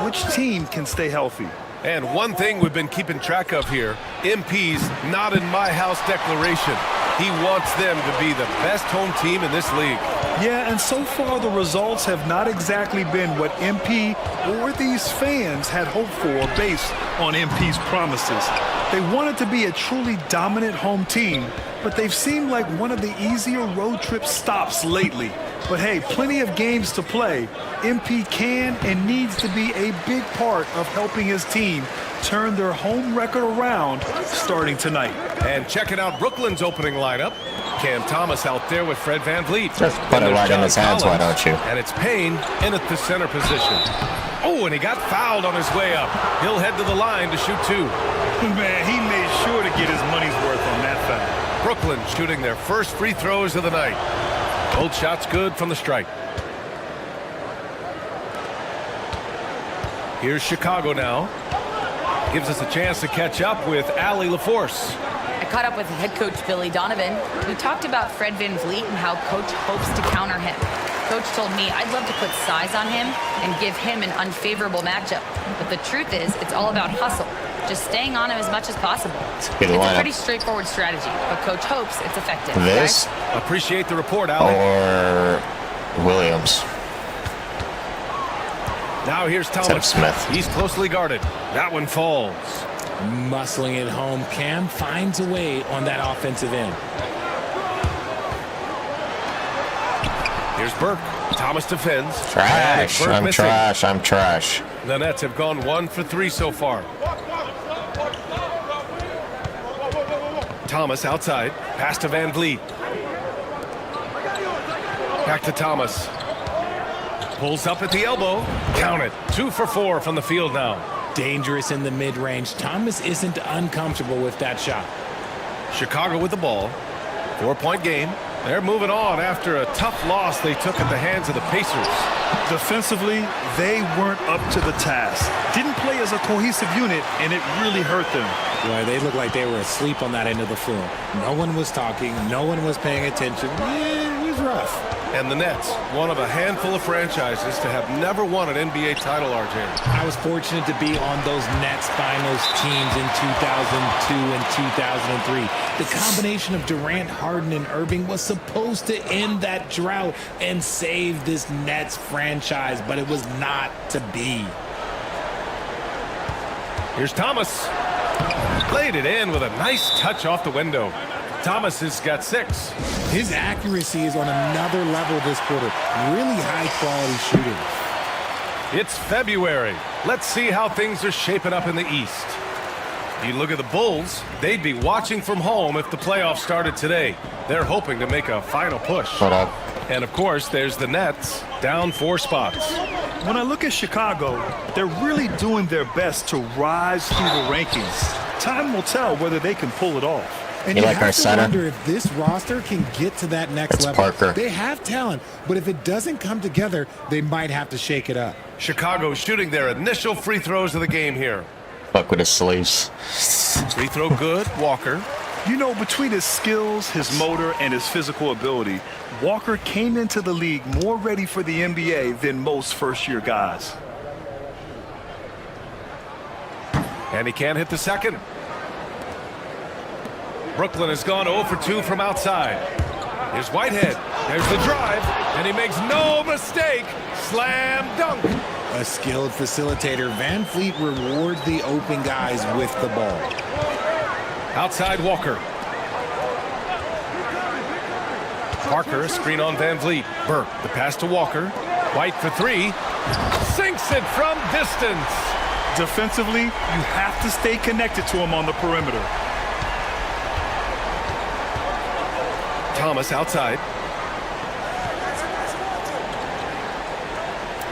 Which team can stay healthy? And one thing we've been keeping track of here, MP's not in my house declaration. He wants them to be the best home team in this league. Yeah, and so far the results have not exactly been what MP or these fans had hoped for based on MP's promises. They wanted to be a truly dominant home team, but they've seemed like one of the easier road trip stops lately. But hey, plenty of games to play. MP can and needs to be a big part of helping his team turn their home record around starting tonight. And checking out Brooklyn's opening lineup. Cam Thomas out there with Fred VanVleet. Just put it right in his hands, why don't you? And it's Payne in at the center position. Oh, and he got fouled on his way up. He'll head to the line to shoot 2. Man, he made sure to get his money's worth on that foul. Brooklyn shooting their first free throws of the night. Both shots good from the strike. Here's Chicago now. Gives us a chance to catch up with Allie LaForce. I caught up with head coach Billy Donovan. We talked about Fred VanVleet and how coach hopes to counter him. Coach told me I'd love to put size on him and give him an unfavorable matchup. But the truth is, it's all about hustle. Just staying on him as much as possible. It's a pretty straightforward strategy, but coach hopes it's effective. This? Okay? Appreciate the report, Allie. Or Williams. Now here's Thomas. Smith. He's closely guarded. That one falls. Muscling it home. Cam finds a way on that offensive end. Here's Burke. Thomas defends. Trash. I'm trash. I'm trash. The Nets have gone 1 for 3 so far. Thomas outside. Pass to VanVleet. Back to Thomas. Pulls up at the elbow. Count it. 2 for 4 from the field now. Dangerous in the mid-range. Thomas isn't uncomfortable with that shot. Chicago with the ball. 4-point game. They're moving on after a tough loss they took at the hands of the Pacers. Defensively, they weren't up to the task. Didn't play as a cohesive unit, and it really hurt them. Boy, they looked like they were asleep on that end of the floor. No one was talking. No one was paying attention. Yeah, it was rough. And the Nets, one of a handful of franchises to have never won an NBA title, RJ. I was fortunate to be on those Nets finals teams in 2002 and 2003. The combination of Durant, Harden, and Irving was supposed to end that drought and save this Nets franchise, but it was not to be. Here's Thomas. Played it in with a nice touch off the window. Thomas has got 6. His accuracy is on another level this quarter. Really high-quality shooting. It's February. Let's see how things are shaping up in the East. You look at the Bulls, they'd be watching from home if the playoffs started today. They're hoping to make a final push. And, of course, there's the Nets, down 4 spots. When I look at Chicago, they're really doing their best to rise through the rankings. Time will tell whether they can pull it off. And you have to wonder if this roster can get to that next level. Parker. They have talent, but if it doesn't come together, they might have to shake it up. Chicago shooting their initial free throws of the game here. Fuck with his sleeves. Free throw good, Walker. You know, between his skills, his motor, and his physical ability, Walker came into the league more ready for the NBA than most first-year guys. And he can't hit the second. Brooklyn has gone 0 for 2 from outside. Here's Whitehead. There's the drive, and he makes no mistake. Slam dunk. A skilled facilitator, VanVleet rewards the open guys with the ball. Outside Walker. Parker, a screen on VanVleet. Burke, the pass to Walker. White for 3. Sinks it from distance. Defensively, you have to stay connected to him on the perimeter. Thomas outside.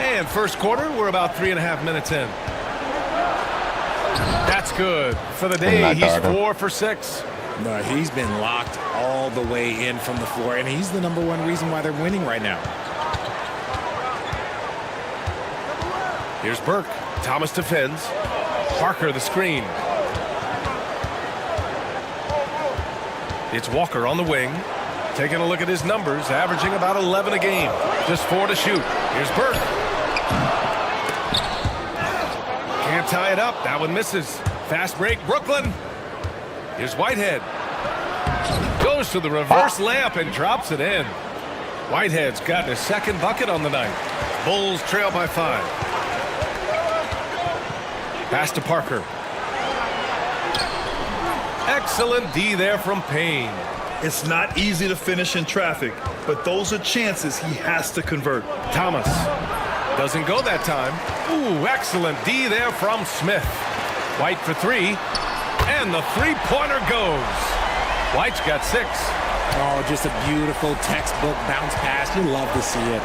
And first quarter, we're about 3.5 minutes in. That's good. For the day, he's 4 for 6. No, he's been locked all the way in from the floor, and he's the number one reason why they're winning right now. Here's Burke. Thomas defends. Parker the screen. It's Walker on the wing. Taking a look at his numbers, averaging about 11 a game. Just 4 to shoot. Here's Burke. Can't tie it up. That one misses. Fast break, Brooklyn. Here's Whitehead. Goes to the reverse layup and drops it in. Whitehead's gotten his second bucket on the night. Bulls trail by 5. Pass to Parker. Excellent D there from Payne. It's not easy to finish in traffic, but those are chances he has to convert. Thomas doesn't go that time. Ooh, excellent D there from Smith. White for 3, and the three-pointer goes. White's got 6. Oh, just a beautiful textbook bounce pass. You love to see it.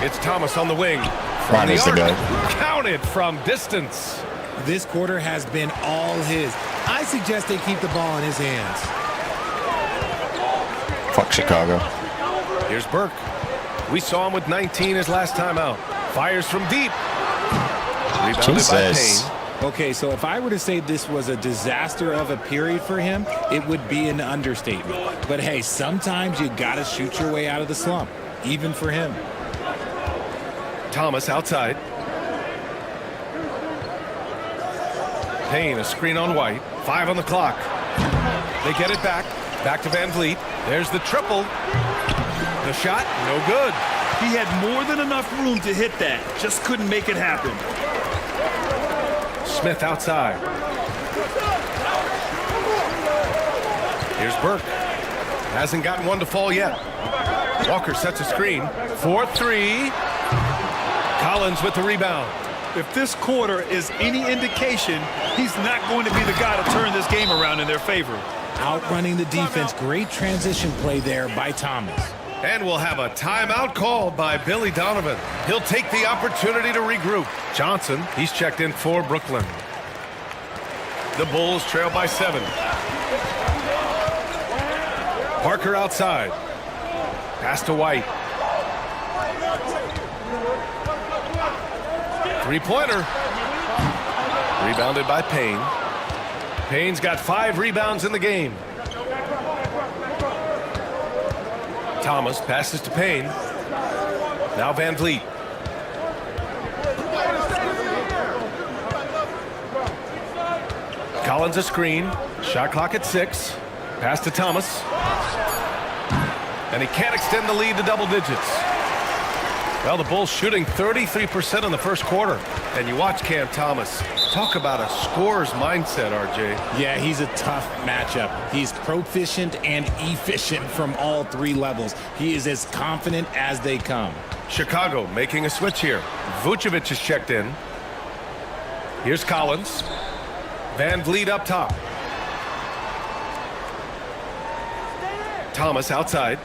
It's Thomas on the wing. From the arc. Counted from distance. This quarter has been all his. I suggest they keep the ball in his hands. Fuck Chicago. Here's Burke. We saw him with 19 his last time out. Fires from deep. Rebounded by Payne. Okay, so if I were to say this was a disaster of a period for him, it would be an understatement. But hey, sometimes you got to shoot your way out of the slump, even for him. Thomas outside. Payne, a screen on White. 5 on the clock. They get it back. Back to Van Vliet. There's the triple. The shot, no good. He had more than enough room to hit that. Just couldn't make it happen. Smith outside. Here's Burke. Hasn't gotten one to fall yet. Walker sets a screen. 4-3. Collins with the rebound. If this quarter is any indication, he's not going to be the guy to turn this game around in their favor. Outrunning the defense. Great transition play there by Thomas. And we'll have a timeout called by Billy Donovan. He'll take the opportunity to regroup. Johnson, he's checked in for Brooklyn. The Bulls trail by 7. Parker outside. Pass to White. Three-pointer. Rebounded by Payne. Payne's got 5 rebounds in the game. Thomas passes to Payne. Now Van Vliet. Collins a screen. Shot clock at 6. Pass to Thomas. And he can't extend the lead to double digits. Well, the Bulls shooting 33% in the first quarter. And you watch Cam Thomas. Talk about a scorer's mindset, RJ. Yeah, he's a tough matchup. He's proficient and efficient from all 3 levels. He is as confident as they come. Chicago making a switch here. Vucevic is checked in. Here's Collins. Van Vliet up top. Thomas outside.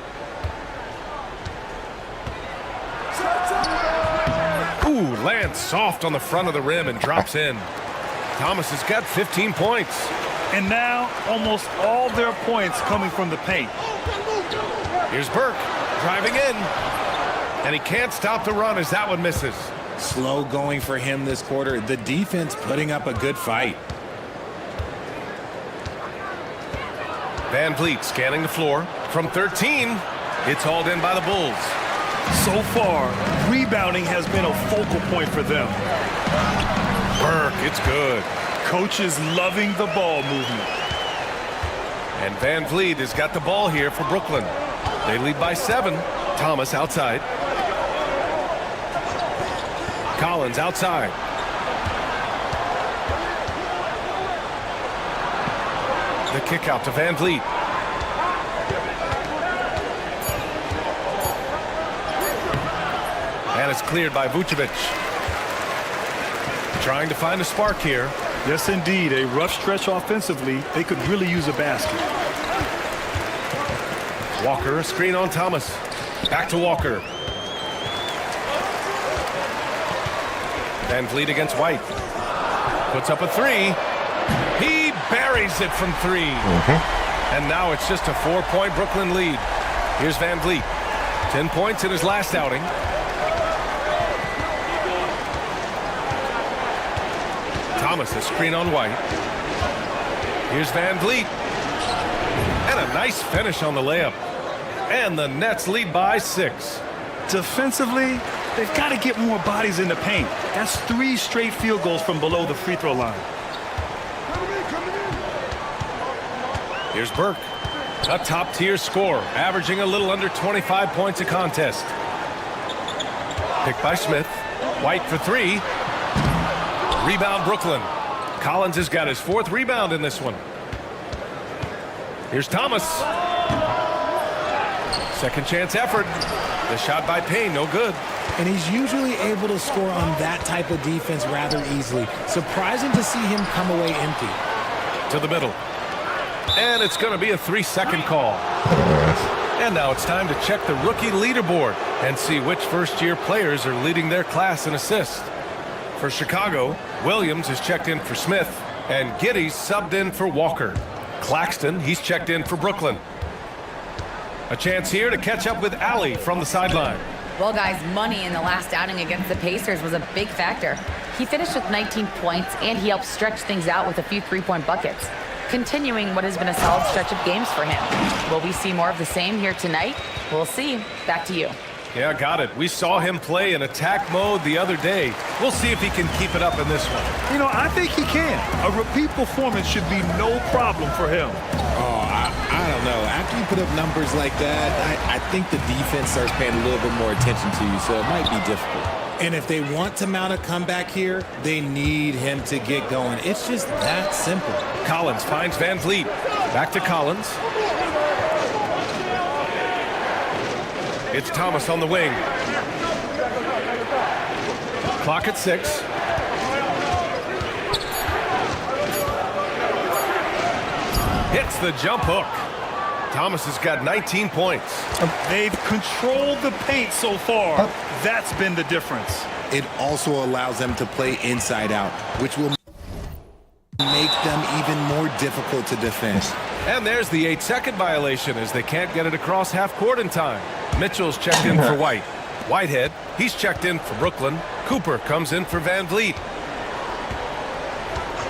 Ooh, lands soft on the front of the rim and drops in. Thomas has got 15 points. And now almost all their points coming from the paint. Here's Burke driving in. And he can't stop the run as that one misses. Slow going for him this quarter. The defense putting up a good fight. Van Vliet scanning the floor. From 13, it's hauled in by the Bulls. So far, rebounding has been a focal point for them. Burke, it's good. Coach is loving the ball movement. And Van Vliet has got the ball here for Brooklyn. They lead by 7. Thomas outside. Collins outside. The kick out to Van Vliet. And it's cleared by Vucevic. Trying to find a spark here. Yes, indeed. A rough stretch offensively. They could really use a basket. Walker, a screen on Thomas. Back to Walker. Van Vliet against White. Puts up a three. He buries it from three. And now it's just a 4-point Brooklyn lead. Here's Van Vliet. 10 points in his last outing. Thomas, a screen on White. Here's Van Vliet. And a nice finish on the layup. And the Nets lead by 6. Defensively, they've got to get more bodies in the paint. That's 3 straight field goals from below the free throw line. Here's Burke, a top-tier scorer, averaging a little under 25 points a contest. Picked by Smith. White for 3. Rebound Brooklyn. Collins has got his 4th rebound in this one. Here's Thomas. Second chance effort. The shot by Payne, no good. And he's usually able to score on that type of defense rather easily. Surprising to see him come away empty. To the middle. And it's going to be a 3-second call. And now it's time to check the rookie leaderboard and see which first-year players are leading their class in assists. For Chicago, Williams has checked in for Smith, and Giddey's subbed in for Walker. Claxton, he's checked in for Brooklyn. A chance here to catch up with Allie from the sideline. Well, guys, money in the last outing against the Pacers was a big factor. He finished with 19 points, and he helped stretch things out with a few 3-point buckets, continuing what has been a solid stretch of games for him. Will we see more of the same here tonight? We'll see. Back to you. Yeah, got it. We saw him play in attack mode the other day. We'll see if he can keep it up in this one. You know, I think he can. A repeat performance should be no problem for him. Oh, I don't know. After you put up numbers like that, I think the defense starts paying a little bit more attention to you, so it might be difficult. And if they want to mount a comeback here, they need him to get going. It's just that simple. Collins finds Van Vliet. Back to Collins. It's Thomas on the wing. Clock at 6. Hits the jump hook. Thomas has got 19 points. They've controlled the paint so far. That's been the difference. It also allows them to play inside out, which will make them even more difficult to defend. And there's the 8-second violation as they can't get it across half court in time. Mitchell's checked in for White. Whitehead, he's checked in for Brooklyn. Cooper comes in for Van Vliet.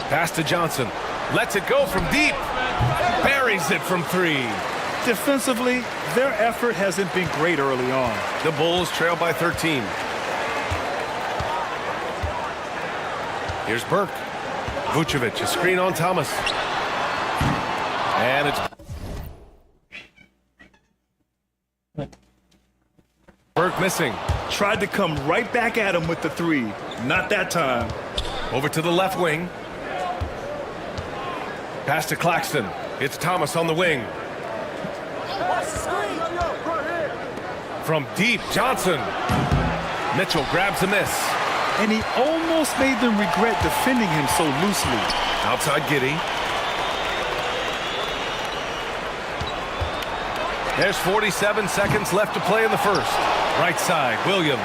Pass to Johnson. Lets it go from deep. Buries it from 3. Defensively, their effort hasn't been great early on. The Bulls trail by 13. Here's Burke. Vucevic, a screen on Thomas. And it's Burke missing. Tried to come right back at him with the 3. Not that time. Over to the left wing. Pass to Claxton. It's Thomas on the wing. From deep, Johnson. Mitchell grabs a miss. And he almost made them regret defending him so loosely. Outside Giddey. There's 47 seconds left to play in the first. Right side, Williams.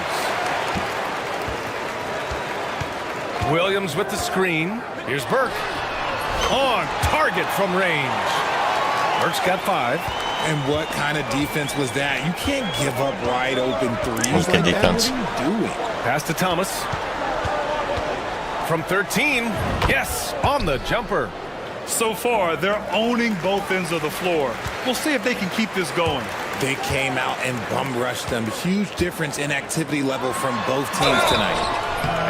Williams with the screen. Here's Burke. On target from range. Burke's got 5. And what kind of defense was that? You can't give up wide open threes like defense. that. What are you doing? Pass to Thomas. From 13. Yes, on the jumper. So far, they're owning both ends of the floor. We'll see if they can keep this going. They came out and bum rushed them. Huge difference in activity level from both teams tonight.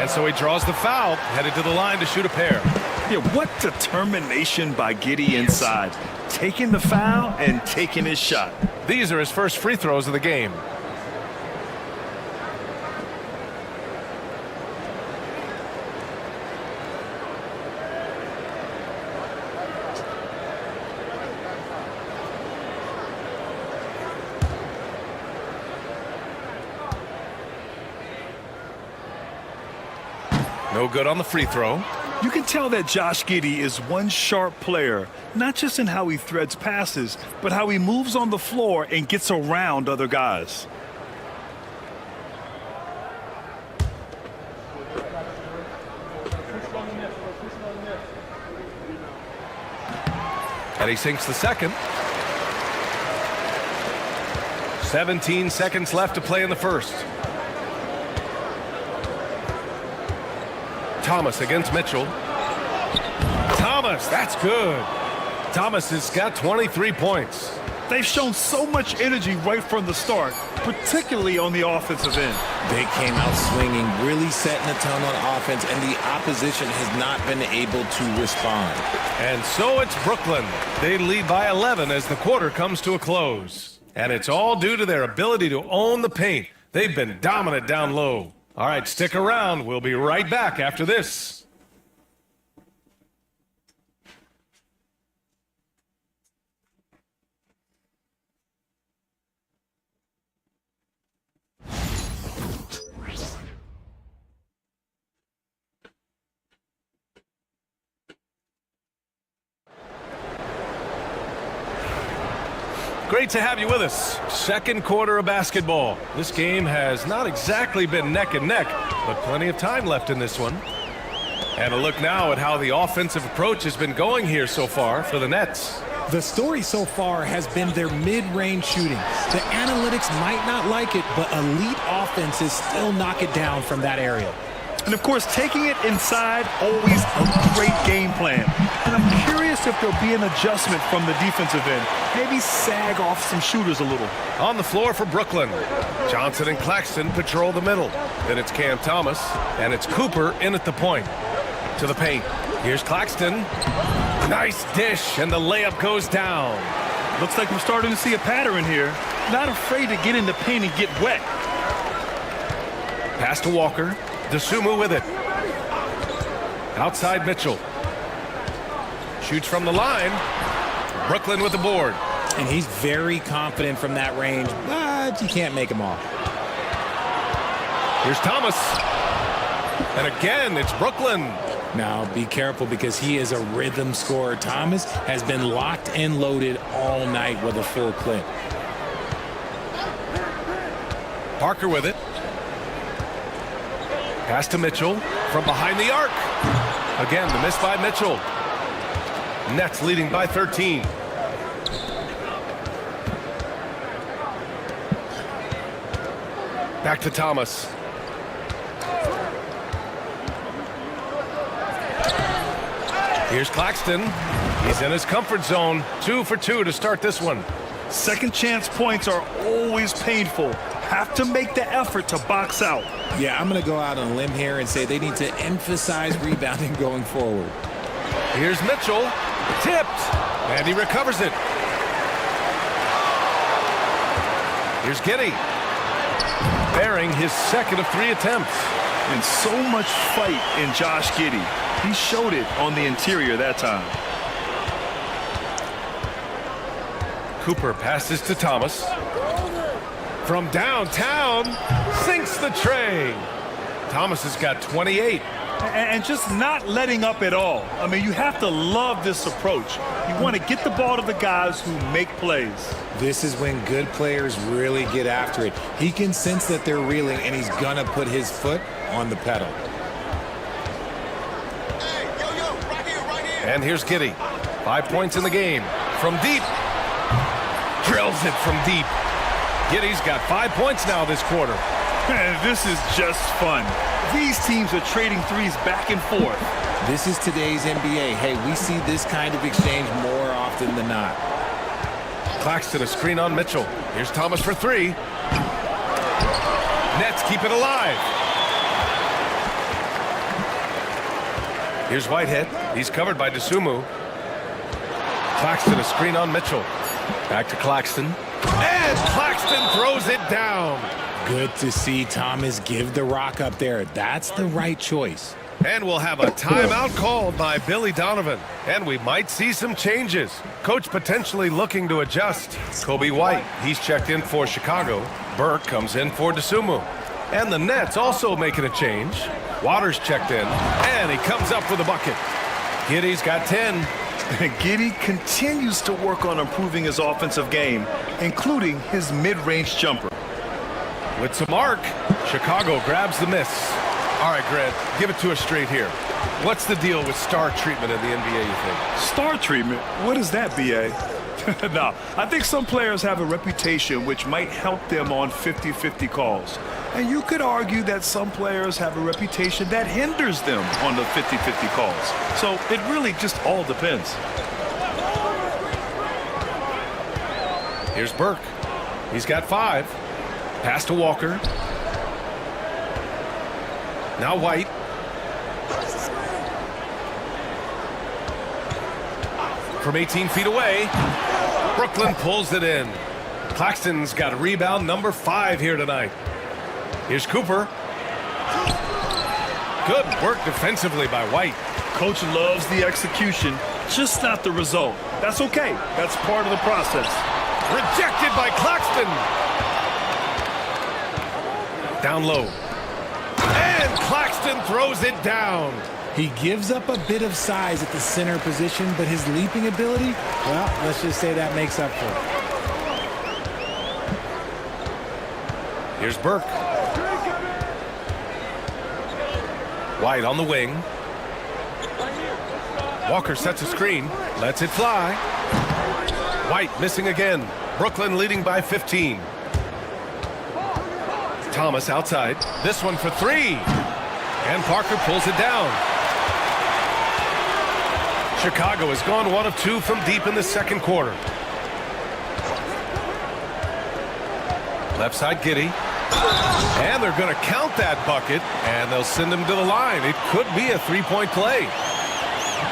And so he draws the foul, headed to the line to shoot a pair. Yeah, what determination by Giddey inside. Taking the foul and taking his shot. These are his first free throws of the game. No good on the free throw. You can tell that Josh Giddey is one sharp player, not just in how he threads passes, but how he moves on the floor and gets around other guys. And he sinks the second. 17 seconds left to play in the first. Thomas against Mitchell. Thomas, that's good. Thomas has got 23 points. They've shown so much energy right from the start, particularly on the offensive end. They came out swinging, really setting the tone on offense, and the opposition has not been able to respond. And so it's Brooklyn. They lead by 11 as the quarter comes to a close. And it's all due to their ability to own the paint. They've been dominant down low. All right, stick around. We'll be right back after this. Great to have you with us. Second quarter of basketball. This game has not exactly been neck and neck, but plenty of time left in this one. And a look now at how the offensive approach has been going here so far for the Nets. The story so far has been their mid-range shooting. The analytics might not like it, but elite offenses still knock it down from that area. And, of course, taking it inside, always a great game plan. And I'm curious if there'll be an adjustment from the defensive end. Maybe sag off some shooters a little. On the floor for Brooklyn, Johnson and Claxton patrol the middle. Then it's Cam Thomas, and it's Cooper in at the point. To the paint. Here's Claxton. Nice dish, and the layup goes down. Looks like we're starting to see a pattern here. Not afraid to get in the paint and get wet. Pass to Walker. DeSumo with it. Outside Mitchell. Shoots from the line. Brooklyn with the board. And he's very confident from that range, but you can't make him off. Here's Thomas. And again, it's Brooklyn. Now, be careful because he is a rhythm scorer. Thomas has been locked and loaded all night with a full clip. Parker with it. Pass to Mitchell from behind the arc. Again, the miss by Mitchell. Nets leading by 13. Back to Thomas. Here's Claxton. He's in his comfort zone. 2 for 2 to start this one. Second chance points are always painful. Have to make the effort to box out. Yeah, I'm going to go out on a limb here and say they need to emphasize rebounding going forward. Here's Mitchell. Tipped. And he recovers it. Here's Giddey. Bearing his second of 3 attempts. And so much fight in Josh Giddey. He showed it on the interior that time. Cooper passes to Thomas. From downtown, sinks the tray. Thomas has got 28. And just not letting up at all. I mean, you have to love this approach. You want to get the ball to the guys who make plays. This is when good players really get after it. He can sense that they're reeling, and he's going to put his foot on the pedal. And here's Giddey. 5 points in the game. From deep. Drills it from deep. Giddey's got 5 points now this quarter. And this is just fun. These teams are trading threes back and forth. This is today's NBA. Hey, we see this kind of exchange more often than not. Claxton a screen on Mitchell. Here's Thomas for 3. Nets keep it alive. Here's Whitehead. He's covered by DeSumo. Claxton a screen on Mitchell. Back to Claxton. And Claxton throws it down. Good to see Thomas give the rock up there. That's the right choice. And we'll have a timeout called by Billy Donovan. And we might see some changes. Coach potentially looking to adjust. Kobe White, he's checked in for Chicago. Burke comes in for DeSumo. And the Nets also making a change. Waters checked in, and he comes up with a bucket. Giddey's got 10. Giddey continues to work on improving his offensive game, including his mid-range jumper. With some arc, Chicago grabs the miss. All right, Grant, give it to us straight here. What's the deal with star treatment in the NBA, you think? Star treatment? What is that, B.A.? No, I think some players have a reputation which might help them on 50-50 calls. And you could argue that some players have a reputation that hinders them on the 50-50 calls. So it really just all depends. Here's Burke. He's got 5. Pass to Walker. Now White. From 18 feet away, Brooklyn pulls it in. Claxton's got a rebound number 5 here tonight. Here's Cooper. Good work defensively by White. Coach loves the execution, just not the result. That's okay. That's part of the process. Rejected by Claxton. Down low. And Claxton throws it down. He gives up a bit of size at the center position, but his leaping ability, well, let's just say that makes up for it. Here's Burke. White on the wing. Walker sets a screen, lets it fly. White missing again. Brooklyn leading by 15. Thomas outside. This one for 3. And Parker pulls it down. Chicago has gone 1 of 2 from deep in the second quarter. Left side, Giddey. And they're going to count that bucket, and they'll send him to the line. It could be a 3-point play.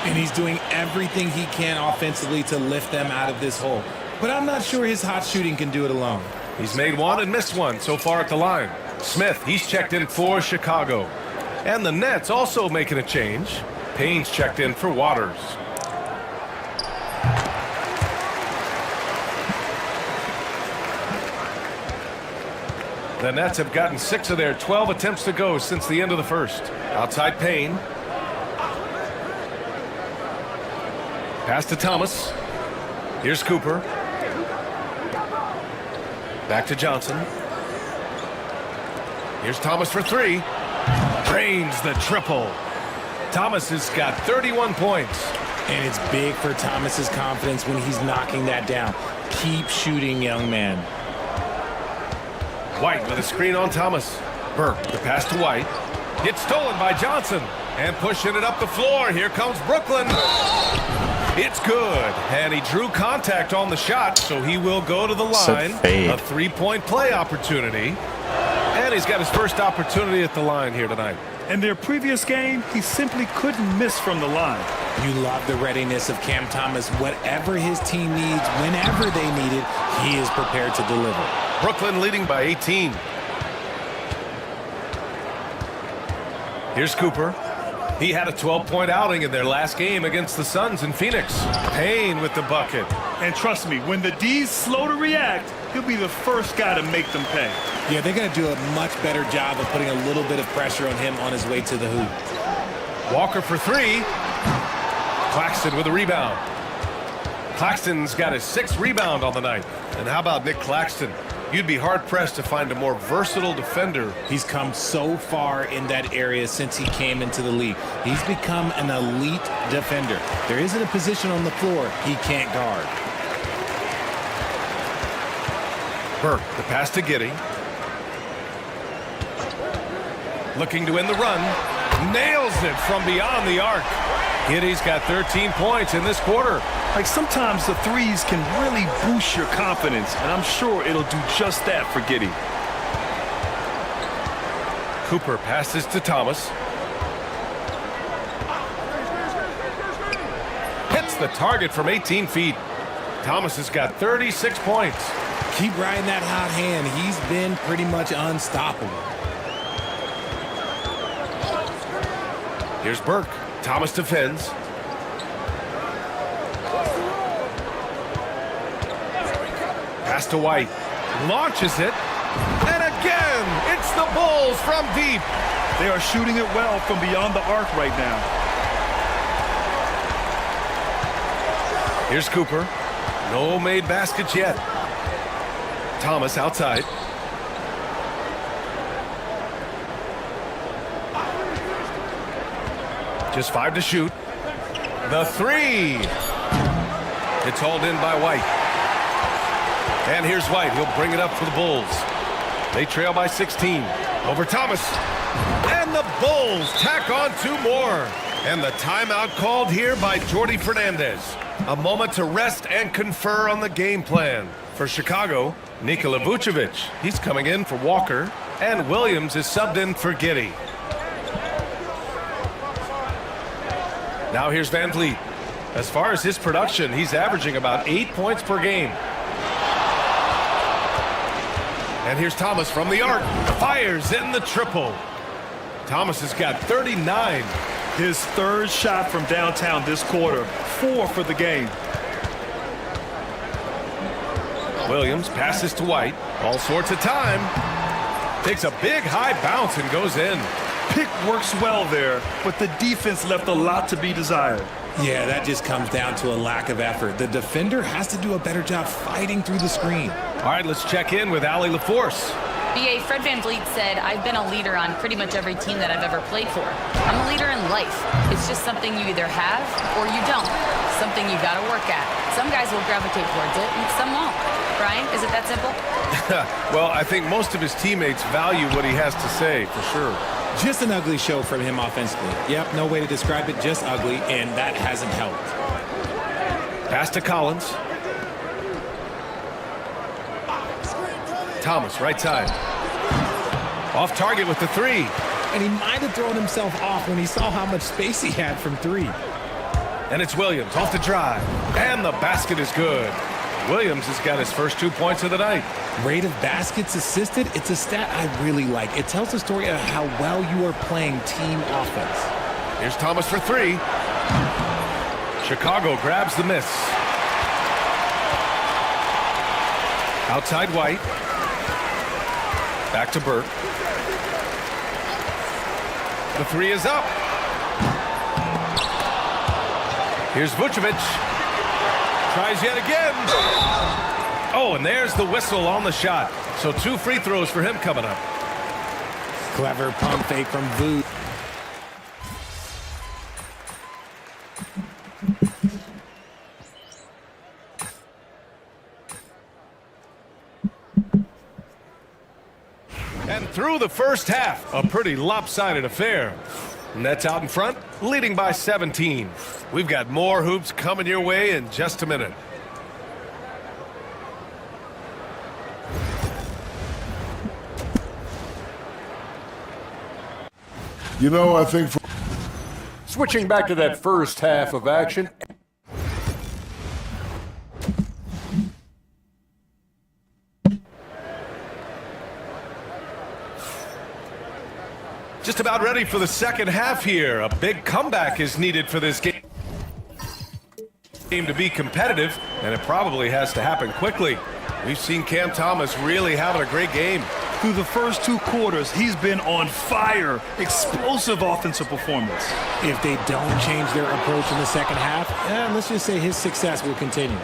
And he's doing everything he can offensively to lift them out of this hole. But I'm not sure his hot shooting can do it alone. He's made 1 and missed 1 so far at the line. Smith, he's checked in for Chicago. And the Nets also making a change. Payne's checked in for Waters. The Nets have gotten 6 of their 12 attempts to go since the end of the first. Outside Payne. Pass to Thomas. Here's Cooper. Back to Johnson. Here's Thomas for 3. Drains the triple. Thomas has got 31 points. And it's big for Thomas's confidence when he's knocking that down. Keep shooting, young man. White with a screen on Thomas. Burke, the pass to White. Gets stolen by Johnson. And pushing it up the floor. Here comes Brooklyn. It's good. And he drew contact on the shot, so he will go to the line. A 3-point play opportunity. And he's got his first opportunity at the line here tonight. In their previous game, he simply couldn't miss from the line. You love the readiness of Cam Thomas. Whatever his team needs, whenever they need it, he is prepared to deliver. Brooklyn leading by 18. Here's Cooper. He had a 12-point outing in their last game against the Suns in Phoenix. Payne with the bucket. And trust me, when the D's slow to react, he'll be the first guy to make them pay. Yeah, they're going to do a much better job of putting a little bit of pressure on him on his way to the hoop. Walker for 3. Claxton with a rebound. Claxton's got his 6th rebound on the night. And how about Nick Claxton? You'd be hard-pressed to find a more versatile defender. He's come so far in that area since he came into the league. He's become an elite defender. There isn't a position on the floor he can't guard. Burke, the pass to Giddey. Looking to end the run. Nails it from beyond the arc. Giddey's got 13 points in this quarter. Like, sometimes the threes can really boost your confidence, and I'm sure it'll do just that for Giddey. Cooper passes to Thomas. Hits the target from 18 feet. Thomas has got 36 points. Keep riding that hot hand. He's been pretty much unstoppable. Here's Burke. Thomas defends. Pass to White. Launches it. And again, it's the Bulls from deep. They are shooting it well from beyond the arc right now. Here's Cooper. No made baskets yet. Thomas outside. Just 5 to shoot. The three. It's hauled in by White. And here's White. He'll bring it up for the Bulls. They trail by 16. Over Thomas. And the Bulls tack on 2 more. And the timeout called here by Jordi Fernandez. A moment to rest and confer on the game plan. For Chicago, Nikola Vucevic. He's coming in for Walker. And Williams is subbed in for Giddey. Now here's Van Vliet. As far as his production, he's averaging about 8 points per game. And here's Thomas from the arc. Fires in the triple. Thomas has got 39. His 3rd shot from downtown this quarter. 4 for the game. Williams passes to White. All sorts of time. Takes a big high bounce and goes in. Pick works well there, but the defense left a lot to be desired. Yeah, that just comes down to a lack of effort. The defender has to do a better job fighting through the screen. All right, let's check in with Allie LaForce. BA, Fred VanVleet said, I've been a leader on pretty much every team that I've ever played for. I'm a leader in life. It's just something you either have or you don't. Something you gotta work at. Some guys will gravitate towards it and some won't. Brian, is it that simple? Well, I think most of his teammates value what he has to say, for sure. Just an ugly show from him offensively. Yep, no way to describe it, just ugly, and that hasn't helped. Pass to Collins. Thomas, right side. Off target with the three. And he might have thrown himself off when he saw how much space he had from 3. And it's Williams off the drive. And the basket is good. Williams has got his first 2 points of the night. Rate of baskets assisted, it's a stat I really like. It tells the story of how well you are playing team offense. Here's Thomas for 3. Chicago grabs the miss. Outside White. Back to Burke. The 3 is up. Here's Vucevic. Tries yet again. Oh, and there's the whistle on the shot. So 2 free throws for him coming up. Clever pump fake from Vu. And through the first half, a pretty lopsided affair. Nets out in front, leading by 17. We've got more hoops coming your way in just a minute. You know, I think... Switching back to that first half of action. Just about ready for the second half here. A big comeback is needed for this game to be competitive, and it probably has to happen quickly. We've seen Cam Thomas really having a great game. Through the first 2 quarters, he's been on fire. Explosive offensive performance. If they don't change their approach in the second half, let's just say his success will continue.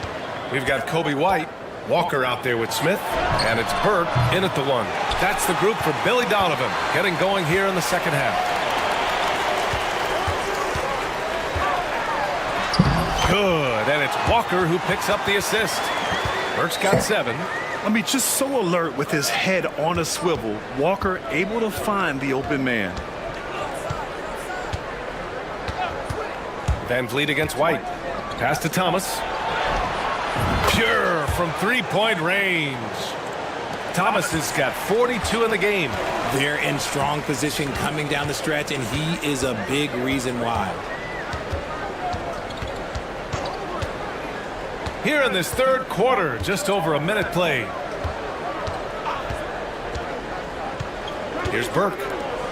We've got Kobe White, Walker out there with Smith, and it's Burke in at the 1. That's the group for Billy Donovan, getting going here in the second half. Good, and it's Walker who picks up the assist. Burke's got 7. I mean, just so alert with his head on a swivel. Walker able to find the open man. Van Vliet against White. Pass to Thomas. Pure from 3-point range. Thomas has got 42 in the game. They're in strong position coming down the stretch, and he is a big reason why. Here in this third quarter, just over a minute played. Here's Burke.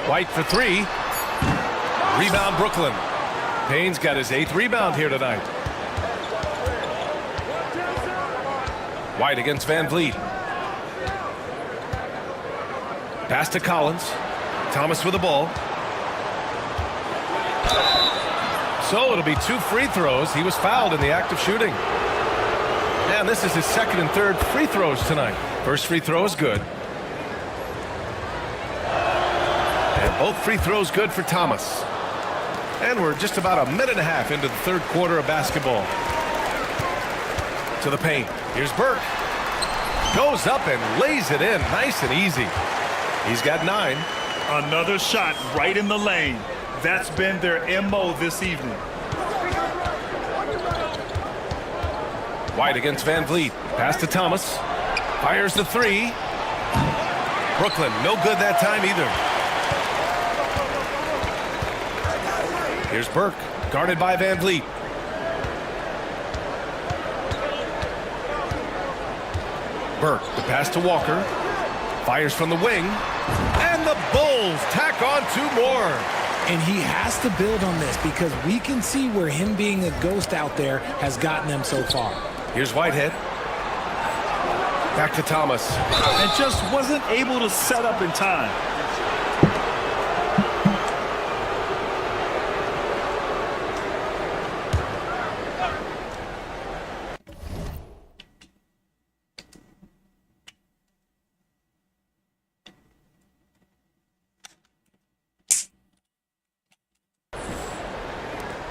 White for 3. Rebound Brooklyn. Payne's got his 8th rebound here tonight. White against Van Vliet. Pass to Collins. Thomas with the ball. So it'll be 2 free throws. He was fouled in the act of shooting. And this is his 2nd and 3rd free throws tonight. First free throw is good. And both free throws good for Thomas. And we're just about a minute and a half into the third quarter of basketball. To the paint. Here's Burke. Goes up and lays it in nice and easy. He's got 9. Another shot right in the lane. That's been their MO this evening. White against Van Vliet. Pass to Thomas. Fires the 3. Brooklyn, no good that time either. Here's Burke, guarded by Van Vliet. Burke, the pass to Walker. Fires from the wing. And the Bulls tack on 2 more. And he has to build on this because we can see where him being a ghost out there has gotten them so far. Here's Whitehead. Back to Thomas. And just wasn't able to set up in time.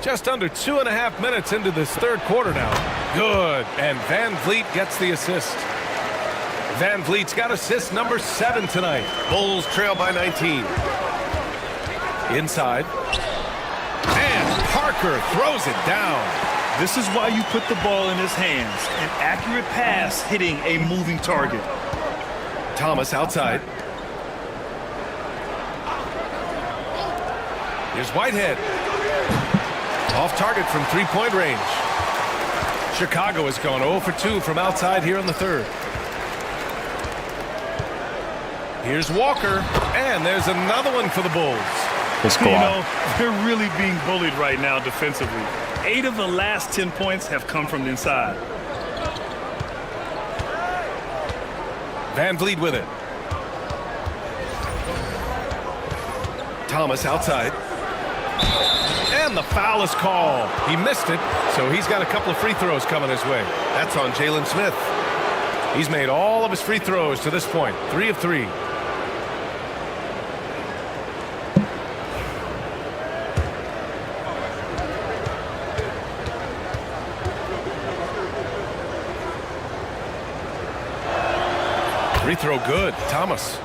Just under 2.5 minutes into this third quarter now. Good. And Van Vliet gets the assist. Van Vliet's got assist number 7 tonight. Bulls trail by 19. Inside. And Parker throws it down. This is why you put the ball in his hands. An accurate pass hitting a moving target. Thomas outside. Here's Whitehead. Off target from 3-point range. Chicago has gone 0 for 2 from outside here in the third. Here's Walker, and there's another one for the Bulls. You know, they're really being bullied right now defensively. 8 of the last 10 points have come from inside. Van Vliet with it. Thomas outside. And the foul is called. He missed it, so he's got a couple of free throws coming his way. That's on Jalen Smith. He's made all of his free throws to this point. 3 of 3. Free throw good. Thomas.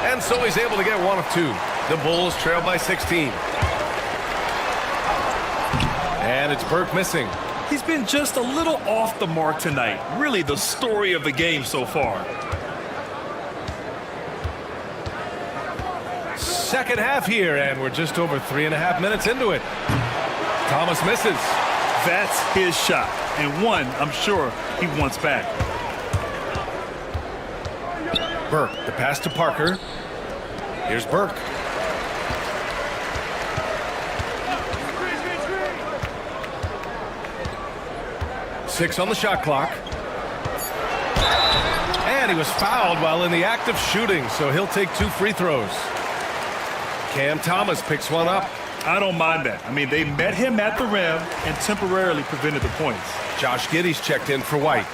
And so he's able to get 1 of 2. The Bulls trail by 16. And it's Burke missing. He's been just a little off the mark tonight. Really the story of the game so far. Second half here, and we're just over 3.5 minutes into it. Thomas misses. That's his shot, and one I'm sure he wants back. Burke, the pass to Parker. Here's Burke. Six on the shot clock. And he was fouled while in the act of shooting, so he'll take 2 free throws. Cam Thomas picks one up. I don't mind that. I mean, they met him at the rim and temporarily prevented the points. Josh Giddey's checked in for White.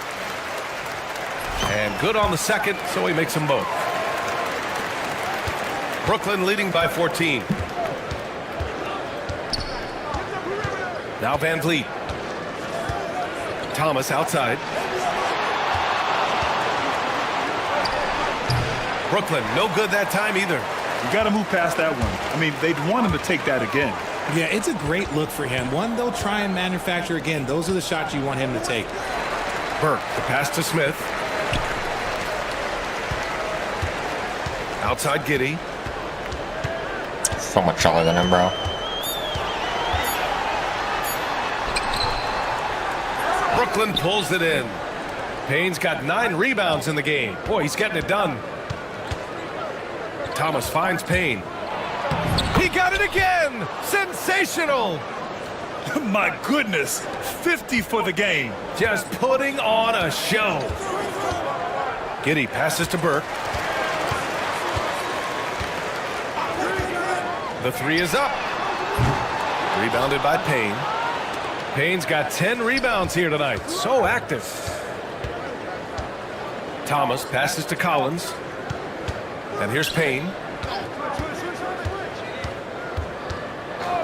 And good on the second, so he makes them both. Brooklyn leading by 14. Now Van Vliet. Thomas outside. Brooklyn, no good that time either. You got to move past that one. I mean, they'd want him to take that again. Yeah, it's a great look for him. One, they'll try and manufacture again. Those are the shots you want him to take. Burke, the pass to Smith. Outside Giddey. So much taller than him, bro. Brooklyn pulls it in. Payne's got 9 rebounds in the game. Boy, he's getting it done. Thomas finds Payne. He got it again! Sensational! My goodness, 50 for the game. Just putting on a show. Giddey passes to Burke. The 3 is up. Rebounded by Payne. Payne's got 10 rebounds here tonight. So active. Thomas passes to Collins. And here's Payne.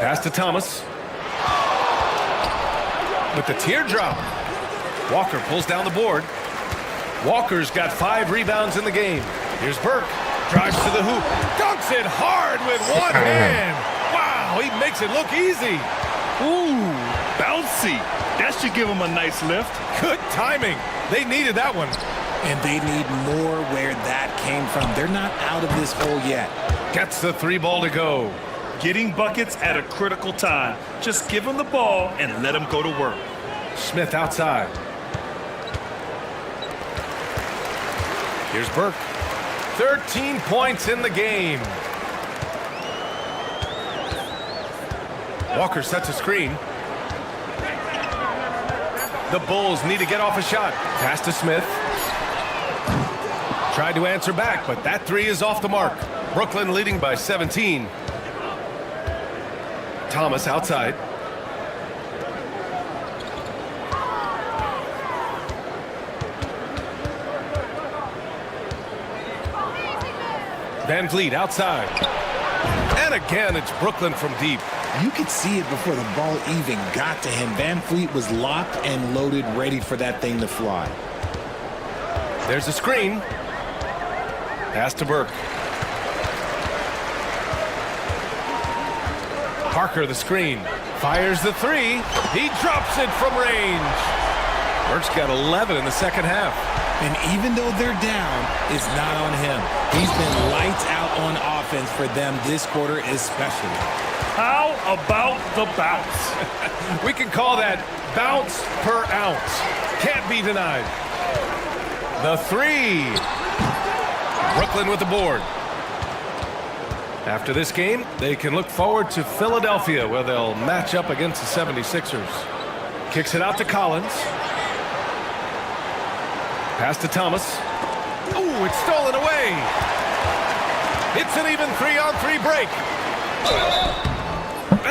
Pass to Thomas. With the teardrop. Walker pulls down the board. Walker's got 5 rebounds in the game. Here's Burke. Drives to the hoop. Dunks it hard with one hand. Wow, he makes it look easy. Ooh, bouncy. That should give him a nice lift. Good timing. They needed that one. And they need more where that came from. They're not out of this hole yet. Gets the 3 ball to go. Getting buckets at a critical time. Just give him the ball and let him go to work. Smith outside. Here's Burke. 13 points in the game. Walker sets a screen. The Bulls need to get off a shot. Pass to Smith. Tried to answer back, but that 3 is off the mark. Brooklyn leading by 17. Thomas outside. Van Vliet outside. And again, it's Brooklyn from deep. You could see it before the ball even got to him. Van Vliet was locked and loaded, ready for that thing to fly. There's a screen. Pass to Burke. Parker the screen. Fires the 3. He drops it from range. Burke's got 11 in the second half. And even though they're down, it's not on him. He's been lights out on offense for them this quarter especially. How about the bounce? We can call that bounce per ounce. Can't be denied. The 3. Brooklyn with the board. After this game, they can look forward to Philadelphia, where they'll match up against the 76ers. Kicks it out to Collins. Pass to Thomas. Ooh, it's stolen away. It's an even 3-on-3 break.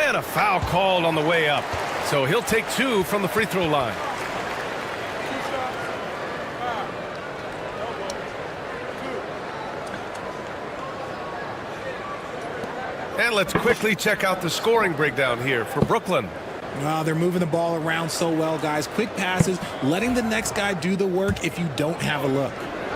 And a foul called on the way up. So he'll take 2 from the free throw line. And let's quickly check out the scoring breakdown here for Brooklyn. They're moving the ball around so well, guys. Quick passes, letting the next guy do the work if you don't have a look.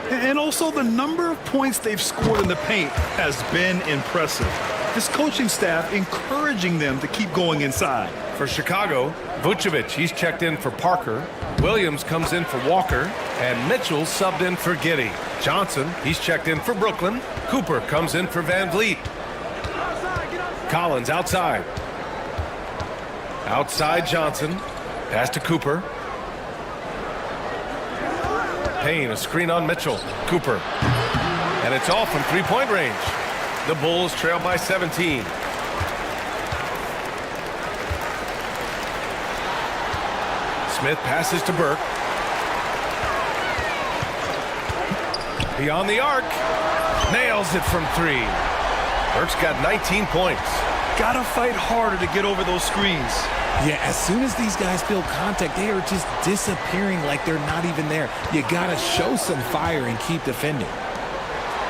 And also the number of points they've scored in the paint has been impressive. This coaching staff encouraging them to keep going inside. For Chicago, Vucevic, he's checked in for Parker. Williams comes in for Walker. And Mitchell subbed in for Giddey. Johnson, he's checked in for Brooklyn. Cooper comes in for Van Vliet. Collins outside. Outside Johnson. Pass to Cooper. Payne, a screen on Mitchell. Cooper. And it's off from three-point range. The Bulls trail by 17. Smith passes to Burke. Beyond the arc. Nails it from 3. Burke's got 19 points. Gotta fight harder to get over those screens. Yeah, as soon as these guys feel contact, they are just disappearing like they're not even there. You gotta show some fire and keep defending.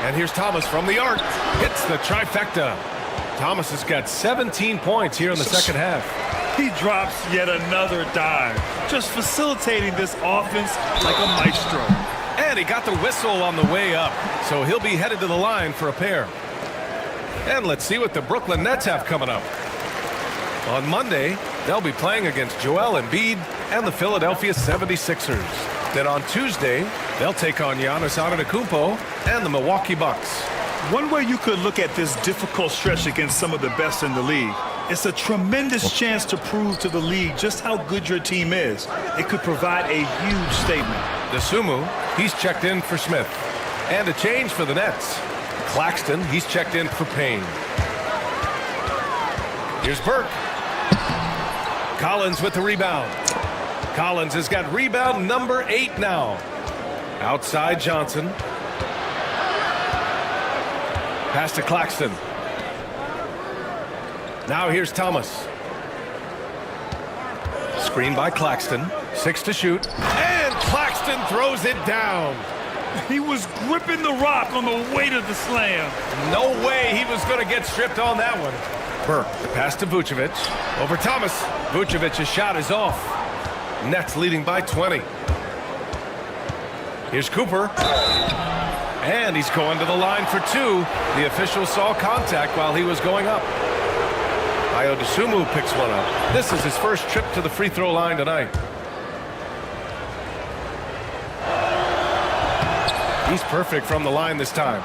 And here's Thomas from the arc. Hits the trifecta. Thomas has got 17 points here in the second half. He drops yet another dime, just facilitating this offense like a maestro. And he got the whistle on the way up, so he'll be headed to the line for a pair. And let's see what the Brooklyn Nets have coming up. On Monday, they'll be playing against Joel Embiid and the Philadelphia 76ers. Then on Tuesday, they'll take on Giannis Antetokounmpo and the Milwaukee Bucks. One way you could look at this difficult stretch against some of the best in the league, it's a tremendous chance to prove to the league just how good your team is. It could provide a huge statement. DeSumo, he's checked in for Smith. And a change for the Nets. Claxton, he's checked in for Payne. Here's Burke. Collins with the rebound. Collins has got rebound number 8 now. Outside Johnson. Pass to Claxton. Now here's Thomas. Screen by Claxton. 6 to shoot. And Claxton throws it down. He was gripping the rock on the weight of the slam. No way he was going to get stripped on that one. Burke, the pass to Vucevic. Over Thomas. Vucevic's shot is off. Nets leading by 20. Here's Cooper. And he's going to the line for two. The official saw contact while he was going up. Ayo Dosunmu picks one up. This is his first trip to the free throw line tonight. He's perfect from the line this time.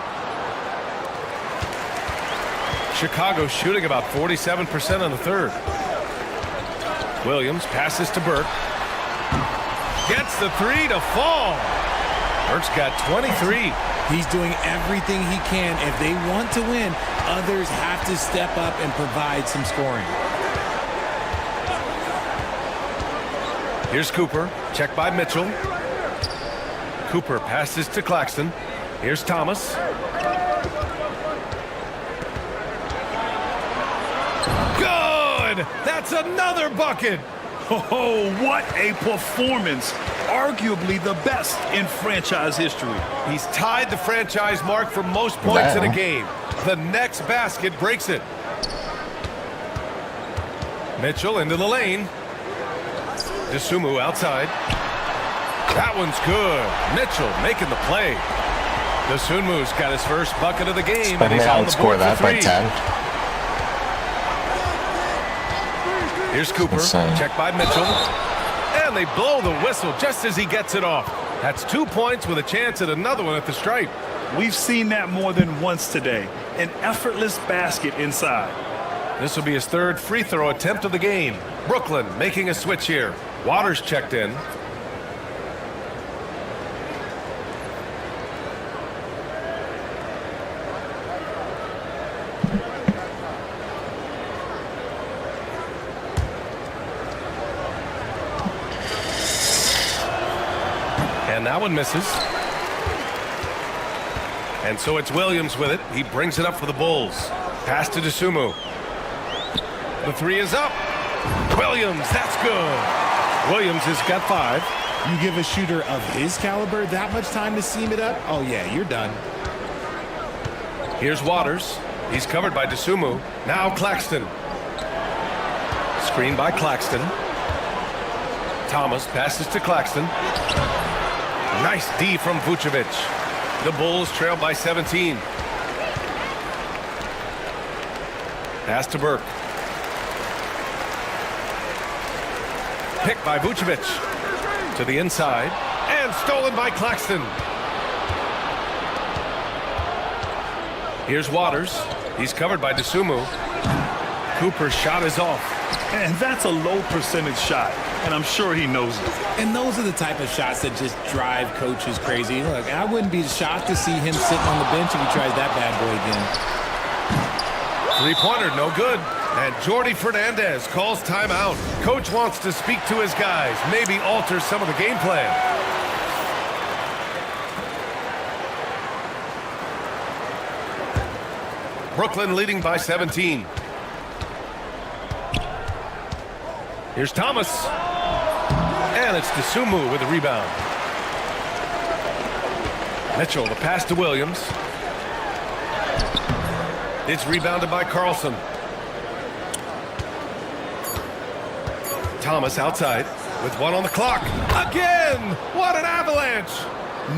Chicago shooting about 47% in the third. Williams passes to Burke. Gets the three to fall. Burke's got 23. He's doing everything he can. If they want to win, others have to step up and provide some scoring. Here's Cooper. Check by Mitchell. Cooper passes to Claxton. Here's Thomas. Good! That's another bucket! Oh, what a performance. Arguably the best in franchise history. He's tied the franchise mark for most points in a game. The next basket breaks it. Mitchell into the lane. Dosunmu outside. That one's good. Mitchell making the play. Dosunmu's got his first bucket of the game. And he's on the board for three. Here's Cooper. Check by Mitchell. And they blow the whistle just as he gets it off. That's 2 points with a chance at another one at the stripe. We've seen that more than once today. An effortless basket inside. This will be his third free throw attempt of the game. Brooklyn making a switch here. Waters checked in. And that one misses. And so it's Williams with it. He brings it up for the Bulls. Pass to Dosunmu. The three is up. Williams, that's good. Williams has got 5. You give a shooter of his caliber that much time to seam it up? Oh, yeah, you're done. Here's Waters. He's covered by Dosunmu. Now Claxton. Screen by Claxton. Thomas passes to Claxton. Nice D from Vucevic. The Bulls trail by 17. Pass to Burke. Picked by Vucevic. To the inside. And stolen by Claxton. Here's Waters. He's covered by Dosunmu. Cooper's shot is off. And that's a low percentage shot. And I'm sure he knows it. And those are the type of shots that just drive coaches crazy. Look, I wouldn't be shocked to see him sitting on the bench if he tries that bad boy again. Three-pointer, no good. And Jordi Fernandez calls timeout. Coach wants to speak to his guys, maybe alter some of the game plan. Brooklyn leading by 17. Here's Thomas. And it's Dosunmu with the rebound. Mitchell, the pass to Williams. It's rebounded by Carlson. Thomas outside with 1 on the clock. Again! What an avalanche!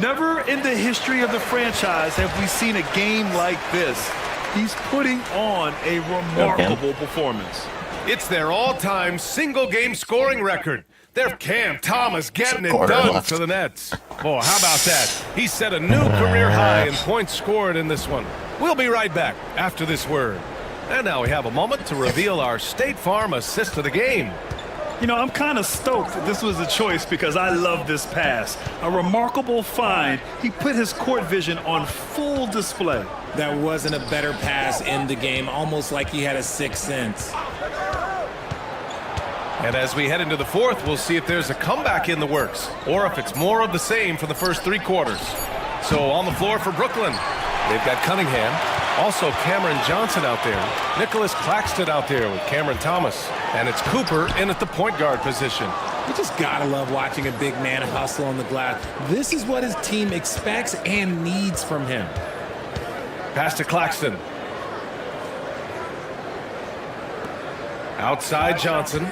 Never in the history of the franchise have we seen a game like this. He's putting on a remarkable performance. It's their all-time single-game scoring record. They're Cam Thomas getting it done for the Nets. Oh, how about that? He set a new career high in points scored in this one. We'll be right back after this word. And now we have a moment to reveal our State Farm assist of the game. You know, I'm kind of stoked that this was a choice because I love this pass. A remarkable find. He put his court vision on full display. That wasn't a better pass in the game, almost like he had a sixth sense. And as we head into the fourth, we'll see if there's a comeback in the works or if it's more of the same for the first 3 quarters. So on the floor for Brooklyn, they've got Cunningham, also Cameron Johnson out there, Nicholas Claxton out there with Cameron Thomas, and it's Cooper in at the point guard position. You just gotta love watching a big man hustle on the glass. This is what his team expects and needs from him. Pass to Claxton. Outside Johnson.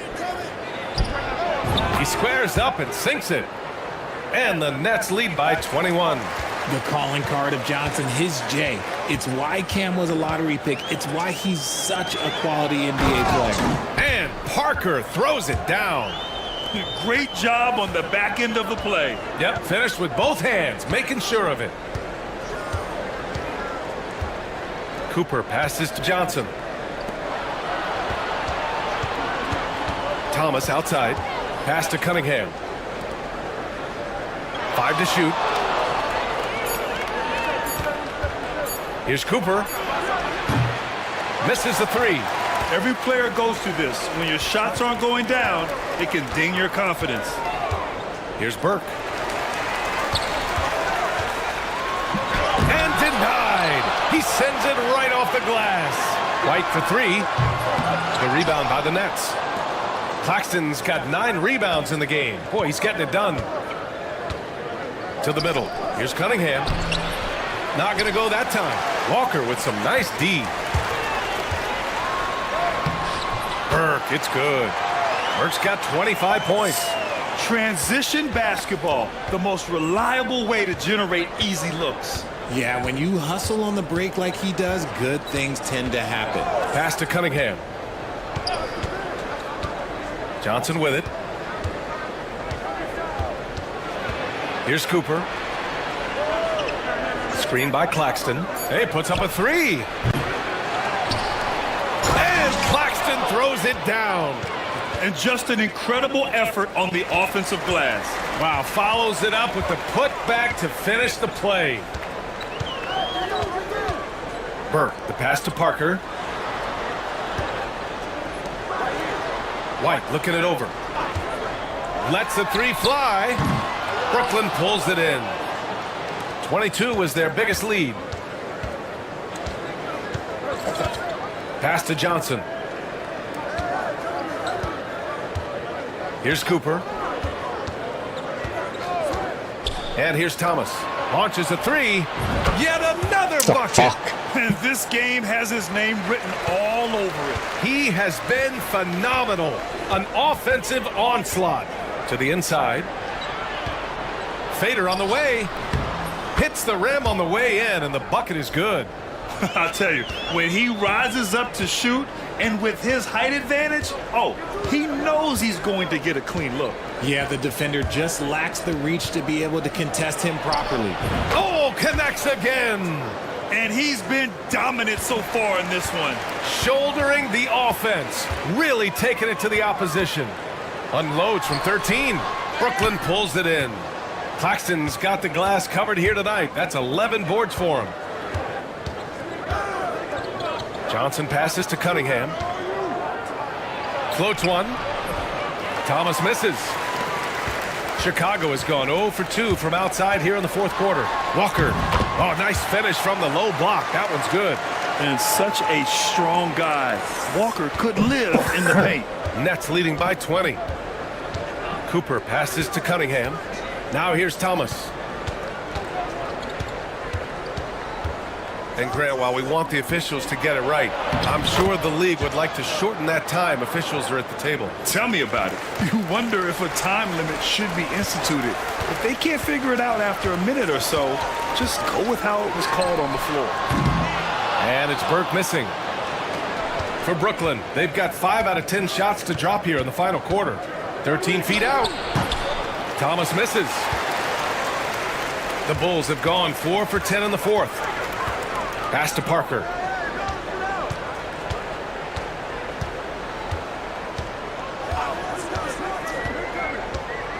He squares up and sinks it. And the Nets lead by 21. The calling card of Johnson, his J. It's why Cam was a lottery pick. It's why he's such a quality NBA player. And Parker throws it down. Great job on the back end of the play. Yep, finished with both hands, making sure of it. Cooper passes to Johnson. Thomas outside. Pass to Cunningham. 5 to shoot. Here's Cooper. Misses the 3. Every player goes through this. When your shots aren't going down, it can ding your confidence. Here's Burke. And denied. He sends it right off the glass. White for 3. The rebound by the Nets. Claxton's got 9 rebounds in the game. Boy, he's getting it done. To the middle. Here's Cunningham. Not going to go that time. Walker with some nice D. Burke, it's good. Burke's got 25 points. Transition basketball, the most reliable way to generate easy looks. Yeah, when you hustle on the break like he does, good things tend to happen. Pass to Cunningham. Johnson with it. Here's Cooper. Screen by Claxton. Hey, puts up a 3. And Claxton throws it down. And just an incredible effort on the offensive glass. Wow, follows it up with the putback to finish the play. Burke, the pass to Parker. White looking it over. Lets the 3 fly. Brooklyn pulls it in. 22 was their biggest lead. Pass to Johnson. Here's Cooper. And here's Thomas. Launches a 3. Yet another bucket. And this game has his name written all over it. He has been phenomenal. An offensive onslaught. To the inside. Fader on the way. Hits the rim on the way in, and the bucket is good. I'll tell you, when he rises up to shoot, and with his height advantage, he knows he's going to get a clean look. Yeah, the defender just lacks the reach to be able to contest him properly. Oh, connects again. And he's been dominant so far in this one. Shouldering the offense. Really taking it to the opposition. Unloads from 13. Brooklyn pulls it in. Claxton's got the glass covered here tonight. That's 11 boards for him. Johnson passes to Cunningham. Floats one. Thomas misses. Chicago has gone 0 for 2 from outside here in the fourth quarter. Walker. Oh, nice finish from the low block. That one's good. And such a strong guy. Walker could live in the paint. Nets leading by 20. Cooper passes to Cunningham. Now here's Thomas. And Grant, while we want the officials to get it right, I'm sure the league would like to shorten that time officials are at the table. Tell me about it. You wonder if a time limit should be instituted. If they can't figure it out after a minute or so, just go with how it was called on the floor. And it's Burke missing. For Brooklyn, they've got 5 out of 10 shots to drop here in the final quarter. 13 feet out. Thomas misses. The Bulls have gone 4 for 10 in the fourth. Pass to Parker.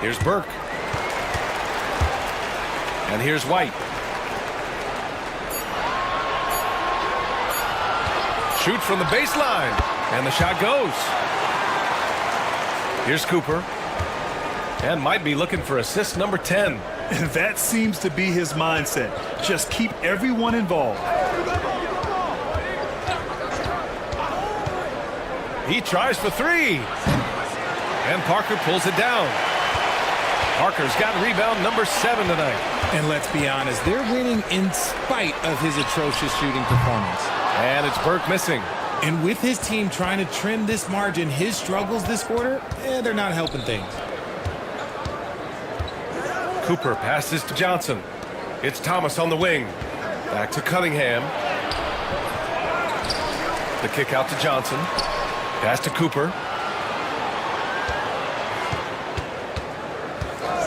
Here's Burke. And here's White. Shoot from the baseline. And the shot goes. Here's Cooper. And might be looking for assist number 10. And that seems to be his mindset. Just keep everyone involved. He tries for 3. And Parker pulls it down. Parker's got rebound number 7 tonight. And let's be honest, they're winning in spite of his atrocious shooting performance. And it's Burke missing. And with his team trying to trim this margin, his struggles this quarter, they're not helping things. Cooper passes to Johnson. It's Thomas on the wing. Back to Cunningham. The kick out to Johnson. Pass to Cooper.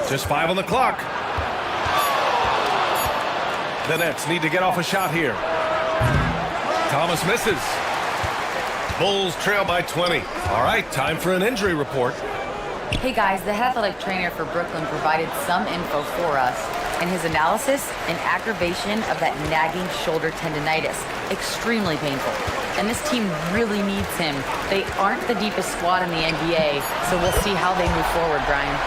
Just 5 on the clock. The Nets need to get off a shot here. Thomas misses. Bulls trail by 20. All right, time for an injury report. Hey guys, the head athletic trainer for Brooklyn provided some info for us. In his analysis, an aggravation of that nagging shoulder tendonitis. Extremely painful. And this team really needs him. They aren't the deepest squad in the NBA, so we'll see how they move forward, Brian.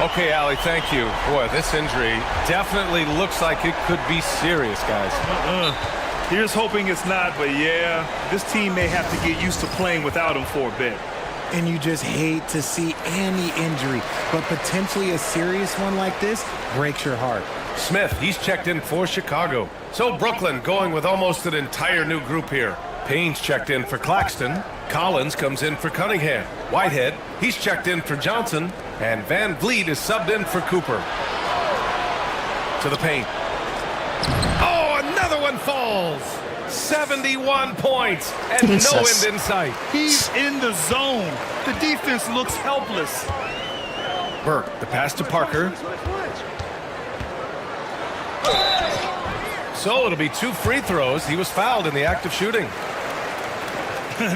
Okay, Allie, thank you. Boy, this injury definitely looks like it could be serious, guys. Here's hoping it's not, but yeah, this team may have to get used to playing without him for a bit. And you just hate to see any injury, but potentially a serious one like this breaks your heart. Smith, he's checked in for Chicago. So Brooklyn going with almost an entire new group here. Payne's checked in for Claxton. Collins comes in for Cunningham. Whitehead, he's checked in for Johnson. And Van Vliet is subbed in for Cooper. To the paint. Oh, another one falls. 71 points and no end in sight. He's in the zone. The defense looks helpless. Burke, the pass to Parker. So it'll be 2 free throws. He was fouled in the act of shooting.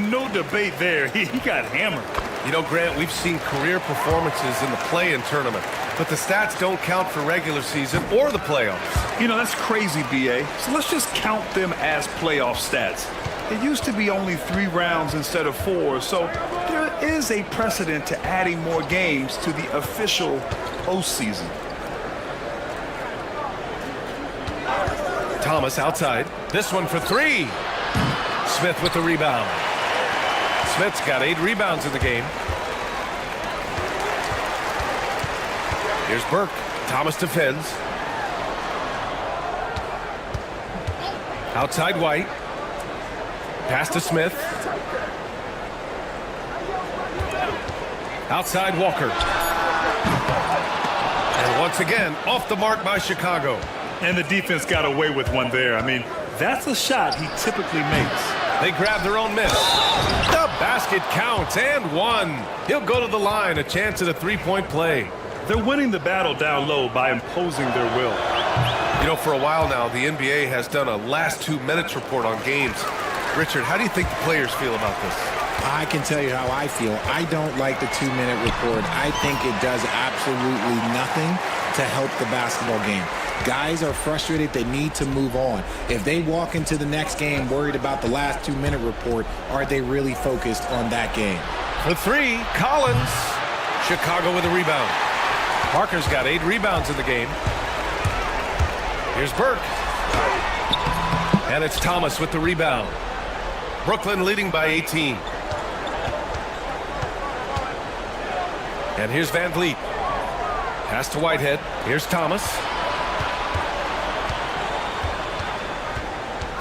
No debate there. He got hammered. You know, Grant, we've seen career performances in the play-in tournament, but the stats don't count for regular season or the playoffs. You know, that's crazy, B.A. So let's just count them as playoff stats. It used to be only 3 rounds instead of 4, so there is a precedent to adding more games to the official postseason. Thomas outside. This one for 3. Smith with the rebound. Smith's got 8 rebounds in the game. Here's Burke. Thomas defends. Outside White. Pass to Smith. Outside Walker. And once again, off the mark by Chicago. And the defense got away with one there. I mean, that's a shot he typically makes. They grab their own miss. The basket counts and 1. He'll go to the line, a chance at a 3-point play. They're winning the battle down low by imposing their will. You know, for a while now, the NBA has done a last 2 minutes report on games. Richard, how do you think the players feel about this? I can tell you how I feel. I don't like the 2-minute report. I think it does absolutely nothing to help the basketball game. Guys are frustrated. They need to move on. If they walk into the next game worried about the last 2-minute report, are they really focused on that game? For 3, Collins. Chicago with a rebound. Parker's got 8 rebounds in the game. Here's Burke. And it's Thomas with the rebound. Brooklyn leading by 18. And here's Van Vliet. Pass to Whitehead. Here's Thomas.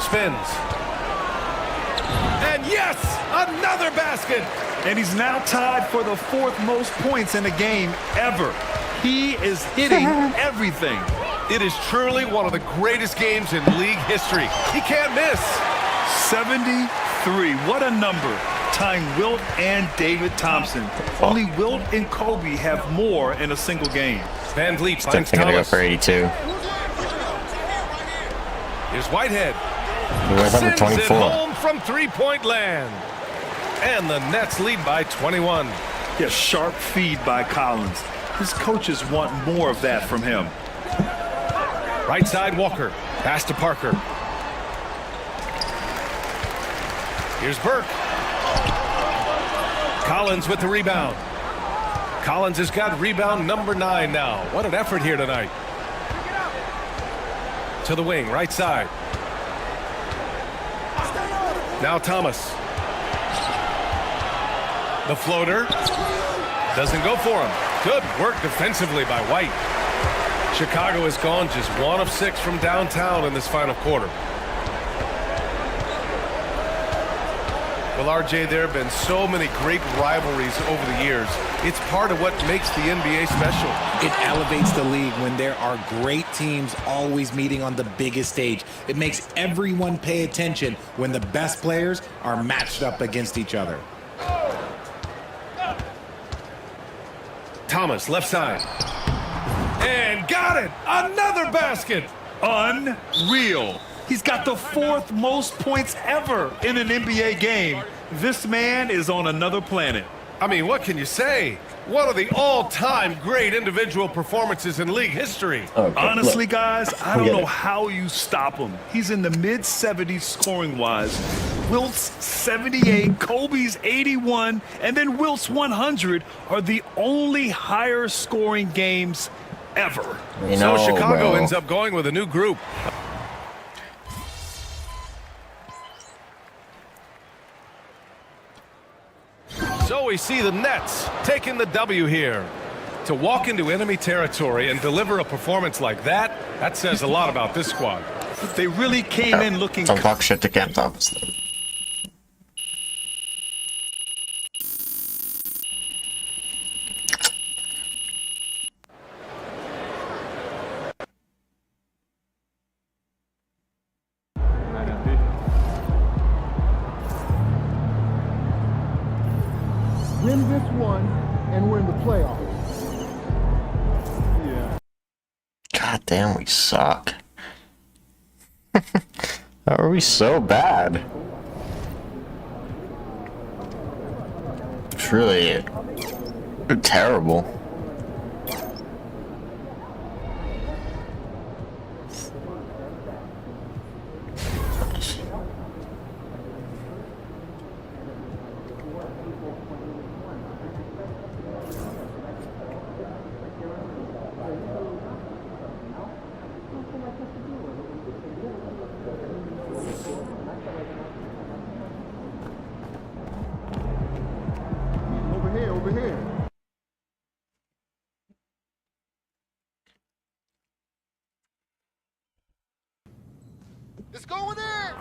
Spins. And yes, another basket. And he's now tied for the 4th most points in a game ever. He is hitting everything. It is truly one of the greatest games in league history. He can't miss. 73. What a number. Tying Wilt and David Thompson. Only Wilt and Kobe have more in a single game. Van Vliet Still finds thinking to go Thomas. for 82. Here's Whitehead. Sends 24. it home from 3-point land. And the Nets lead by 21. Yeah, sharp feed by Collins. His coaches want more of that from him. Right side Walker. Pass to Parker. Here's Burke. Collins with the rebound. Collins has got rebound number 9 now. What an effort here tonight. To the wing, right side. Now Thomas. The floater. Doesn't go for him. Good work defensively by White. Chicago has gone just 1 of 6 from downtown in this final quarter. Well, RJ, there have been so many great rivalries over the years. It's part of what makes the NBA special. It elevates the league when there are great teams always meeting on the biggest stage. It makes everyone pay attention when the best players are matched up against each other. Thomas, left side. And got it! Another basket! Unreal. He's got the 4th most points ever in an NBA game. This man is on another planet. I mean, what can you say? One of the all-time great individual performances in league history. Honestly, guys, I don't know how you stop him. He's in the mid-70s scoring-wise. Wilt's 78, Kobe's 81, and then Wilt's 100 are the only higher scoring games ever. So Chicago ends up going with a new group. So we see the Nets taking the W here. To walk into enemy territory and deliver a performance like that, that says a lot about this squad. They really came in looking... Don't talk shit to Cam Thomas. Win this one, and we're in the playoffs. Yeah. God damn, we suck. How are we so bad? It's really terrible. Over here. It's going in!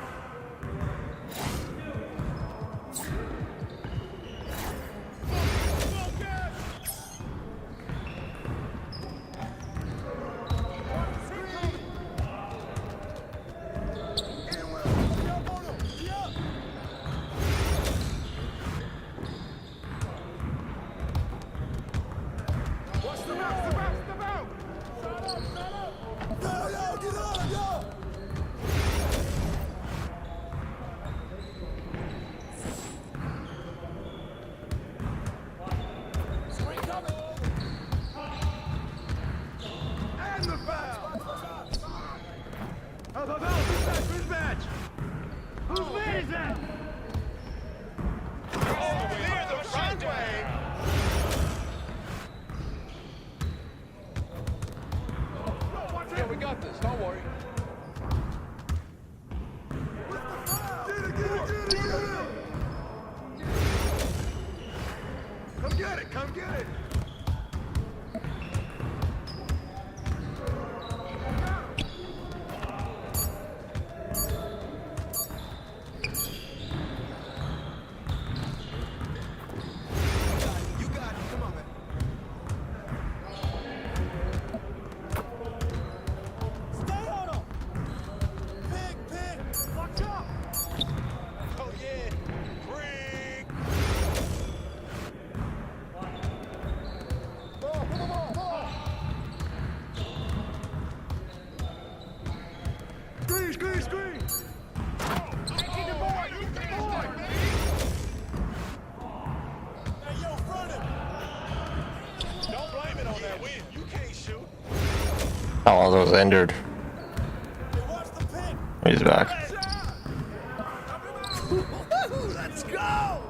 Oh, I was injured. He's back. Let's go!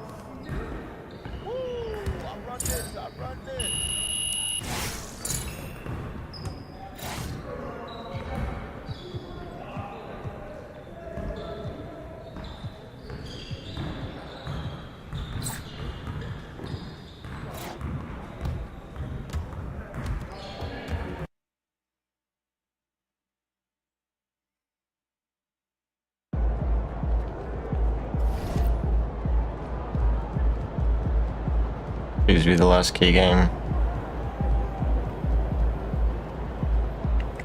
Please be the last key game.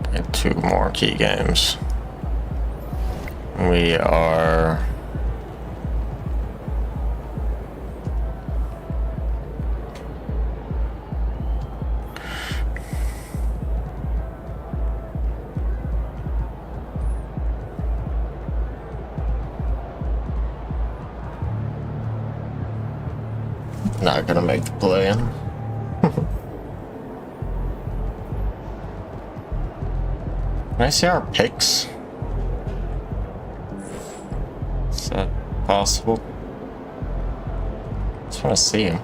We have 2 more key games. We are... not gonna make the play-in. Can I see our picks? Is that possible? Just want to see him.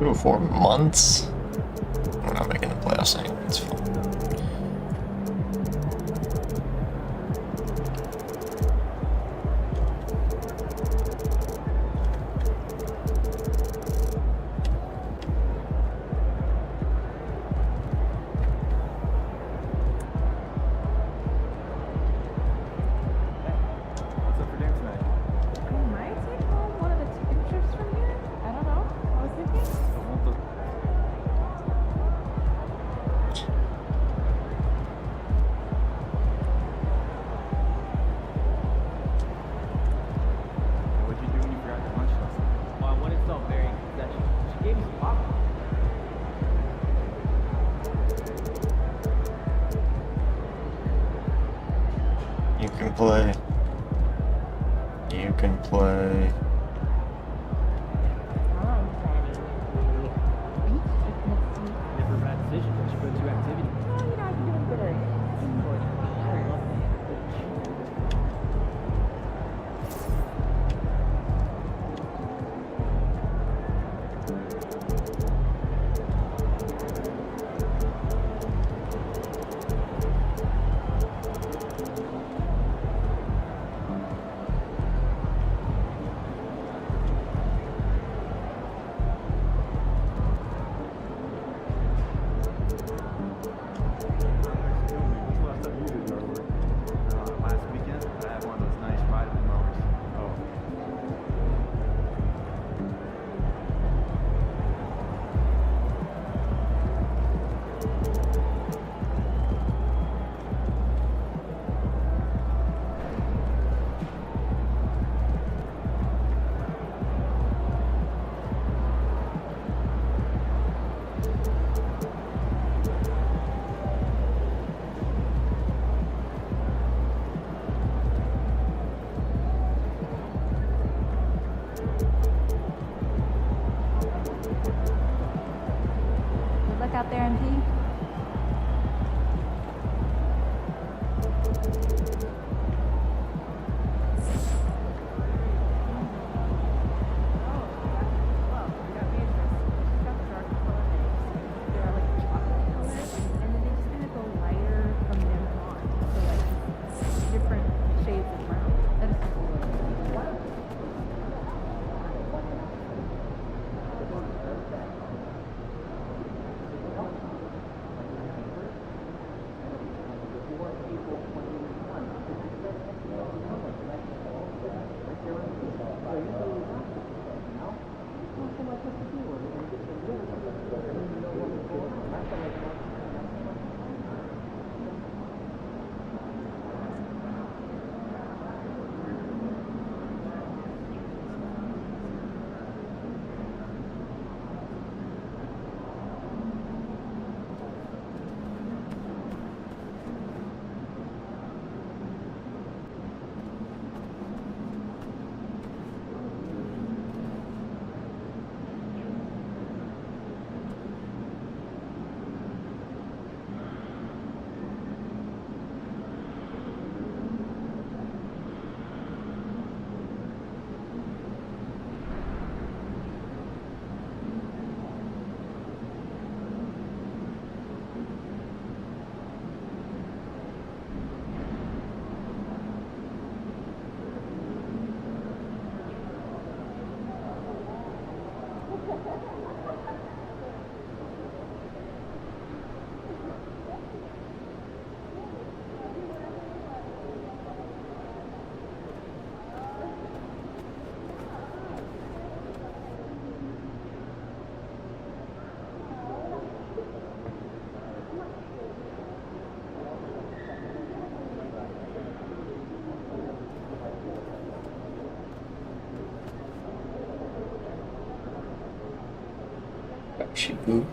Ooh, 4 months? We're not making the playoffs anyway, it's fine. Play. You can play. out there, MP? Chico.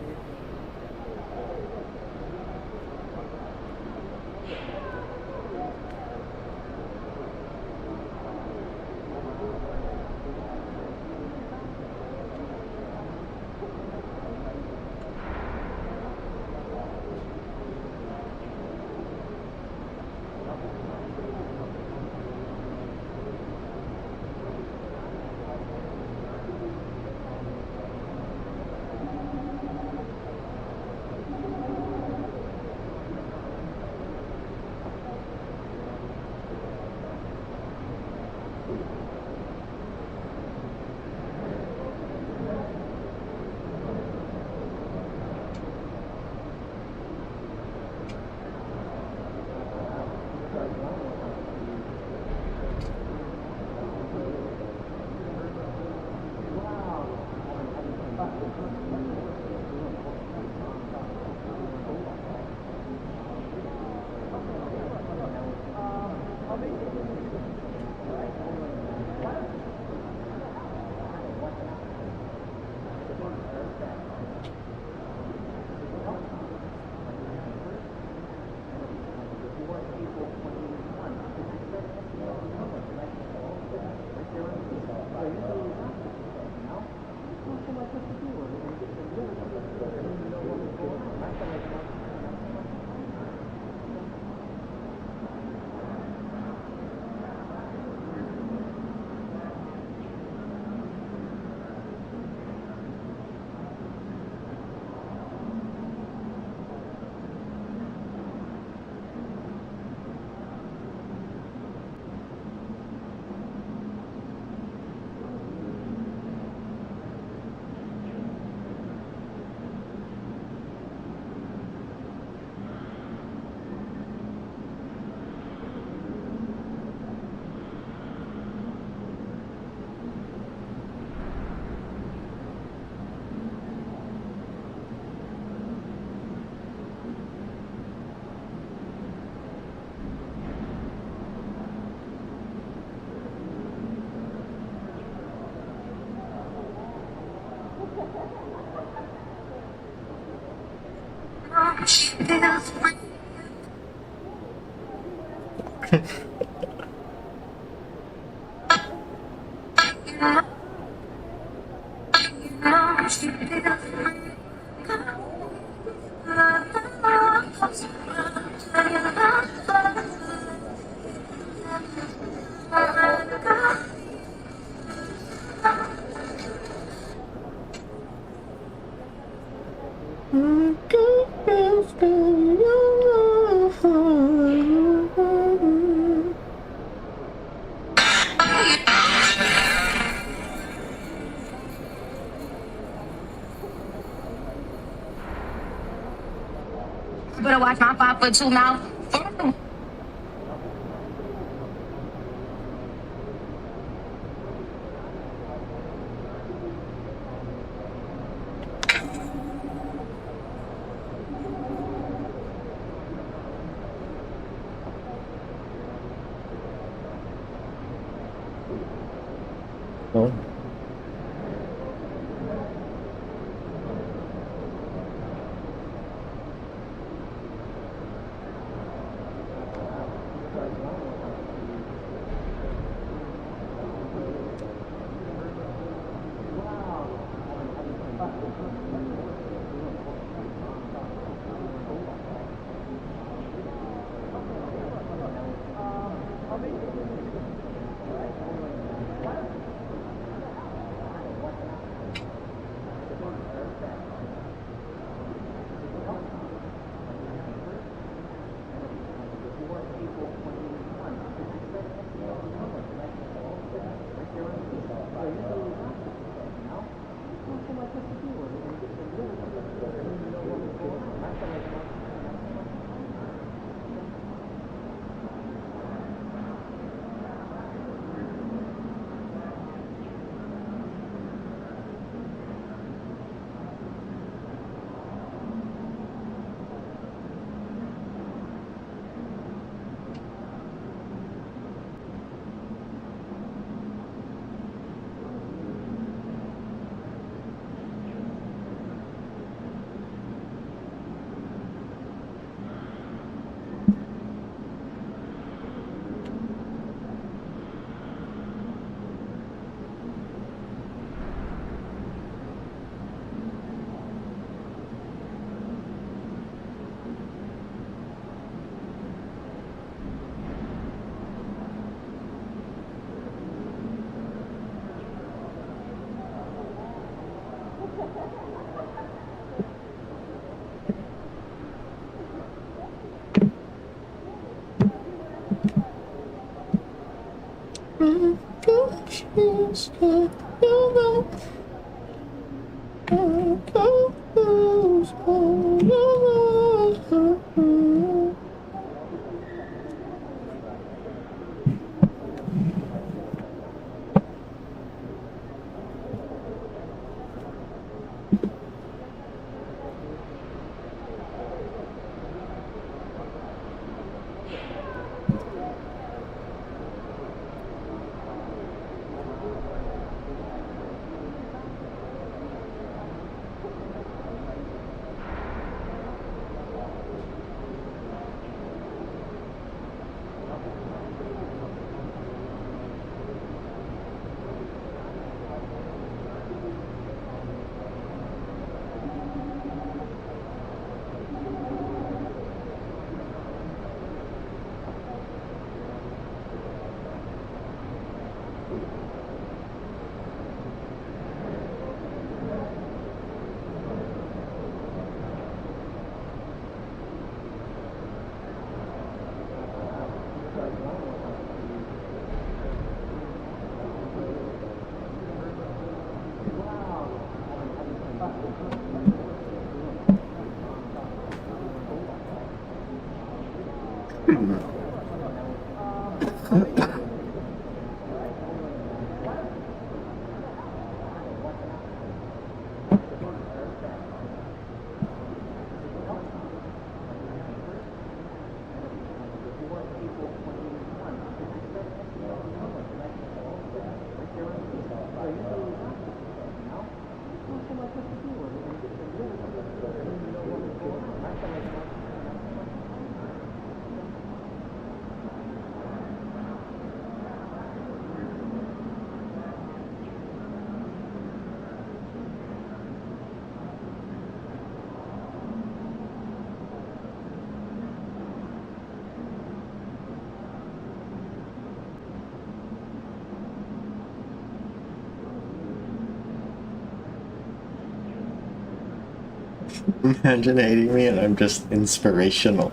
Better watch my 5'2" mouth. Oh. Imagine hating me and I'm just inspirational.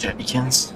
Jamaicans.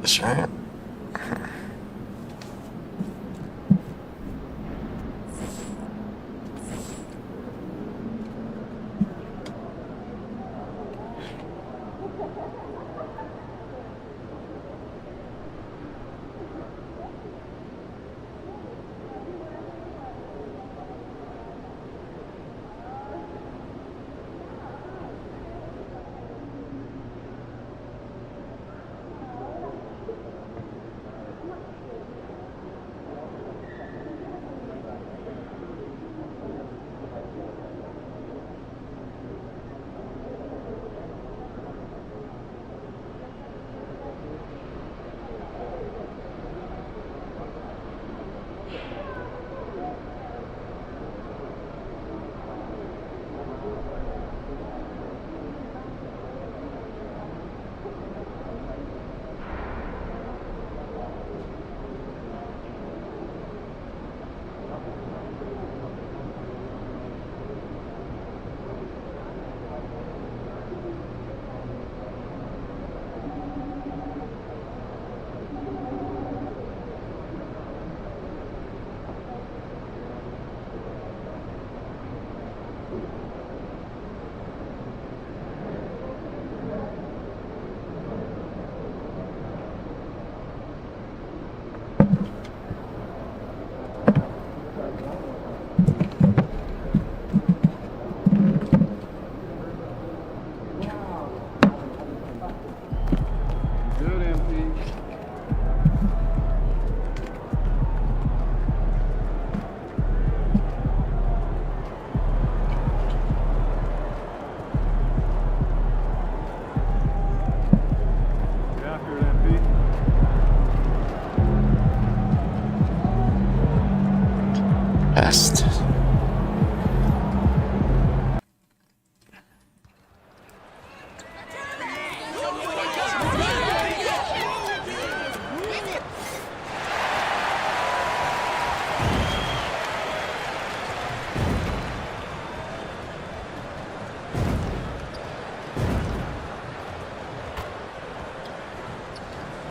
That's right.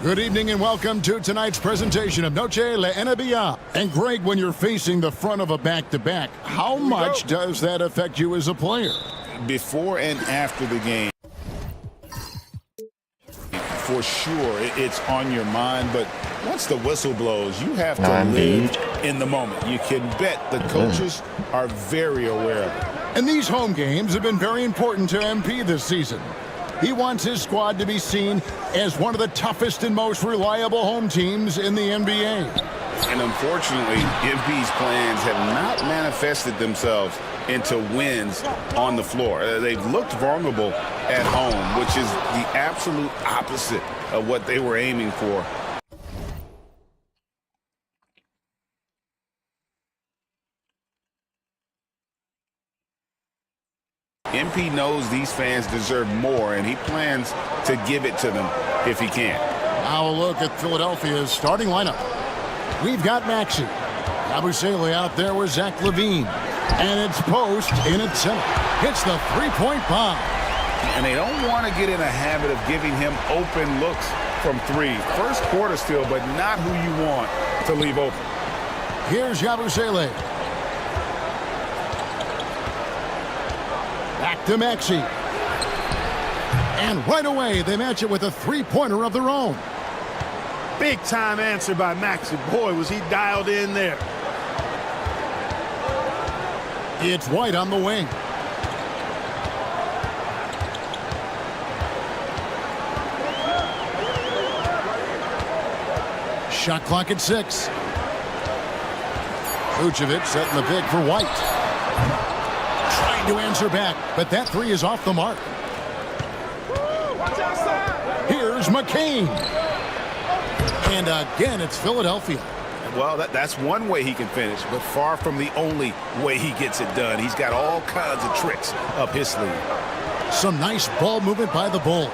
Good evening and welcome to tonight's presentation of Noche La NBA. And Greg, when you're facing the front of a back-to-back, how much does that affect you as a player? Before and after the game, for sure, it's on your mind. But once the whistle blows, you have to live in the moment. You can bet the coaches are very aware of it. And these home games have been very important to MP this season. He wants his squad to be seen as one of the toughest and most reliable home teams in the NBA. And unfortunately, MP's plans have not manifested themselves into wins on the floor. They've looked vulnerable at home, which is the absolute opposite of what they were aiming for. MP knows these fans deserve more, and he plans to give it to them if he can. Now a look at Philadelphia's starting lineup. We've got Maxey. Yabusele out there with Zach LaVine. And it's Post in at center. Hits the three-point bomb. And they don't want to get in a habit of giving him open looks from three. First quarter still, but not who you want to leave open. Here's Yabusele. Back to Maxey. And right away, they match it with a three-pointer of their own. Big-time answer by Maxey. Boy, was he dialed in there. It's White on the wing. Shot clock at 6. Vucevic setting the pick for White. Trying to answer back, but that three is off the mark. Here's McCain. And again, it's Philadelphia. Well, that's one way he can finish, but far from the only way he gets it done. He's got all kinds of tricks up his sleeve. Some nice ball movement by the Bulls.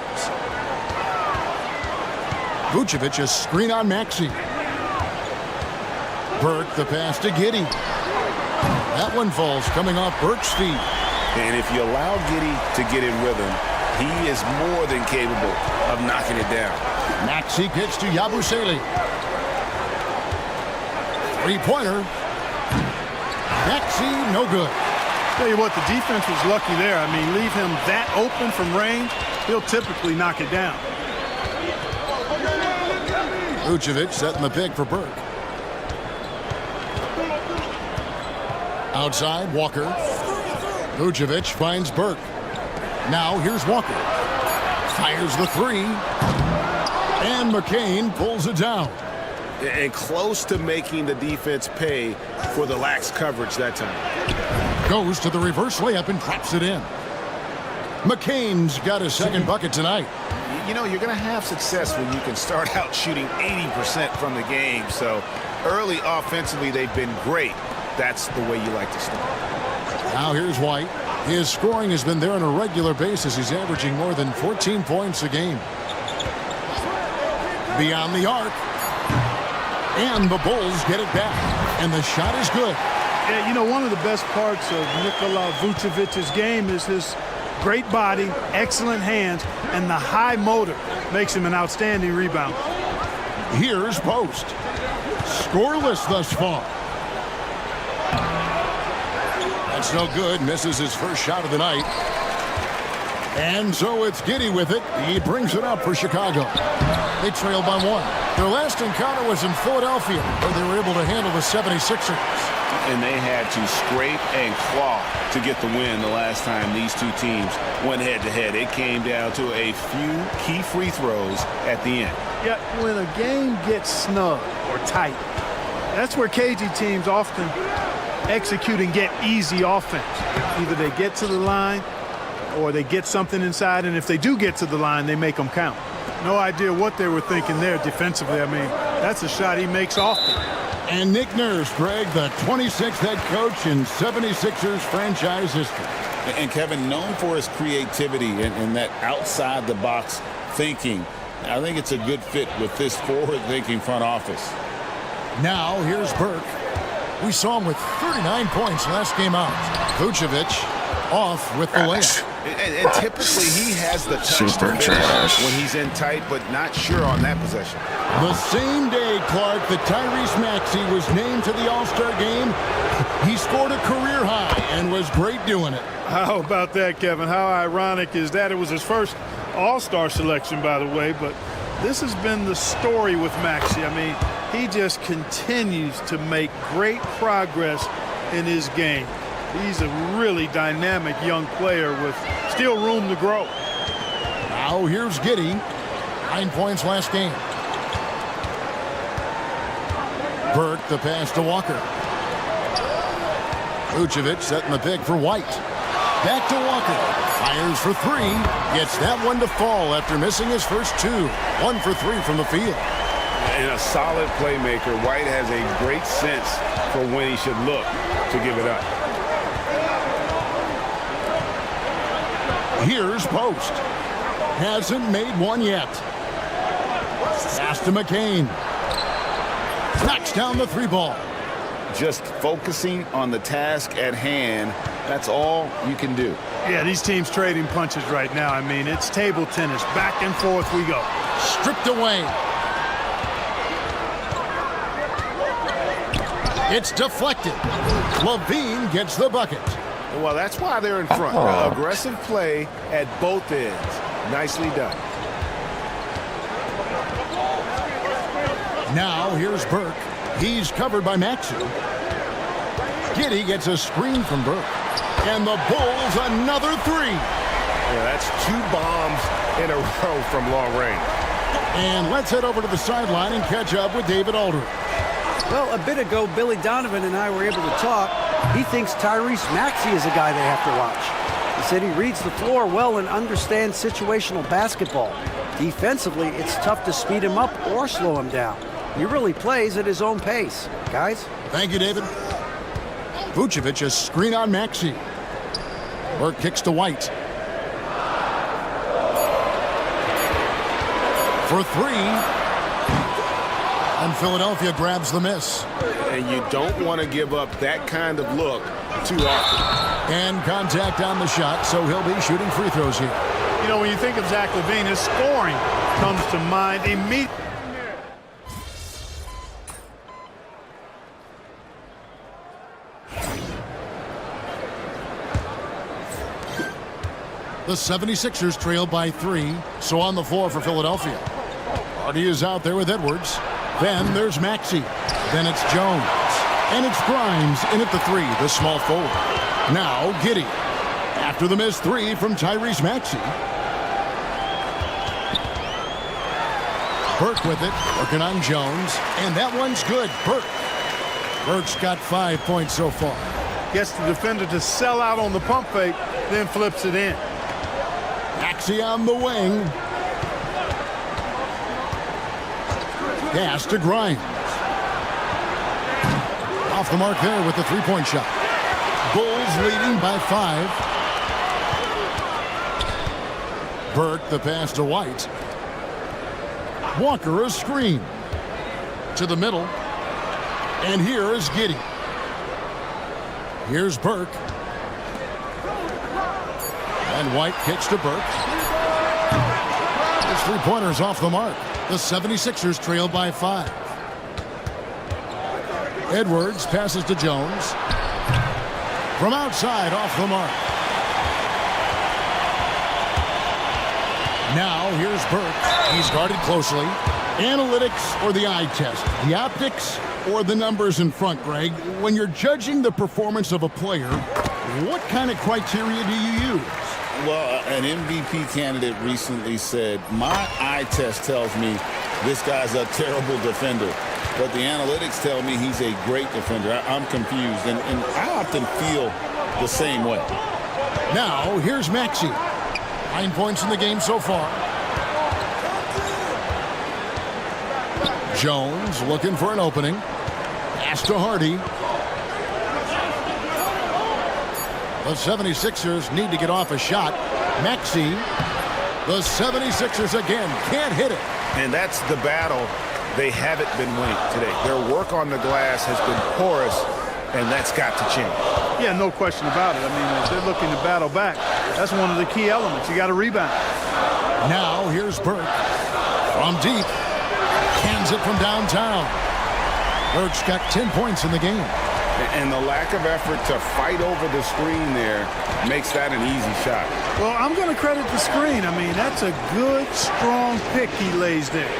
Vucevic a screen on Maxey. Burke the pass to Giddey. That one falls coming off Burke's feet. And if you allow Giddey to get in rhythm, he is more than capable of knocking it down. Maxey gets to Yabusele. Three-pointer. Maxey, no good. Tell you what, the defense was lucky there. I mean, leave him that open from range, he'll typically knock it down. Vucevic setting the pick for Burke. Outside, Walker. Vucevic finds Burke. Now here's Walker. Fires the three. And McCain pulls it down. And close to making the defense pay for the lax coverage that time. Goes to the reverse layup and traps it in. McCain's got his second bucket tonight. You know, you're going to have success when you can start out shooting 80% from the game. So early offensively, they've been great. That's the way you like to start. Now here's White. His scoring has been there on a regular basis. He's averaging more than 14 points a game. Beyond the arc. And the Bulls get it back. And the shot is good. Yeah, you know, one of the best parts of Nikola Vucevic's game is his great body, excellent hands, and the high motor makes him an outstanding rebounder. Here's Post. Scoreless thus far. That's no good. Misses his first shot of the night. And so it's Giddey with it. He brings it up for Chicago. They trail by 1. Their last encounter was in Philadelphia, where they were able to handle the 76ers. And they had to scrape and claw to get the win the last time these two teams went head-to-head. It came down to a few key free throws at the end. Yeah, when a game gets snug or tight, that's where cagey teams often execute and get easy offense. Either they get to the line or they get something inside, and if they do get to the line, they make them count. No idea what they were thinking there defensively. I mean, that's a shot he makes often. And Nick Nurse, Greg, the 26th head coach in 76ers franchise history. And Kevin, known for his creativity and that outside-the-box thinking, I think it's a good fit with this forward-thinking front office. Now, here's Burke. We saw him with 39 points last game out. Vucevic off with the layup. And typically he has the touch to finish when he's in tight, but not sure on that possession. The same day, Clark, that Tyrese Maxey was named to the All-Star game, he scored a career high and was great doing it. How about that, Kevin? How ironic is that? It was his first All-Star selection, by the way, but this has been the story with Maxey. I mean, he just continues to make great progress in his game. He's a really dynamic young player with still room to grow. Now here's Giddey. 9 points last game. Burke the pass to Walker. Vucevic setting the pick for White. Back to Walker. Fires for three. Gets that one to fall after missing his first two. 1 for 3 from the field. And a solid playmaker, White has a great sense for when he should look to give it up. Here's Post. Hasn't made one yet. Pass to McCain. Knocks down the 3 ball. Just focusing on the task at hand, that's all you can do. Yeah, these teams trading punches right now. I mean, it's table tennis. Back and forth we go. Stripped away. It's deflected. Levine gets the bucket. Well, that's why they're in front. Aggressive play at both ends. Nicely done. Now here's Burke. He's covered by Maxey. Giddey gets a screen from Burke. And the Bulls another 3. Yeah, that's 2 bombs in a row from long range. And let's head over to the sideline and catch up with David Aldridge. Well, a bit ago, Billy Donovan and I were able to talk. He thinks Tyrese Maxey is a guy they have to watch. He said he reads the floor well and understands situational basketball. Defensively, it's tough to speed him up or slow him down. He really plays at his own pace. Guys? Thank you, David. Vucevic a screen on Maxey. Burke kicks to White. For 3. And Philadelphia grabs the miss. And you don't want to give up that kind of look too often. And contact on the shot, so he'll be shooting free throws here. You know, when you think of Zach LaVine, his scoring comes to mind immediately. The 76ers trail by 3, so on the floor for Philadelphia. Hardy is out there with Edwards. Then there's Maxey. Then it's Jones. And it's Grimes in at the 3, the small forward. Now Giddey. After the missed 3 from Tyrese Maxey. Burke with it, working on Jones. And that one's good. Burke's got 5 points so far. Gets the defender to sell out on the pump fake, then flips it in. Maxey on the wing. Pass to Grimes. Off the mark there with the 3-point shot. Bulls leading by 5. Burke the pass to White. Walker a screen. To the middle. And here is Giddey. Here's Burke. And White kicks to Burke. His 3-pointer's off the mark. The 76ers trail by 5. Edwards passes to Jones. From outside, off the mark. Now here's Burke. He's guarded closely. Analytics or the eye test? The optics or the numbers in front, Greg? When you're judging the performance of a player, what kind of criteria do you use? Well, an MVP candidate recently said, my eye test tells me this guy's a terrible defender, but the analytics tell me he's a great defender. I'm confused, and I often feel the same way. Now, here's Maxey. 9 points in the game so far. Jones looking for an opening. Pass to Hardy. The 76ers need to get off a shot. Maxey. The 76ers again can't hit it. And that's the battle they haven't been winning today. Their work on the glass has been porous, and that's got to change. Yeah, no question about it. I mean, if they're looking to battle back, that's one of the key elements. You got to rebound. Now here's Burke from deep. Cans it from downtown. Burke's got 10 points in the game. And the lack of effort to fight over the screen there makes that an easy shot. Well, I'm going to credit the screen. I mean, that's a good, strong pick he lays there.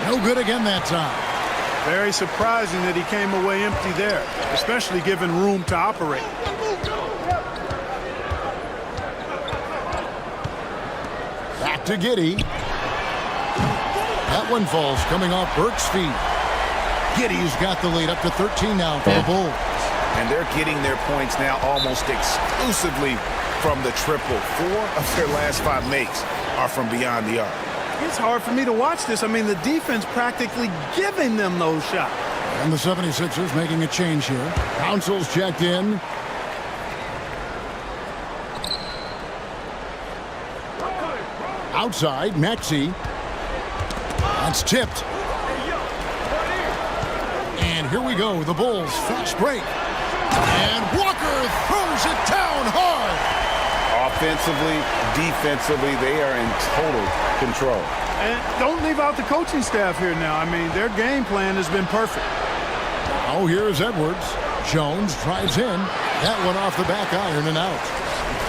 No good again that time. Very surprising that he came away empty there, especially given room to operate. Back to Giddey. That one falls coming off Burke's feet. Giddey's got the lead up to 13 now for the Bulls. And they're getting their points now almost exclusively from the triple. 4 of their last 5 makes are from beyond the arc. It's hard for me to watch this. I mean, the defense practically giving them those shots. And the 76ers making a change here. Council's checked in. Outside, Maxey. That's tipped. And here we go, the Bulls fast break. And Walker throws it down hard. Offensively, defensively, they are in total control. And don't leave out the coaching staff here now. I mean, their game plan has been perfect. Oh, here's Edwards. Jones drives in. That one off the back iron and out.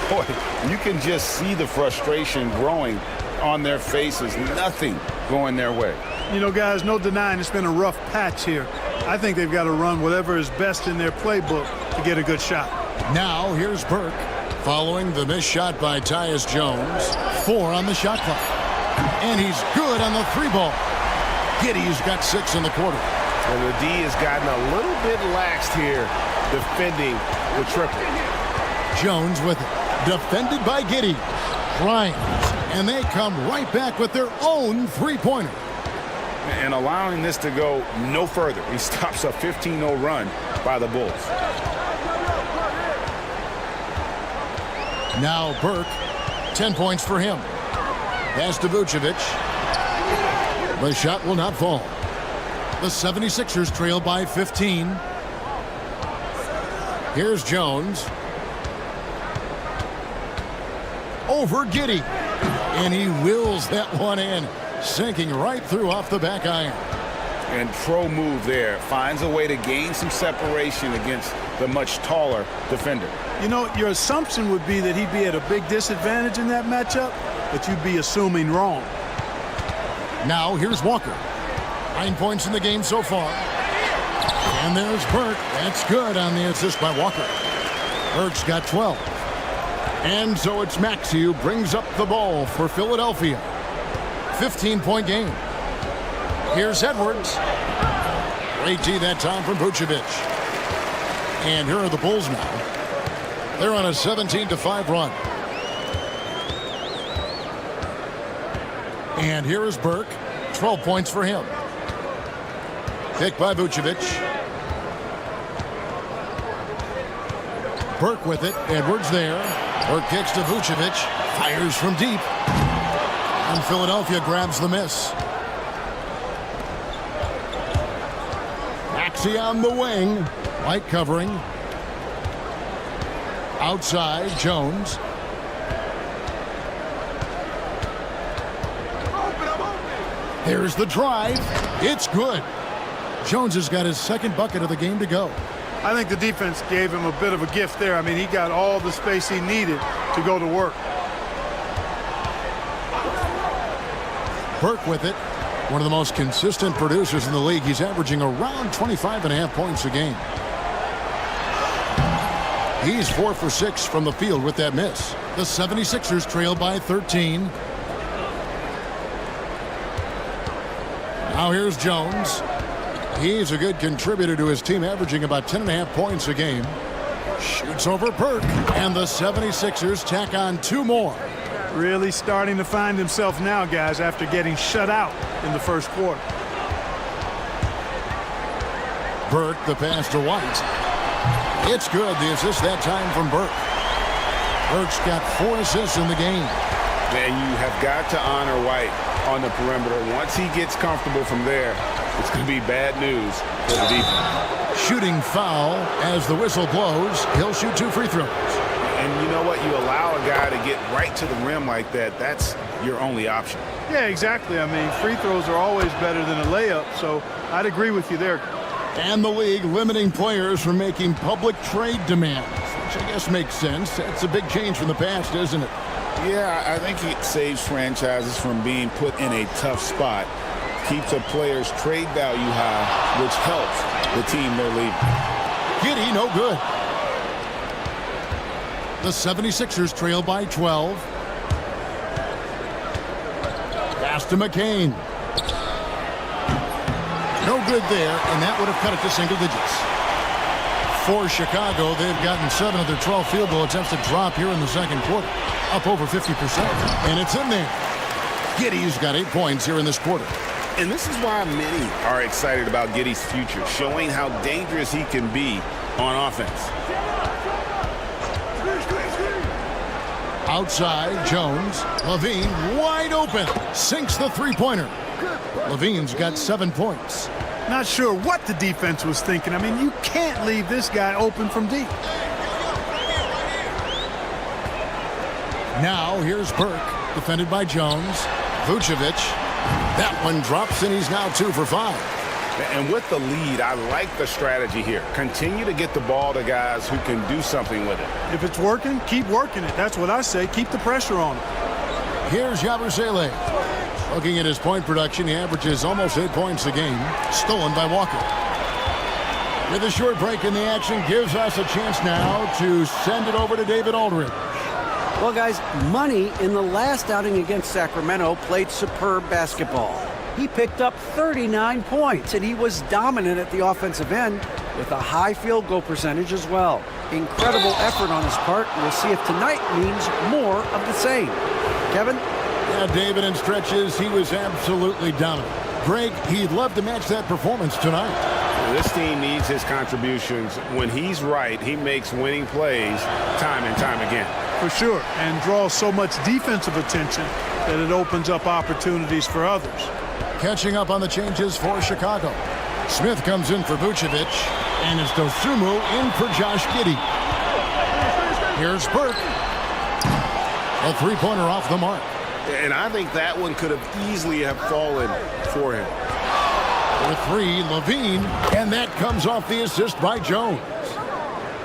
Boy, you can just see the frustration growing on their faces. Nothing going their way. You know, guys, no denying it's been a rough patch here. I think they've got to run whatever is best in their playbook to get a good shot. Now here's Burke following the missed shot by Tyus Jones. 4 on the shot clock. And he's good on the 3-ball. Giddey's got 6 in the quarter. And the D has gotten a little bit laxed here defending the triple. Jones with it. Defended by Giddey. Grimes. And they come right back with their own 3-pointer. And allowing this to go no further. He stops a 15-0 run by the Bulls. Now Burke, 10 points for him. Pass to Vucevic. The shot will not fall. The 76ers trail by 15. Here's Jones. Over Giddey. And he wills that one in. Sinking right through off the back iron. And pro move there. Finds a way to gain some separation against the much taller defender. You know, your assumption would be that he'd be at a big disadvantage in that matchup, but you'd be assuming wrong. Now here's Walker. 9 points in the game so far. And there's Burke. That's good on the assist by Walker. Burke's got 12. And so it's Maxey who brings up the ball for Philadelphia. 15-point game. Here's Edwards. Great D that time from Vucevic. And here are the Bulls now. They're on a 17-5 run. And here is Burke. 12 points for him. Picked by Vucevic. Burke with it. Edwards there. Burke kicks to Vucevic. Fires from deep. And Philadelphia grabs the miss. Maxey on the wing. White covering. Outside, Jones. Here's the drive. It's good. Jones has got his second bucket of the game to go. I think the defense gave him a bit of a gift there. I mean, he got all the space he needed to go to work. Burke with it. One of the most consistent producers in the league. He's averaging around 25.5 points a game. He's 4 for 6 from the field with that miss. The 76ers trail by 13. Now here's Jones. He's a good contributor to his team, averaging about 10.5 points a game. Shoots over Burke, and the 76ers tack on 2 more. Really starting to find himself now, guys, after getting shut out in the first quarter. Burke, the pass to White. It's good. The assist that time from Burke. Burke's got 4 assists in the game. And you have got to honor White on the perimeter. Once he gets comfortable from there, it's going to be bad news for the defense. Shooting foul as the whistle blows. He'll shoot 2 free throws. And you know what? You allow a guy to get right to the rim like that. That's your only option. Yeah, exactly. I mean, free throws are always better than a layup, so I'd agree with you there. And the league limiting players from making public trade demands, which I guess makes sense. That's a big change from the past, isn't it? Yeah, I think it saves franchises from being put in a tough spot. Keeps a player's trade value high, which helps the team they're leaving. Giddey, no good. The 76ers trail by 12. Pass to McCain. No good there, and that would have cut it to single digits. For Chicago, they've gotten 7 of their 12 field goal attempts to drop here in the second quarter. Up over 50%, and it's in there. Giddey's got 8 points here in this quarter. And this is why many are excited about Giddey's future, showing how dangerous he can be on offense. Outside, Jones. Levine wide open. Sinks the three-pointer. Levine's got 7 points. Not sure what the defense was thinking. I mean, you can't leave this guy open from deep. Now, here's Burke, defended by Jones. Vucevic. That one drops, and he's now 2 for 5. And with the lead, I like the strategy here. Continue to get the ball to guys who can do something with it. If it's working, keep working it. That's what I say. Keep the pressure on him. Here's Yabusele. Looking at his point production, he averages almost 8 points a game. Stolen by Walker. With a short break in the action, gives us a chance now to send it over to David Aldridge. Well, guys, Money in the last outing against Sacramento played superb basketball. He picked up 39 points, and he was dominant at the offensive end with a high field goal percentage as well. Incredible effort on his part. We'll see if tonight means more of the same. Kevin? Yeah, David, in stretches, he was absolutely dominant. Greg, he'd love to match that performance tonight. This team needs his contributions. When he's right, he makes winning plays time and time again. For sure, and draws so much defensive attention that it opens up opportunities for others. Catching up on the changes for Chicago. Smith comes in for Vucevic, and it's Dosunmu in for Josh Giddey. Here's Burke. A three-pointer off the mark. And I think that one could have easily have fallen for him. For 3, Levine, and that comes off the assist by Jones.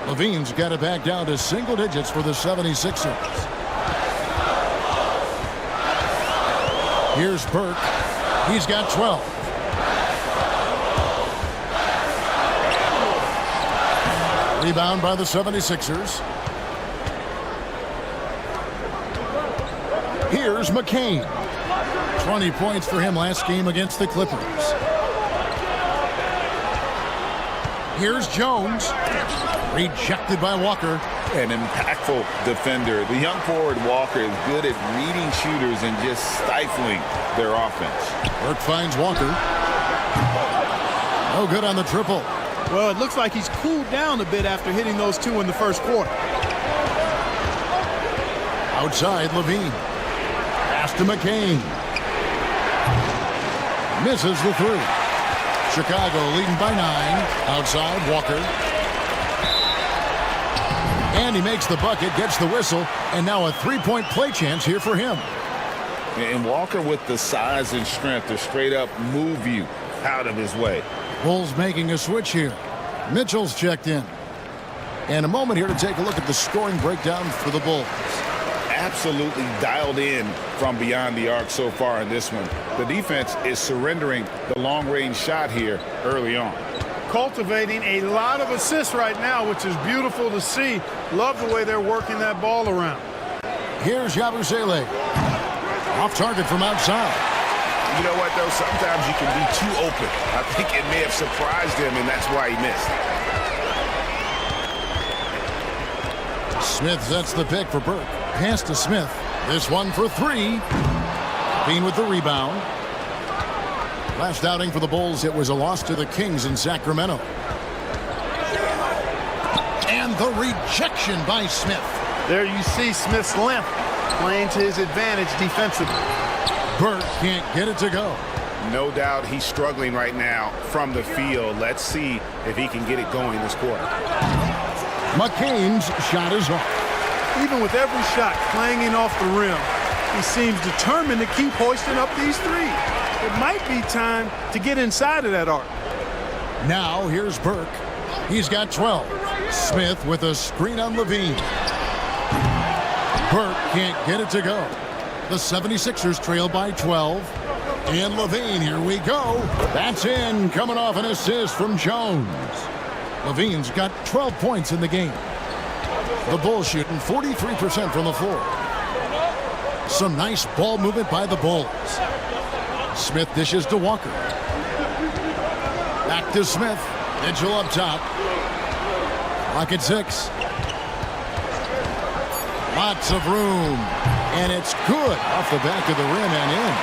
Levine's got it back down to single digits for the 76ers. Here's Burke. He's got 12. Rebound by the 76ers. Here's McCain. 20 points for him last game against the Clippers. Here's Jones. Rejected by Walker. An impactful defender. The young forward Walker is good at reading shooters and just stifling their offense. Burke finds Walker. No good on the triple. Well, it looks like he's cooled down a bit after hitting those 2 in the first quarter. Outside, Levine. Pass to McCain. Misses the 3. Chicago leading by 9. Outside, Walker. And he makes the bucket, gets the whistle, and now a three-point play chance here for him. And Walker with the size and strength to straight up move you out of his way. Bulls making a switch here. Mitchell's checked in. And a moment here to take a look at the scoring breakdown for the Bulls. Absolutely dialed in from beyond the arc so far in this one. The defense is surrendering the long-range shot here early on. Cultivating a lot of assists right now, which is beautiful to see. Love the way they're working that ball around. Here's Yabusele. Off target from outside. You know what, though? Sometimes you can be too open. I think it may have surprised him, and that's why he missed. Smith sets the pick for Burke. Pass to Smith. This one for 3. Bean with the rebound. Last outing for the Bulls, it was a loss to the Kings in Sacramento. And the rejection by Smith. There you see Smith's length playing to his advantage defensively. Burke can't get it to go. No doubt he's struggling right now from the field. Let's see if he can get it going this quarter. McCain's shot is off. Even with every shot clanging off the rim, he seems determined to keep hoisting up these threes. It might be time to get inside of that arc. Now here's Burke. He's got 12. Smith with a screen on Levine. Burke can't get it to go. The 76ers trail by 12. And Levine, here we go. That's in, coming off an assist from Jones. Levine's got 12 points in the game. The Bulls shooting 43% from the floor. Some nice ball movement by the Bulls. Smith dishes to Walker. Back to Smith. Mitchell up top. Clock at 6. Lots of room. And it's good off the back of the rim and in.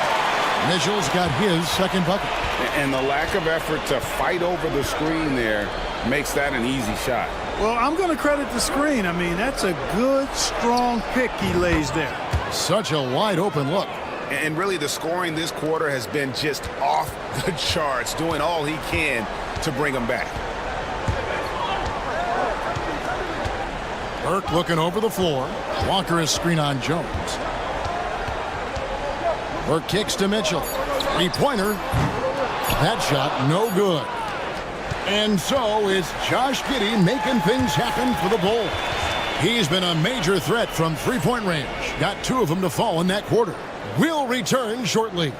Mitchell's got his second bucket. And the lack of effort to fight over the screen there makes that an easy shot. Well, I'm going to credit the screen. I mean, that's a good, strong pick he lays there. Such a wide open look. And really the scoring this quarter has been just off the charts, doing all he can to bring them back. Burke looking over the floor. Walker is screen on Jones. Burke kicks to Mitchell. Three-pointer. That shot no good. And so it's Josh Giddey making things happen for the Bulls. He's been a major threat from three-point range. Got 2 of them to fall in that quarter. We'll return shortly.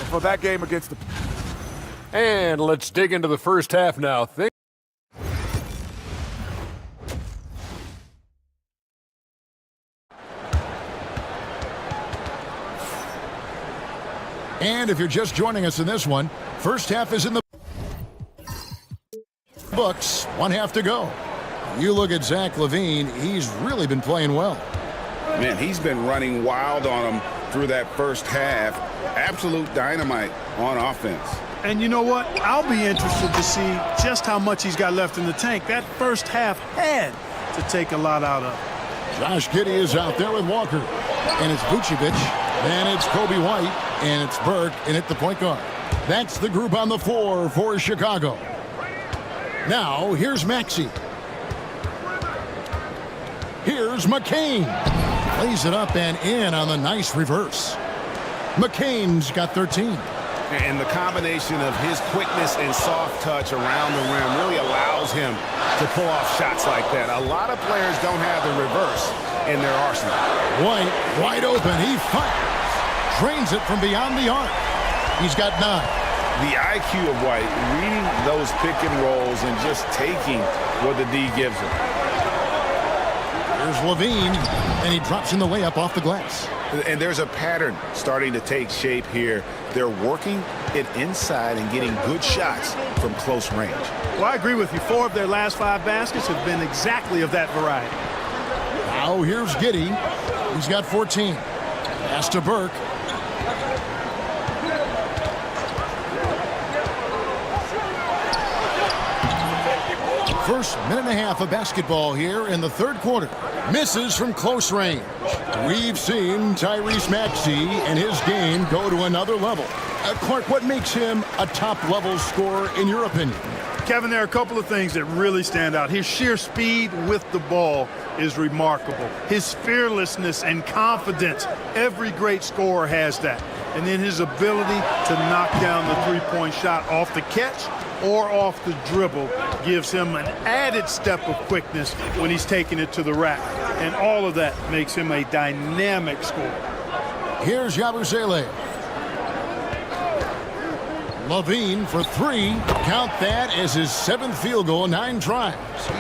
For that game against the... And let's dig into the first half now. And if you're just joining us in this one, first half is in the books. 1 half to go. You look at Zach LaVine, he's really been playing well. Man, he's been running wild on him through that first half. Absolute dynamite on offense. And you know what? I'll be interested to see just how much he's got left in the tank. That first half had to take a lot out of. Josh Giddey is out there with Walker. And it's Vucevic. And it's Kobe White. And it's Burke in at the point guard. That's the group on the floor for Chicago. Now, here's Maxey. Here's McCain. Lays it up and in on the nice reverse. McCain's got 13. And the combination of his quickness and soft touch around the rim really allows him to pull off shots like that. A lot of players don't have the reverse in their arsenal. White, wide open. He fires. Drains it from beyond the arc. He's got 9. The IQ of White, reading those pick and rolls and just taking what the D gives him. There's Levine, and he drops in the layup off the glass. And there's a pattern starting to take shape here. They're working it inside and getting good shots from close range. Well, I agree with you. 4 of their last 5 baskets have been exactly of that variety. Now here's Giddey. He's got 14. Pass to Burke. First minute and a half of basketball here in the third quarter. Misses from close range. We've seen Tyrese Maxey and his game go to another level. Clark, what makes him a top-level scorer in your opinion? Kevin, there are a couple of things that really stand out. His sheer speed with the ball is remarkable. His fearlessness and confidence, every great scorer has that. And then his ability to knock down the three-point shot off the catch or off the dribble gives him an added step of quickness when he's taking it to the rack. And all of that makes him a dynamic scorer. Here's Yabusele. Levine for 3. Count that as his 7th field goal, 9 tries.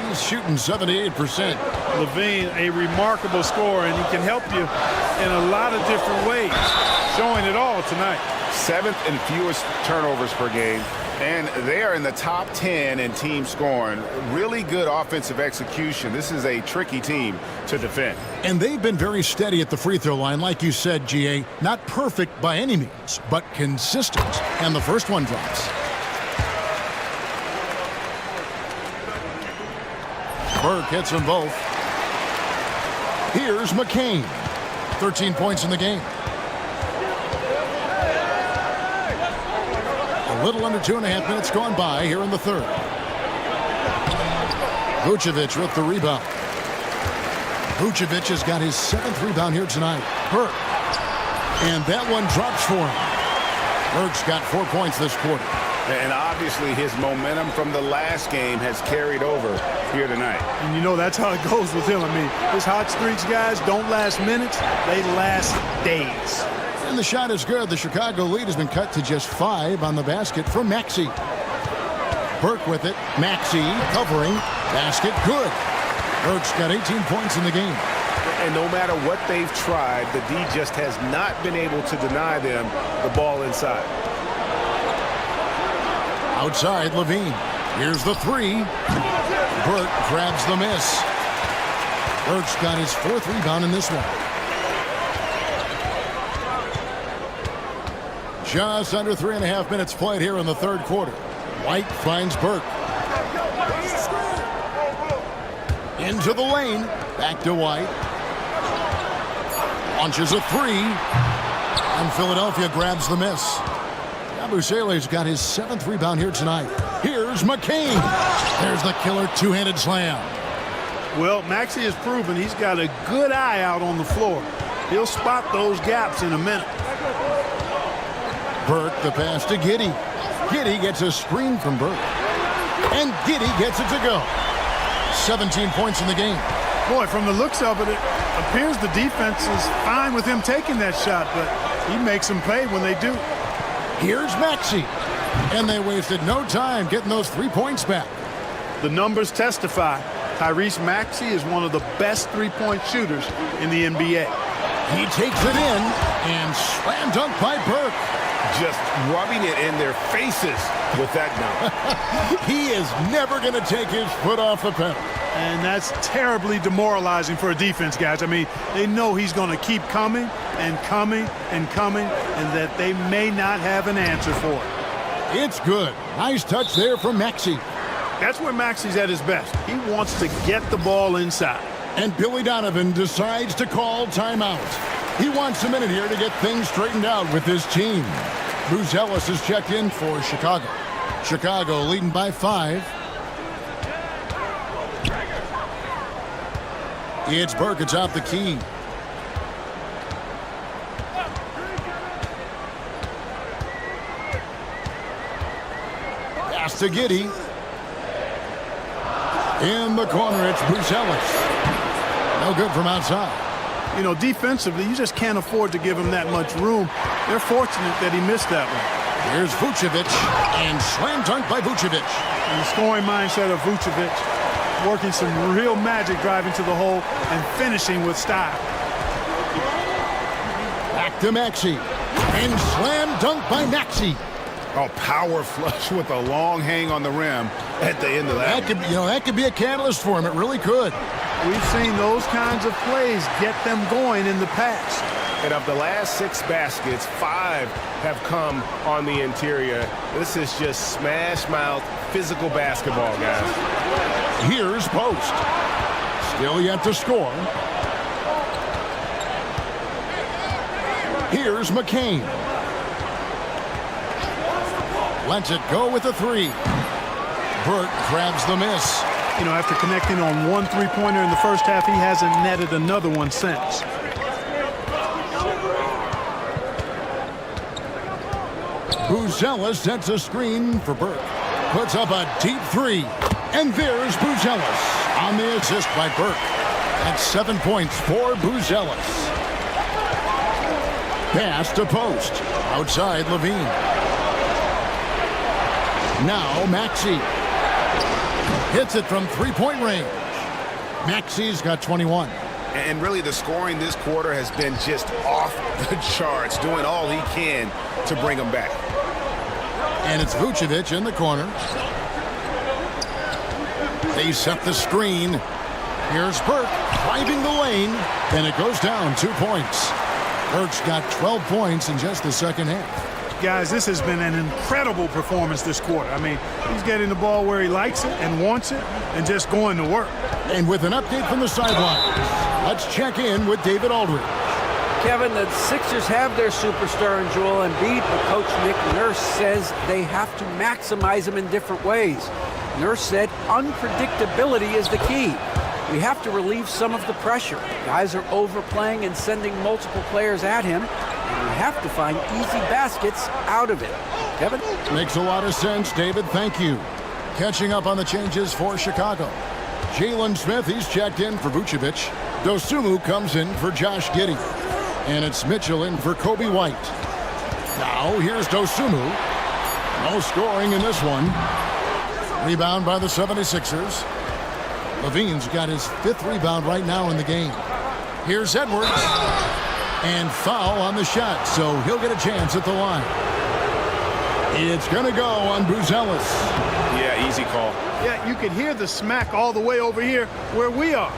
He's shooting 78%. Levine, a remarkable scorer, and he can help you in a lot of different ways. Showing it all tonight. 7th and fewest turnovers per game. And they are in the top 10 in team scoring. Really good offensive execution. This is a tricky team to defend. And they've been very steady at the free throw line, like you said, GA. Not perfect by any means, but consistent. And the first one drops. Burke hits them both. Here's McCain. 13 points in the game. A little under 2.5 minutes gone by here in the third. Vucevic with the rebound. Vucevic has got his 7th rebound here tonight. Burke. And that one drops for him. Burke's got 4 points this quarter. And obviously his momentum from the last game has carried over here tonight. And you know that's how it goes with him. I mean, his hot streaks, guys, don't last minutes. They last days. And the shot is good. The Chicago lead has been cut to just 5 on the basket from Maxey. Burke with it. Maxey covering. Basket good. Burke's got 18 points in the game. And no matter what they've tried, the D just has not been able to deny them the ball inside. Outside, Levine. Here's the 3. Burke grabs the miss. Burke's got his 4th rebound in this one. Just under 3.5 minutes played here in the third quarter. White finds Burke. Into the lane. Back to White. Launches a 3. And Philadelphia grabs the miss. Busele's got his 7th rebound here tonight. Here's McCain. There's the killer two-handed slam. Well, Maxey has proven he's got a good eye out on the floor. He'll spot those gaps in a minute. Burke, the pass to Giddey. Giddey gets a screen from Burke. And Giddey gets it to go. 17 points in the game. Boy, from the looks of it, it appears the defense is fine with him taking that shot, but he makes them pay when they do. Here's Maxey. And they wasted no time getting those 3 points back. The numbers testify. Tyrese Maxey is one of the best three-point shooters in the NBA. He takes it in and slam dunk by Burke. Just rubbing it in their faces with that dunk. He is never going to take his foot off the pedal. And that's terribly demoralizing for a defense, guys. I mean, they know he's going to keep coming and coming and coming, and that they may not have an answer for it. It's good. Nice touch there from Maxey. That's where Maxey's at his best. He wants to get the ball inside. And Billy Donovan decides to call timeout. He wants a minute here to get things straightened out with his team. Bruce Ellis is checked in for Chicago. Chicago leading by 5. It's Burke atop the key. Pass to Giddey. In the corner, it's Bruce Ellis. No good from outside. You know, defensively, you just can't afford to give him that much room. They're fortunate that he missed that one. Here's Vucevic, and slam dunk by Vucevic. And the scoring mindset of Vucevic, working some real magic driving to the hole and finishing with style. Back to Maxey, and slam dunk by Maxey. Oh, power flush with a long hang on the rim at the end of that. That could be a catalyst for him. It really could. We've seen those kinds of plays get them going in the past. And of the last 6 baskets, 5 have come on the interior. This is just smash-mouth physical basketball, guys. Here's Post. Still yet to score. Here's McCain. Lets it go with a 3. Burke grabs the miss. You know, after connecting on 1 3-pointer in the first half, he hasn't netted another one since. Buzelis sets a screen for Burke. Puts up a deep 3. And there's Buzelis on the assist by Burke. That's 7 points for Buzelis. Pass to Post. Outside Levine. Now Maxey. Hits it from 3-point range. Maxey's got 21. And really the scoring this quarter has been just off the charts, doing all he can to bring them back. And it's Vucevic in the corner. They set the screen. Here's Burke driving the lane. And it goes down 2 points. Burke's got 12 points in just the second half. Guys, this has been an incredible performance this quarter. I mean, he's getting the ball where he likes it and wants it and just going to work. And with an update from the sidelines, let's check in with David Aldridge. Kevin, the Sixers have their superstar in Joel Embiid, but Coach Nick Nurse says they have to maximize him in different ways. Nurse said unpredictability is the key. We have to relieve some of the pressure. Guys are overplaying and sending multiple players at him, and we have to find easy baskets out of it. Kevin? Makes a lot of sense, David. Thank you. Catching up on the changes for Chicago. Jalen Smith, he's checked in for Vucevic. Dosunmu comes in for Josh Giddey. And it's Mitchell in for Kobe White. Now, here's Dosunmu. No scoring in this one. Rebound by the 76ers. Levine's got his 5th rebound right now in the game. Here's Edwards. And foul on the shot, so he'll get a chance at the line. It's going to go on Buzelis. Yeah, easy call. Yeah, you could hear the smack all the way over here where we are.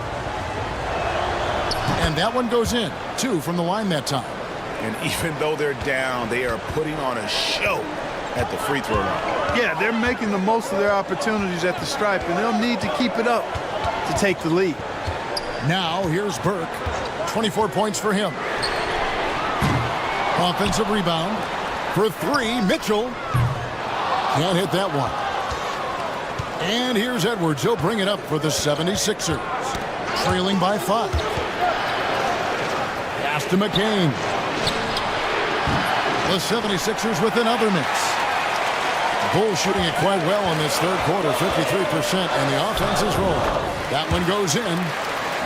And that one goes in. 2 from the line that time. And even though they're down, they are putting on a show at the free throw line. Yeah, they're making the most of their opportunities at the stripe, and they'll need to keep it up to take the lead. Now, here's Burke. 24 points for him. Offensive rebound. For 3, Mitchell. Can't hit that one. And here's Edwards. He'll bring it up for the 76ers. Trailing by 5. Pass to McCain. The 76ers with another miss. Bulls shooting it quite well in this third quarter, 53%, and the offense is rolling. That one goes in.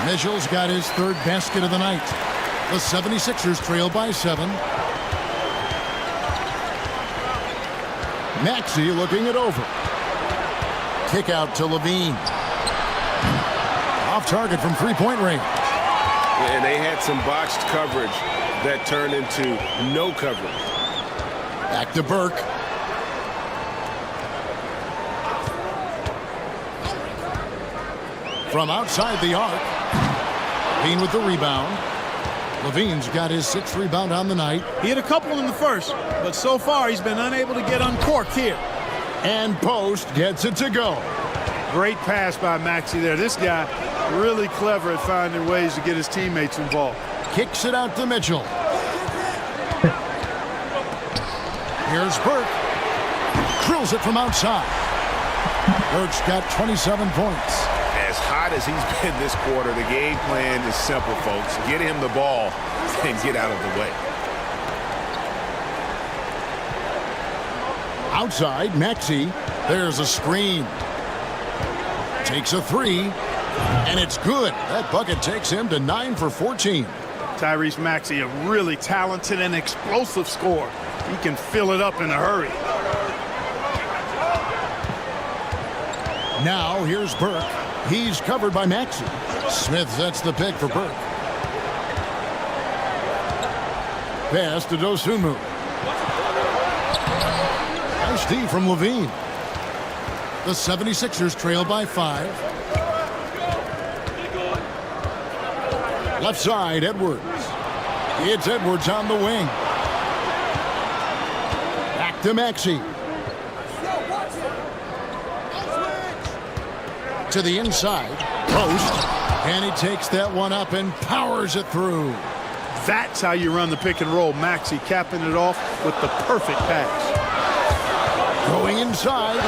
Mitchell's got his 3rd basket of the night. The 76ers trail by 7. Maxey looking it over. Kick out to Levine. Off target from three-point range. And they had some botched coverage that turned into no coverage. Back to Burke. From outside the arc. Levine with the rebound. Levine's got his 6th rebound on the night. He had a couple in the first, but so far he's been unable to get uncorked here. And Post gets it to go. Great pass by Maxey there. This guy really clever at finding ways to get his teammates involved. Kicks it out to Mitchell. Here's Burke. Drills it from outside. Burke's got 27 points. As hot as he's been this quarter, the game plan is simple, folks. Get him the ball and get out of the way. Outside, Maxey. There's a screen. Takes a 3, and it's good. That bucket takes him to 9 for 14. Tyrese Maxey, a really talented and explosive scorer. He can fill it up in a hurry. Now, here's Burke. He's covered by Maxey. Smith sets the pick for Burke. Pass to Dosunmu. Nice D from Levine. The 76ers trail by 5. Left side, Edwards. It's Edwards on the wing. Back to Maxey. To the inside. Post. And he takes that one up and powers it through. That's how you run the pick and roll. Maxey capping it off with the perfect pass. Going inside.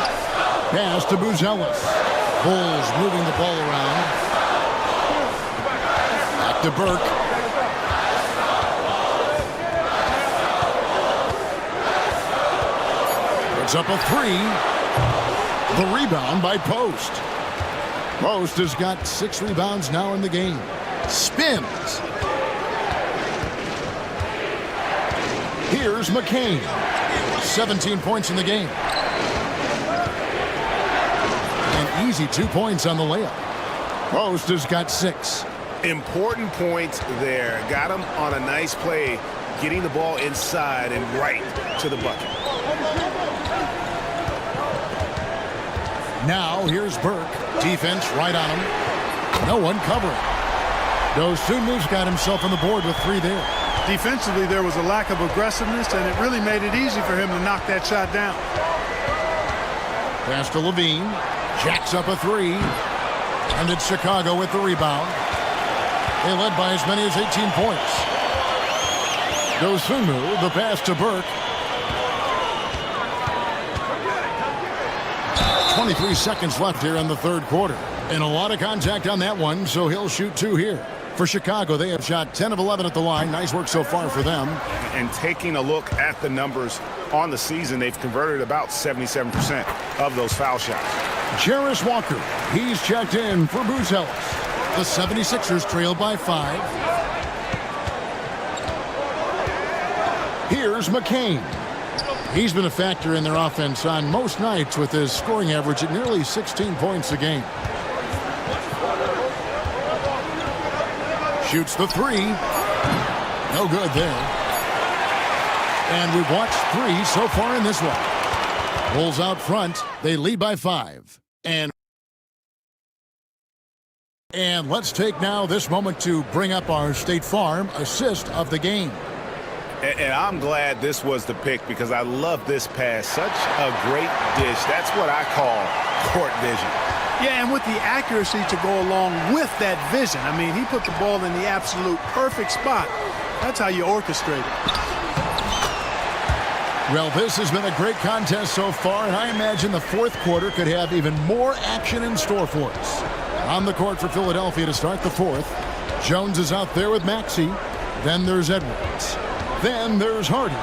Pass to Buzelis. Bulls moving the ball around. Back to Burke. Puts up a 3. The rebound by Post. Post has got 6 rebounds now in the game. Spins. Here's McCain. 17 points in the game. An easy 2 points on the layup. Post has got 6. Important points there. Got him on a nice play, getting the ball inside and right to the bucket. Now here's Burke. Defense right on him. No one covering. Dosunmu's got himself on the board with 3 there. Defensively, there was a lack of aggressiveness, and it really made it easy for him to knock that shot down. Pass to Levine. Jacks up a three. And it's Chicago with the rebound. They led by as many as 18 points. Dosunmu, the pass to Burke. 23 seconds left here in the third quarter. And a lot of contact on that one, so he'll shoot two here. For Chicago, they have shot 10 of 11 at the line. Nice work so far for them. And taking a look at the numbers on the season, they've converted about 77% of those foul shots. Jarris Walker, he's checked in for Booz Ellis. The 76ers trail by 5. Here's McCain. He's been a factor in their offense on most nights with his scoring average at nearly 16 points a game. Shoots the three. No good there. And we've watched 3 so far in this one. Bulls out front. They lead by 5. And let's take now this moment to bring up our State Farm assist of the game. And I'm glad this was the pick because I love this pass. Such a great dish. That's what I call court vision. Yeah, and with the accuracy to go along with that vision. I mean, he put the ball in the absolute perfect spot. That's how you orchestrate it. Well, this has been a great contest so far, and I imagine the fourth quarter could have even more action in store for us. On the court for Philadelphia to start the fourth. Jones is out there with Maxey. Then there's Edwards. Then there's Hardy.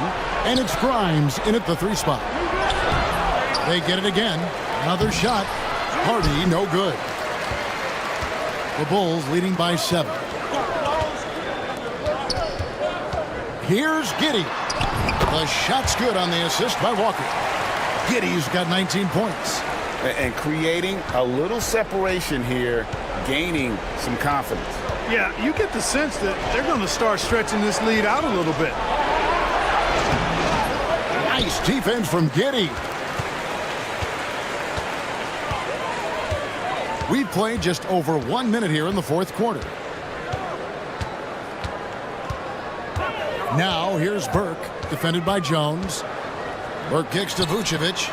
And it's Grimes in at the 3 spot. They get it again. Another shot. Hardy, no good. The Bulls leading by 7. Here's Giddey. The shot's good on the assist by Walker. Giddey's got 19 points. And creating a little separation here, gaining some confidence. Yeah, you get the sense that they're going to start stretching this lead out a little bit. Nice defense from Giddey. We've played just over 1 minute here in the fourth quarter. Now here's Burke, defended by Jones. Burke kicks to Vucevic.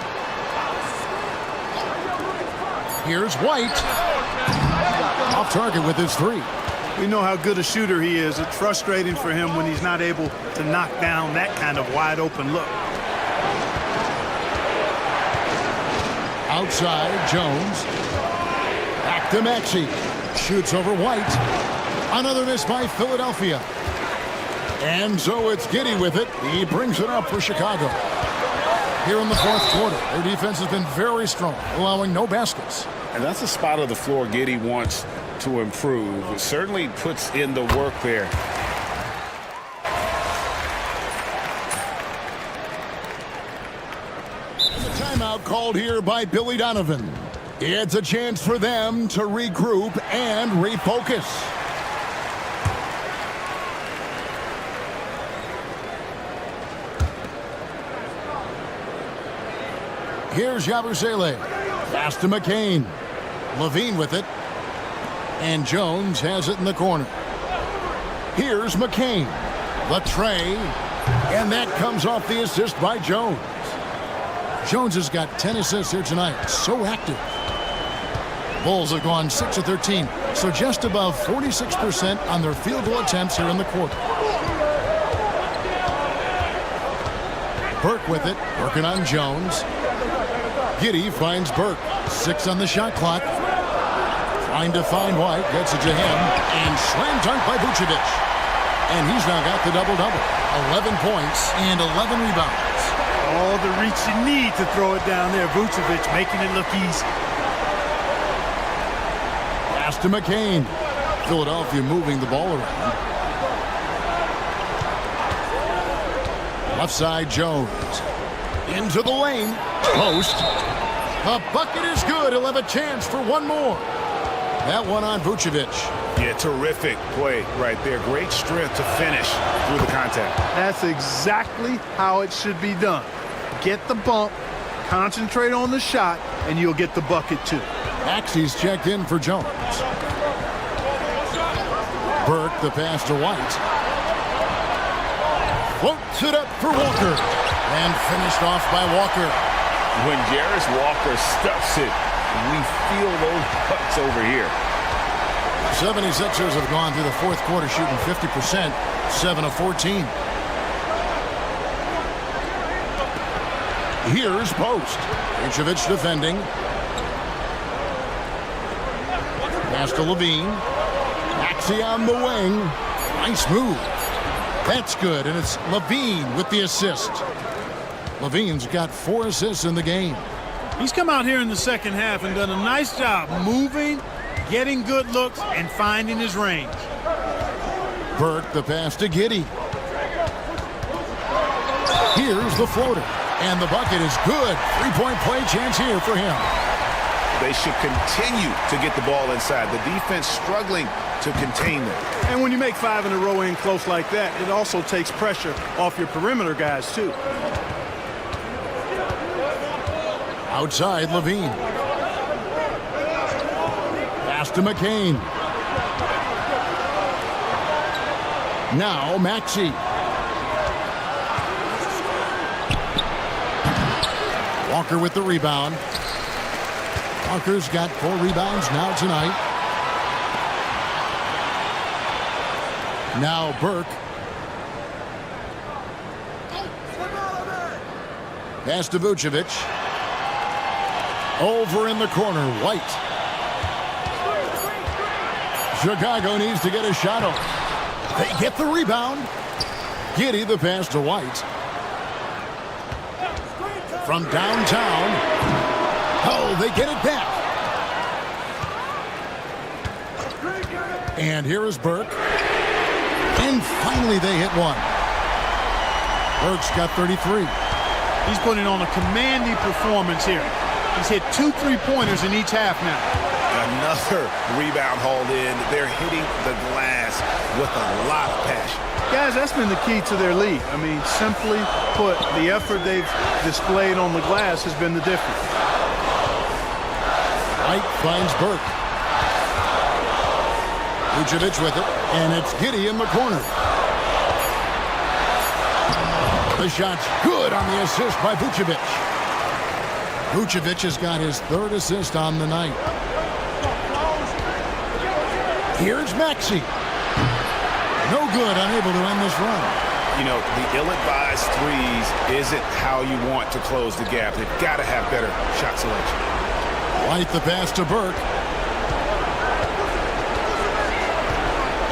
Here's White. Off target with his 3. We know how good a shooter he is. It's frustrating for him when he's not able to knock down that kind of wide open look. Outside, Jones. Back to Maxey. Shoots over White. Another miss by Philadelphia. And so it's Giddey with it. He brings it up for Chicago. Here in the fourth quarter, their defense has been very strong, allowing no baskets. And that's a spot of the floor Giddey wants to improve. It certainly puts in the work there. The timeout called here by Billy Donovan. It's a chance for them to regroup and refocus. Here's Yabusele. Pass to McCain. Levine with it. And Jones has it in the corner. Here's McCain. The tray. And that comes off the assist by Jones. Jones has got 10 assists here tonight. So active. Bulls have gone 6 of 13. So just above 46% on their field goal attempts here in the quarter. Burke with it. Working on Jones. Giddey finds Burke. 6 on the shot clock. Trying to find White. Gets it to him. And slam dunk by Vucevic. And he's now got the double-double. 11 points and 11 rebounds. All the reach you need to throw it down there. Vucevic making it look easy. Pass to McCain. Philadelphia moving the ball around. Left side, Jones. Into the lane. Post. The bucket is good. He'll have a chance for one more. That one on Vucevic. Yeah, terrific play right there. Great strength to finish through the contact. That's exactly how it should be done. Get the bump, concentrate on the shot, and you'll get the bucket too. Maxey's checked in for Jones. Burke, the pass to White. Floats it up for Walker. And finished off by Walker. When Jarris Walker stuffs it, we feel those cuts over here. 76ers have gone through the fourth quarter shooting 50%, 7 of 14. Here's Post. Vucevic defending. Pass to Levine. Maxey on the wing. Nice move. That's good, and it's Levine with the assist. Levine's got 4 assists in the game. He's come out here in the second half and done a nice job moving, getting good looks, and finding his range. Burke, the pass to Giddey. Here's the floater, and the bucket is good. 3-point play chance here for him. They should continue to get the ball inside. The defense struggling to contain them. And when you make 5 in a row in close like that, it also takes pressure off your perimeter guys, too. Outside, Levine. Pass to McCain. Now, Maxey. Walker with the rebound. Walker's got 4 rebounds now tonight. Now Burke. Pass to Vucevic. Over in the corner, White. Chicago needs to get a shot off. They get the rebound. Giddey the pass to White. From downtown. Oh, they get it back. And here is Burke. And finally they hit one. Burke's got 33. He's putting on a commanding performance here. He's hit 2 3-pointers in each half now. Another rebound hauled in. They're hitting the glass with a lot of passion. Guys, that's been the key to their lead. I mean, simply put, the effort they've displayed on the glass has been the difference. White finds Burke. Vucevic with it, and it's Giddey in the corner. The shot's good on the assist by Vucevic. Vucevic has got his 3rd assist on the night. Here's Maxey. No good, unable to end this run. You know, the ill-advised threes isn't how you want to close the gap. They've got to have better shot selection. White the pass to Burke.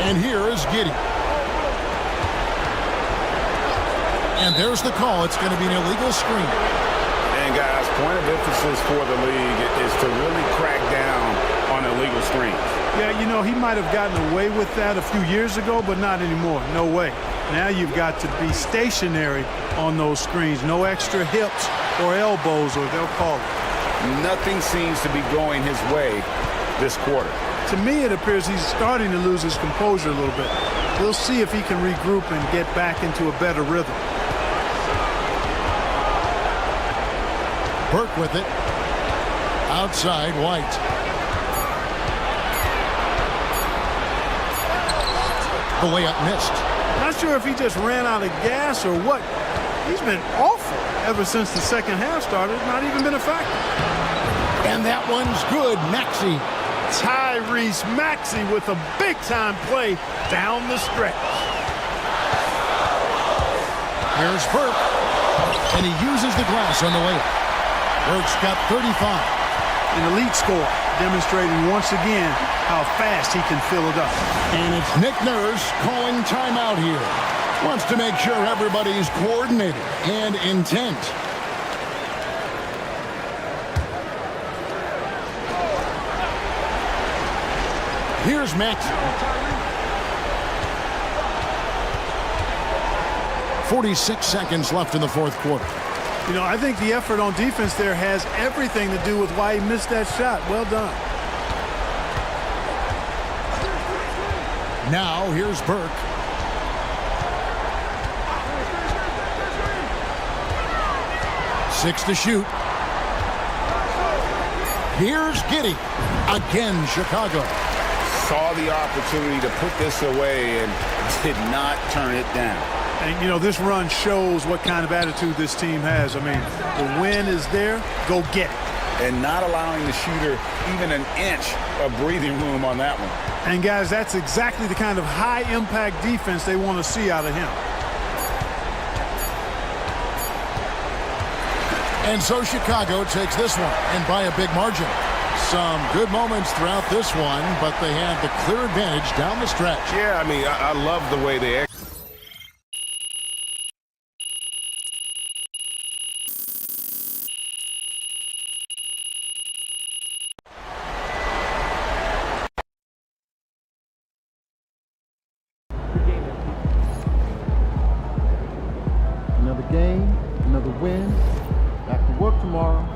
And here is Giddey. And there's the call. It's going to be an illegal screen. And guys, point of emphasis for the league is to really crack down on illegal screens. Yeah, you know, he might have gotten away with that a few years ago, but not anymore. No way. Now you've got to be stationary on those screens. No extra hips or elbows, or they'll call it. Nothing seems to be going his way this quarter. To me, it appears he's starting to lose his composure a little bit. We'll see if he can regroup and get back into a better rhythm. Burke with it. Outside, White. The layup missed. Not sure if he just ran out of gas or what. He's been awful ever since the second half started. Not even been a factor. And that one's good. Maxey. Tyrese Maxey with a big-time play down the stretch. Here's Burke. And he uses the glass on the layup. Burke's got 35. An elite score, demonstrating once again how fast he can fill it up. And it's Nick Nurse calling timeout here. Wants to make sure everybody's coordinated and intent. Here's Maxey. 46 seconds left in the fourth quarter. You know, I think the effort on defense there has everything to do with why he missed that shot. Well done. Now, here's Burke. Six to shoot. Here's Giddey. Again, Chicago. Saw the opportunity to put this away and did not turn it down. And, you know, this run shows what kind of attitude this team has. I mean, the win is there. Go get it. And not allowing the shooter even an inch of breathing room on that one. And, guys, that's exactly the kind of high-impact defense they want to see out of him. And so Chicago takes this one, and by a big margin. Some good moments throughout this one, but they had the clear advantage down the stretch. Yeah, I mean, I love the way they Another game, another win. Back to work tomorrow.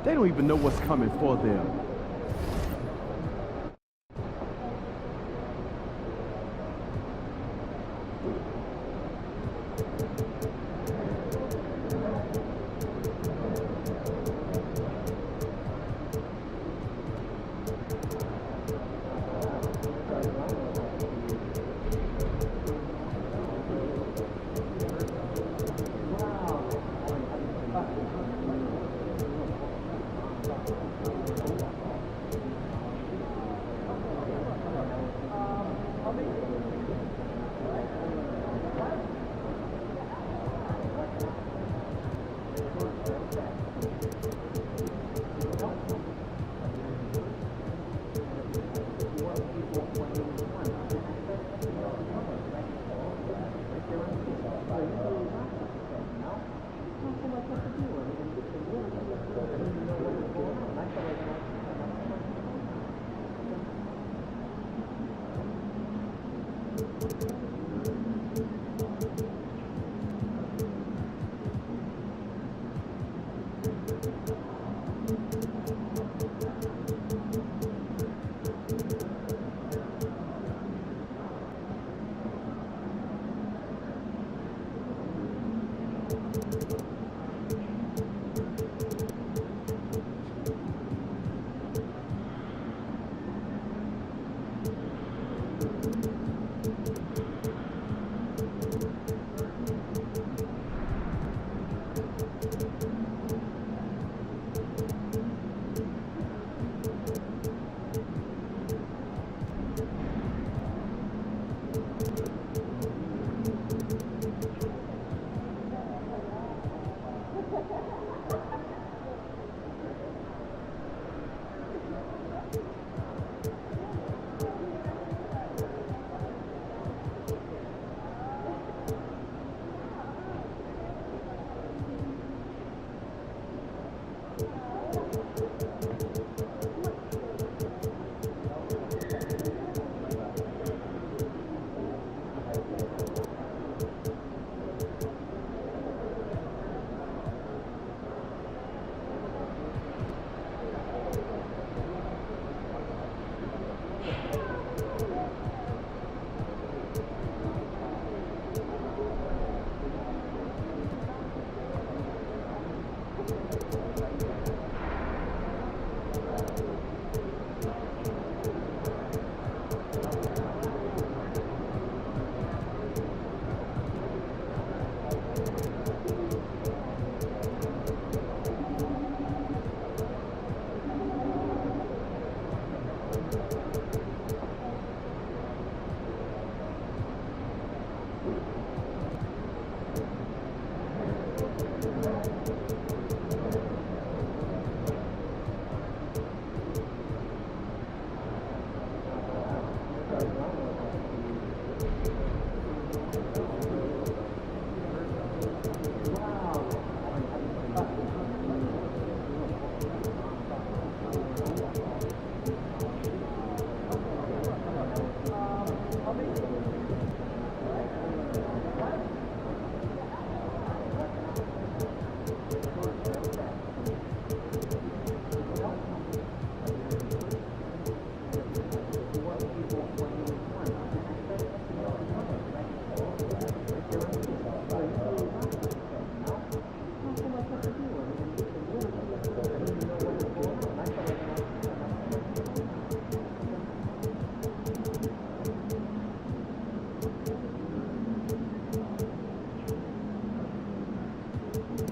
They don't even know what's coming for them.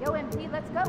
Yo, MP, let's go.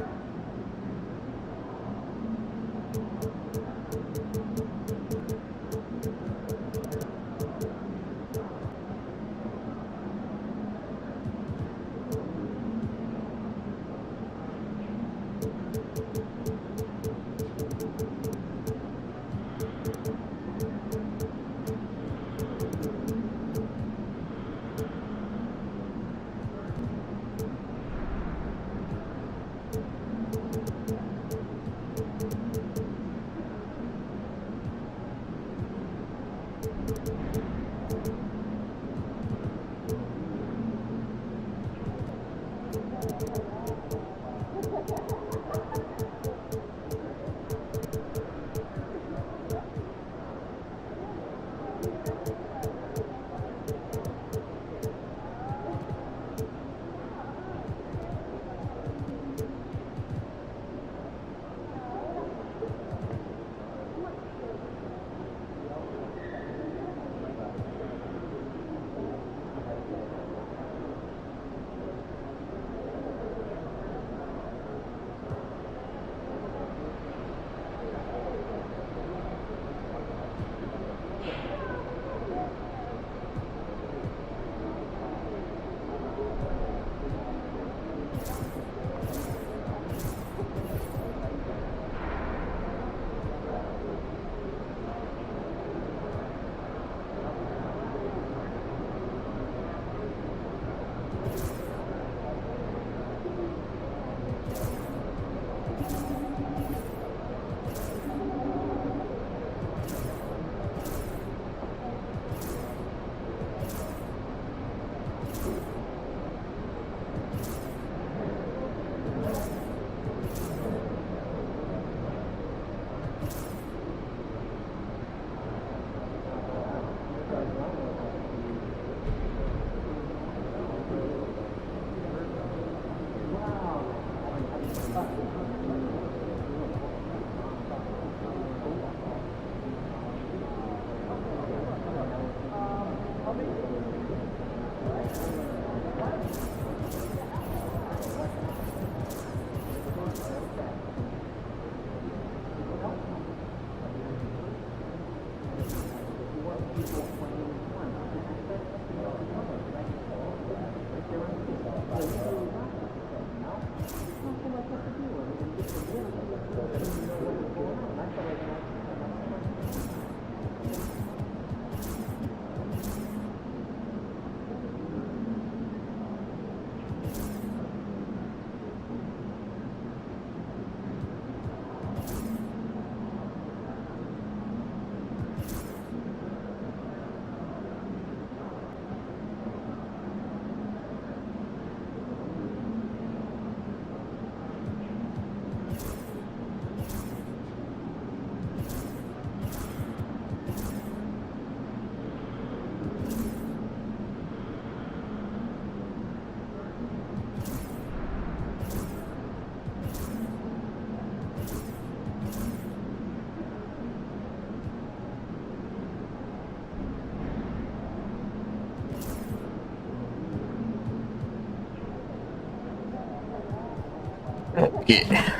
Yeah.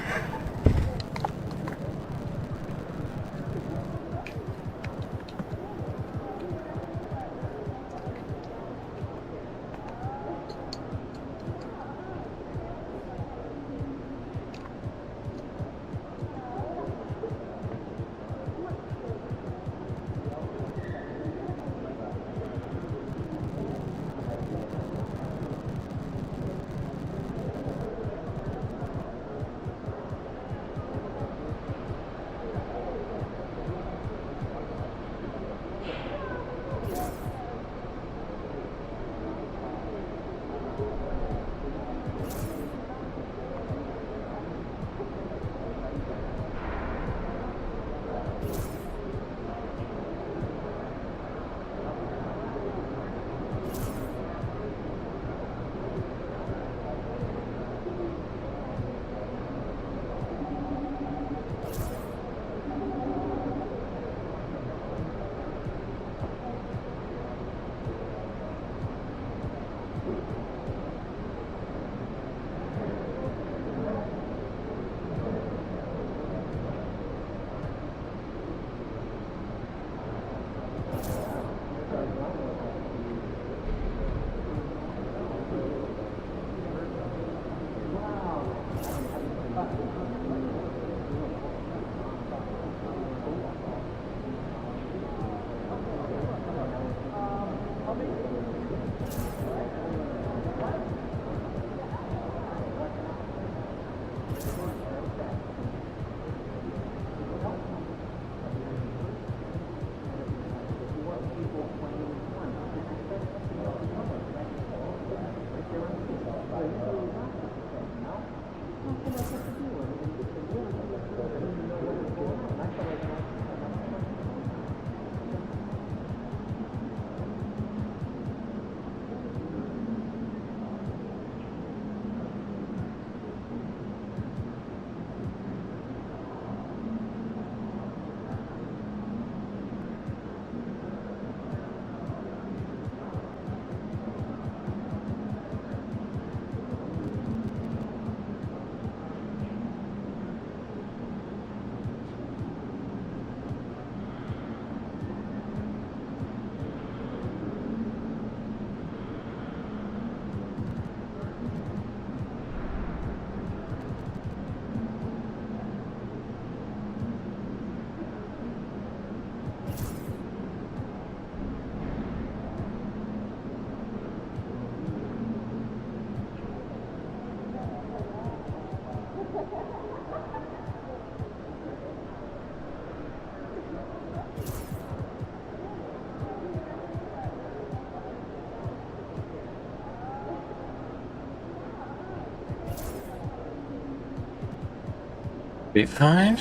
Be fine.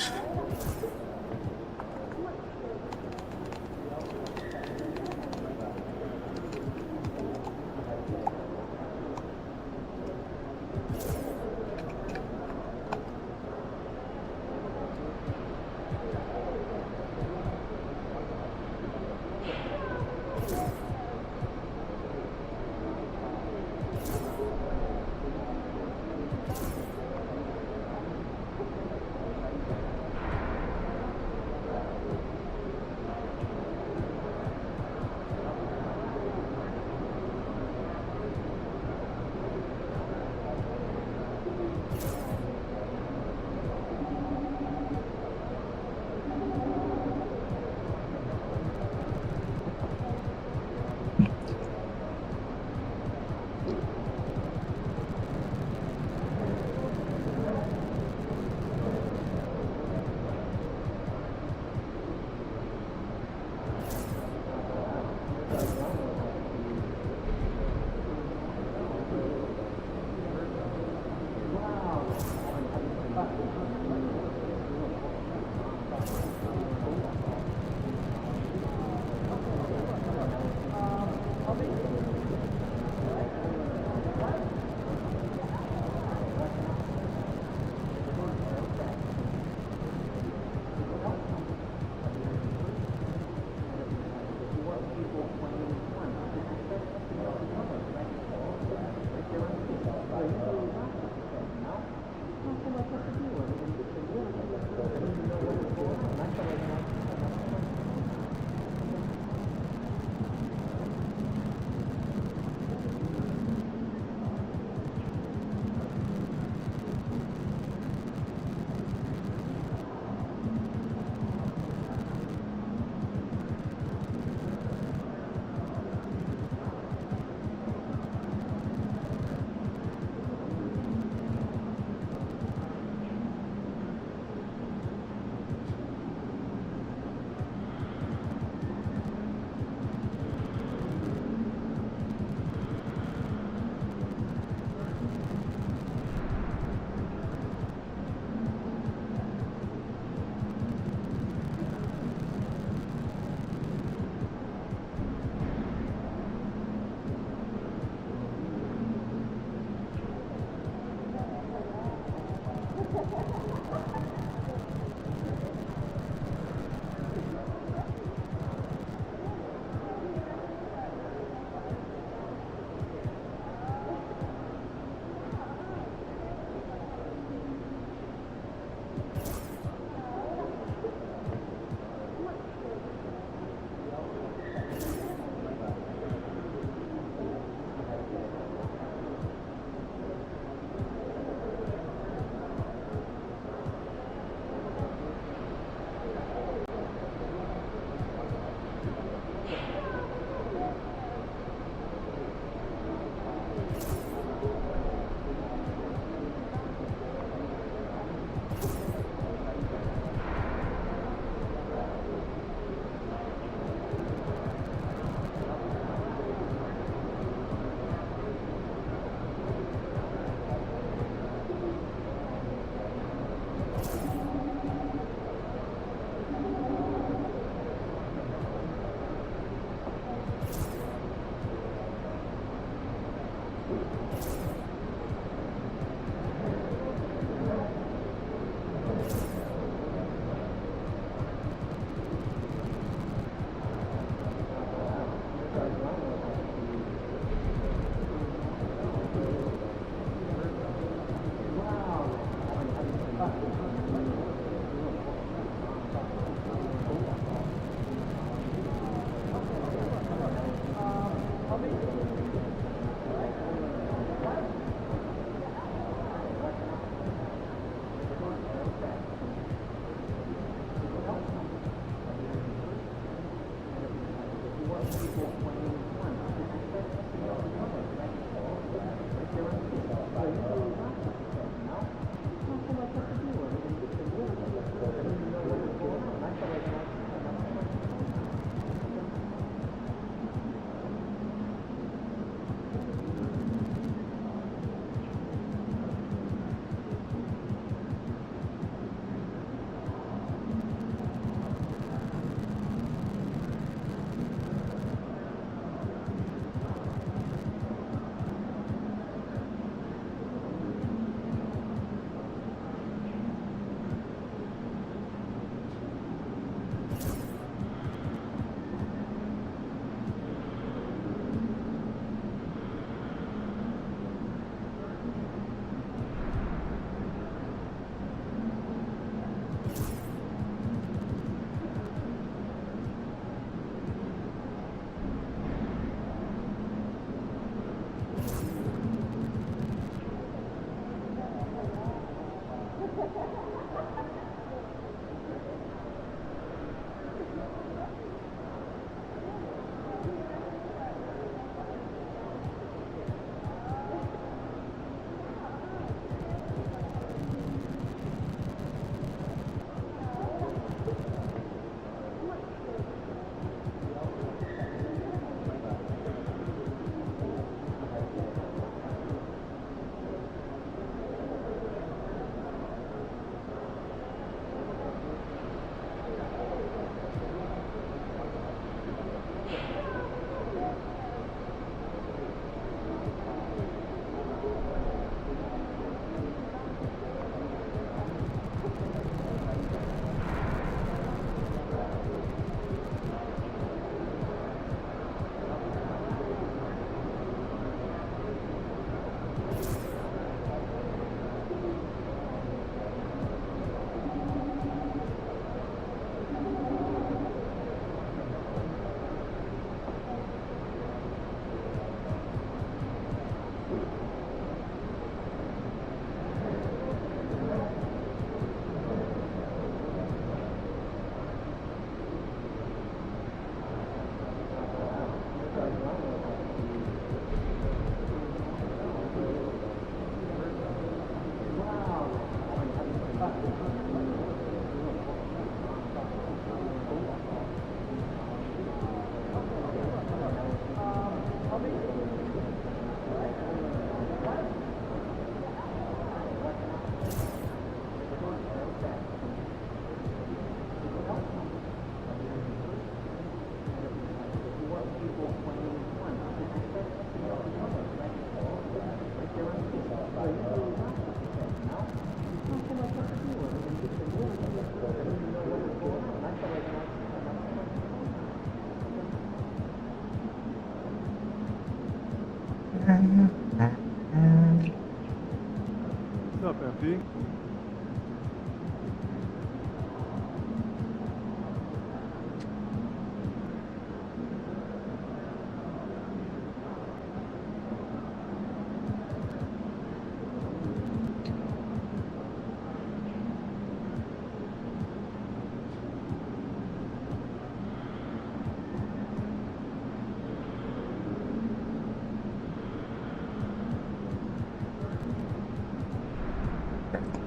What's up, MP?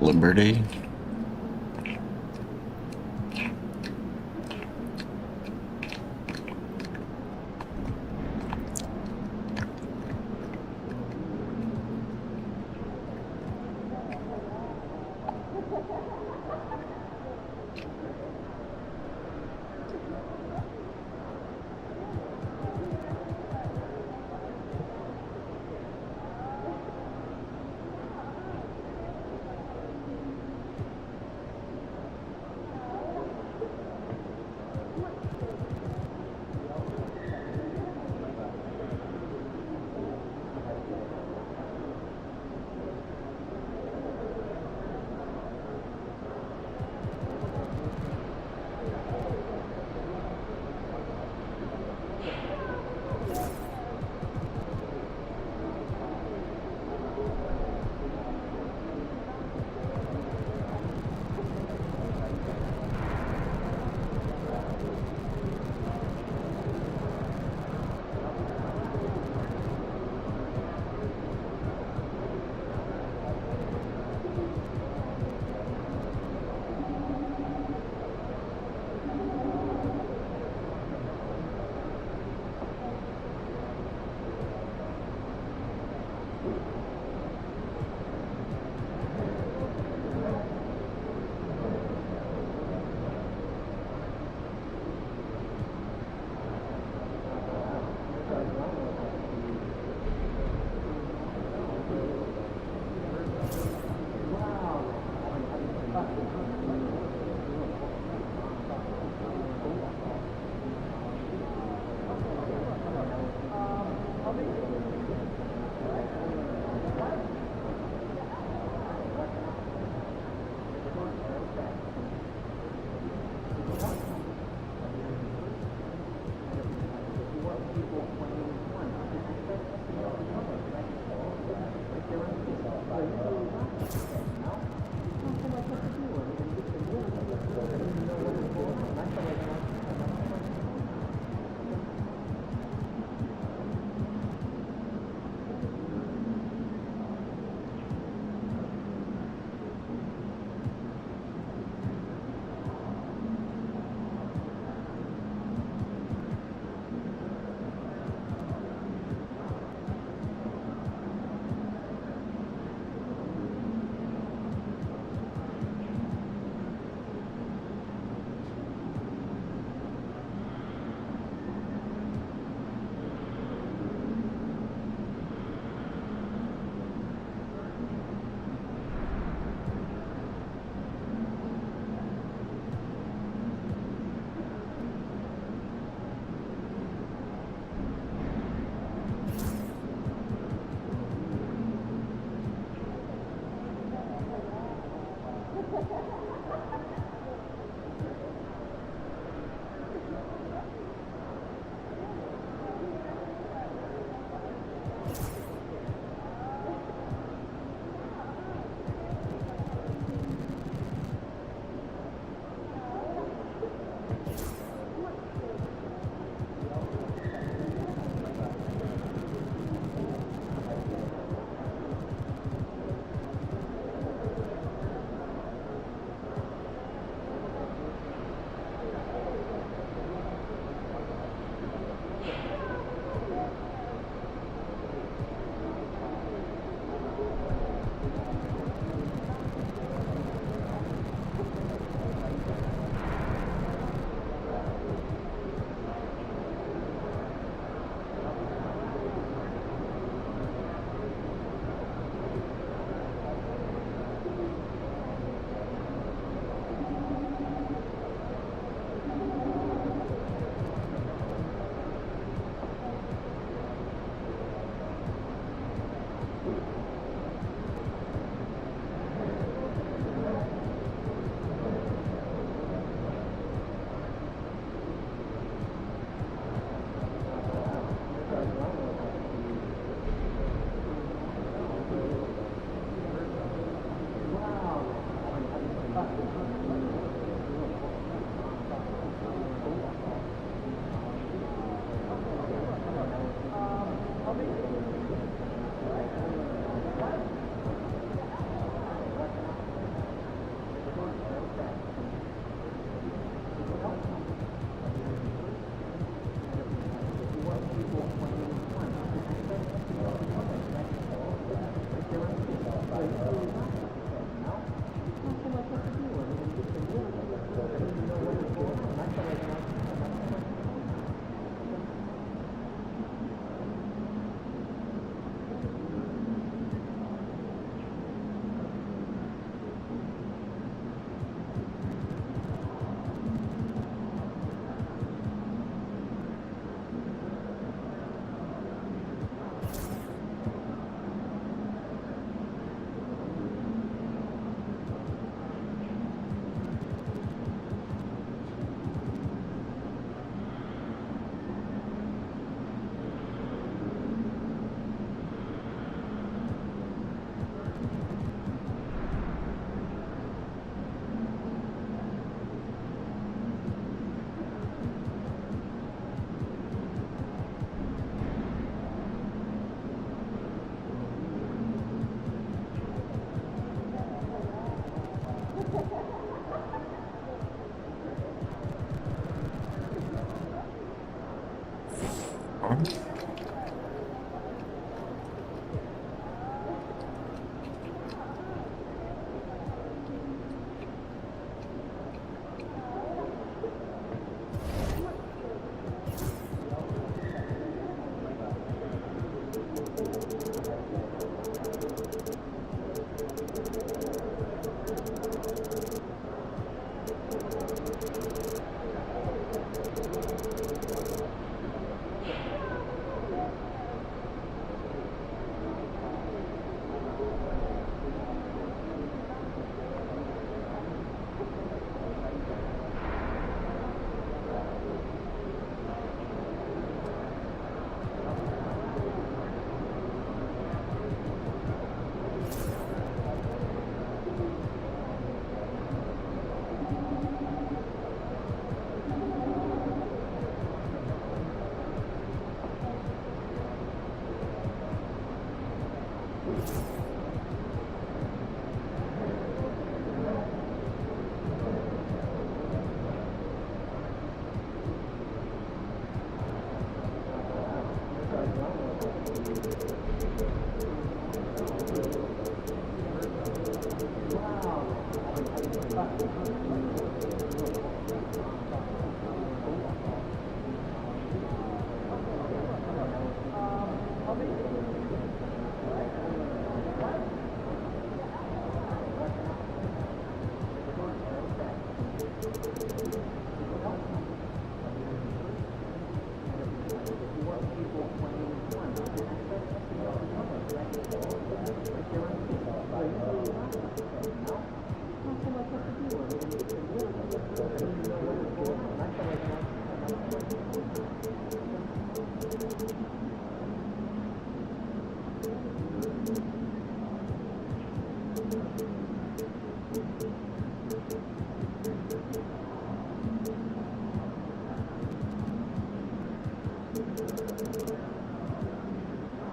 Liberty.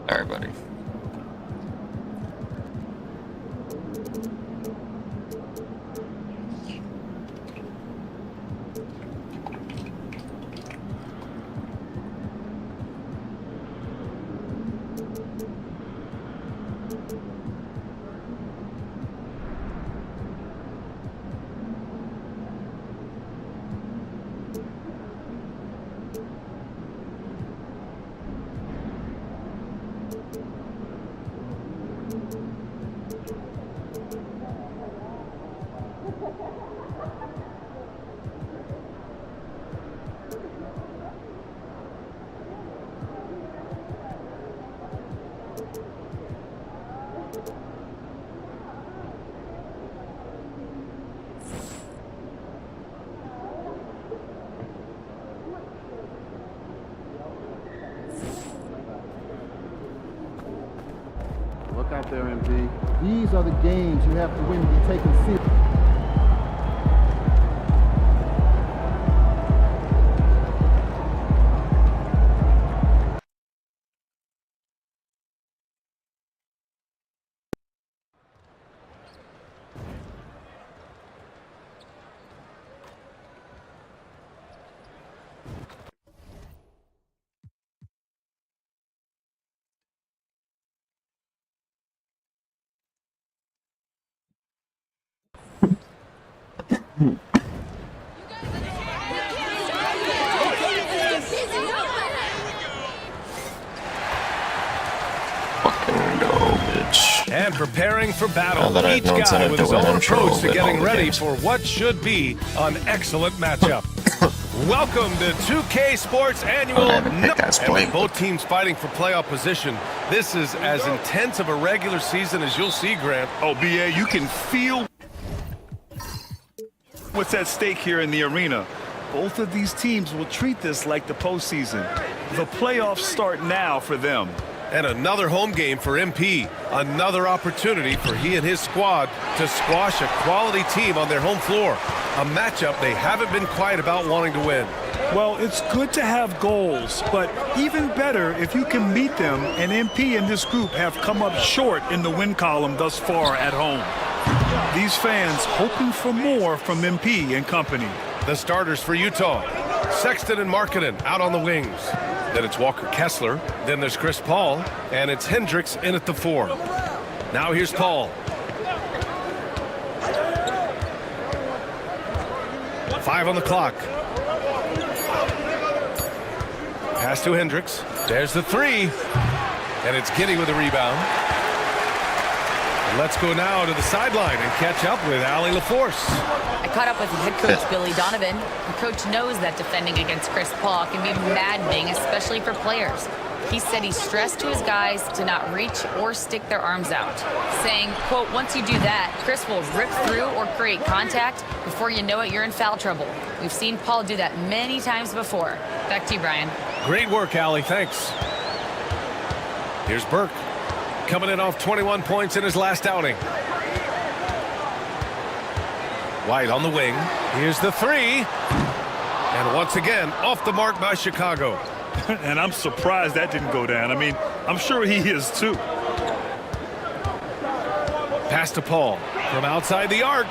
All right, buddy. Look out there, MP. These are the games you have to win to be taken seriously. And preparing for battle, Now that I each know guy with his to win, own I'm sure approach we'll to win all getting the ready games. for what should be an excellent matchup. Welcome to 2K Sports Annual. And with both teams fighting for playoff position, this is as intense of a regular season as you'll see, Grant. Oh, BA, you can feel what's at stake here in the arena. Both of these teams will treat this like the postseason. The playoffs start now for them. And another home game for MP. Another opportunity for he and his squad to squash a quality team on their home floor. A matchup they haven't been quiet about wanting to win. Well, it's good to have goals, but even better if you can meet them, and MP and this group have come up short in the win column thus far at home. These fans hoping for more from MP and company. The starters for Utah, Sexton and Markkanen out on the wings. Then it's Walker Kessler, then there's Chris Paul, and it's Hendricks in at the 4. Now here's Paul. Five on the clock. Pass to Hendricks. There's the 3. And it's Giddey with a rebound. And let's go now to the sideline and catch up with Allie LaForce. I caught up with head coach Billy Donovan. The coach knows that defending against Chris Paul can be maddening, especially for players. He said he stressed to his guys to not reach or stick their arms out, saying, quote, once you do that, Chris will rip through or create contact. Before you know it, you're in foul trouble. We've seen Paul do that many times before. Back to you, Brian. Great work, Allie. Thanks. Here's Burke, coming in off 21 points in his last outing. White on the wing. Here's the 3. And once again, off the mark by Chicago. And I'm surprised that didn't go down. I mean, I'm sure he is too. Pass to Paul from outside the arc.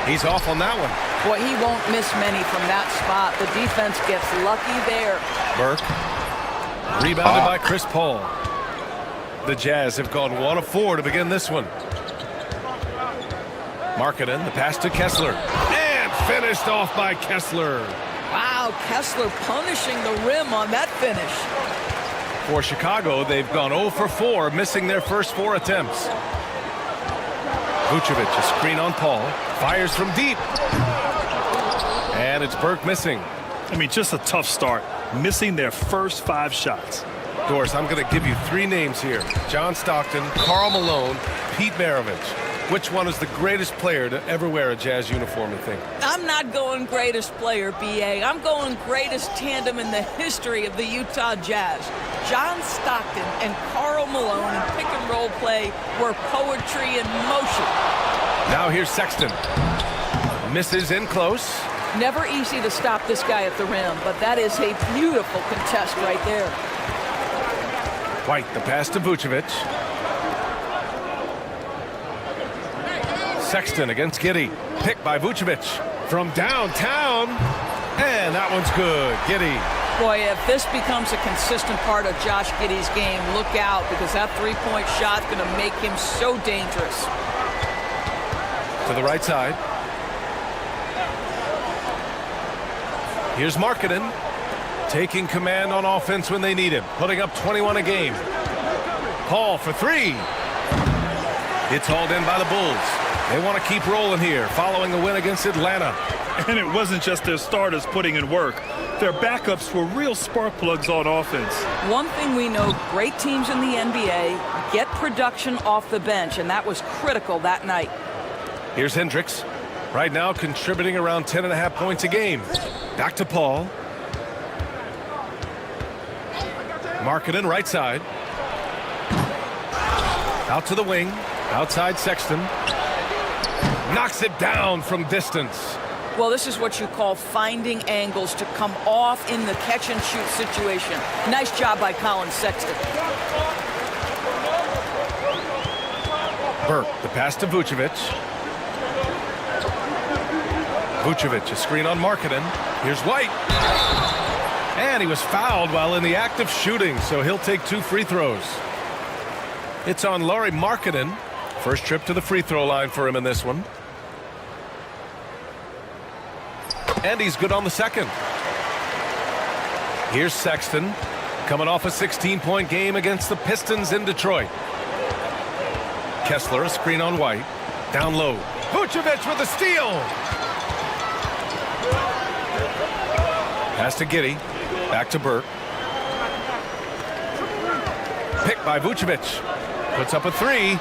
He's off on that one. Boy, he won't miss many from that spot. The defense gets lucky there. Burke. Rebounded by Chris Paul. The Jazz have gone 1 of 4 to begin this one. Markkanen, the pass to Kessler. And finished off by Kessler. Wow, Kessler punishing the rim on that finish. For Chicago, they've gone 0 for 4, missing their first 4 attempts. Vucevic, a screen on Paul. Fires from deep. And it's Burke missing. I mean, just a tough start. Missing their first 5 shots. Doris, I'm going to give you 3 names here. John Stockton, Karl Malone, Pete Maravich. Which one is the greatest player to ever wear a Jazz uniform, you think? I'm not going greatest player, B.A. I'm going greatest tandem in the history of the Utah Jazz. John Stockton and Karl Malone in pick-and-roll play were poetry in motion. Now here's Sexton. Misses in close. Never easy to stop this guy at the rim, but that is a beautiful contest right there. White, the pass to Vucevic. Sexton against Giddey. Picked by Vucevic from downtown. And that one's good. Giddey. Boy, if this becomes a consistent part of Josh Giddey's game, look out, because that three-point shot's going to make him so dangerous. To the right side. Here's Markkanen. Taking command on offense when they need him. Putting up 21 a game. Paul for 3. It's hauled in by the Bulls. They want to keep rolling here, following the win against Atlanta. And it wasn't just their starters putting in work. Their backups were real spark plugs on offense. One thing we know, great teams in the NBA get production off the bench, and that was critical that night. Here's Hendricks. Right now contributing around 10.5 points a game. Back to Paul. Markkanen right side. Out to the wing. Outside Sexton. Knocks it down from distance. Well, this is what you call finding angles to come off in the catch-and-shoot situation. Nice job by Colin Sexton. Burke, the pass to Vucevic. Vucevic, a screen on Markkanen. Here's White. And he was fouled while in the act of shooting, so he'll take 2 free throws. It's on Lauri Markkanen. First trip to the free throw line for him in this one. And he's good on the second. Here's Sexton, coming off a 16-point game against the Pistons in Detroit. Kessler, a screen on White. Down low. Vucevic with a steal. Pass to Giddey. Back to Burke. Picked by Vucevic. Puts up a 3.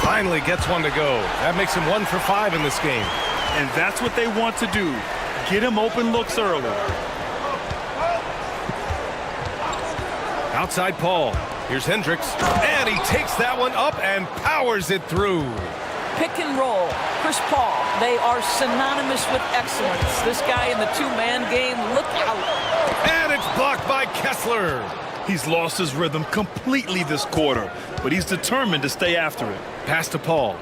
Finally gets one to go. That makes him 1 for 5 in this game. And that's what they want to do. Get him open looks early. Outside Paul. Here's Hendricks. And he takes that one up and powers it through. Pick and roll. Chris Paul. They are synonymous with excellence. This guy in the two-man game, look out. And it's blocked by Kessler. He's lost his rhythm completely this quarter, but he's determined to stay after it. Pass to Paul.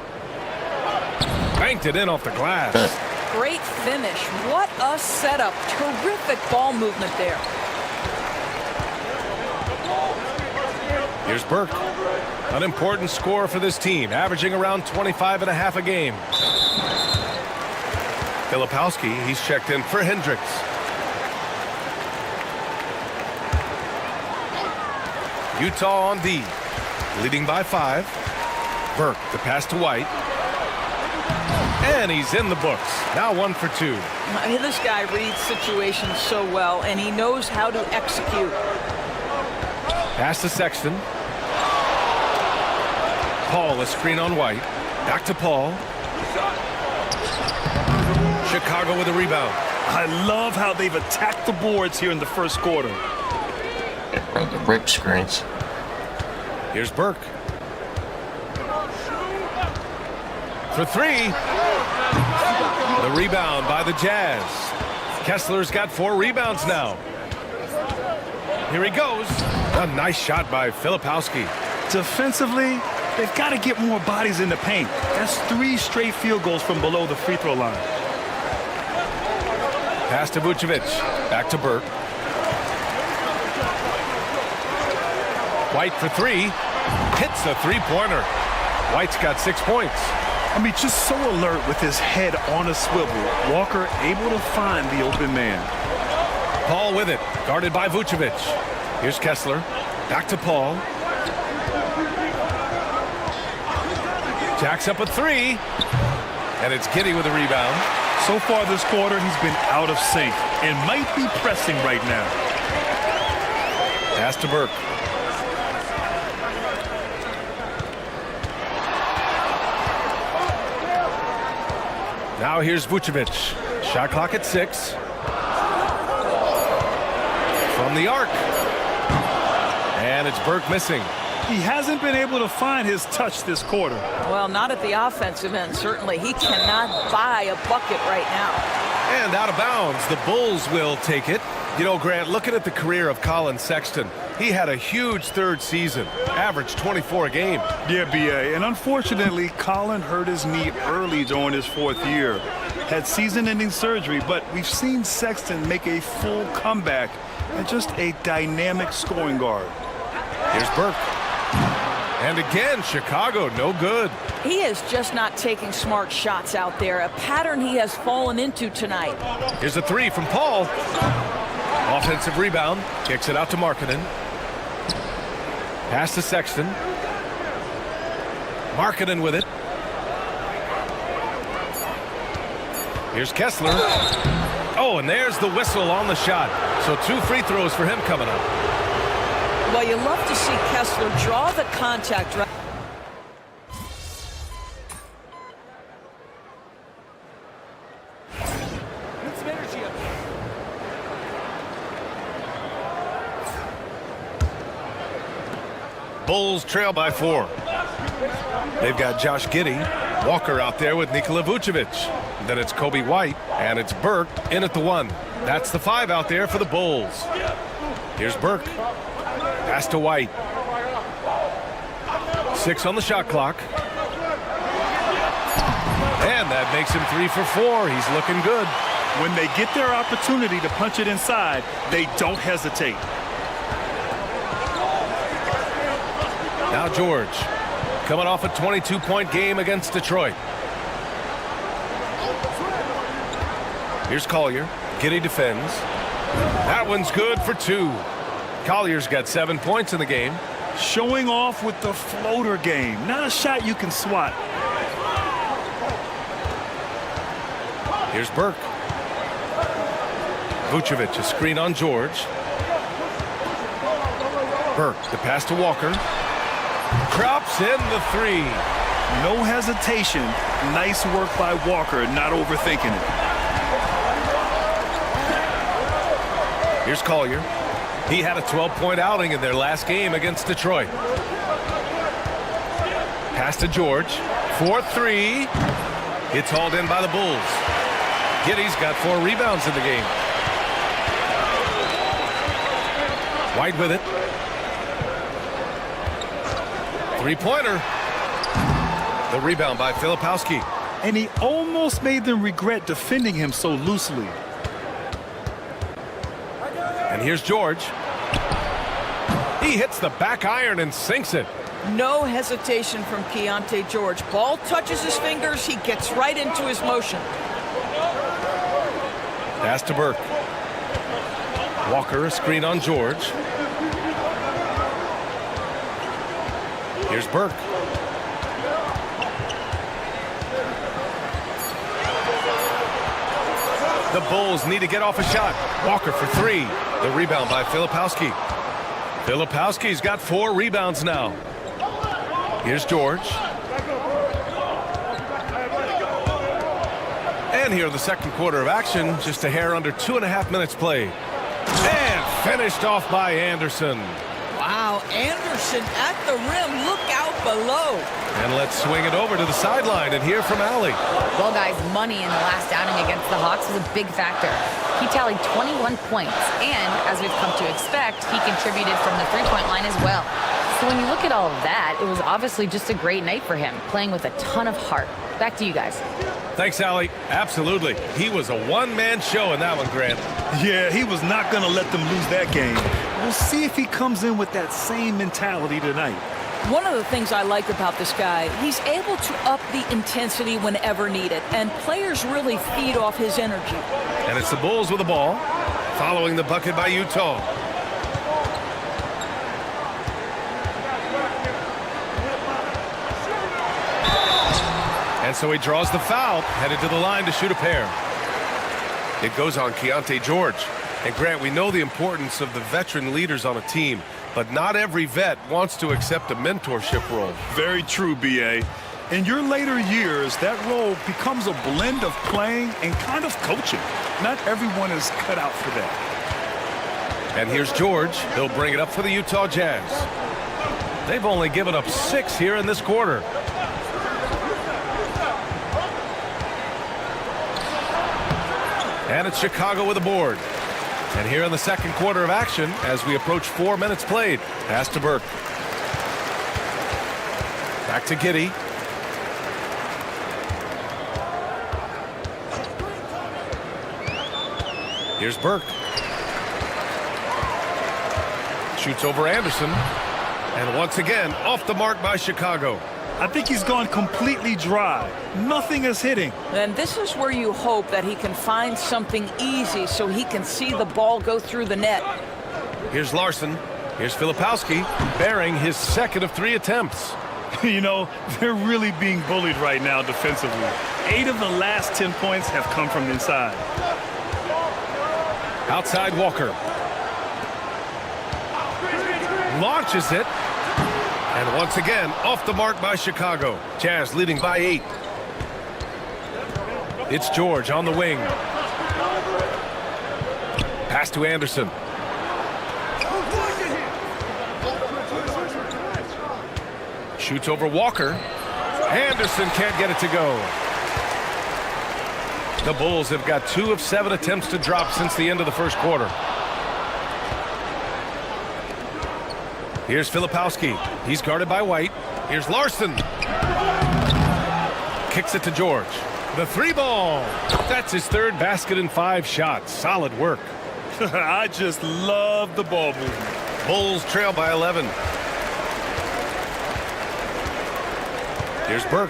Banked it in off the glass. Great finish. What a setup. Terrific ball movement there. Here's Burke. An important score for this team, averaging around 25.5 a game. Filipowski, he's checked in for Hendricks. Utah on D, leading by 5. Burke, the pass to White. And he's in the books. Now 1 for 2. This guy reads situations so well, and he knows how to execute. Pass to Sexton. Paul, a screen on White. Back to Paul. Chicago with a rebound. I love how they've attacked the boards here in the first quarter. The rip screens. Here's Burke. For 3. The rebound by the Jazz. Kessler's got 4 rebounds now. Here he goes. A nice shot by Filipowski. Defensively, they've got to get more bodies in the paint. That's 3 straight field goals from below the free throw line. Pass to Vucevic. Back to Burke. White for 3. Hits a three-pointer. White's got 6 points. I mean, just so alert with his head on a swivel. Walker able to find the open man. Paul with it. Guarded by Vucevic. Here's Kessler. Back to Paul. Jacks up a 3. And it's Giddey with a rebound. So far this quarter, he's been out of sync and might be pressing right now. Pass to Burke. Now here's Vucevic. Shot clock at 6. From the arc. And it's Burke missing. He hasn't been able to find his touch this quarter. Well, not at the offensive end, certainly. He cannot buy a bucket right now. And out of bounds, the Bulls will take it. You know, Grant, looking at the career of Colin Sexton, he had a huge third season, averaged 24 a game. Yeah, B.A., and unfortunately, Colin hurt his knee early during his 4th year. Had season-ending surgery, but we've seen Sexton make a full comeback and just a dynamic scoring guard. Here's Burke. And again, Chicago, no good. He is just not taking smart shots out there, a pattern he has fallen into tonight. Here's a 3 from Paul. Offensive rebound. Kicks it out to Markkanen. Pass to Sexton. Markkanen with it. Here's Kessler. Oh, and there's the whistle on the shot. So 2 free throws for him coming up. Well, you love to see Kessler draw the contact right. Bulls trail by 4. They've got Josh Giddey. Walker out there with Nikola Vucevic. Then it's Kobe White, and it's Burke in at the 1. That's the 5 out there for the Bulls. Here's Burke. Pass to White. 6 on the shot clock. And that makes him 3 for 4. He's looking good. When they get their opportunity to punch it inside, they don't hesitate. Now George, coming off a 22-point game against Detroit. Here's Collier. Giddey defends. That one's good for 2. Collier's got 7 points in the game. Showing off with the floater game. Not a shot you can swat. Here's Burke. Vucevic, a screen on George. Burke, the pass to Walker. Drops in the 3. No hesitation. Nice work by Walker, not overthinking it. Here's Collier. He had a 12-point outing in their last game against Detroit. Pass to George. 4-3. It's hauled in by the Bulls. Giddey's got 4 rebounds in the game. White with it. 3-pointer. The rebound by Filipowski. And he almost made them regret defending him so loosely. And here's George. He hits the back iron and sinks it. No hesitation from Keontae George. Ball touches his fingers, he gets right into his motion. Pass to Burke. Walker, a screen on George. Here's Burke. The Bulls need to get off a shot. Walker for 3. The rebound by Filipowski. Filipowski's got 4 rebounds now. Here's George. And here in the second quarter of action, just a hair under 2.5 minutes played. And finished off by Anderson. Wow, Anderson at the rim. Look out below. And let's swing it over to the sideline and hear from Allie. Well, guys, money in the last outing against the Hawks was a big factor. He tallied 21 points, and as we've come to expect, he contributed from the three-point line as well. So when you look at all of that, it was obviously just a great night for him, playing with a ton of heart. Back to you guys. Thanks, Allie. Absolutely. He was a one-man show in that one, Grant. Yeah, he was not going to let them lose that game. We'll see if he comes in with that same mentality tonight. One of the things I like about this guy, he's able to up the intensity whenever needed, and players really feed off his energy. And it's the Bulls with the ball, following the bucket by Utah. And so he draws the foul, headed to the line to shoot a pair. It goes on Keontae George. And Grant, we know the importance of the veteran leaders on a team, but not every vet wants to accept a mentorship role. Very true, B.A. In your later years, that role becomes a blend of playing and kind of coaching. Not everyone is cut out for that. And here's George. He'll bring it up for the Utah Jazz. They've only given up 6 here in this quarter. And it's Chicago with a board. And here in the second quarter of action, as we approach 4 minutes played, pass to Burke. Back to Giddey. Here's Burke. Shoots over Anderson. And once again, off the mark by Chicago. I think he's gone completely dry. Nothing is hitting. And this is where you hope that he can find something easy so he can see the ball go through the net. Here's Larson. Here's Filipowski, bearing his second of 3 attempts. You know, they're really being bullied right now defensively. 8 of the last 10 points have come from inside. Outside Walker. Launches it. And once again, off the mark by Chicago. Jazz leading by 8. It's George on the wing. Pass to Anderson. Shoots over Walker. Anderson can't get it to go. The Bulls have got 2 of 7 attempts to drop since the end of the first quarter. Here's Filipowski. He's guarded by White. Here's Larson. Kicks it to George. The 3-ball. That's his 3rd basket in 5 shots. Solid work. I just love the ball movement. Bulls trail by 11. Here's Burke.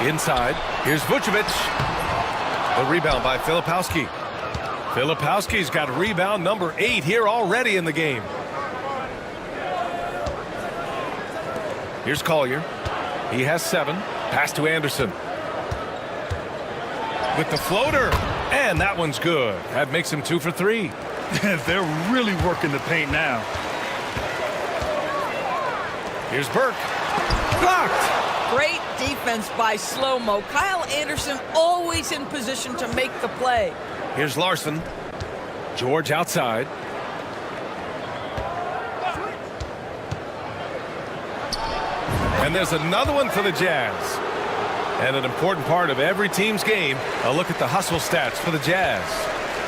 Inside, here's Vucevic. The rebound by Filipowski. Filipowski's got rebound number 8 here already in the game. Here's Collier. He has 7. Pass to Anderson. With the floater. And that one's good. That makes him 2 for 3. They're really working the paint now. Here's Burke. Blocked. Great defense by Slow-Mo. Kyle Anderson always in position to make the play. Here's Larson. George outside. And there's another one for the Jazz. And an important part of every team's game, a look at the hustle stats for the Jazz.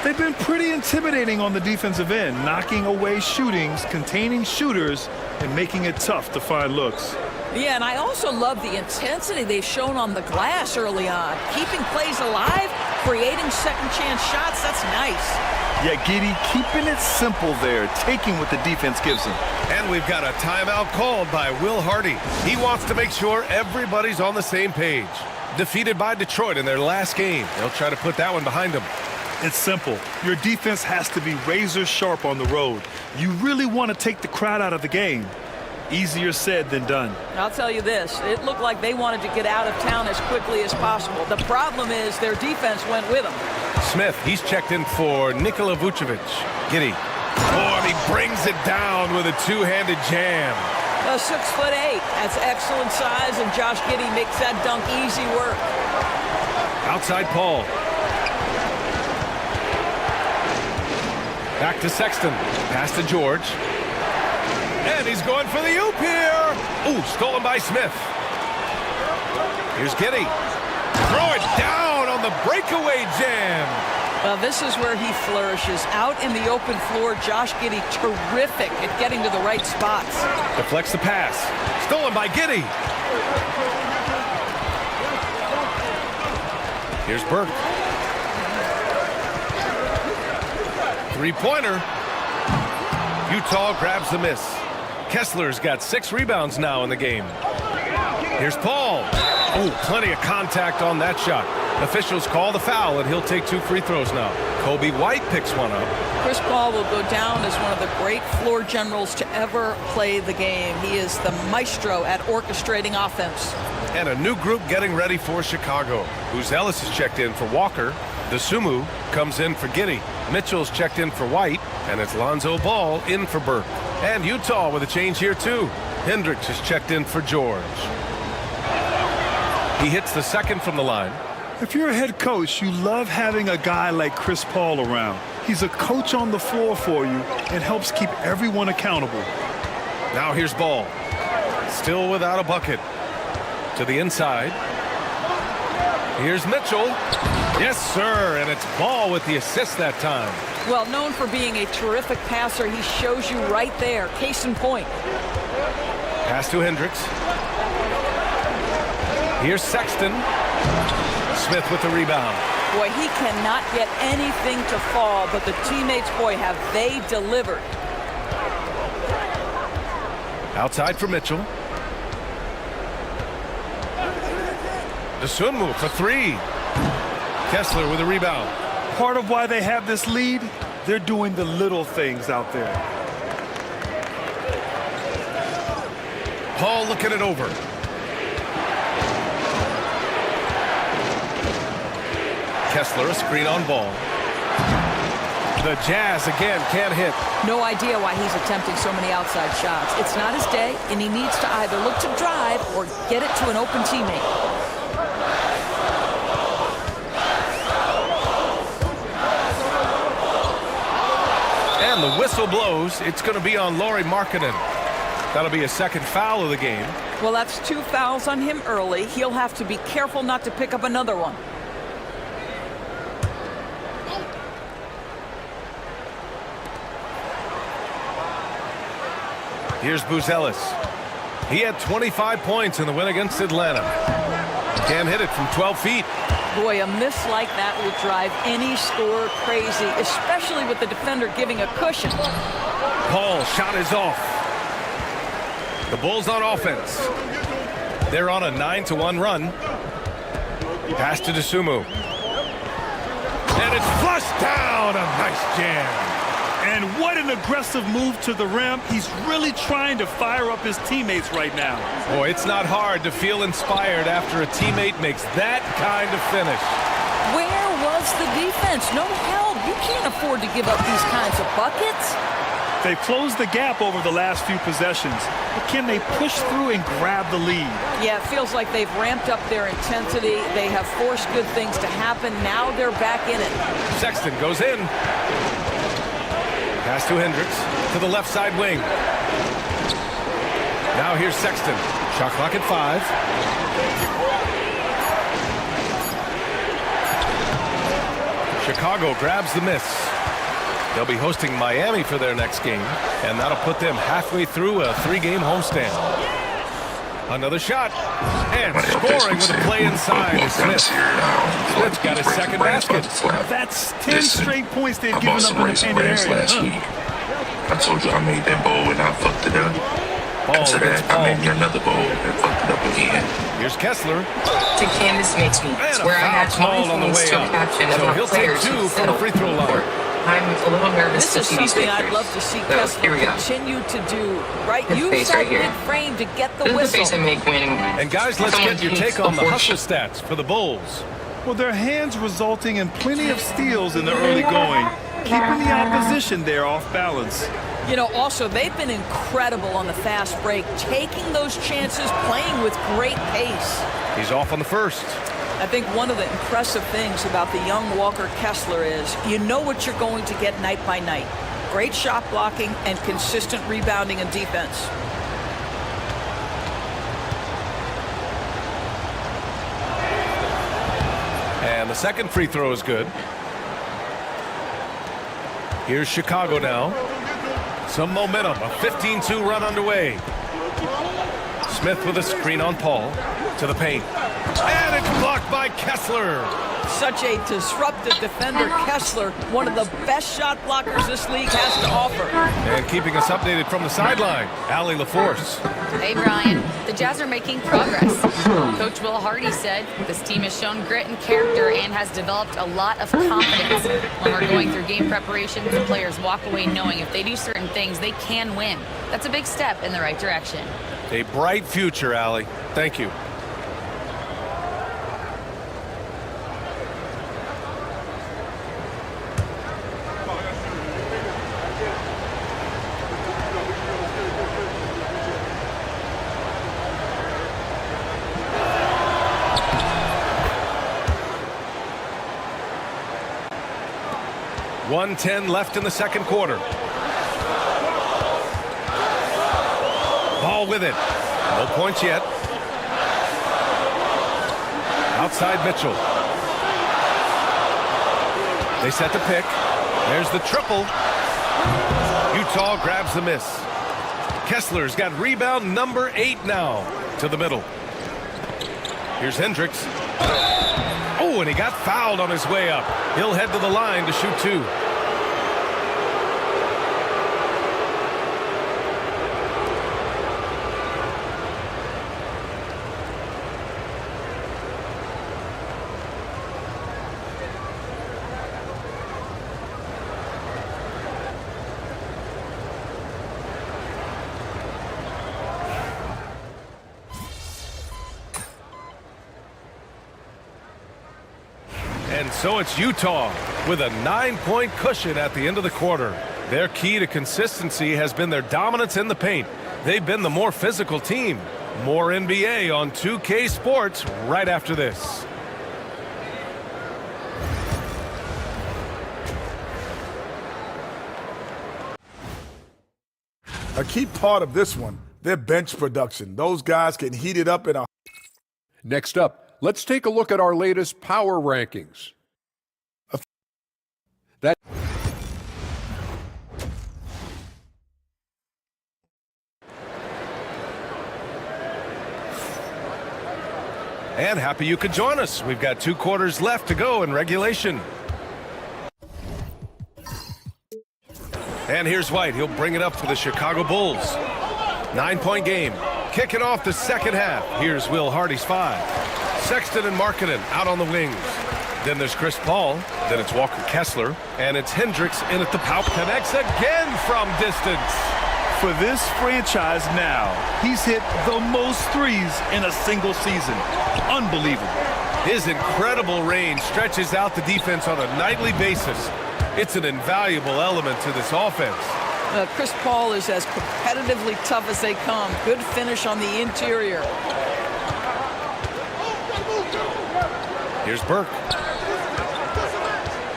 They've been pretty intimidating on the defensive end, knocking away shootings, containing shooters, and making it tough to find looks. Yeah, and I also love the intensity they've shown on the glass early on. Keeping plays alive, creating second-chance shots, that's nice. Yeah, Giddey keeping it simple there, taking what the defense gives him. And we've got a timeout called by Will Hardy. He wants to make sure everybody's on the same page. Defeated by Detroit in their last game. They'll try to put that one behind them. It's simple. Your defense has to be razor sharp on the road. You really want to take the crowd out of the game. Easier said than done. I'll tell you this, it looked like they wanted to get out of town as quickly as possible. The problem is their defense went with them. Smith, he's checked in for Nikola Vucevic. Giddey. Oh, and he brings it down with a 2-handed jam. 6'8". That's excellent size, and Josh Giddey makes that dunk easy work. Outside Paul. Back to Sexton. Pass to George. And he's going for the oop here. Ooh, stolen by Smith. Here's Giddy. Throw it down on the breakaway jam. Well, this is where he flourishes. Out in the open floor, Josh Giddey terrific at getting to the right spots. Deflects the pass. Stolen by Giddey. Here's Burke. Three-pointer. Utah grabs the miss. Kessler's got 6 rebounds now in the game. Here's Paul. Oh, plenty of contact on that shot. Officials call the foul, and he'll take 2 free throws now. Kobe White picks one up. Chris Paul will go down as one of the great floor generals to ever play the game. He is the maestro at orchestrating offense. And a new group getting ready for Chicago. Ellis is checked in for Walker. DeSumo comes in for Giddey. Mitchell's checked in for White. And it's Lonzo Ball in for Burke. And Utah with a change here, too. Hendricks is checked in for George. He hits the second from the line. If you're a head coach, you love having a guy like Chris Paul around. He's a coach on the floor for you and helps keep everyone accountable. Now here's Ball. Still without a bucket. To the inside. Here's Mitchell. Yes, sir, and it's Ball with the assist that time. Well, known for being a terrific passer, he shows you right there. Case in point. Pass to Hendricks. Here's Sexton. Smith with the rebound. Boy, he cannot get anything to fall, but the teammates, boy, have they delivered. Outside for Mitchell. DeSumo for 3. Kessler with a rebound. Part of why they have this lead, they're doing the little things out there. Paul looking it over. Kessler, a screen on Ball. The Jazz again can't hit. No idea why he's attempting so many outside shots. It's not his day, and he needs to either look to drive or get it to an open teammate. And the whistle blows. It's going to be on Lauri Markkanen. That'll be a second foul of the game. Well, that's 2 fouls on him early. He'll have to be careful not to pick up another one. Here's Ellis. He had 25 points in the win against Atlanta. Can't hit it from 12 feet. Boy, a miss like that will drive any scorer crazy, especially with the defender giving a cushion. Paul shot is off. The Bulls on offense. They're on a 9-1 run. Pass to DeSumo. And it's flushed down. A nice jam. And what an aggressive move to the rim. He's really trying to fire up his teammates right now. Boy, it's not hard to feel inspired after a teammate makes that kind of finish. Where was the defense? No help. You can't afford to give up these kinds of buckets. They've closed the gap over the last few possessions. But can they push through and grab the lead? Yeah, it feels like they've ramped up their intensity. They have forced good things to happen. Now they're back in it. Sexton goes in. Pass to Hendricks to the left side wing. Now here's Sexton. Shot clock at 5. Chicago grabs the miss. They'll be hosting Miami for their next game, and that'll put them halfway through a 3-game homestand. Another shot, and scoring with a play inside is Smith. Smith's got his second basket. That's 10 straight points they've given up in the painted area. Last week. I told you I made that bowl and I fucked it up. After that, I made me another bowl and fucked it up again. Here's Kessler. To Candace makes me swear I had called on the way up. So he'll take 2 from the free throw line. I'm a little nervous this to is see these something pictures. I'd love to see So, Kessler here we go. continue to do. Right, This use face that right here. mid-frame to get the This is the whistle. face I make when And guys, let's someone get your takes take on the a hustle fortune. stats for the Bulls. Well, their hands resulting in plenty of steals in the early going, keeping the opposition there off balance. You know, also, they've been incredible on the fast break, taking those chances, playing with great pace. He's off on the first. I think one of the impressive things about the young Walker Kessler is you know what you're going to get night by night. great shot blocking, and consistent rebounding and defense. And the second free throw is good. Here's Chicago now. Some momentum, a 15-2 run underway. Smith with a screen on Paul to the paint. And it's blocked by Kessler. Such a disruptive defender, Kessler, one of the best shot blockers this league has to offer. And keeping us updated from the sideline, Allie LaForce. Hey, Brian. The Jazz are making progress. Coach Will Hardy said this team has shown grit and character and has developed a lot of confidence. When we're going through game preparations, the players walk away knowing if they do certain things, they can win. That's a big step in the right direction. A bright future, Allie. Thank you. .110 left in the second quarter. Ball with it. No points yet. Outside Mitchell. They set the pick. There's the triple. Utah grabs the miss. Kessler's got rebound number 8 now. To the middle. Here's Hendricks. Oh, and he got fouled on his way up. He'll head to the line to shoot 2. And so it's Utah with a 9-point cushion at the end of the quarter. Their key to consistency has been their dominance in the paint. They've been the more physical team. More NBA on 2K Sports right after this. A key part of this one, their bench production. Those guys can heat it up in a... Next up, let's take a look at our latest power rankings. And happy you could join us. We've got 2 quarters left to go in regulation. And here's White. He'll bring it up for the Chicago Bulls. 9-point game. Kicking off the second half. Here's Will Hardy's 5. Sexton and Markkanen out on the wings. Then there's Chris Paul. Then it's Walker Kessler. And it's Hendricks in at the power. Connects again from distance. For this franchise now, he's hit the most threes in a single season. Unbelievable. His incredible range stretches out the defense on a nightly basis. It's an invaluable element to this offense. Chris Paul is as competitively tough as they come. Good finish on the interior. Here's Burke.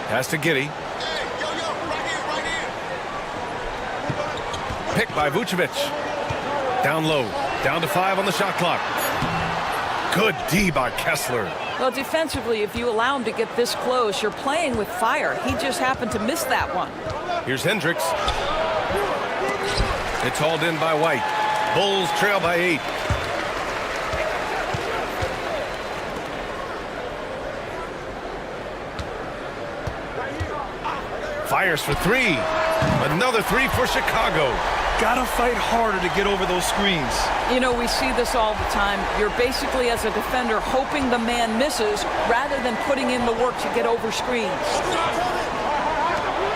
Pass to Giddey. Pick by Vucevic. Down low. Down to 5 on the shot clock. Good D by Kessler. Well, defensively, if you allow him to get this close, you're playing with fire. He just happened to miss that one. Here's Hendricks. It's hauled in by White. Bulls trail by 8. Fires for 3. Another 3 for Chicago. Gotta fight harder to get over those screens. You know, we see this all the time. You're basically, as a defender, hoping the man misses rather than putting in the work to get over screens.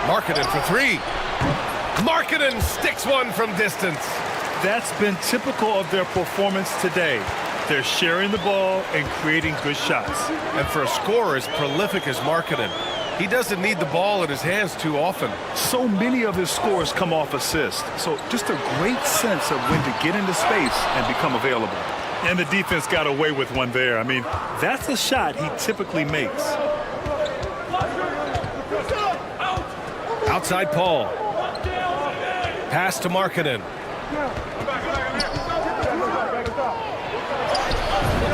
Markkanen for 3. Markkanen sticks one from distance. That's been typical of their performance today. They're sharing the ball and creating good shots. And for a scorer as prolific as Markkanen, he doesn't need the ball in his hands too often. So many of his scores come off assists. So just a great sense of when to get into space and become available. And the defense got away with one there. I mean, that's a shot he typically makes. Outside Paul. Pass to Markkanen.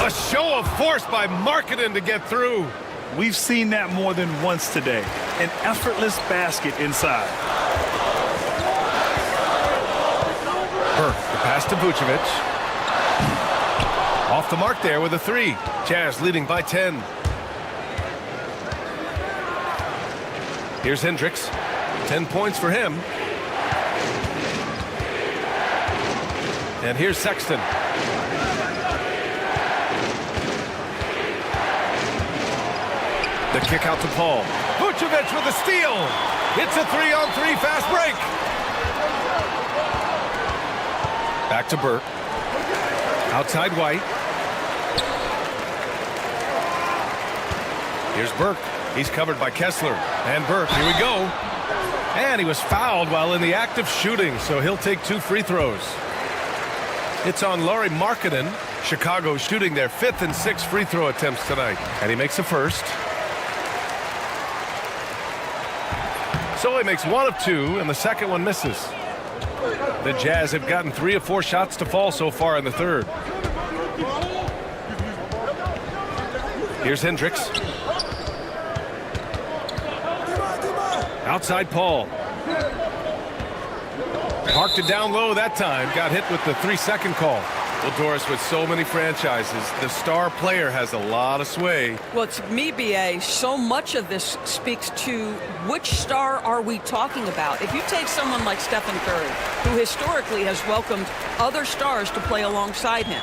A show of force by Markkanen to get through. We've seen that more than once today. An effortless basket inside. Burke, the pass to Vucevic. Off the mark there with a 3. Jazz leading by 10. Here's Hendricks. 10 points for him. And here's Sexton. The kick out to Paul. Vucevic with a steal. It's a 3-on-3 fast break. Back to Burke. Outside White. Here's Burke. He's covered by Kessler. And Burke, here we go. And he was fouled while in the act of shooting, so he'll take 2 free throws. It's on Lauri Markkanen. Chicago shooting their 5th and 6th free throw attempts tonight. And he makes the first. So he makes 1 of 2, and the second one misses. The Jazz have gotten 3 of 4 shots to fall so far in the third. Here's Hendricks. Outside Paul. Parked it down low that time. Got hit with the 3-second call. Well, Doris, with so many franchises, the star player has a lot of sway. Well, to me, B.A., so much of this speaks to which star are we talking about. If you take someone like Stephen Curry, who historically has welcomed other stars to play alongside him,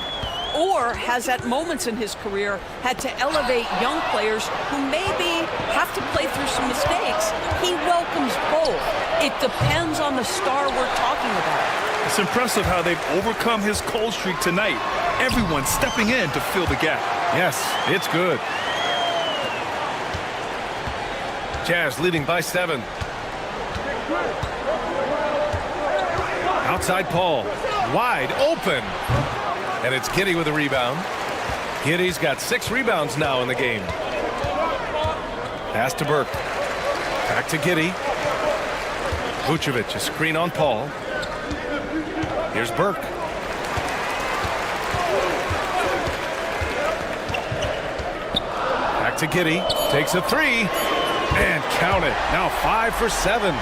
or has at moments in his career had to elevate young players who maybe have to play through some mistakes, he welcomes both. It depends on the star we're talking about. It's impressive how they've overcome his cold streak tonight. Everyone stepping in to fill the gap. Yes, it's good. Jazz leading by 7. Outside Paul. Wide open. And it's Giddey with a rebound. Giddey's got 6 rebounds now in the game. Pass to Burke. Back to Giddey. Vucevic, a screen on Paul. Here's Burke. Back to Giddey. Takes a 3. And count it. Now 5 for 7.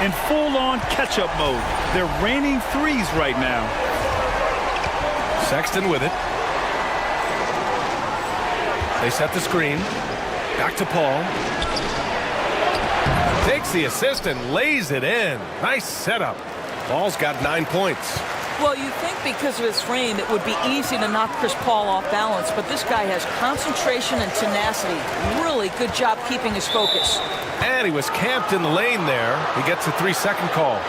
In full-on catch-up mode. They're raining threes right now. Sexton with it. They set the screen. Back to Paul. Takes the assist and lays it in. Nice setup. Paul's got 9 points. Well, you think because of his frame, it would be easy to knock Chris Paul off balance, but this guy has concentration and tenacity. Really good job keeping his focus. And he was camped in the lane there. He gets a 3-second call.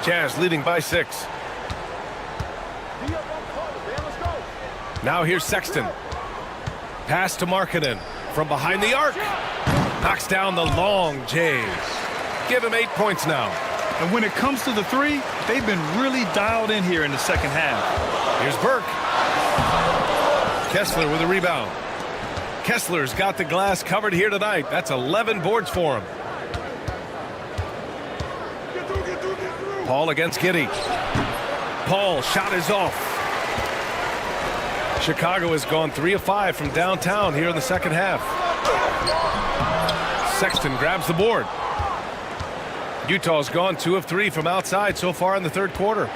Jazz leading by 6. Now here's Sexton. Pass to Markkanen from behind the arc. Knocks down the long Jays. Give him 8 points now. And when it comes to the 3, they've been really dialed in here in the second half. Here's Burke. Kessler with a rebound. Kessler's got the glass covered here tonight. That's 11 boards for him. Paul against Giddey. Paul, shot is off. Chicago has gone 3 of 5 from downtown here in the second half. Sexton grabs the board. Utah's gone 2 of 3 from outside so far in the third quarter.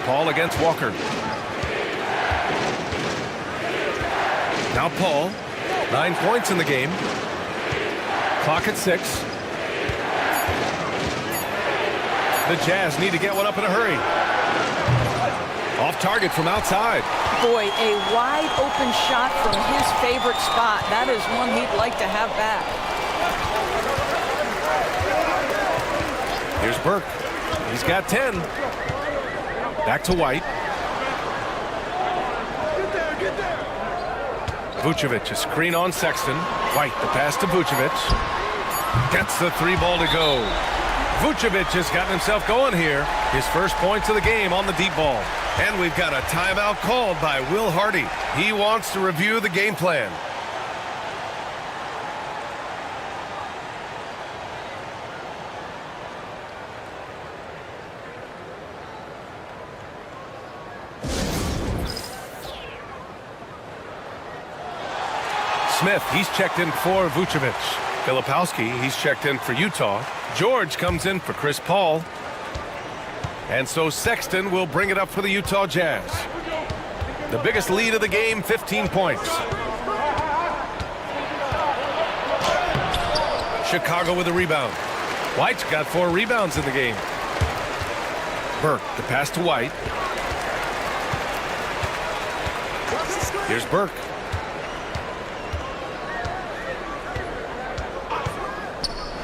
Paul against Walker. Now Paul. 9 points in the game. Clock at 6. The Jazz need to get one up in a hurry. Off target from outside. Boy, a wide open shot from his favorite spot. That is one he'd like to have back. Here's Burke. He's got 10. Back to White. Vucevic, a screen on Sexton. White, the pass to Vucevic. Gets the 3 ball to go. Vucevic has gotten himself going here. His first points of the game on the deep ball. And we've got a timeout called by Will Hardy. He wants to review the game plan. Smith, he's checked in for Vucevic. Filipowski, he's checked in for Utah. George comes in for Chris Paul. And so Sexton will bring it up for the Utah Jazz. The biggest lead of the game, 15 points. Chicago with a rebound. White's got 4 rebounds in the game. Burke, the pass to White. Here's Burke.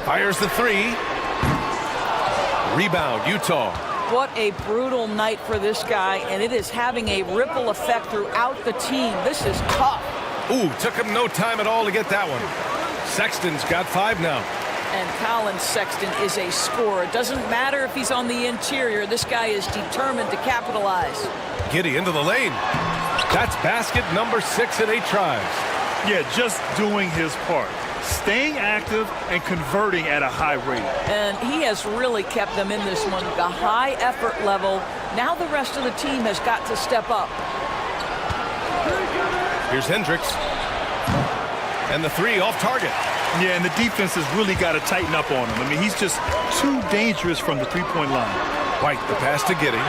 Fires the 3. Rebound, Utah. What a brutal night for this guy, and it is having a ripple effect throughout the team. This is tough. Ooh, took him no time at all to get that one. Sexton's got 5 now. And Colin Sexton is a scorer. It doesn't matter if he's on the interior. This guy is determined to capitalize. Giddey into the lane. That's basket number 6 in 8 tries. Yeah, just doing his part. Staying active and converting at a high rate. And he has really kept them in this one. The high effort level. Now the rest of the team has got to step up. Here's Hendricks. And the 3 off target. Yeah, and the defense has really got to tighten up on him. I mean, he's just too dangerous from the three-point line. White, the pass to Giddey.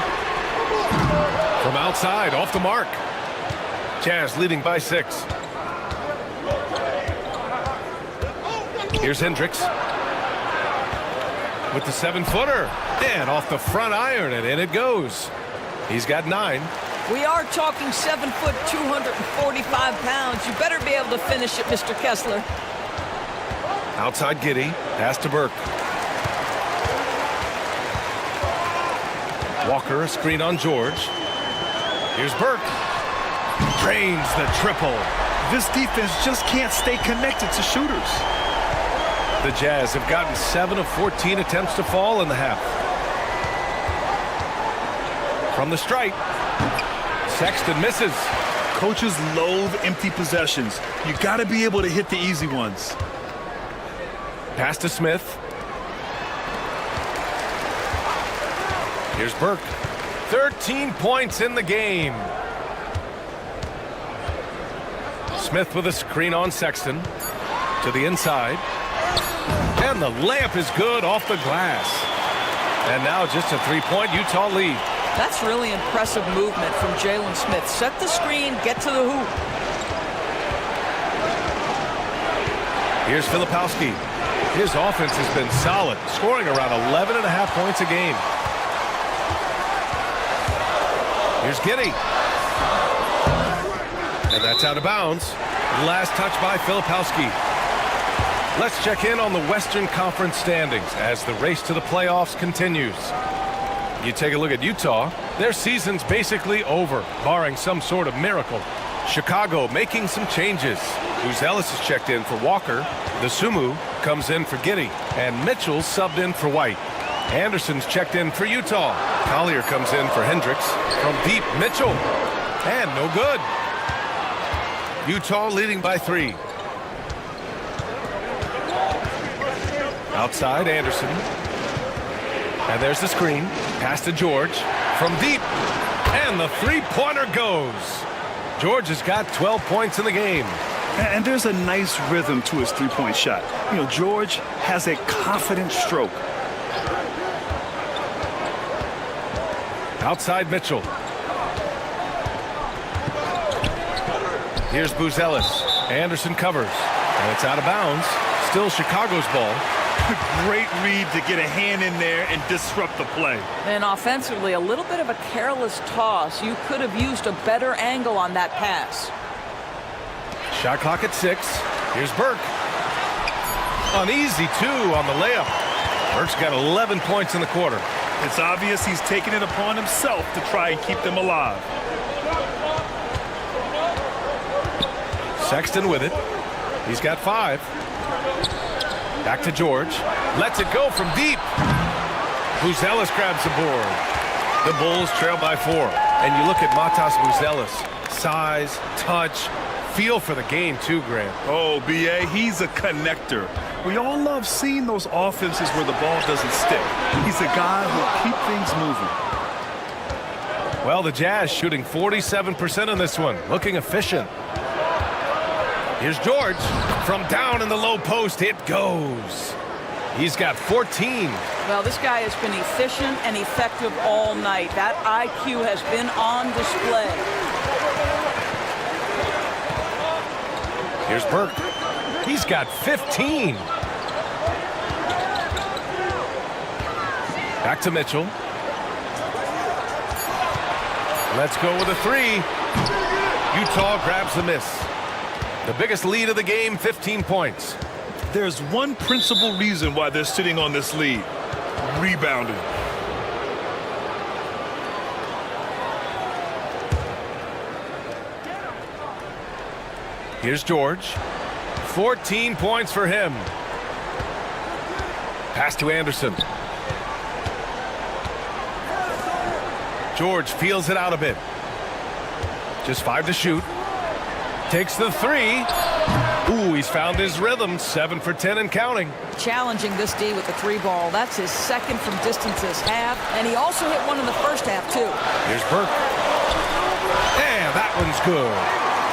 From outside, off the mark. Jazz leading by 6. Here's Hendricks with the 7-footer. And off the front iron, and in it goes. He's got 9. We are talking 7 foot, 245 pounds. You better be able to finish it, Mr. Kessler. Outside Giddey, pass to Burke. Walker, a screen on George. Here's Burke. Drains the triple. This defense just can't stay connected to shooters. The Jazz have gotten 7 of 14 attempts to fall in the half. From the stripe, Sexton misses. Coaches loathe empty possessions. You got to be able to hit the easy ones. Pass to Smith. Here's Burke. 13 points in the game. Smith with a screen on Sexton. To the inside. And the layup is good off the glass. And now just a 3-point Utah lead. That's really impressive movement from Jalen Smith. Set the screen, get to the hoop. Here's Filipowski. His offense has been solid, scoring around 11.5 points a game. Here's Giddey. And that's out of bounds. Last touch by Filipowski. Let's check in on the Western Conference standings as the race to the playoffs continues. You take a look at Utah, their season's basically over, barring some sort of miracle. Chicago making some changes. Buzelis is checked in for Walker. The Sumu comes in for Giddey. And Mitchell's subbed in for White. Anderson's checked in for Utah. Collier comes in for Hendricks. From deep, Mitchell. And no good. Utah leading by 3. Outside, Anderson. And there's the screen. Pass to George. From deep. And the 3-pointer goes. George has got 12 points in the game. And there's a nice rhythm to his three-point shot. You know, George has a confident stroke. Outside Mitchell. Here's Buzelis. Anderson covers. And it's out of bounds. Still Chicago's ball. Great read to get a hand in there and disrupt the play. And offensively, a little bit of a careless toss. You could have used a better angle on that pass. Shot clock at 6. Here's Burke. An easy 2 on the layup. Burke's got 11 points in the quarter. It's obvious he's taking it upon himself to try and keep them alive. Sexton with it. He's got 5. Back to George. Lets it go from deep. Buzelis grabs the board. The Bulls trail by 4. And you look at Matas Buzelis. Size, touch, feel for the game too, Grant. Oh, B.A., he's a connector. We all love seeing those offenses where the ball doesn't stick. He's a guy who'll keep things moving. Well, the Jazz shooting 47% on this one, looking efficient. Here's George. From down in the low post, it goes. He's got 14. Well, this guy has been efficient and effective all night. That IQ has been on display. Here's Burke. He's got 15. Back to Mitchell. Let's go with a 3. Utah grabs the miss. The biggest lead of the game, 15 points. There's one principal reason why they're sitting on this lead. Rebounding. Here's George. 14 points for him. Pass to Anderson. George feels it out a bit. Just 5 to shoot. Takes the 3. Ooh, he's found his rhythm. 7 for 10 and counting. Challenging this D with the 3 ball. That's his second from distance this half. And he also hit one in the first half, too. Here's Burke. And that one's good.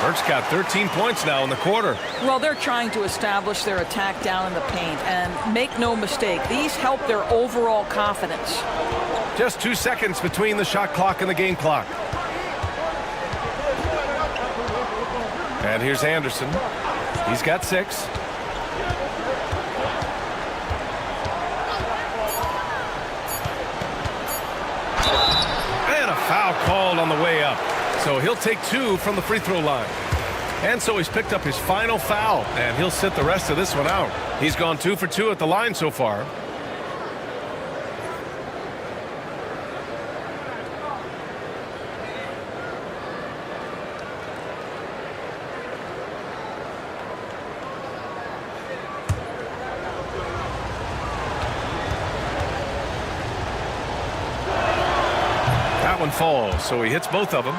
Burke's got 13 points now in the quarter. Well, they're trying to establish their attack down in the paint. And make no mistake, these help their overall confidence. Just 2 seconds between the shot clock and the game clock. And here's Anderson. He's got 6. And a foul called on the way up. So he'll take 2 from the free throw line. And so he's picked up his final foul, and he'll sit the rest of this one out. He's gone 2 for 2 at the line so far. That one falls, so he hits both of them.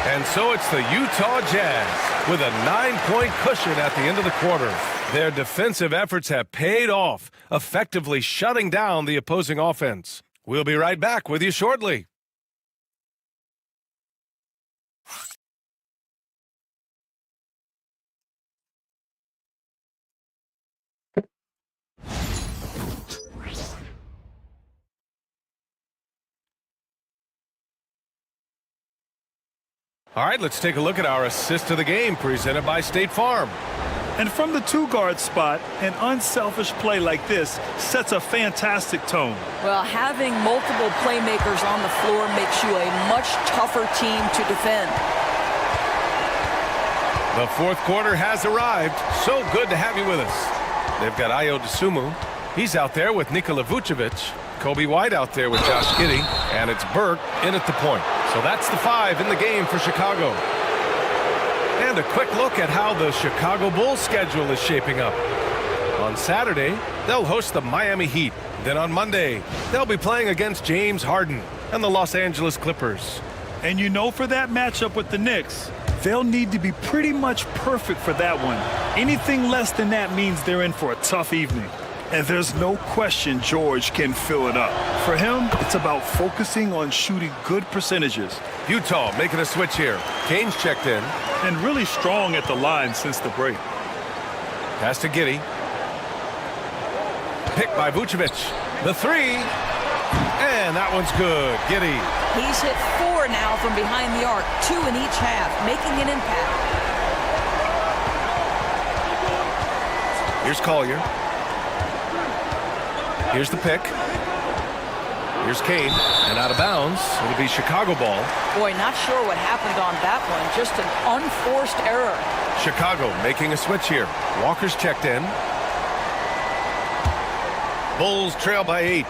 And so it's the Utah Jazz with a 9-point cushion at the end of the quarter. Their defensive efforts have paid off, effectively shutting down the opposing offense. We'll be right back with you shortly. All right, let's take a look at our assist of the game presented by State Farm. And from the 2-guard spot, an unselfish play like this sets a fantastic tone. Well, having multiple playmakers on the floor makes you a much tougher team to defend. The fourth quarter has arrived. So good to have you with us. They've got Ayo Dosunmu. He's out there with Nikola Vucevic. Kobe White out there with Josh Giddey. And it's Burke in at the point. So that's the 5 in the game for Chicago. And a quick look at how the Chicago Bulls schedule is shaping up. On Saturday, they'll host the Miami Heat. Then on Monday, they'll be playing against James Harden and the Los Angeles Clippers. And you know, for that matchup with the Knicks, they'll need to be pretty much perfect for that one. Anything less than that means they're in for a tough evening. And there's no question George can fill it up. For him, it's about focusing on shooting good percentages. Utah making a switch here. Kane's checked in. And really strong at the line since the break. Pass to Giddey. Picked by Vucevic. The 3. And that one's good. Giddey. He's hit 4 now from behind the arc. 2 in each half, making an impact. Here's Collier. Here's the pick. Here's Kane, and out of bounds. It'll be Chicago ball. Boy, not sure what happened on that one. Just an unforced error. Chicago making a switch here. Walker's checked in. Bulls trail by 8.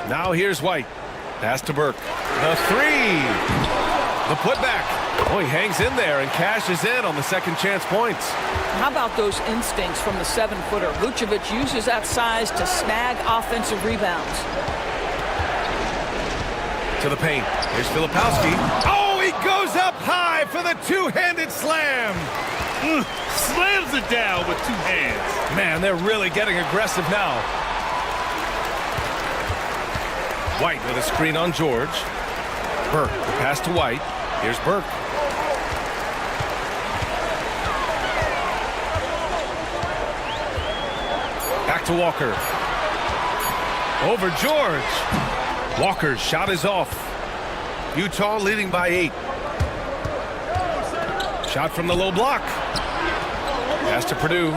Now here's White. Pass to Burke. The 3. The putback. Oh, he hangs in there and cashes in on the second chance points. How about those instincts from the 7-footer? Vucevic uses that size to snag offensive rebounds. To the paint. Here's Filipowski. Oh, he goes up high for the two-handed slam. Slams it down with two hands. Man, they're really getting aggressive now. White with a screen on George. Burke, the pass to White. Here's Burke. Back to Walker. Over George. Walker's shot is off. Utah leading by 8. Shot from the low block. Pass to Purdue.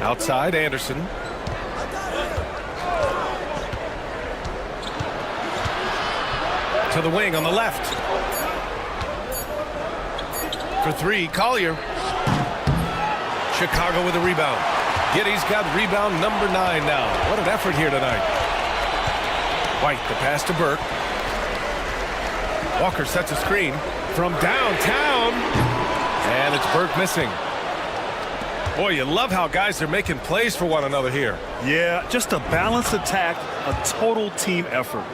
Outside, Anderson. To the wing on the left. For 3, Collier. Chicago with a rebound. Giddey's got rebound number 9 now. What an effort here tonight. White, the pass to Burke. Walker sets a screen from downtown. And it's Burke missing. Boy, you love how guys are making plays for one another here. Yeah, just a balanced attack, a total team effort.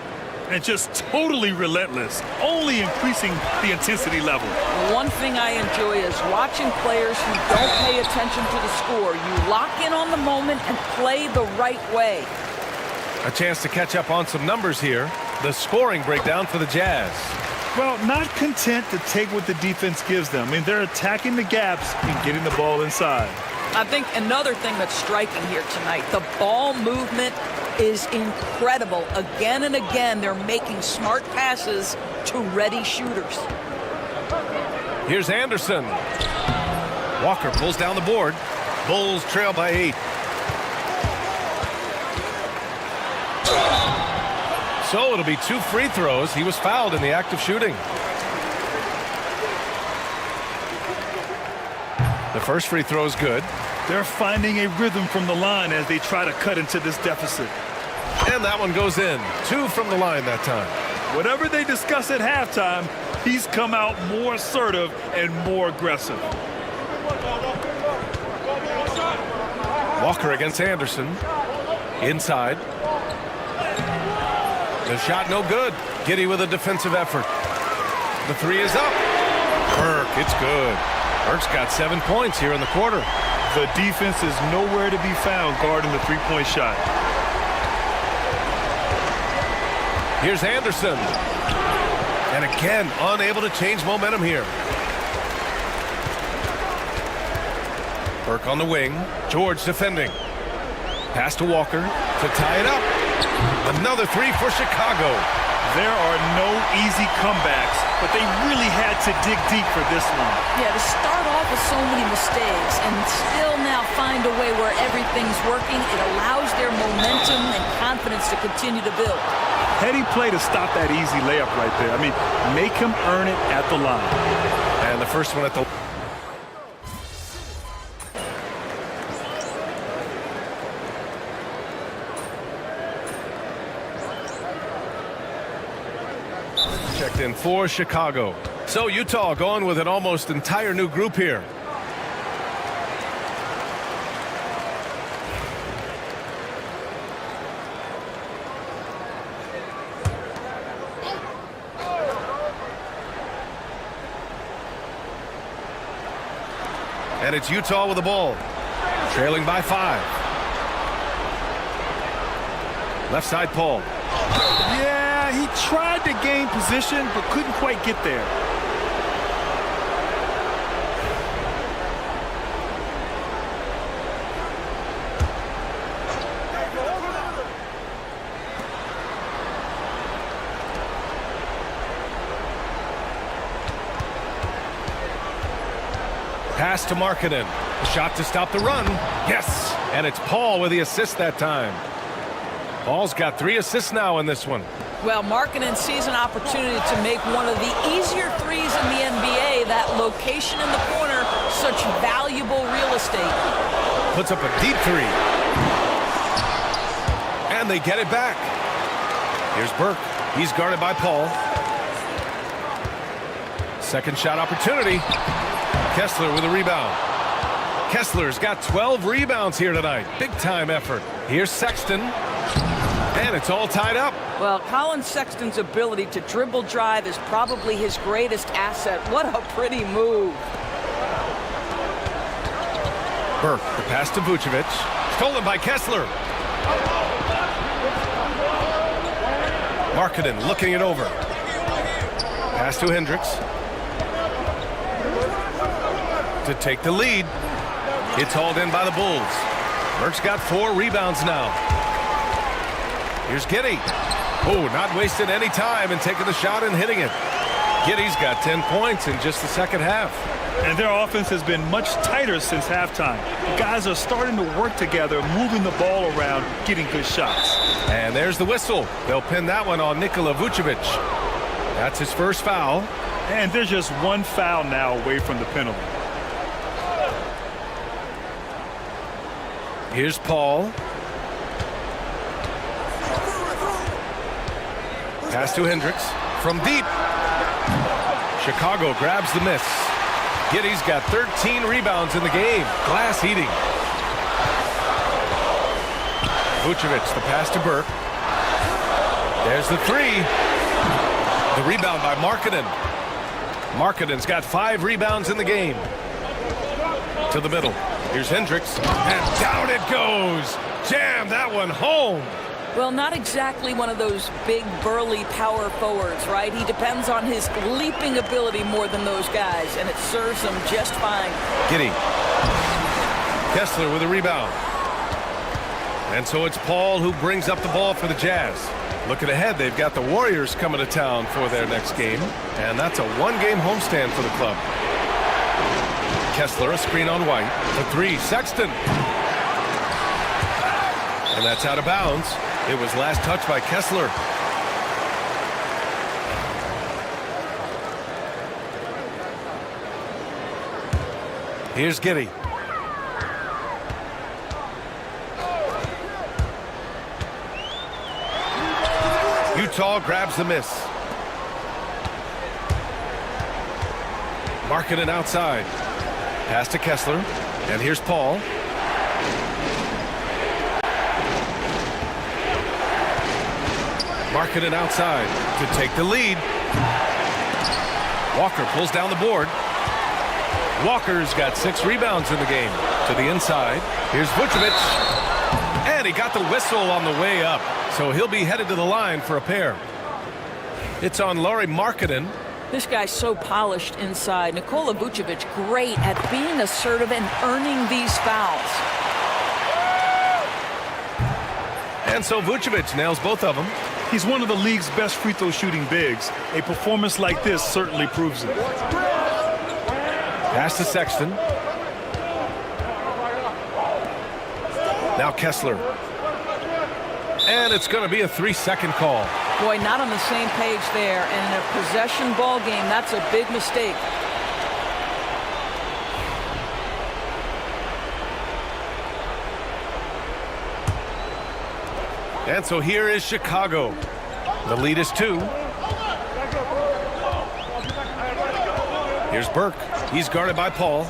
And just totally relentless, only increasing the intensity level. One thing I enjoy is watching players who don't pay attention to the score. You lock in on the moment and play the right way. A chance to catch up on some numbers here. The scoring breakdown for the Jazz. Well, not content to take what the defense gives them. I mean, they're attacking the gaps and getting the ball inside. I think another thing that's striking here tonight, the ball movement is incredible. Again and again, they're making smart passes to ready shooters. Here's Anderson. Walker pulls down the board. Bulls trail by 8. So it'll be 2 free throws. He was fouled in the act of shooting. The first free throw is good. They're finding a rhythm from the line as they try to cut into this deficit. And that one goes in. 2 from the line that time. Whatever they discuss at halftime, he's come out more assertive and more aggressive. Walker against Anderson. Inside. The shot no good. Giddey with a defensive effort. The 3 is up. Burke, it's good. Burke's got 7 points here in the quarter. The defense is nowhere to be found guarding the three-point shot. Here's Anderson. And again, unable to change momentum here. Burke on the wing. George defending. Pass to Walker to tie it up. Another 3 for Chicago. There are no easy comebacks, but they really had to dig deep for this one. Yeah, to start off with so many mistakes and still now find a way where everything's working, it allows their momentum and confidence to continue to build. Heady play to stop that easy layup right there. I mean, make him earn it at the line. And the first one at the... Checked in for Chicago. So Utah going with an almost entire new group here. And it's Utah with the ball. Trailing by 5. Left side, Paul. Yeah, he tried to gain position, but couldn't quite get there. Pass to Markkanen. A shot to stop the run. Yes! And it's Paul with the assist that time. Paul's got 3 assists now in this one. Well, Markkanen sees an opportunity to make one of the easier threes in the NBA. That location in the corner, such valuable real estate. Puts up a deep 3. And they get it back. Here's Burke. He's guarded by Paul. Second shot opportunity. Kessler with a rebound. Kessler's got 12 rebounds here tonight. Big time effort. Here's Sexton. And it's all tied up. Well, Colin Sexton's ability to dribble drive is probably his greatest asset. What a pretty move. Burke, the pass to Vucevic. Stolen by Kessler. Markkanen looking it over. Pass to Hendricks. To take the lead. It's hauled in by the Bulls. Burke's got 4 rebounds now. Here's Giddey. Oh, not wasting any time and taking the shot and hitting it. Giddey's got 10 points in just the second half. And their offense has been much tighter since halftime. The guys are starting to work together, moving the ball around, getting good shots. And there's the whistle. They'll pin that one on Nikola Vucevic. That's his first foul. And there's just one foul now away from the penalty. Here's Paul. Pass to Hendricks from deep. Chicago grabs the miss. Giddey's got 13 rebounds in the game. Glass eating. Vucevic, the pass to Burke. There's the 3. The rebound by Markkanen. Markkanen's got 5 rebounds in the game. To the middle. Here's Hendricks. And down it goes. Jam that one home. Well, not exactly one of those big, burly power forwards, right? He depends on his leaping ability more than those guys, and it serves him just fine. Giddey. Kessler with a rebound. And so it's Paul who brings up the ball for the Jazz. Looking ahead, they've got the Warriors coming to town for their next game, and that's a 1-game homestand for the club. Kessler, a screen on White. The 3, Sexton. And that's out of bounds. It was last touched by Kessler. Here's Giddey. Utah grabs the miss. Markkanen outside. Pass to Kessler. And here's Paul. Markkanen outside to take the lead. Walker pulls down the board. Walker's got 6 rebounds in the game. To the inside. Here's Vucevic. And he got the whistle on the way up. So he'll be headed to the line for a pair. It's on Lauri Markkanen. This guy's so polished inside. Nikola Vucevic, great at being assertive and earning these fouls. And so Vucevic nails both of them. He's one of the league's best free throw shooting bigs. A performance like this certainly proves it. Pass to Sexton. Now Kessler. And it's going to be a 3-second call. Boy, not on the same page there. And in a possession ball game, that's a big mistake. And so here is Chicago. The lead is 2. Here's Burke. He's guarded by Paul.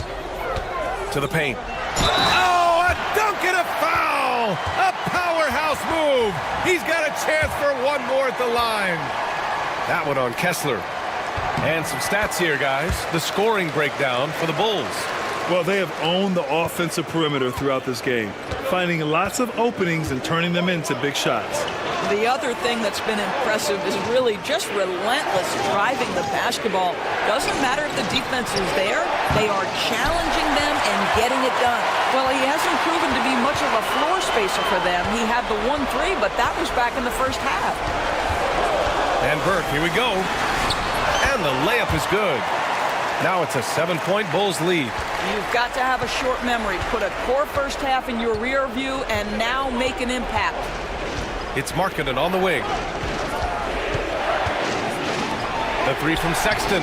To the paint. Oh, a dunk and a foul! A powerhouse move! He's got a chance for one more at the line. That one on Kessler. And some stats here, guys. The scoring breakdown for the Bulls. Well, they have owned the offensive perimeter throughout this game, finding lots of openings and turning them into big shots. The other thing that's been impressive is really just relentless driving the basketball. Doesn't matter if the defense is there, they are challenging them and getting it done. Well, he hasn't proven to be much of a floor spacer for them. He had the 1-3, but that was back in the first half. And Burke, here we go. And the layup is good. Now it's a 7-point Bulls lead. You've got to have a short memory. Put a core first half in your rear view and now make an impact. It's Markkanen on the wing. The 3 from Sexton.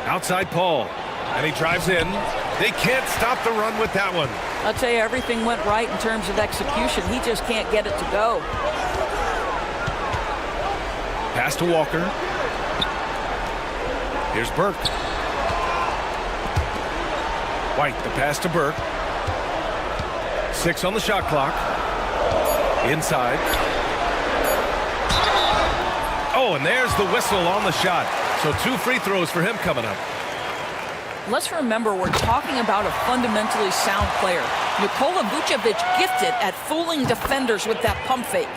Outside Paul. And he drives in. They can't stop the run with that one. I'll tell you, everything went right in terms of execution. He just can't get it to go. Pass to Walker. Here's Burke. White, the pass to Burke. 6 on the shot clock. Inside. Oh, and there's the whistle on the shot. So 2 free throws for him coming up. Let's remember, we're talking about a fundamentally sound player. Nikola Vucevic gifted at fooling defenders with that pump fake.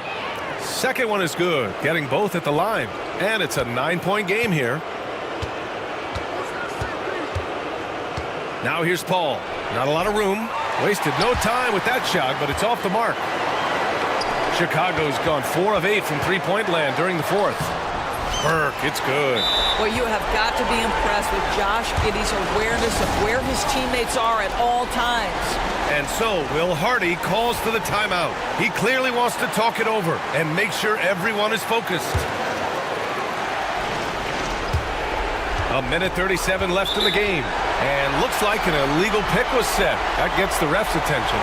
Second one is good, getting both at the line. And it's a 9-point game here. Now here's Paul. Not a lot of room. Wasted no time with that shot, but it's off the mark. Chicago's gone 4 of 8 from three-point land during the fourth. Burke, it's good. Well, you have got to be impressed with Josh Giddey's awareness of where his teammates are at all times. And so Will Hardy calls for the timeout. He clearly wants to talk it over and make sure everyone is focused. A minute 37 left in the game. And looks like an illegal pick was set. That gets the ref's attention.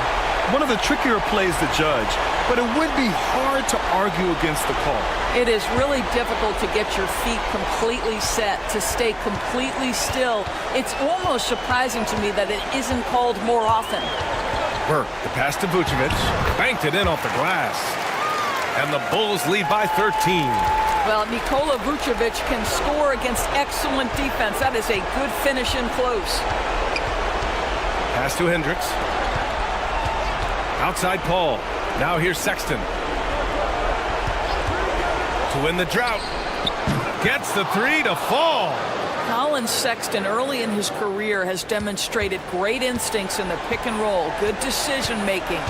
One of the trickier plays to judge, but it would be hard to argue against the call. It is really difficult to get your feet completely set, to stay completely still. It's almost surprising to me that it isn't called more often. Burke, the pass to Vucevic, banked it in off the glass. And the Bulls lead by 13. Well, Nikola Vucevic can score against excellent defense. That is a good finish in close. Pass to Hendricks. Outside Paul. Now here's Sexton. To win the drought. Gets the 3 to fall. Colin Sexton, early in his career, has demonstrated great instincts in the pick and roll. Good decision making.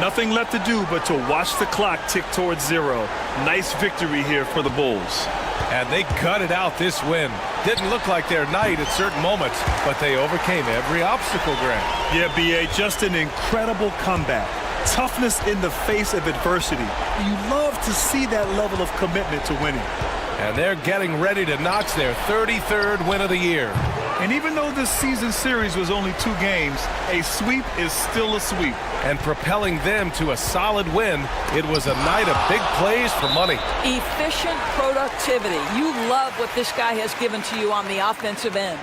Nothing left to do but to watch the clock tick towards 0. Nice victory here for the Bulls. And they gutted out this win. Didn't look like their night at certain moments, but they overcame every obstacle, Grant. Yeah, B.A., just an incredible comeback. Toughness in the face of adversity. You love to see that level of commitment to winning. And they're getting ready to notch their 33rd win of the year. And even though this season series was only 2 games, a sweep is still a sweep. And propelling them to a solid win, it was a night of big plays for money. Efficient productivity. You love what this guy has given to you on the offensive end.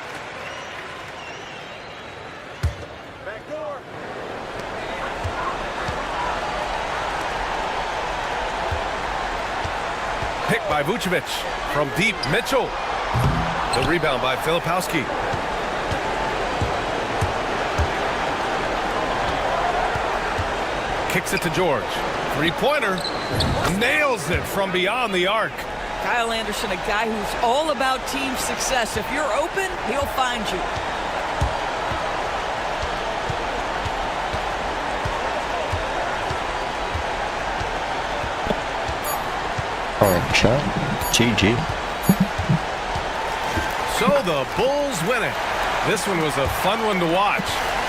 Pick by Vucevic. From deep, Mitchell. The rebound by Filipowski. Kicks it to George. 3-pointer. Nails it from beyond the arc. Kyle Anderson, a guy who's all about team success. If you're open, he'll find you. Alright, shot. GG. So the Bulls win it. This one was a fun one to watch.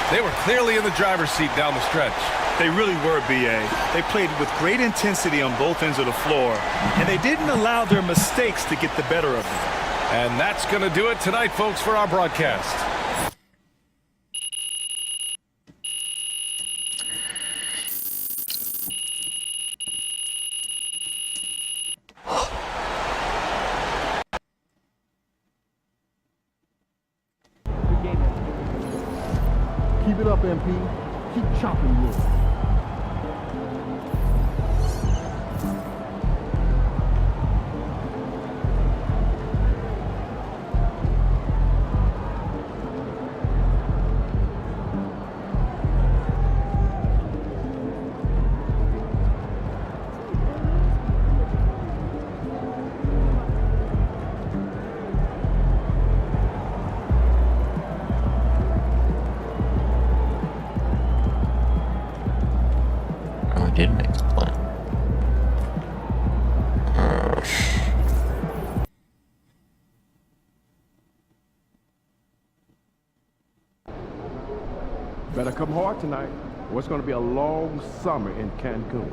They were clearly in the driver's seat down the stretch. They really were, B.A. They played with great intensity on both ends of the floor, and they didn't allow their mistakes to get the better of them. And that's going to do it tonight, folks, for our broadcast. Keep it up, MP. Keep chopping wood. Didn't explain. Better come hard tonight, or it's going to be a long summer in Cancun.